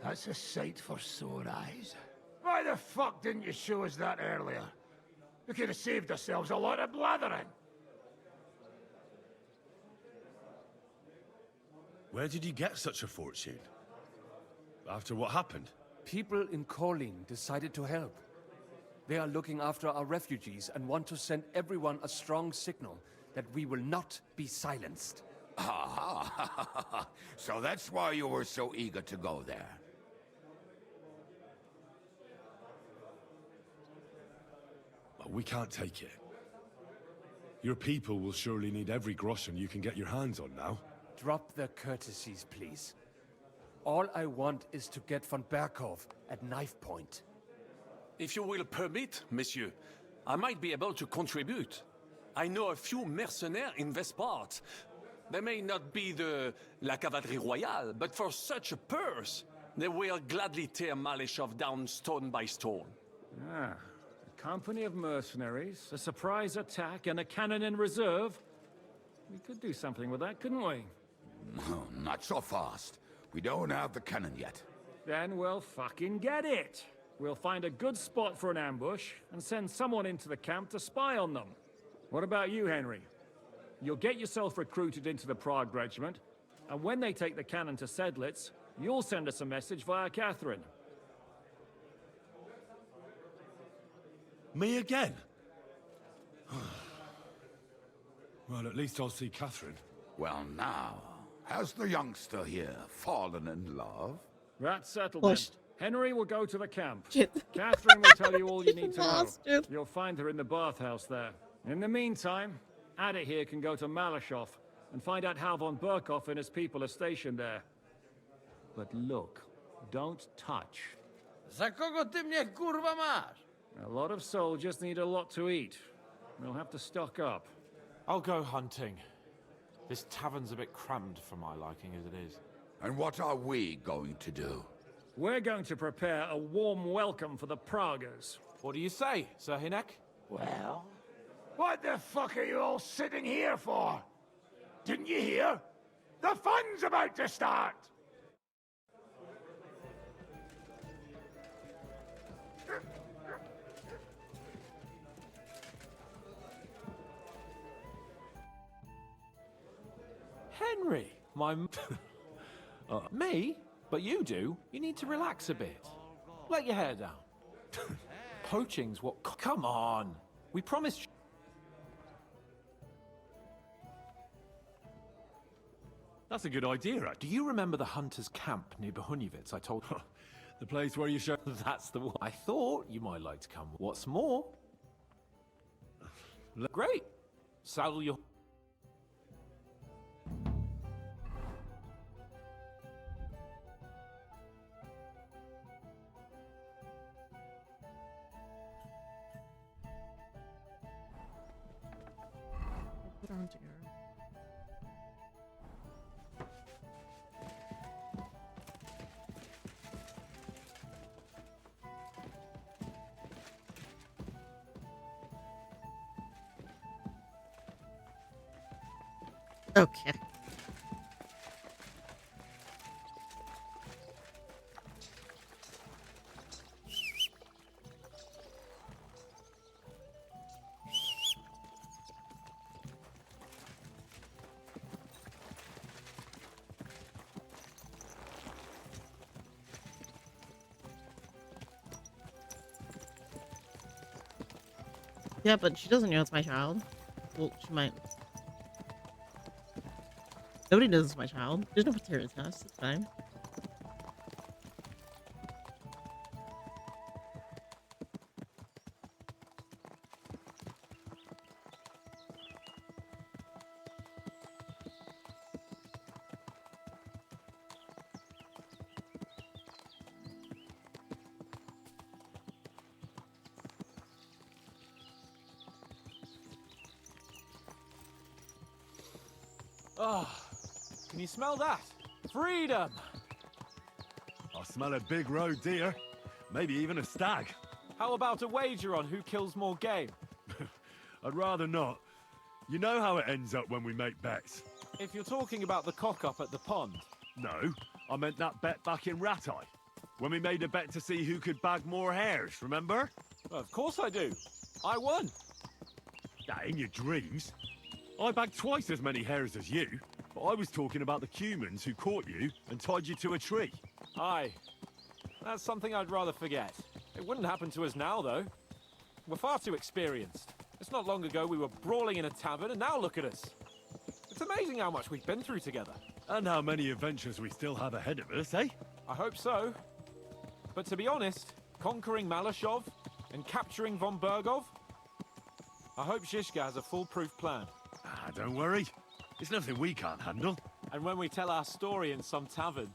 That's a sight for sore eyes. Why the fuck didn't you show us that earlier? We could have saved ourselves a lot of blathering. Where did you get such a fortune? After what happened? People in Kolin decided to help. They are looking after our refugees and want to send everyone a strong signal that we will not be silenced. Ah, so that's why you were so eager to go there. Well, we can't take it. Your people will surely need every groschen you can get your hands on now. Drop the courtesies, please. All I want is to get von Berghoff at knife point. If you will permit, monsieur, I might be able to contribute. I know a few mercenaires in this part. They may not be la cavalerie royale, but for such a purse, they will gladly tear Malashov down stone by stone. Ah, a company of mercenaries, a surprise attack, and a cannon in reserve. We could do something with that, couldn't we? No, not so fast. We don't have the cannon yet. Then we'll fucking get it. We'll find a good spot for an ambush and send someone into the camp to spy on them. What about you, Henry? You'll get yourself recruited into the Prague regiment, and when they take the cannon to Sedlec, you'll send us a message via Catherine. Me again? Well, at least I'll see Catherine. Well, now, has the youngster here fallen in love? That's settled Well, then. Henry will go to the camp. Shit. Catherine will tell you all you need to know. Bastard. You'll find her in the bathhouse there. In the meantime, Adit here can go to Malashov and find out how von Berghoff and his people are stationed there. But look, don't touch. Za kogo ty mnie kurwa masz? A lot of soldiers need a lot to eat. We'll have to stock up. I'll go hunting. This tavern's a bit crammed for my liking as it is. And what are we going to do? We're going to prepare a warm welcome for the Pragas. What do you say, Sir Hinek? Well, what the fuck are you all sitting here for? Didn't you hear? The fun's about to start! Henry, my... Me? But you do. You need to relax a bit. Let your hair down. Poaching's what... Come on! We promised... That's a good idea, Do you remember the hunter's camp near Bohuniewicz I told you? The place where you show... That's the one. I thought you might like to come. What's more... Great. Saddle your... Put on together. Okay. Yeah, but she doesn't know it's my child. Well, she might. Nobody knows it's my child. There's no potatoes nest. It's fine. Oh, can you smell that? Freedom! I smell a big roe deer. Maybe even a stag. How about a wager on who kills more game? I'd rather not. You know how it ends up when we make bets. If you're talking about the cock-up at the pond. No, I meant that bet back in Rat Eye. When we made a bet to see who could bag more hares, remember? Well, of course I do. I won. Yeah, in your dreams. I bagged twice as many hares as you, but I was talking about the humans who caught you and tied you to a tree. Aye. That's something I'd rather forget. It wouldn't happen to us now, though. We're far too experienced. It's not long ago we were brawling in a tavern, and now look at us. It's amazing how much we've been through together. And how many adventures we still have ahead of us, eh? I hope so. But to be honest, conquering Malashov and capturing von Bergov, I hope Shishka has a foolproof plan. Ah, don't worry. It's nothing we can't handle. And when we tell our story in some tavern,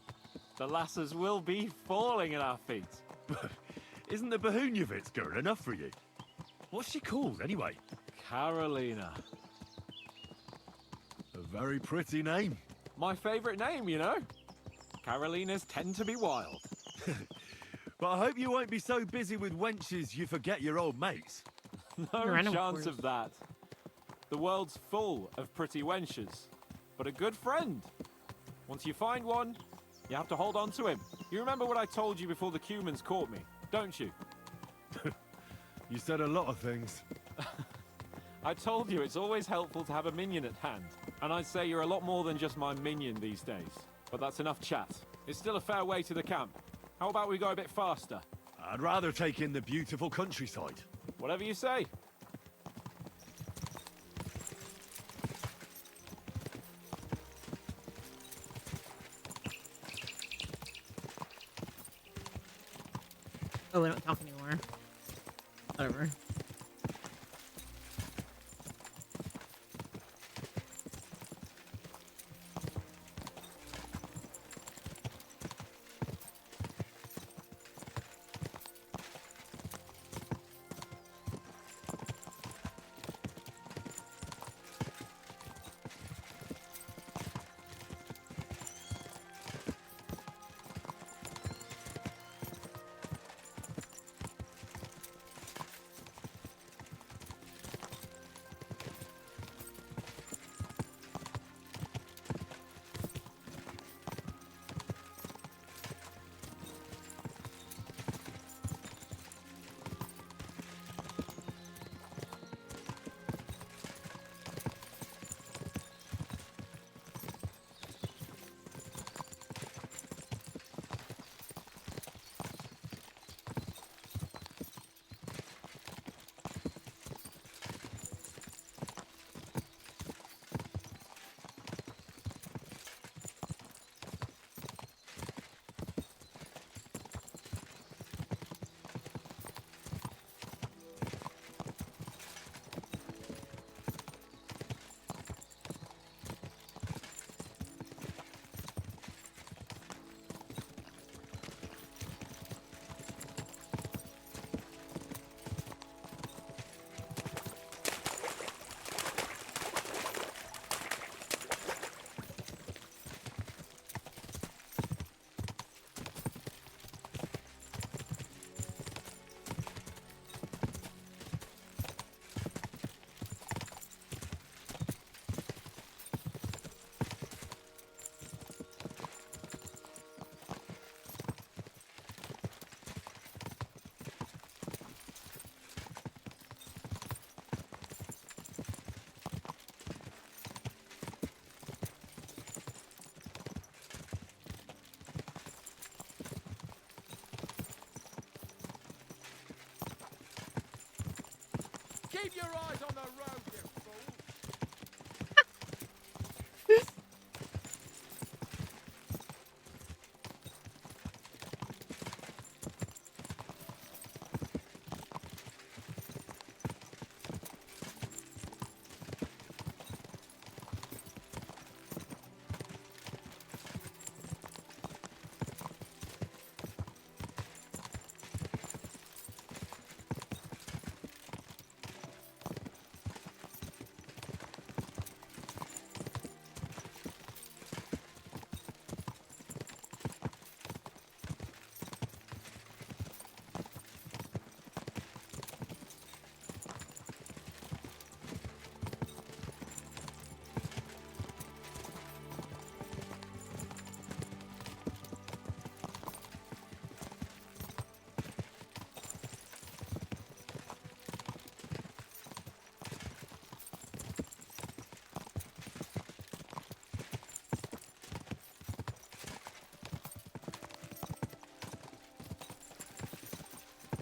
the lasses will be falling at our feet. Isn't the Behunjevitz girl enough for you? What's she called, anyway? Carolina. A very pretty name. My favorite name, you know. Carolinas tend to be wild. But I hope you won't be so busy with wenches you forget your old mates. No chance of that. The world's full of pretty wenches, but a good friend. Once you find one, you have to hold on to him. You remember what I told you before the Cumans caught me, don't you? You said a lot of things. I told you it's always helpful to have a minion at hand. And I'd say you're a lot more than just my minion these days. But that's enough chat. It's still a fair way to the camp. How about we go a bit faster? I'd rather take in the beautiful countryside. Whatever you say. Oh, we don't talk anymore. Whatever. Keep your eyes on the road, you fool!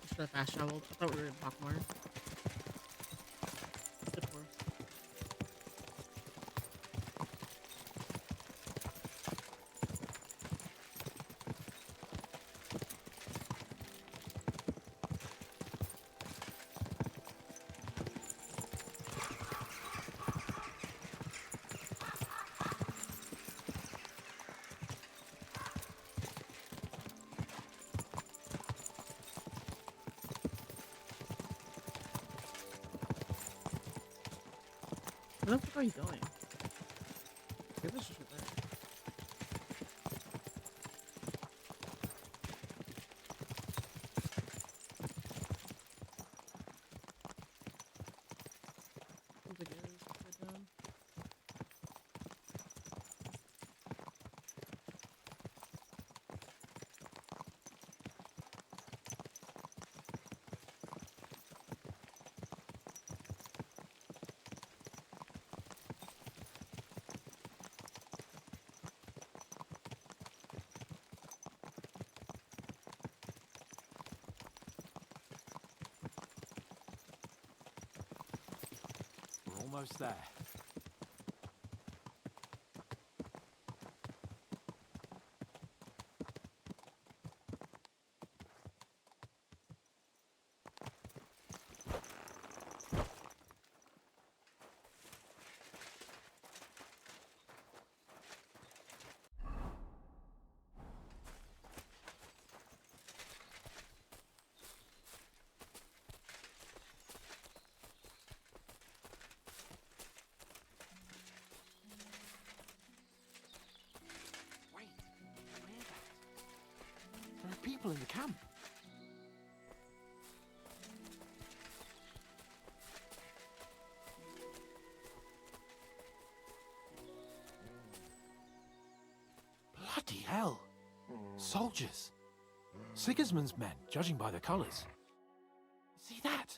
Should have fast traveled. I thought we were in Pockmore. Good horse. Where the fuck are you going? Maybe it's just right there. Seems like it is upside down. We're almost there. There are people in the camp. Bloody hell. Soldiers. Sigismund's men, judging by the colours. See that?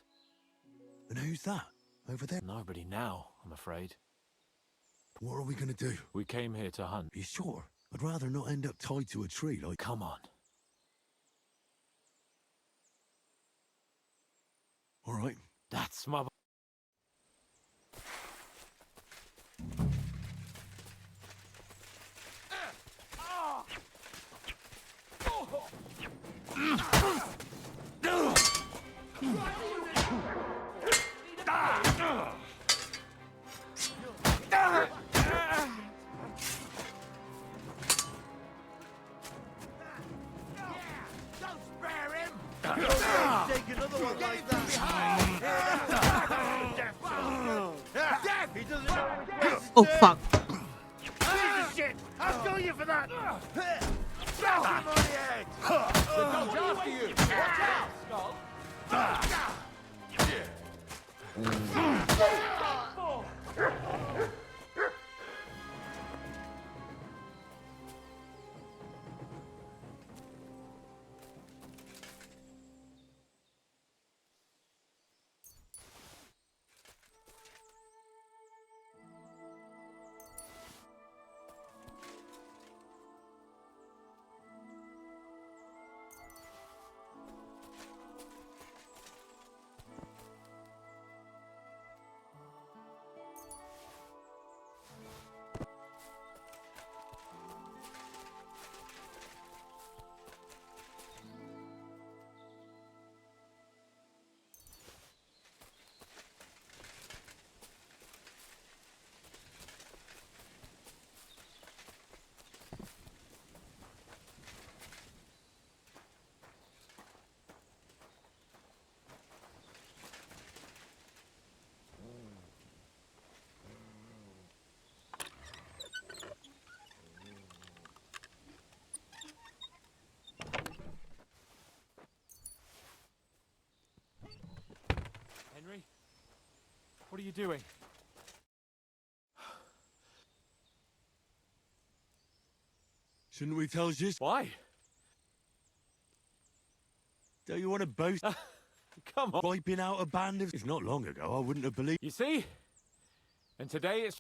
And who's that? Over there? Nobody now, I'm afraid. What are we gonna do? We came here to hunt. You sure? I'd rather not end up tied to a tree like... Come on. All right. That's my... Don't spare him! Take another one like that. Death! He doesn't know Oh fuck. Piece of shit! I'll kill you for that! Drop him on the head! They'll come after you! Watch out, Skull! What are you doing? Shouldn't we tell Giz? Why? Don't you want to boast? Come on. Wiping out a band of... It's not long ago, I wouldn't have believed... You see? And today it's...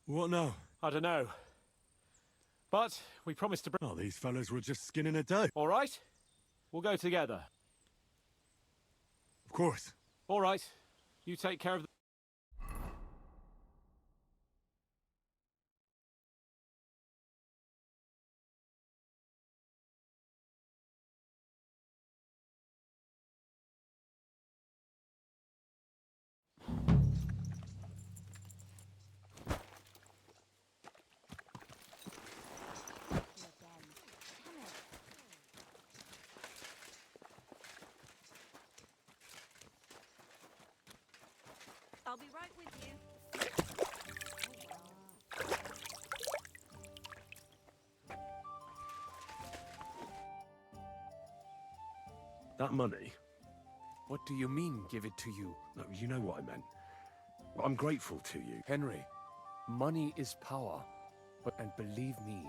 What now? I don't know. But we promised to bring... Oh, these fellas were just skinning a dough. All right? We'll go together. Of course. All right. You take care of the... I'll be right with you. That money? What do you mean, give it to you? No, you know what I meant. I'm grateful to you. Henry, money is power. And believe me,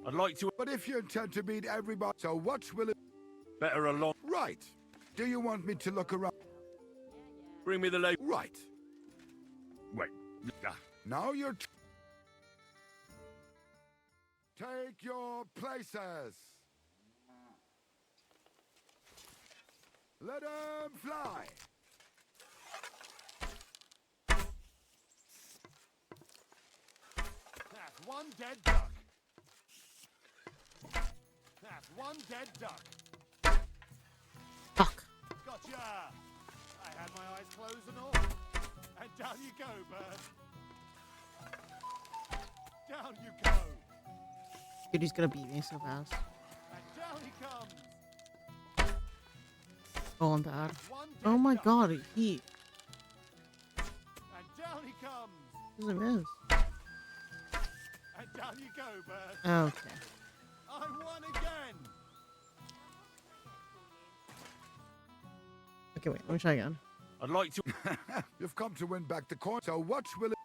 I'd like to... But if you intend to meet everybody, so what will it... Better along... Right. Do you want me to look around? Bring me the late... Right. Wait. Now you're... Take your places. Let them fly. That's one dead duck. That's one dead duck. Fuck. Gotcha! I had my eyes closed and all. And down you go, bird. Down you go. Dude, he's gonna beat me so fast. And down he comes. Oh, I'm bad. Oh my god, he And down he comes. doesn't miss. And down you go, bird. Okay. I won again. Okay, wait, let me try again. I'd like to... You've come to win back the coin, so what will it...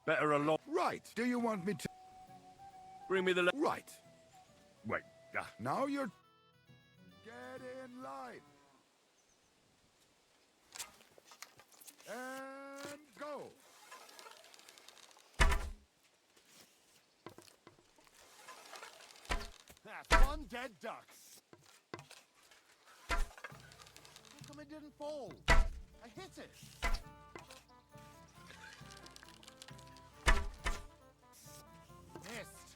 Better along... Right. Do you want me to... Bring me the... Right. Wait. Now you're... Get in line. And go. That's one dead duck. How come it didn't fall? I hit it. Missed.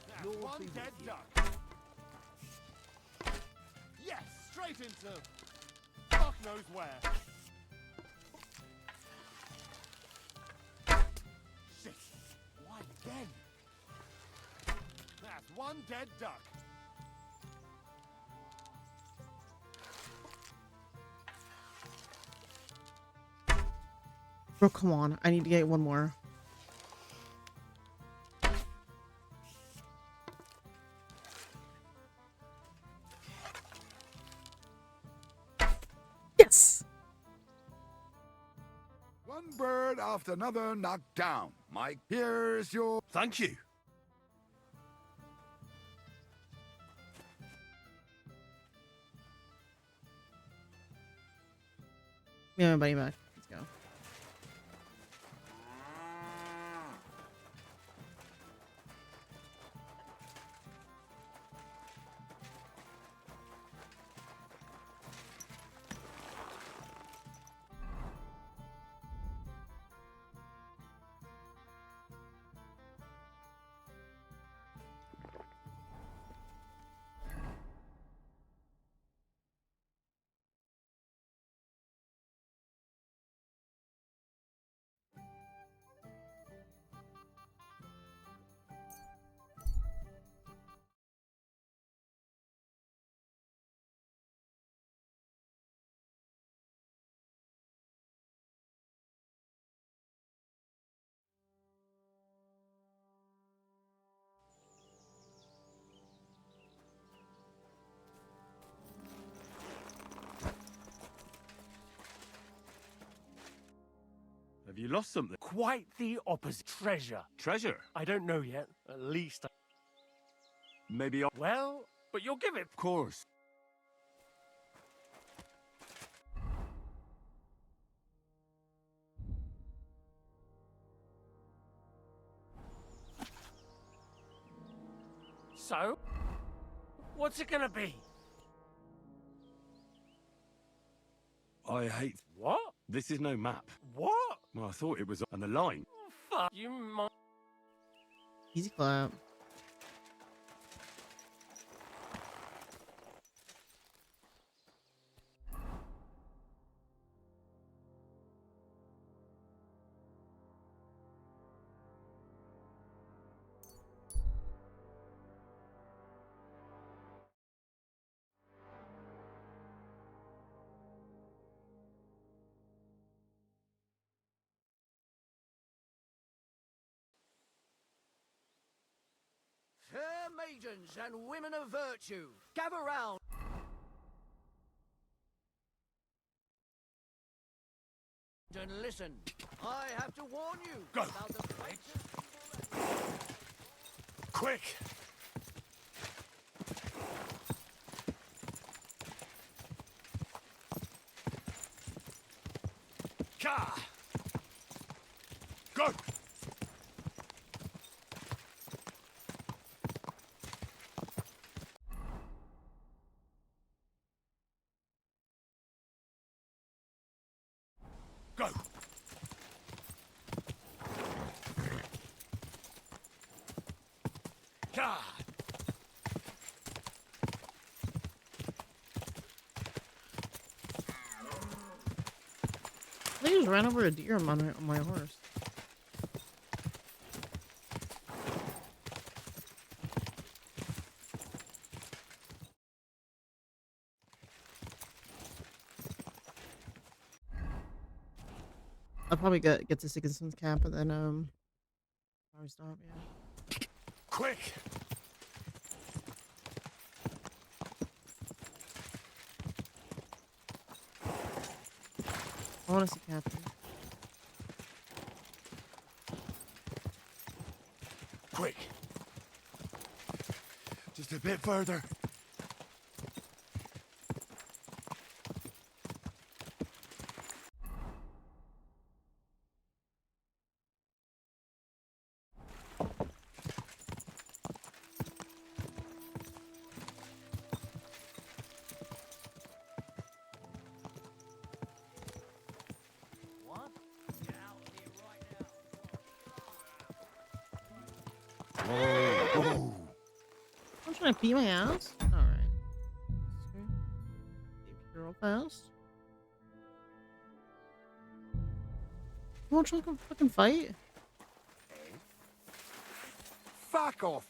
That's one dead duck. Yes, straight into fuck knows where. Shit. Why again? That's one dead duck. Bro, come on. I need to get one more. Yes! One bird after another knocked down. Mike, here's your... Thank you. Give me my buddy back. Let's go. Have you lost something? Quite the opposite. Treasure. Treasure? I don't know yet. At least Maybe well, but you'll give it. Of course. So, what's it gonna be? I hate... What? This is no map. What? Well, I thought it was on the line. Fuck you, might. Easy clap. Fair maidens and women of virtue, gather round. And listen, I have to warn you Go. about the Quick! Ka! Go! Go! Ka! I just ran over a deer on my horse. I'll probably get to Sigismund's camp and then probably stop. Yeah. Quick! I want to see Captain. Quick! Just a bit further. I'm trying to pee my ass. All right. Real fast. You want to try to fucking fight? Fuck off,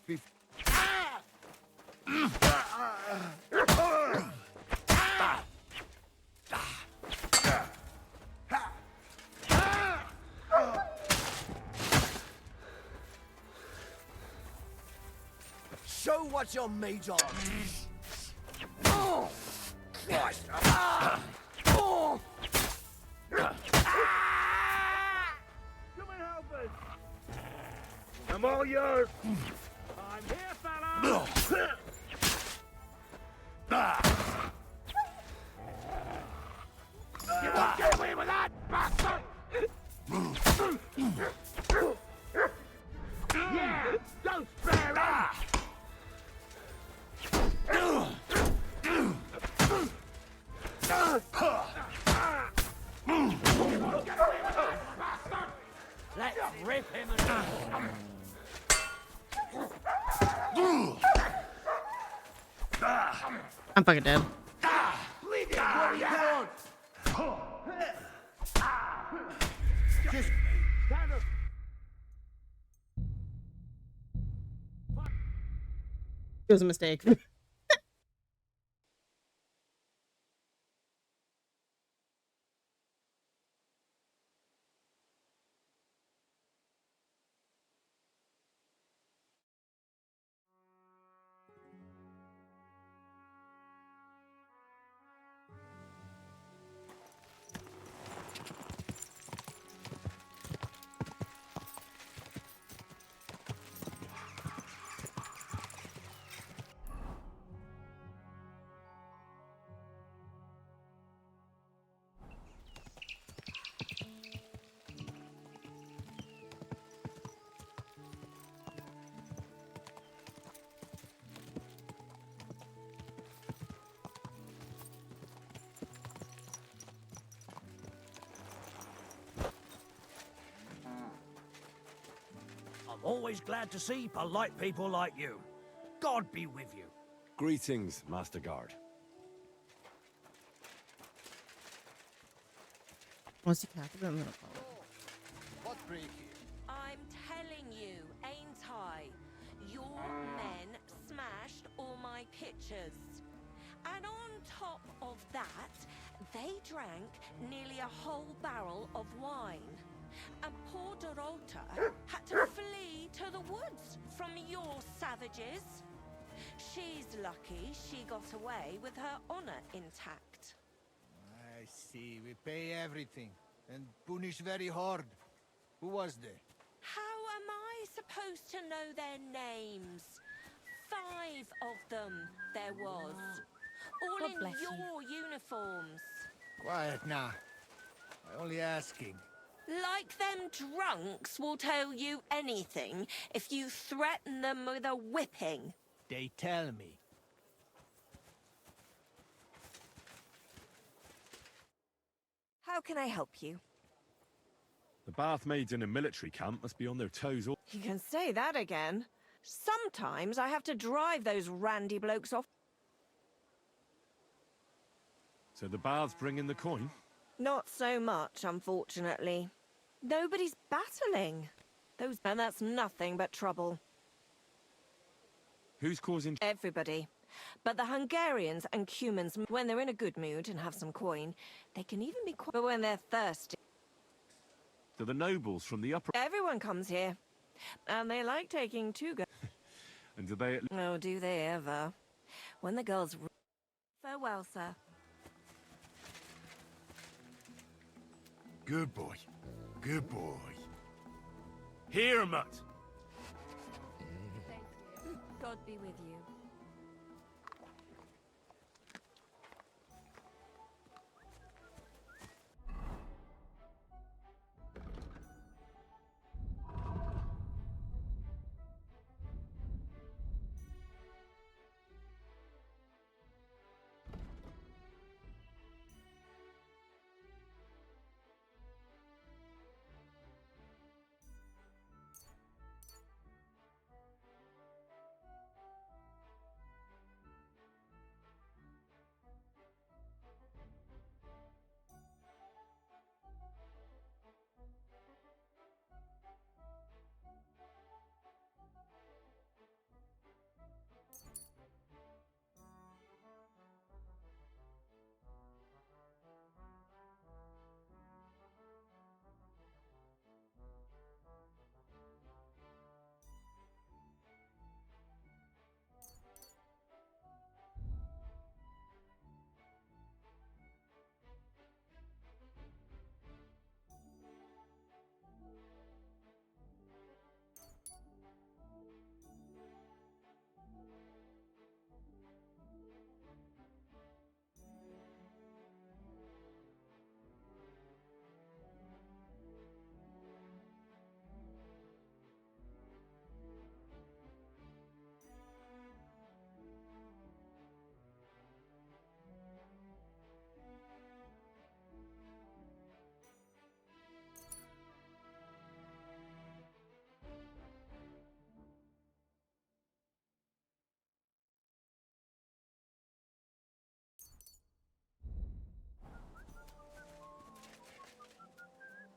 show what you're made of. Oh, Christ. Oh. I'm all yours. I'm here, fella. You won't get away with that, bastard! Yeah, don't spare him! Let's rip him I'm fucking dead. Leave it where you want. Just kind of. It was a mistake. Always glad to see polite people like you. God be with you. Greetings, Master Guard. Once you cap it, I'm gonna follow. What break here? I'm telling you, ain't I? Your men smashed all my pictures. And on top of that, they drank nearly a whole barrel of wine. And poor Dorota had to flee to the woods from your savages. She's lucky she got away with her honor intact. I see. We pay everything. And punish very hard. Who was there? How am I supposed to know their names? 5 of them there was. All God in bless you. your uniforms. Quiet now. I only asking. Like them drunks will tell you anything if you threaten them with a whipping. They tell me. How can I help you? The bath maids in a military camp must be on their toes all... You can say that again. Sometimes I have to drive those randy blokes off. So the baths bring in the coin? Not so much, unfortunately. Nobody's battling. And that's nothing but trouble. Who's causing... Everybody. But the Hungarians and Cumans, when they're in a good mood and have some coin, they can even be quite... But when they're thirsty... Do the nobles from the upper... Everyone comes here. And they like taking 2 girls. And do they... Oh, do they ever. When the girls... Farewell, sir. Good boy. Good boy. Here, Mutt. God be with you.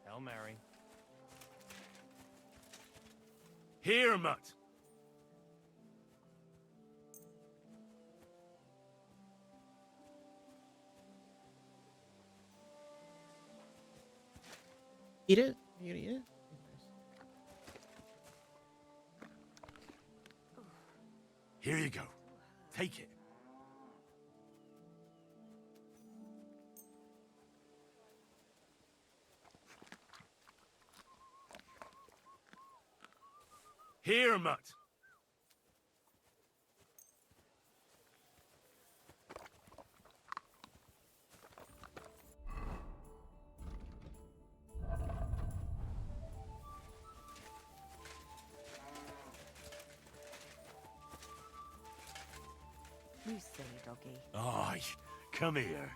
Hail Mary. Here, Mutt. Eat it? You gonna eat it? Here you go. Take it. Here, Mutt. You silly doggy. Aye, come here.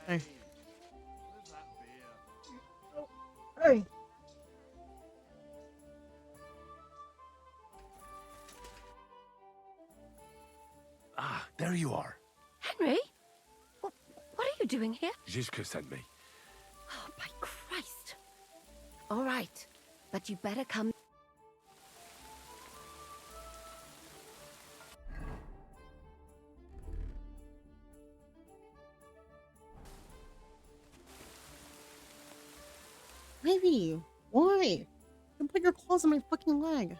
Hey. Hey. Ah, there you are. Henry? What are you doing here? Zizka sent me. Oh, by Christ. All right, but you better come. Ivy, why? Don't put your claws on my fucking leg.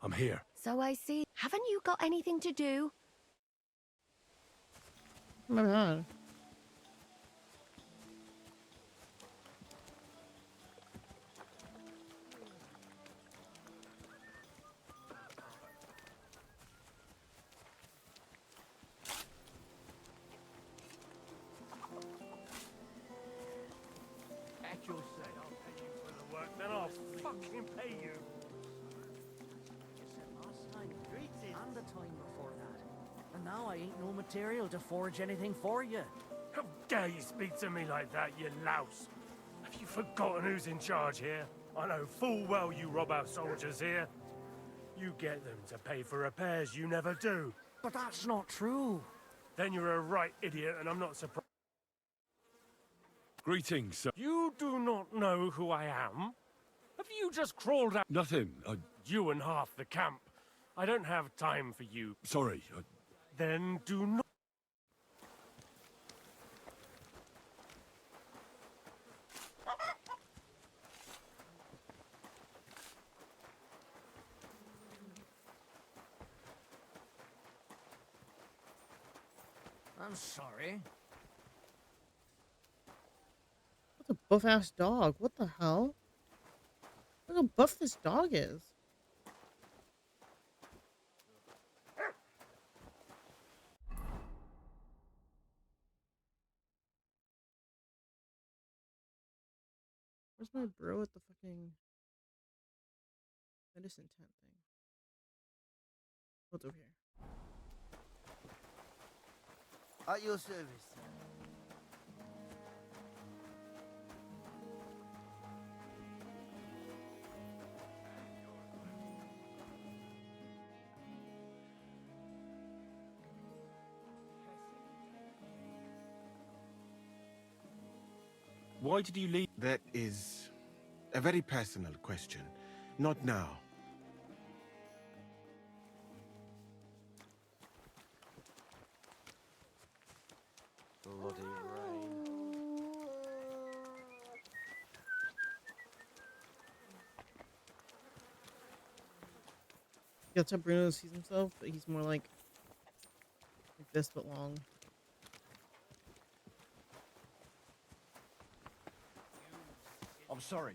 I'm here. So I see. Haven't you got anything to do? Oh my god. At your say, I'll pay you for the work, then I'll fucking pay you. Last time, and the time before that. And now I ain't no material to forge anything for you. How dare you speak to me like that, you louse? Have you forgotten who's in charge here? I know full well you rob our soldiers here. You get them to pay for repairs you never do. But that's not true. Then you're a right idiot, and I'm not surprised. Greetings, sir. You do not know who I am? Have you just crawled out? Nothing. You and half the camp. I don't have time for you. Sorry. Then do not. I'm sorry. What's a buff ass dog? What the hell? Look how buff this dog is. Where's my bro with the fucking medicine tent thing? What's over here? At your service, sir. Why did you leave? That is a very personal question. Not now. Bloody rain. That's how Bruno sees himself, but he's more like this but long. I'm sorry.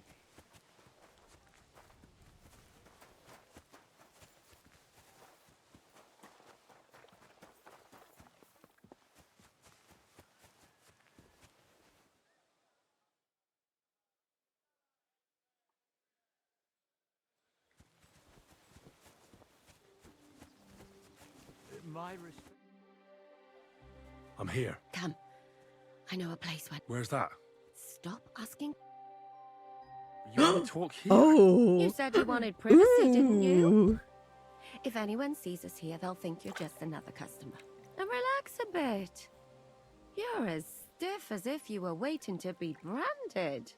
My respect. I'm here. Come. I know a place where. Where's that? Stop asking. You want to talk here? Oh. You said you wanted privacy, didn't you? If anyone sees us here, they'll think you're just another customer. Now relax a bit. You're as stiff as if you were waiting to be branded.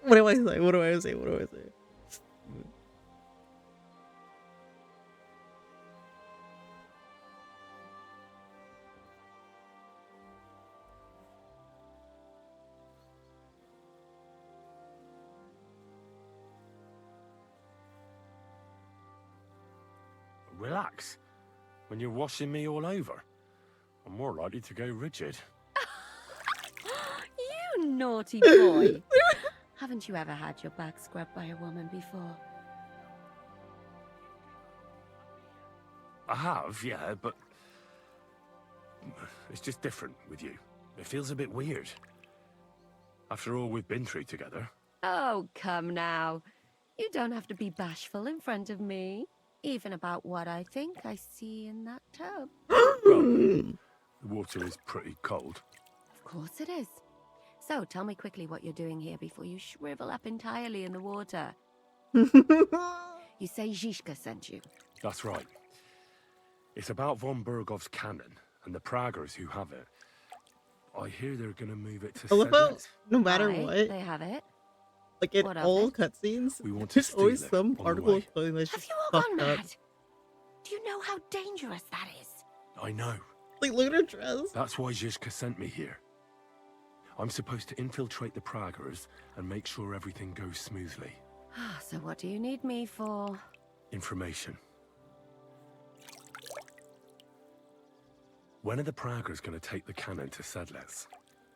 What do I say? What do I say? What do I say? Relax. When you're washing me all over, I'm more likely to go rigid. You naughty boy. Haven't you ever had your back scrubbed by a woman before? I have, yeah, but it's just different with you. It feels a bit weird. After all we've been through together. Oh, come now. You don't have to be bashful in front of me. Even about what I think I see in that tub. Well, the water is pretty cold. Of course it is. So, tell me quickly what you're doing here before you shrivel up entirely in the water. You say Zizka sent you? That's right. It's about von Bergov's cannon and the Praggers who have it. I hear they're gonna move it to I love how Sedlitz. no matter Aye, what, they have it. like in What of all it? cutscenes, We want to there's steal always it some on the article way. explaining that's Have just you all fucked gone up. mad? Do you know how dangerous that is? I know. Like, look at her dress. That's why Zizka sent me here. I'm supposed to infiltrate the Praggers and make sure everything goes smoothly. So what do you need me for? Information. When are the Praggers going to take the cannon to Sedlitz?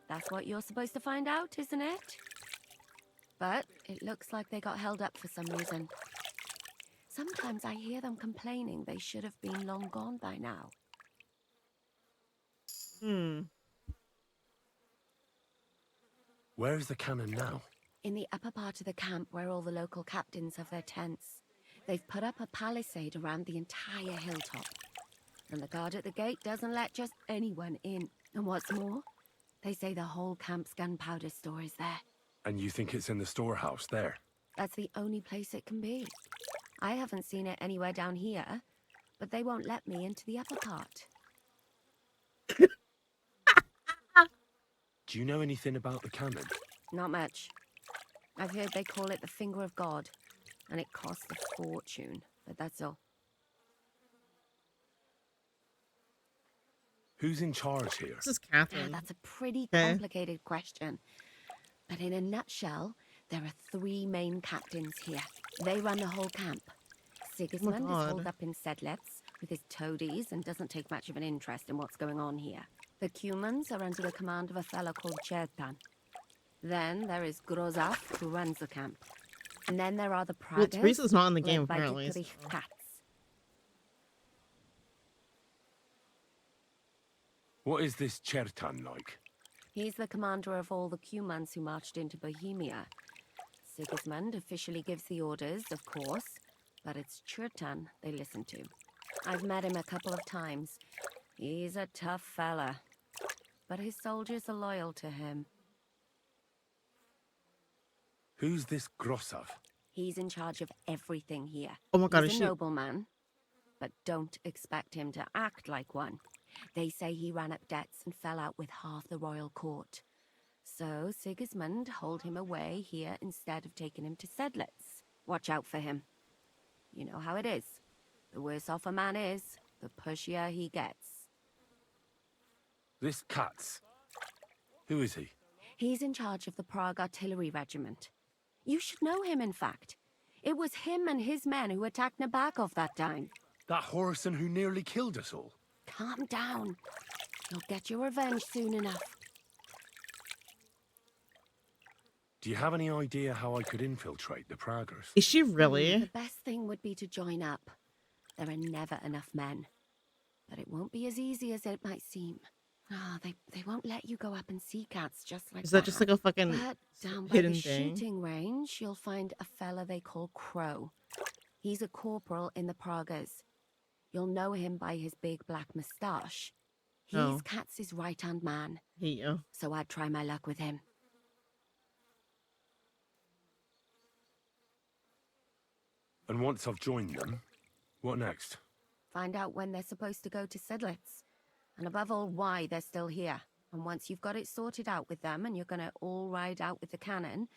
That's what you're supposed to find out, isn't it? But it looks like they got held up for some reason. Sometimes I hear them complaining they should have been long gone by now. Where's the cannon now? In the upper part of the camp where all the local captains have their tents. They've put up a palisade around the entire hilltop. And the guard at the gate doesn't let just anyone in. And what's more, they say the whole camp's gunpowder store is there. And you think it's in the storehouse there? That's the only place it can be. I haven't seen it anywhere down here, but they won't let me into the upper part. Do you know anything about the cannon? Not much. I've heard they call it the Finger of God, and it costs a fortune, but that's all. Who's in charge here? This is Catherine. That's a pretty Okay. complicated question. But in a nutshell, there are 3 main captains here. They run the whole camp. Sigismund is holed God. up in Sedlitz with his toadies and doesn't take much of an interest in what's going on here. The Cumans are under the command of a fellow called Chertan. Then there is Grozaf, who runs the camp. And then there are the Praggers, Well, Teresa's not in the led game, by apparently, Dietrich so- Katz. What is this Chertan like? He's the commander of all the Cumans who marched into Bohemia. Sigismund officially gives the orders, of course, but it's Chertan they listen to. I've met him a couple of times. He's a tough fella, but his soldiers are loyal to him. Who's this Grosov? He's in charge of everything here. Oh my God, He's is a she- nobleman, but don't expect him to act like one. They say he ran up debts and fell out with half the royal court. So Sigismund holed him away here instead of taking him to Sedlitz. Watch out for him. You know how it is. The worse off a man is, the pushier he gets. This Katz. Who is he? He's in charge of the Prague Artillery Regiment. You should know him, in fact. It was him and his men who attacked Nabokov that time. That Horison who nearly killed us all. Calm down. You'll get your revenge soon enough. Do you have any idea how I could infiltrate the Praggers? Is she really? The best thing would be to join up. There are never enough men. But it won't be as easy as it might seem. They won't let you go up and see cats just like that. Is that just like a fucking But down by hidden the thing? shooting range, you'll find a fella they call Crow. He's a corporal in the Praggers. You'll know him by his big black moustache. He's Oh. Katz's right-hand man. Yeah. So I'd try my luck with him. And once I've joined them, what next? Find out when they're supposed to go to Sedlitz. And above all, why they're still here. And once you've got it sorted out with them and you're gonna all ride out with the cannon,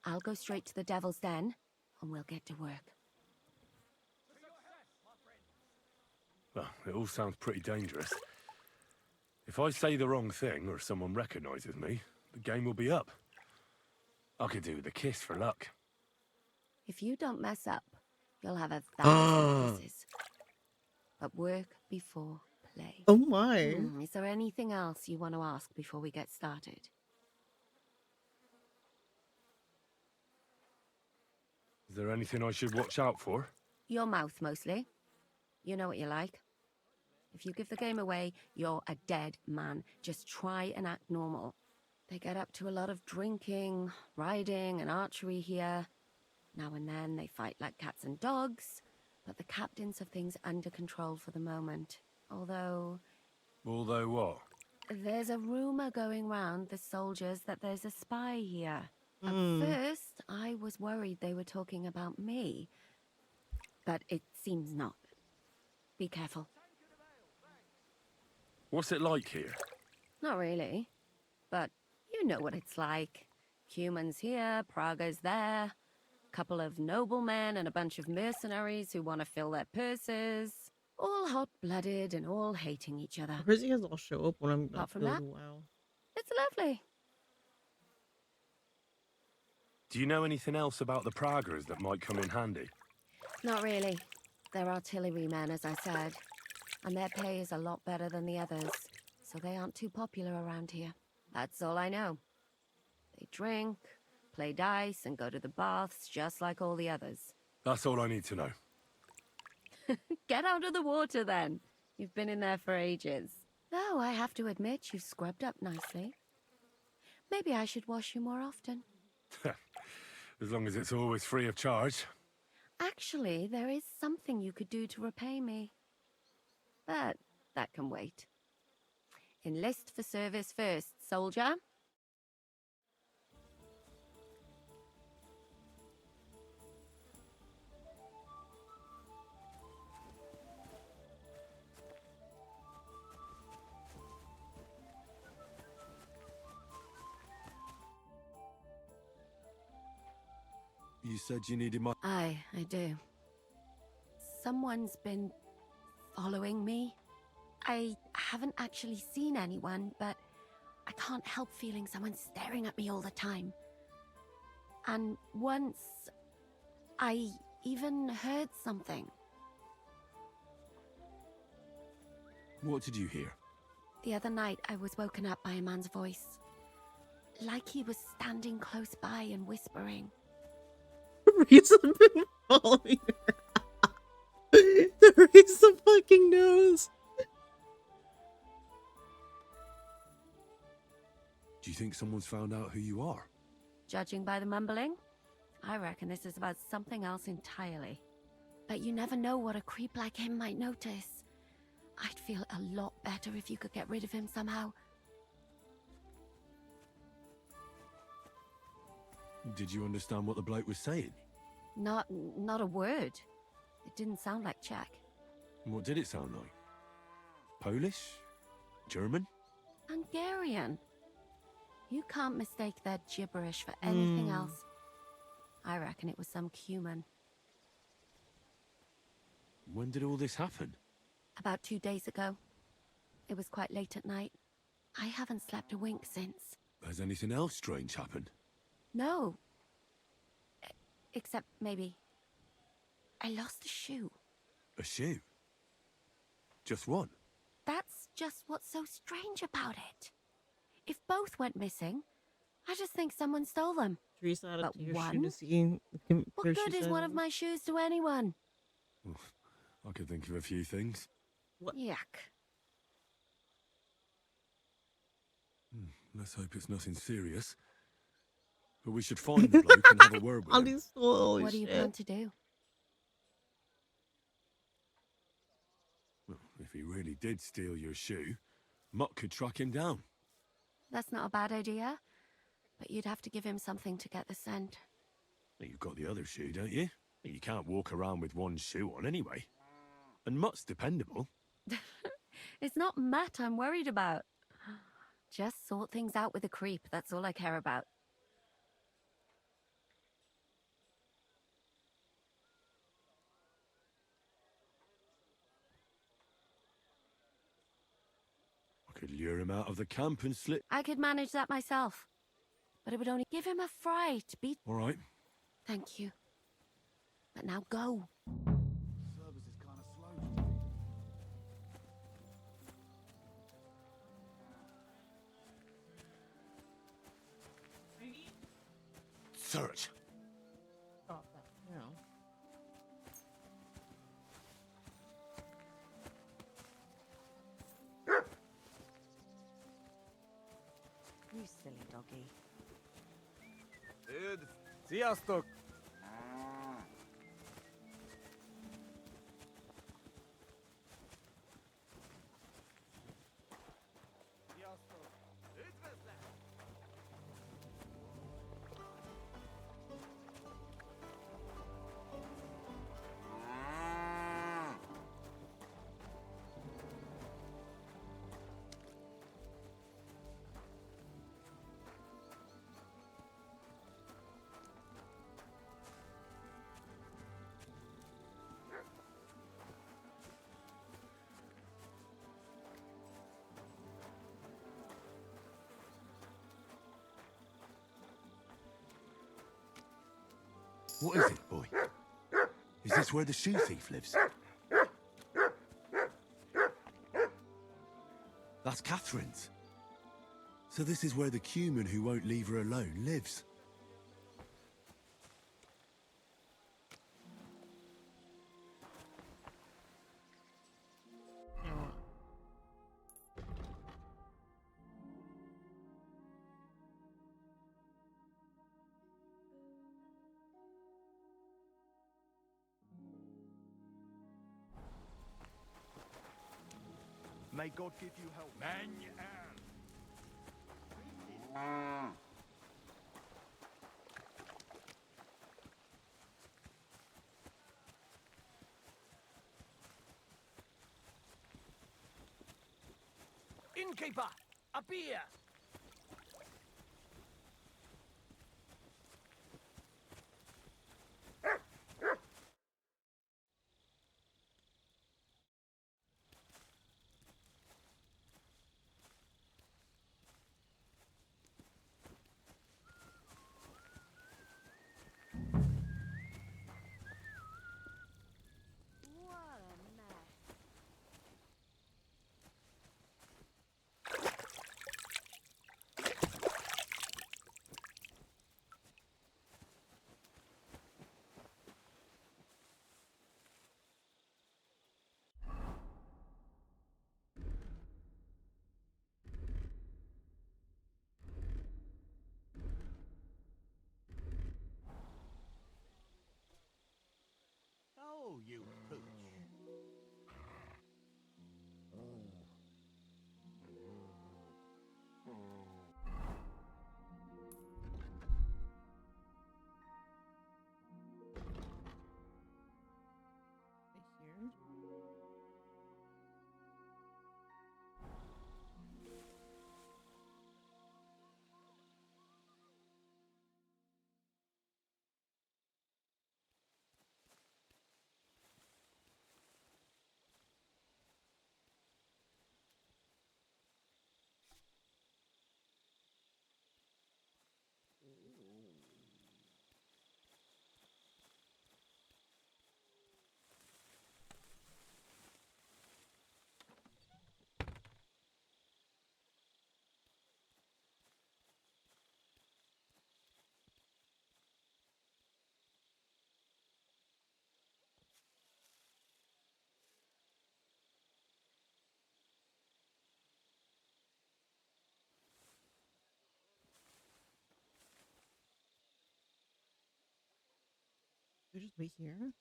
I'll go straight to the Devil's Den and we'll get to work. Well, it all sounds pretty dangerous. If I say the wrong thing or someone recognizes me, the game will be up. I could do the kiss for luck. If you don't mess up, you'll have 1,000 kisses. But work before play. Oh my. Is there anything else you want to ask before we get started? Is there anything I should watch out for? Your mouth, mostly. You know what you like. If you give the game away, you're a dead man. Just try and act normal. They get up to a lot of drinking, riding, and archery here. Now and then they fight like cats and dogs, but the captains have things under control for the moment. Although what? there's a rumor going round the soldiers that there's a spy here. At first, I was worried they were talking about me, but it seems not. Be careful. What's it like here? Not really, but you know what it's like. Humans here, Praga's there. Couple of noblemen and a bunch of mercenaries who want to fill their purses. All hot-blooded and all hating each other. Where's you guys all show up when I'm Apart from like, that, wow. it's lovely. Do you know anything else about the Pragas that might come in handy? Not really. They're artillerymen, as I said. And their pay is a lot better than the others. So they aren't too popular around here. That's all I know. They drink, play dice, and go to the baths just like all the others. That's all I need to know. Get out of the water, then. You've been in there for ages. Though I have to admit, you've scrubbed up nicely. Maybe I should wash you more often. As long as it's always free of charge. Actually, there is something you could do to repay me. But that can wait. Enlist for service first, soldier. You said you needed my... I do. Someone's been following me. I haven't actually seen anyone, but I can't help feeling someone staring at me all the time. And once, I even heard something. What did you hear? The other night, I was woken up by a man's voice. Like he was standing close by and whispering. Reason been following her. The reason fucking knows. Do you think someone's found out who you are? Judging by the mumbling, I reckon this is about something else entirely. But you never know what a creep like him might notice. I'd feel a lot better if you could get rid of him somehow. Did you understand what the bloke was saying? Not a word. It didn't sound like Czech. What did it sound like? Polish? German? Hungarian. You can't mistake their gibberish for anything else. I reckon it was some Cuman. When did all this happen? About 2 days ago. It was quite late at night. I haven't slept a wink since. Has anything else strange happened? No. Except maybe I lost a shoe. A shoe? Just one? That's just what's so strange about it. If both went missing, I just think someone stole them. Teresa added But to your one? shoe to see What good is one of my shoes to anyone? I could think of a few things. Yuck. Let's hope it's nothing serious. But we should find the bloke and have a word with him. What do you plan to do? Well, if he really did steal your shoe, Mutt could track him down. That's not a bad idea. But you'd have to give him something to get the scent. You've got the other shoe, don't you? You can't walk around with one shoe on anyway. And Mutt's dependable. It's not Matt I'm worried about. Just sort things out with a creep. That's all I care about. I could lure him out of the camp and slip... I could manage that myself. But it would only give him a fright. All right. Thank you. But now go. Search. Oh, yeah. You silly doggy. Dude. Sziasztok! What is it, boy? Is this where the shoe thief lives? That's Catherine's. So this is where the Cuman who won't leave her alone lives. May God give you help. Innkeeper, up here! What a mess. Oh, you pooch. Here. Should I just wait here?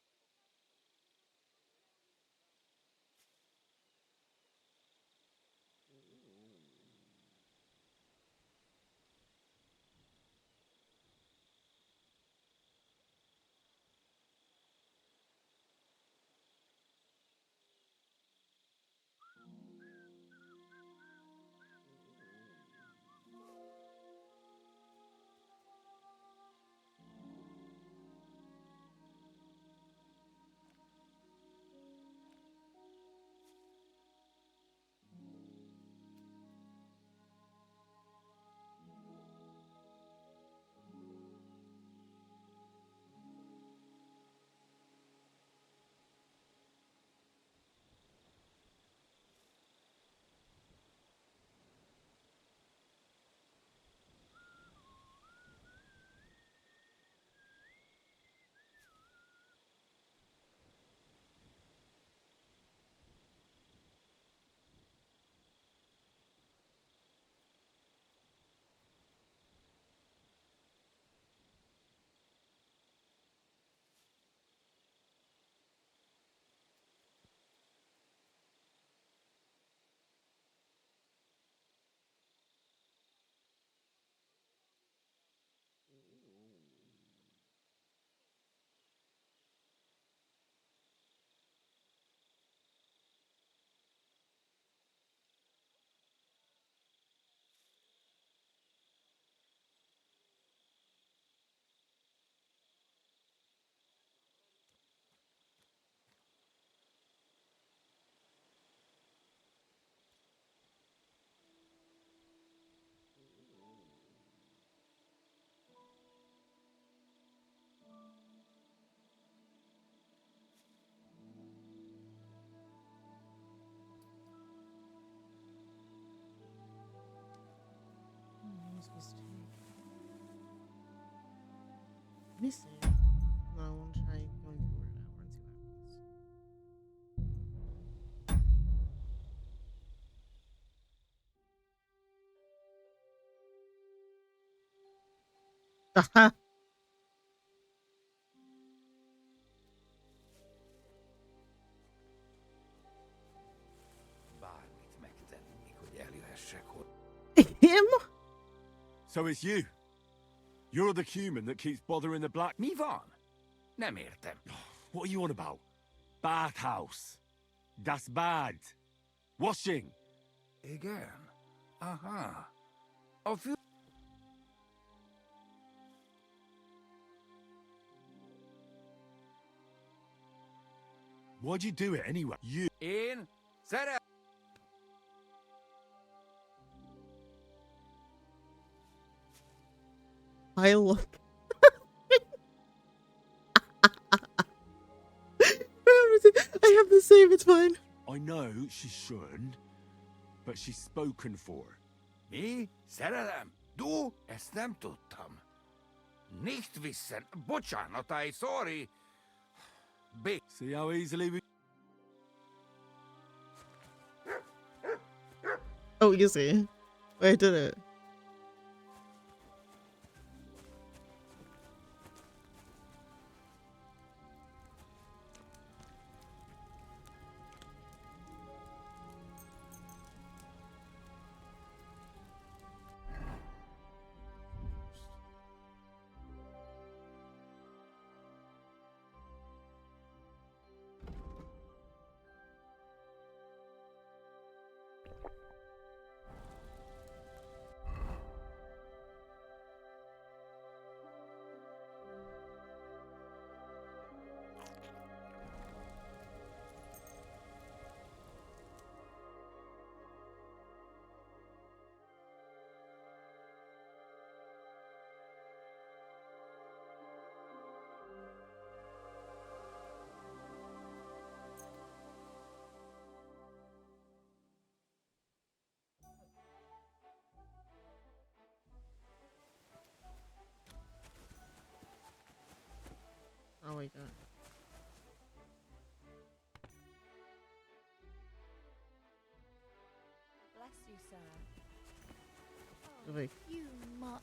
am I supposed to do? Let me see. No, I want to try going forward an hour and see what happens. Him? So it's you. You're the human that keeps bothering the black. Mi van. Nem értem. What are you on about? Bathhouse. Das Bad. Washing. Igen. Aha. A fő... Why'd you do it anyway? You. Én szeret... I look. I have the same, it's fine. I know she shouldn't, but she's spoken for. Mi? Szerelem? Du? Ezt nem tudtam. Nicht wissen. Bocsánat, I sorry. B. See how easily we... Oh, easy. I did it. Oh my god. Bless you, sir. Like, You mutt.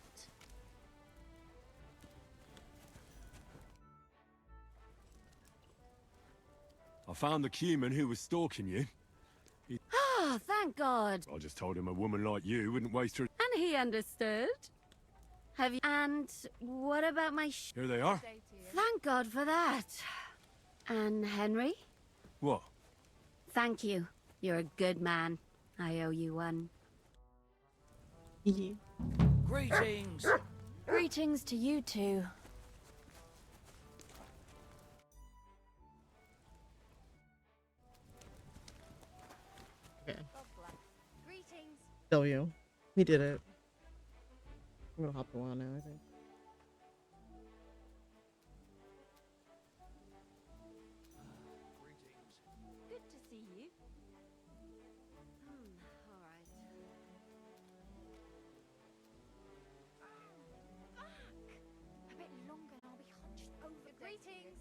I found the human who was stalking you. Ah, thank God. I just told him a woman like you wouldn't waste her... And he understood. Have you... And what about my Here they are. Thank God for that. And Henry? What? Thank you. You're a good man. I owe you one. yeah. Greetings. Greetings to you too. Okay. Greetings. W. He did it. I'm gonna hop the wall now, I think. Good to see you. All right. A bit longer and I'll be hunched over. Greetings.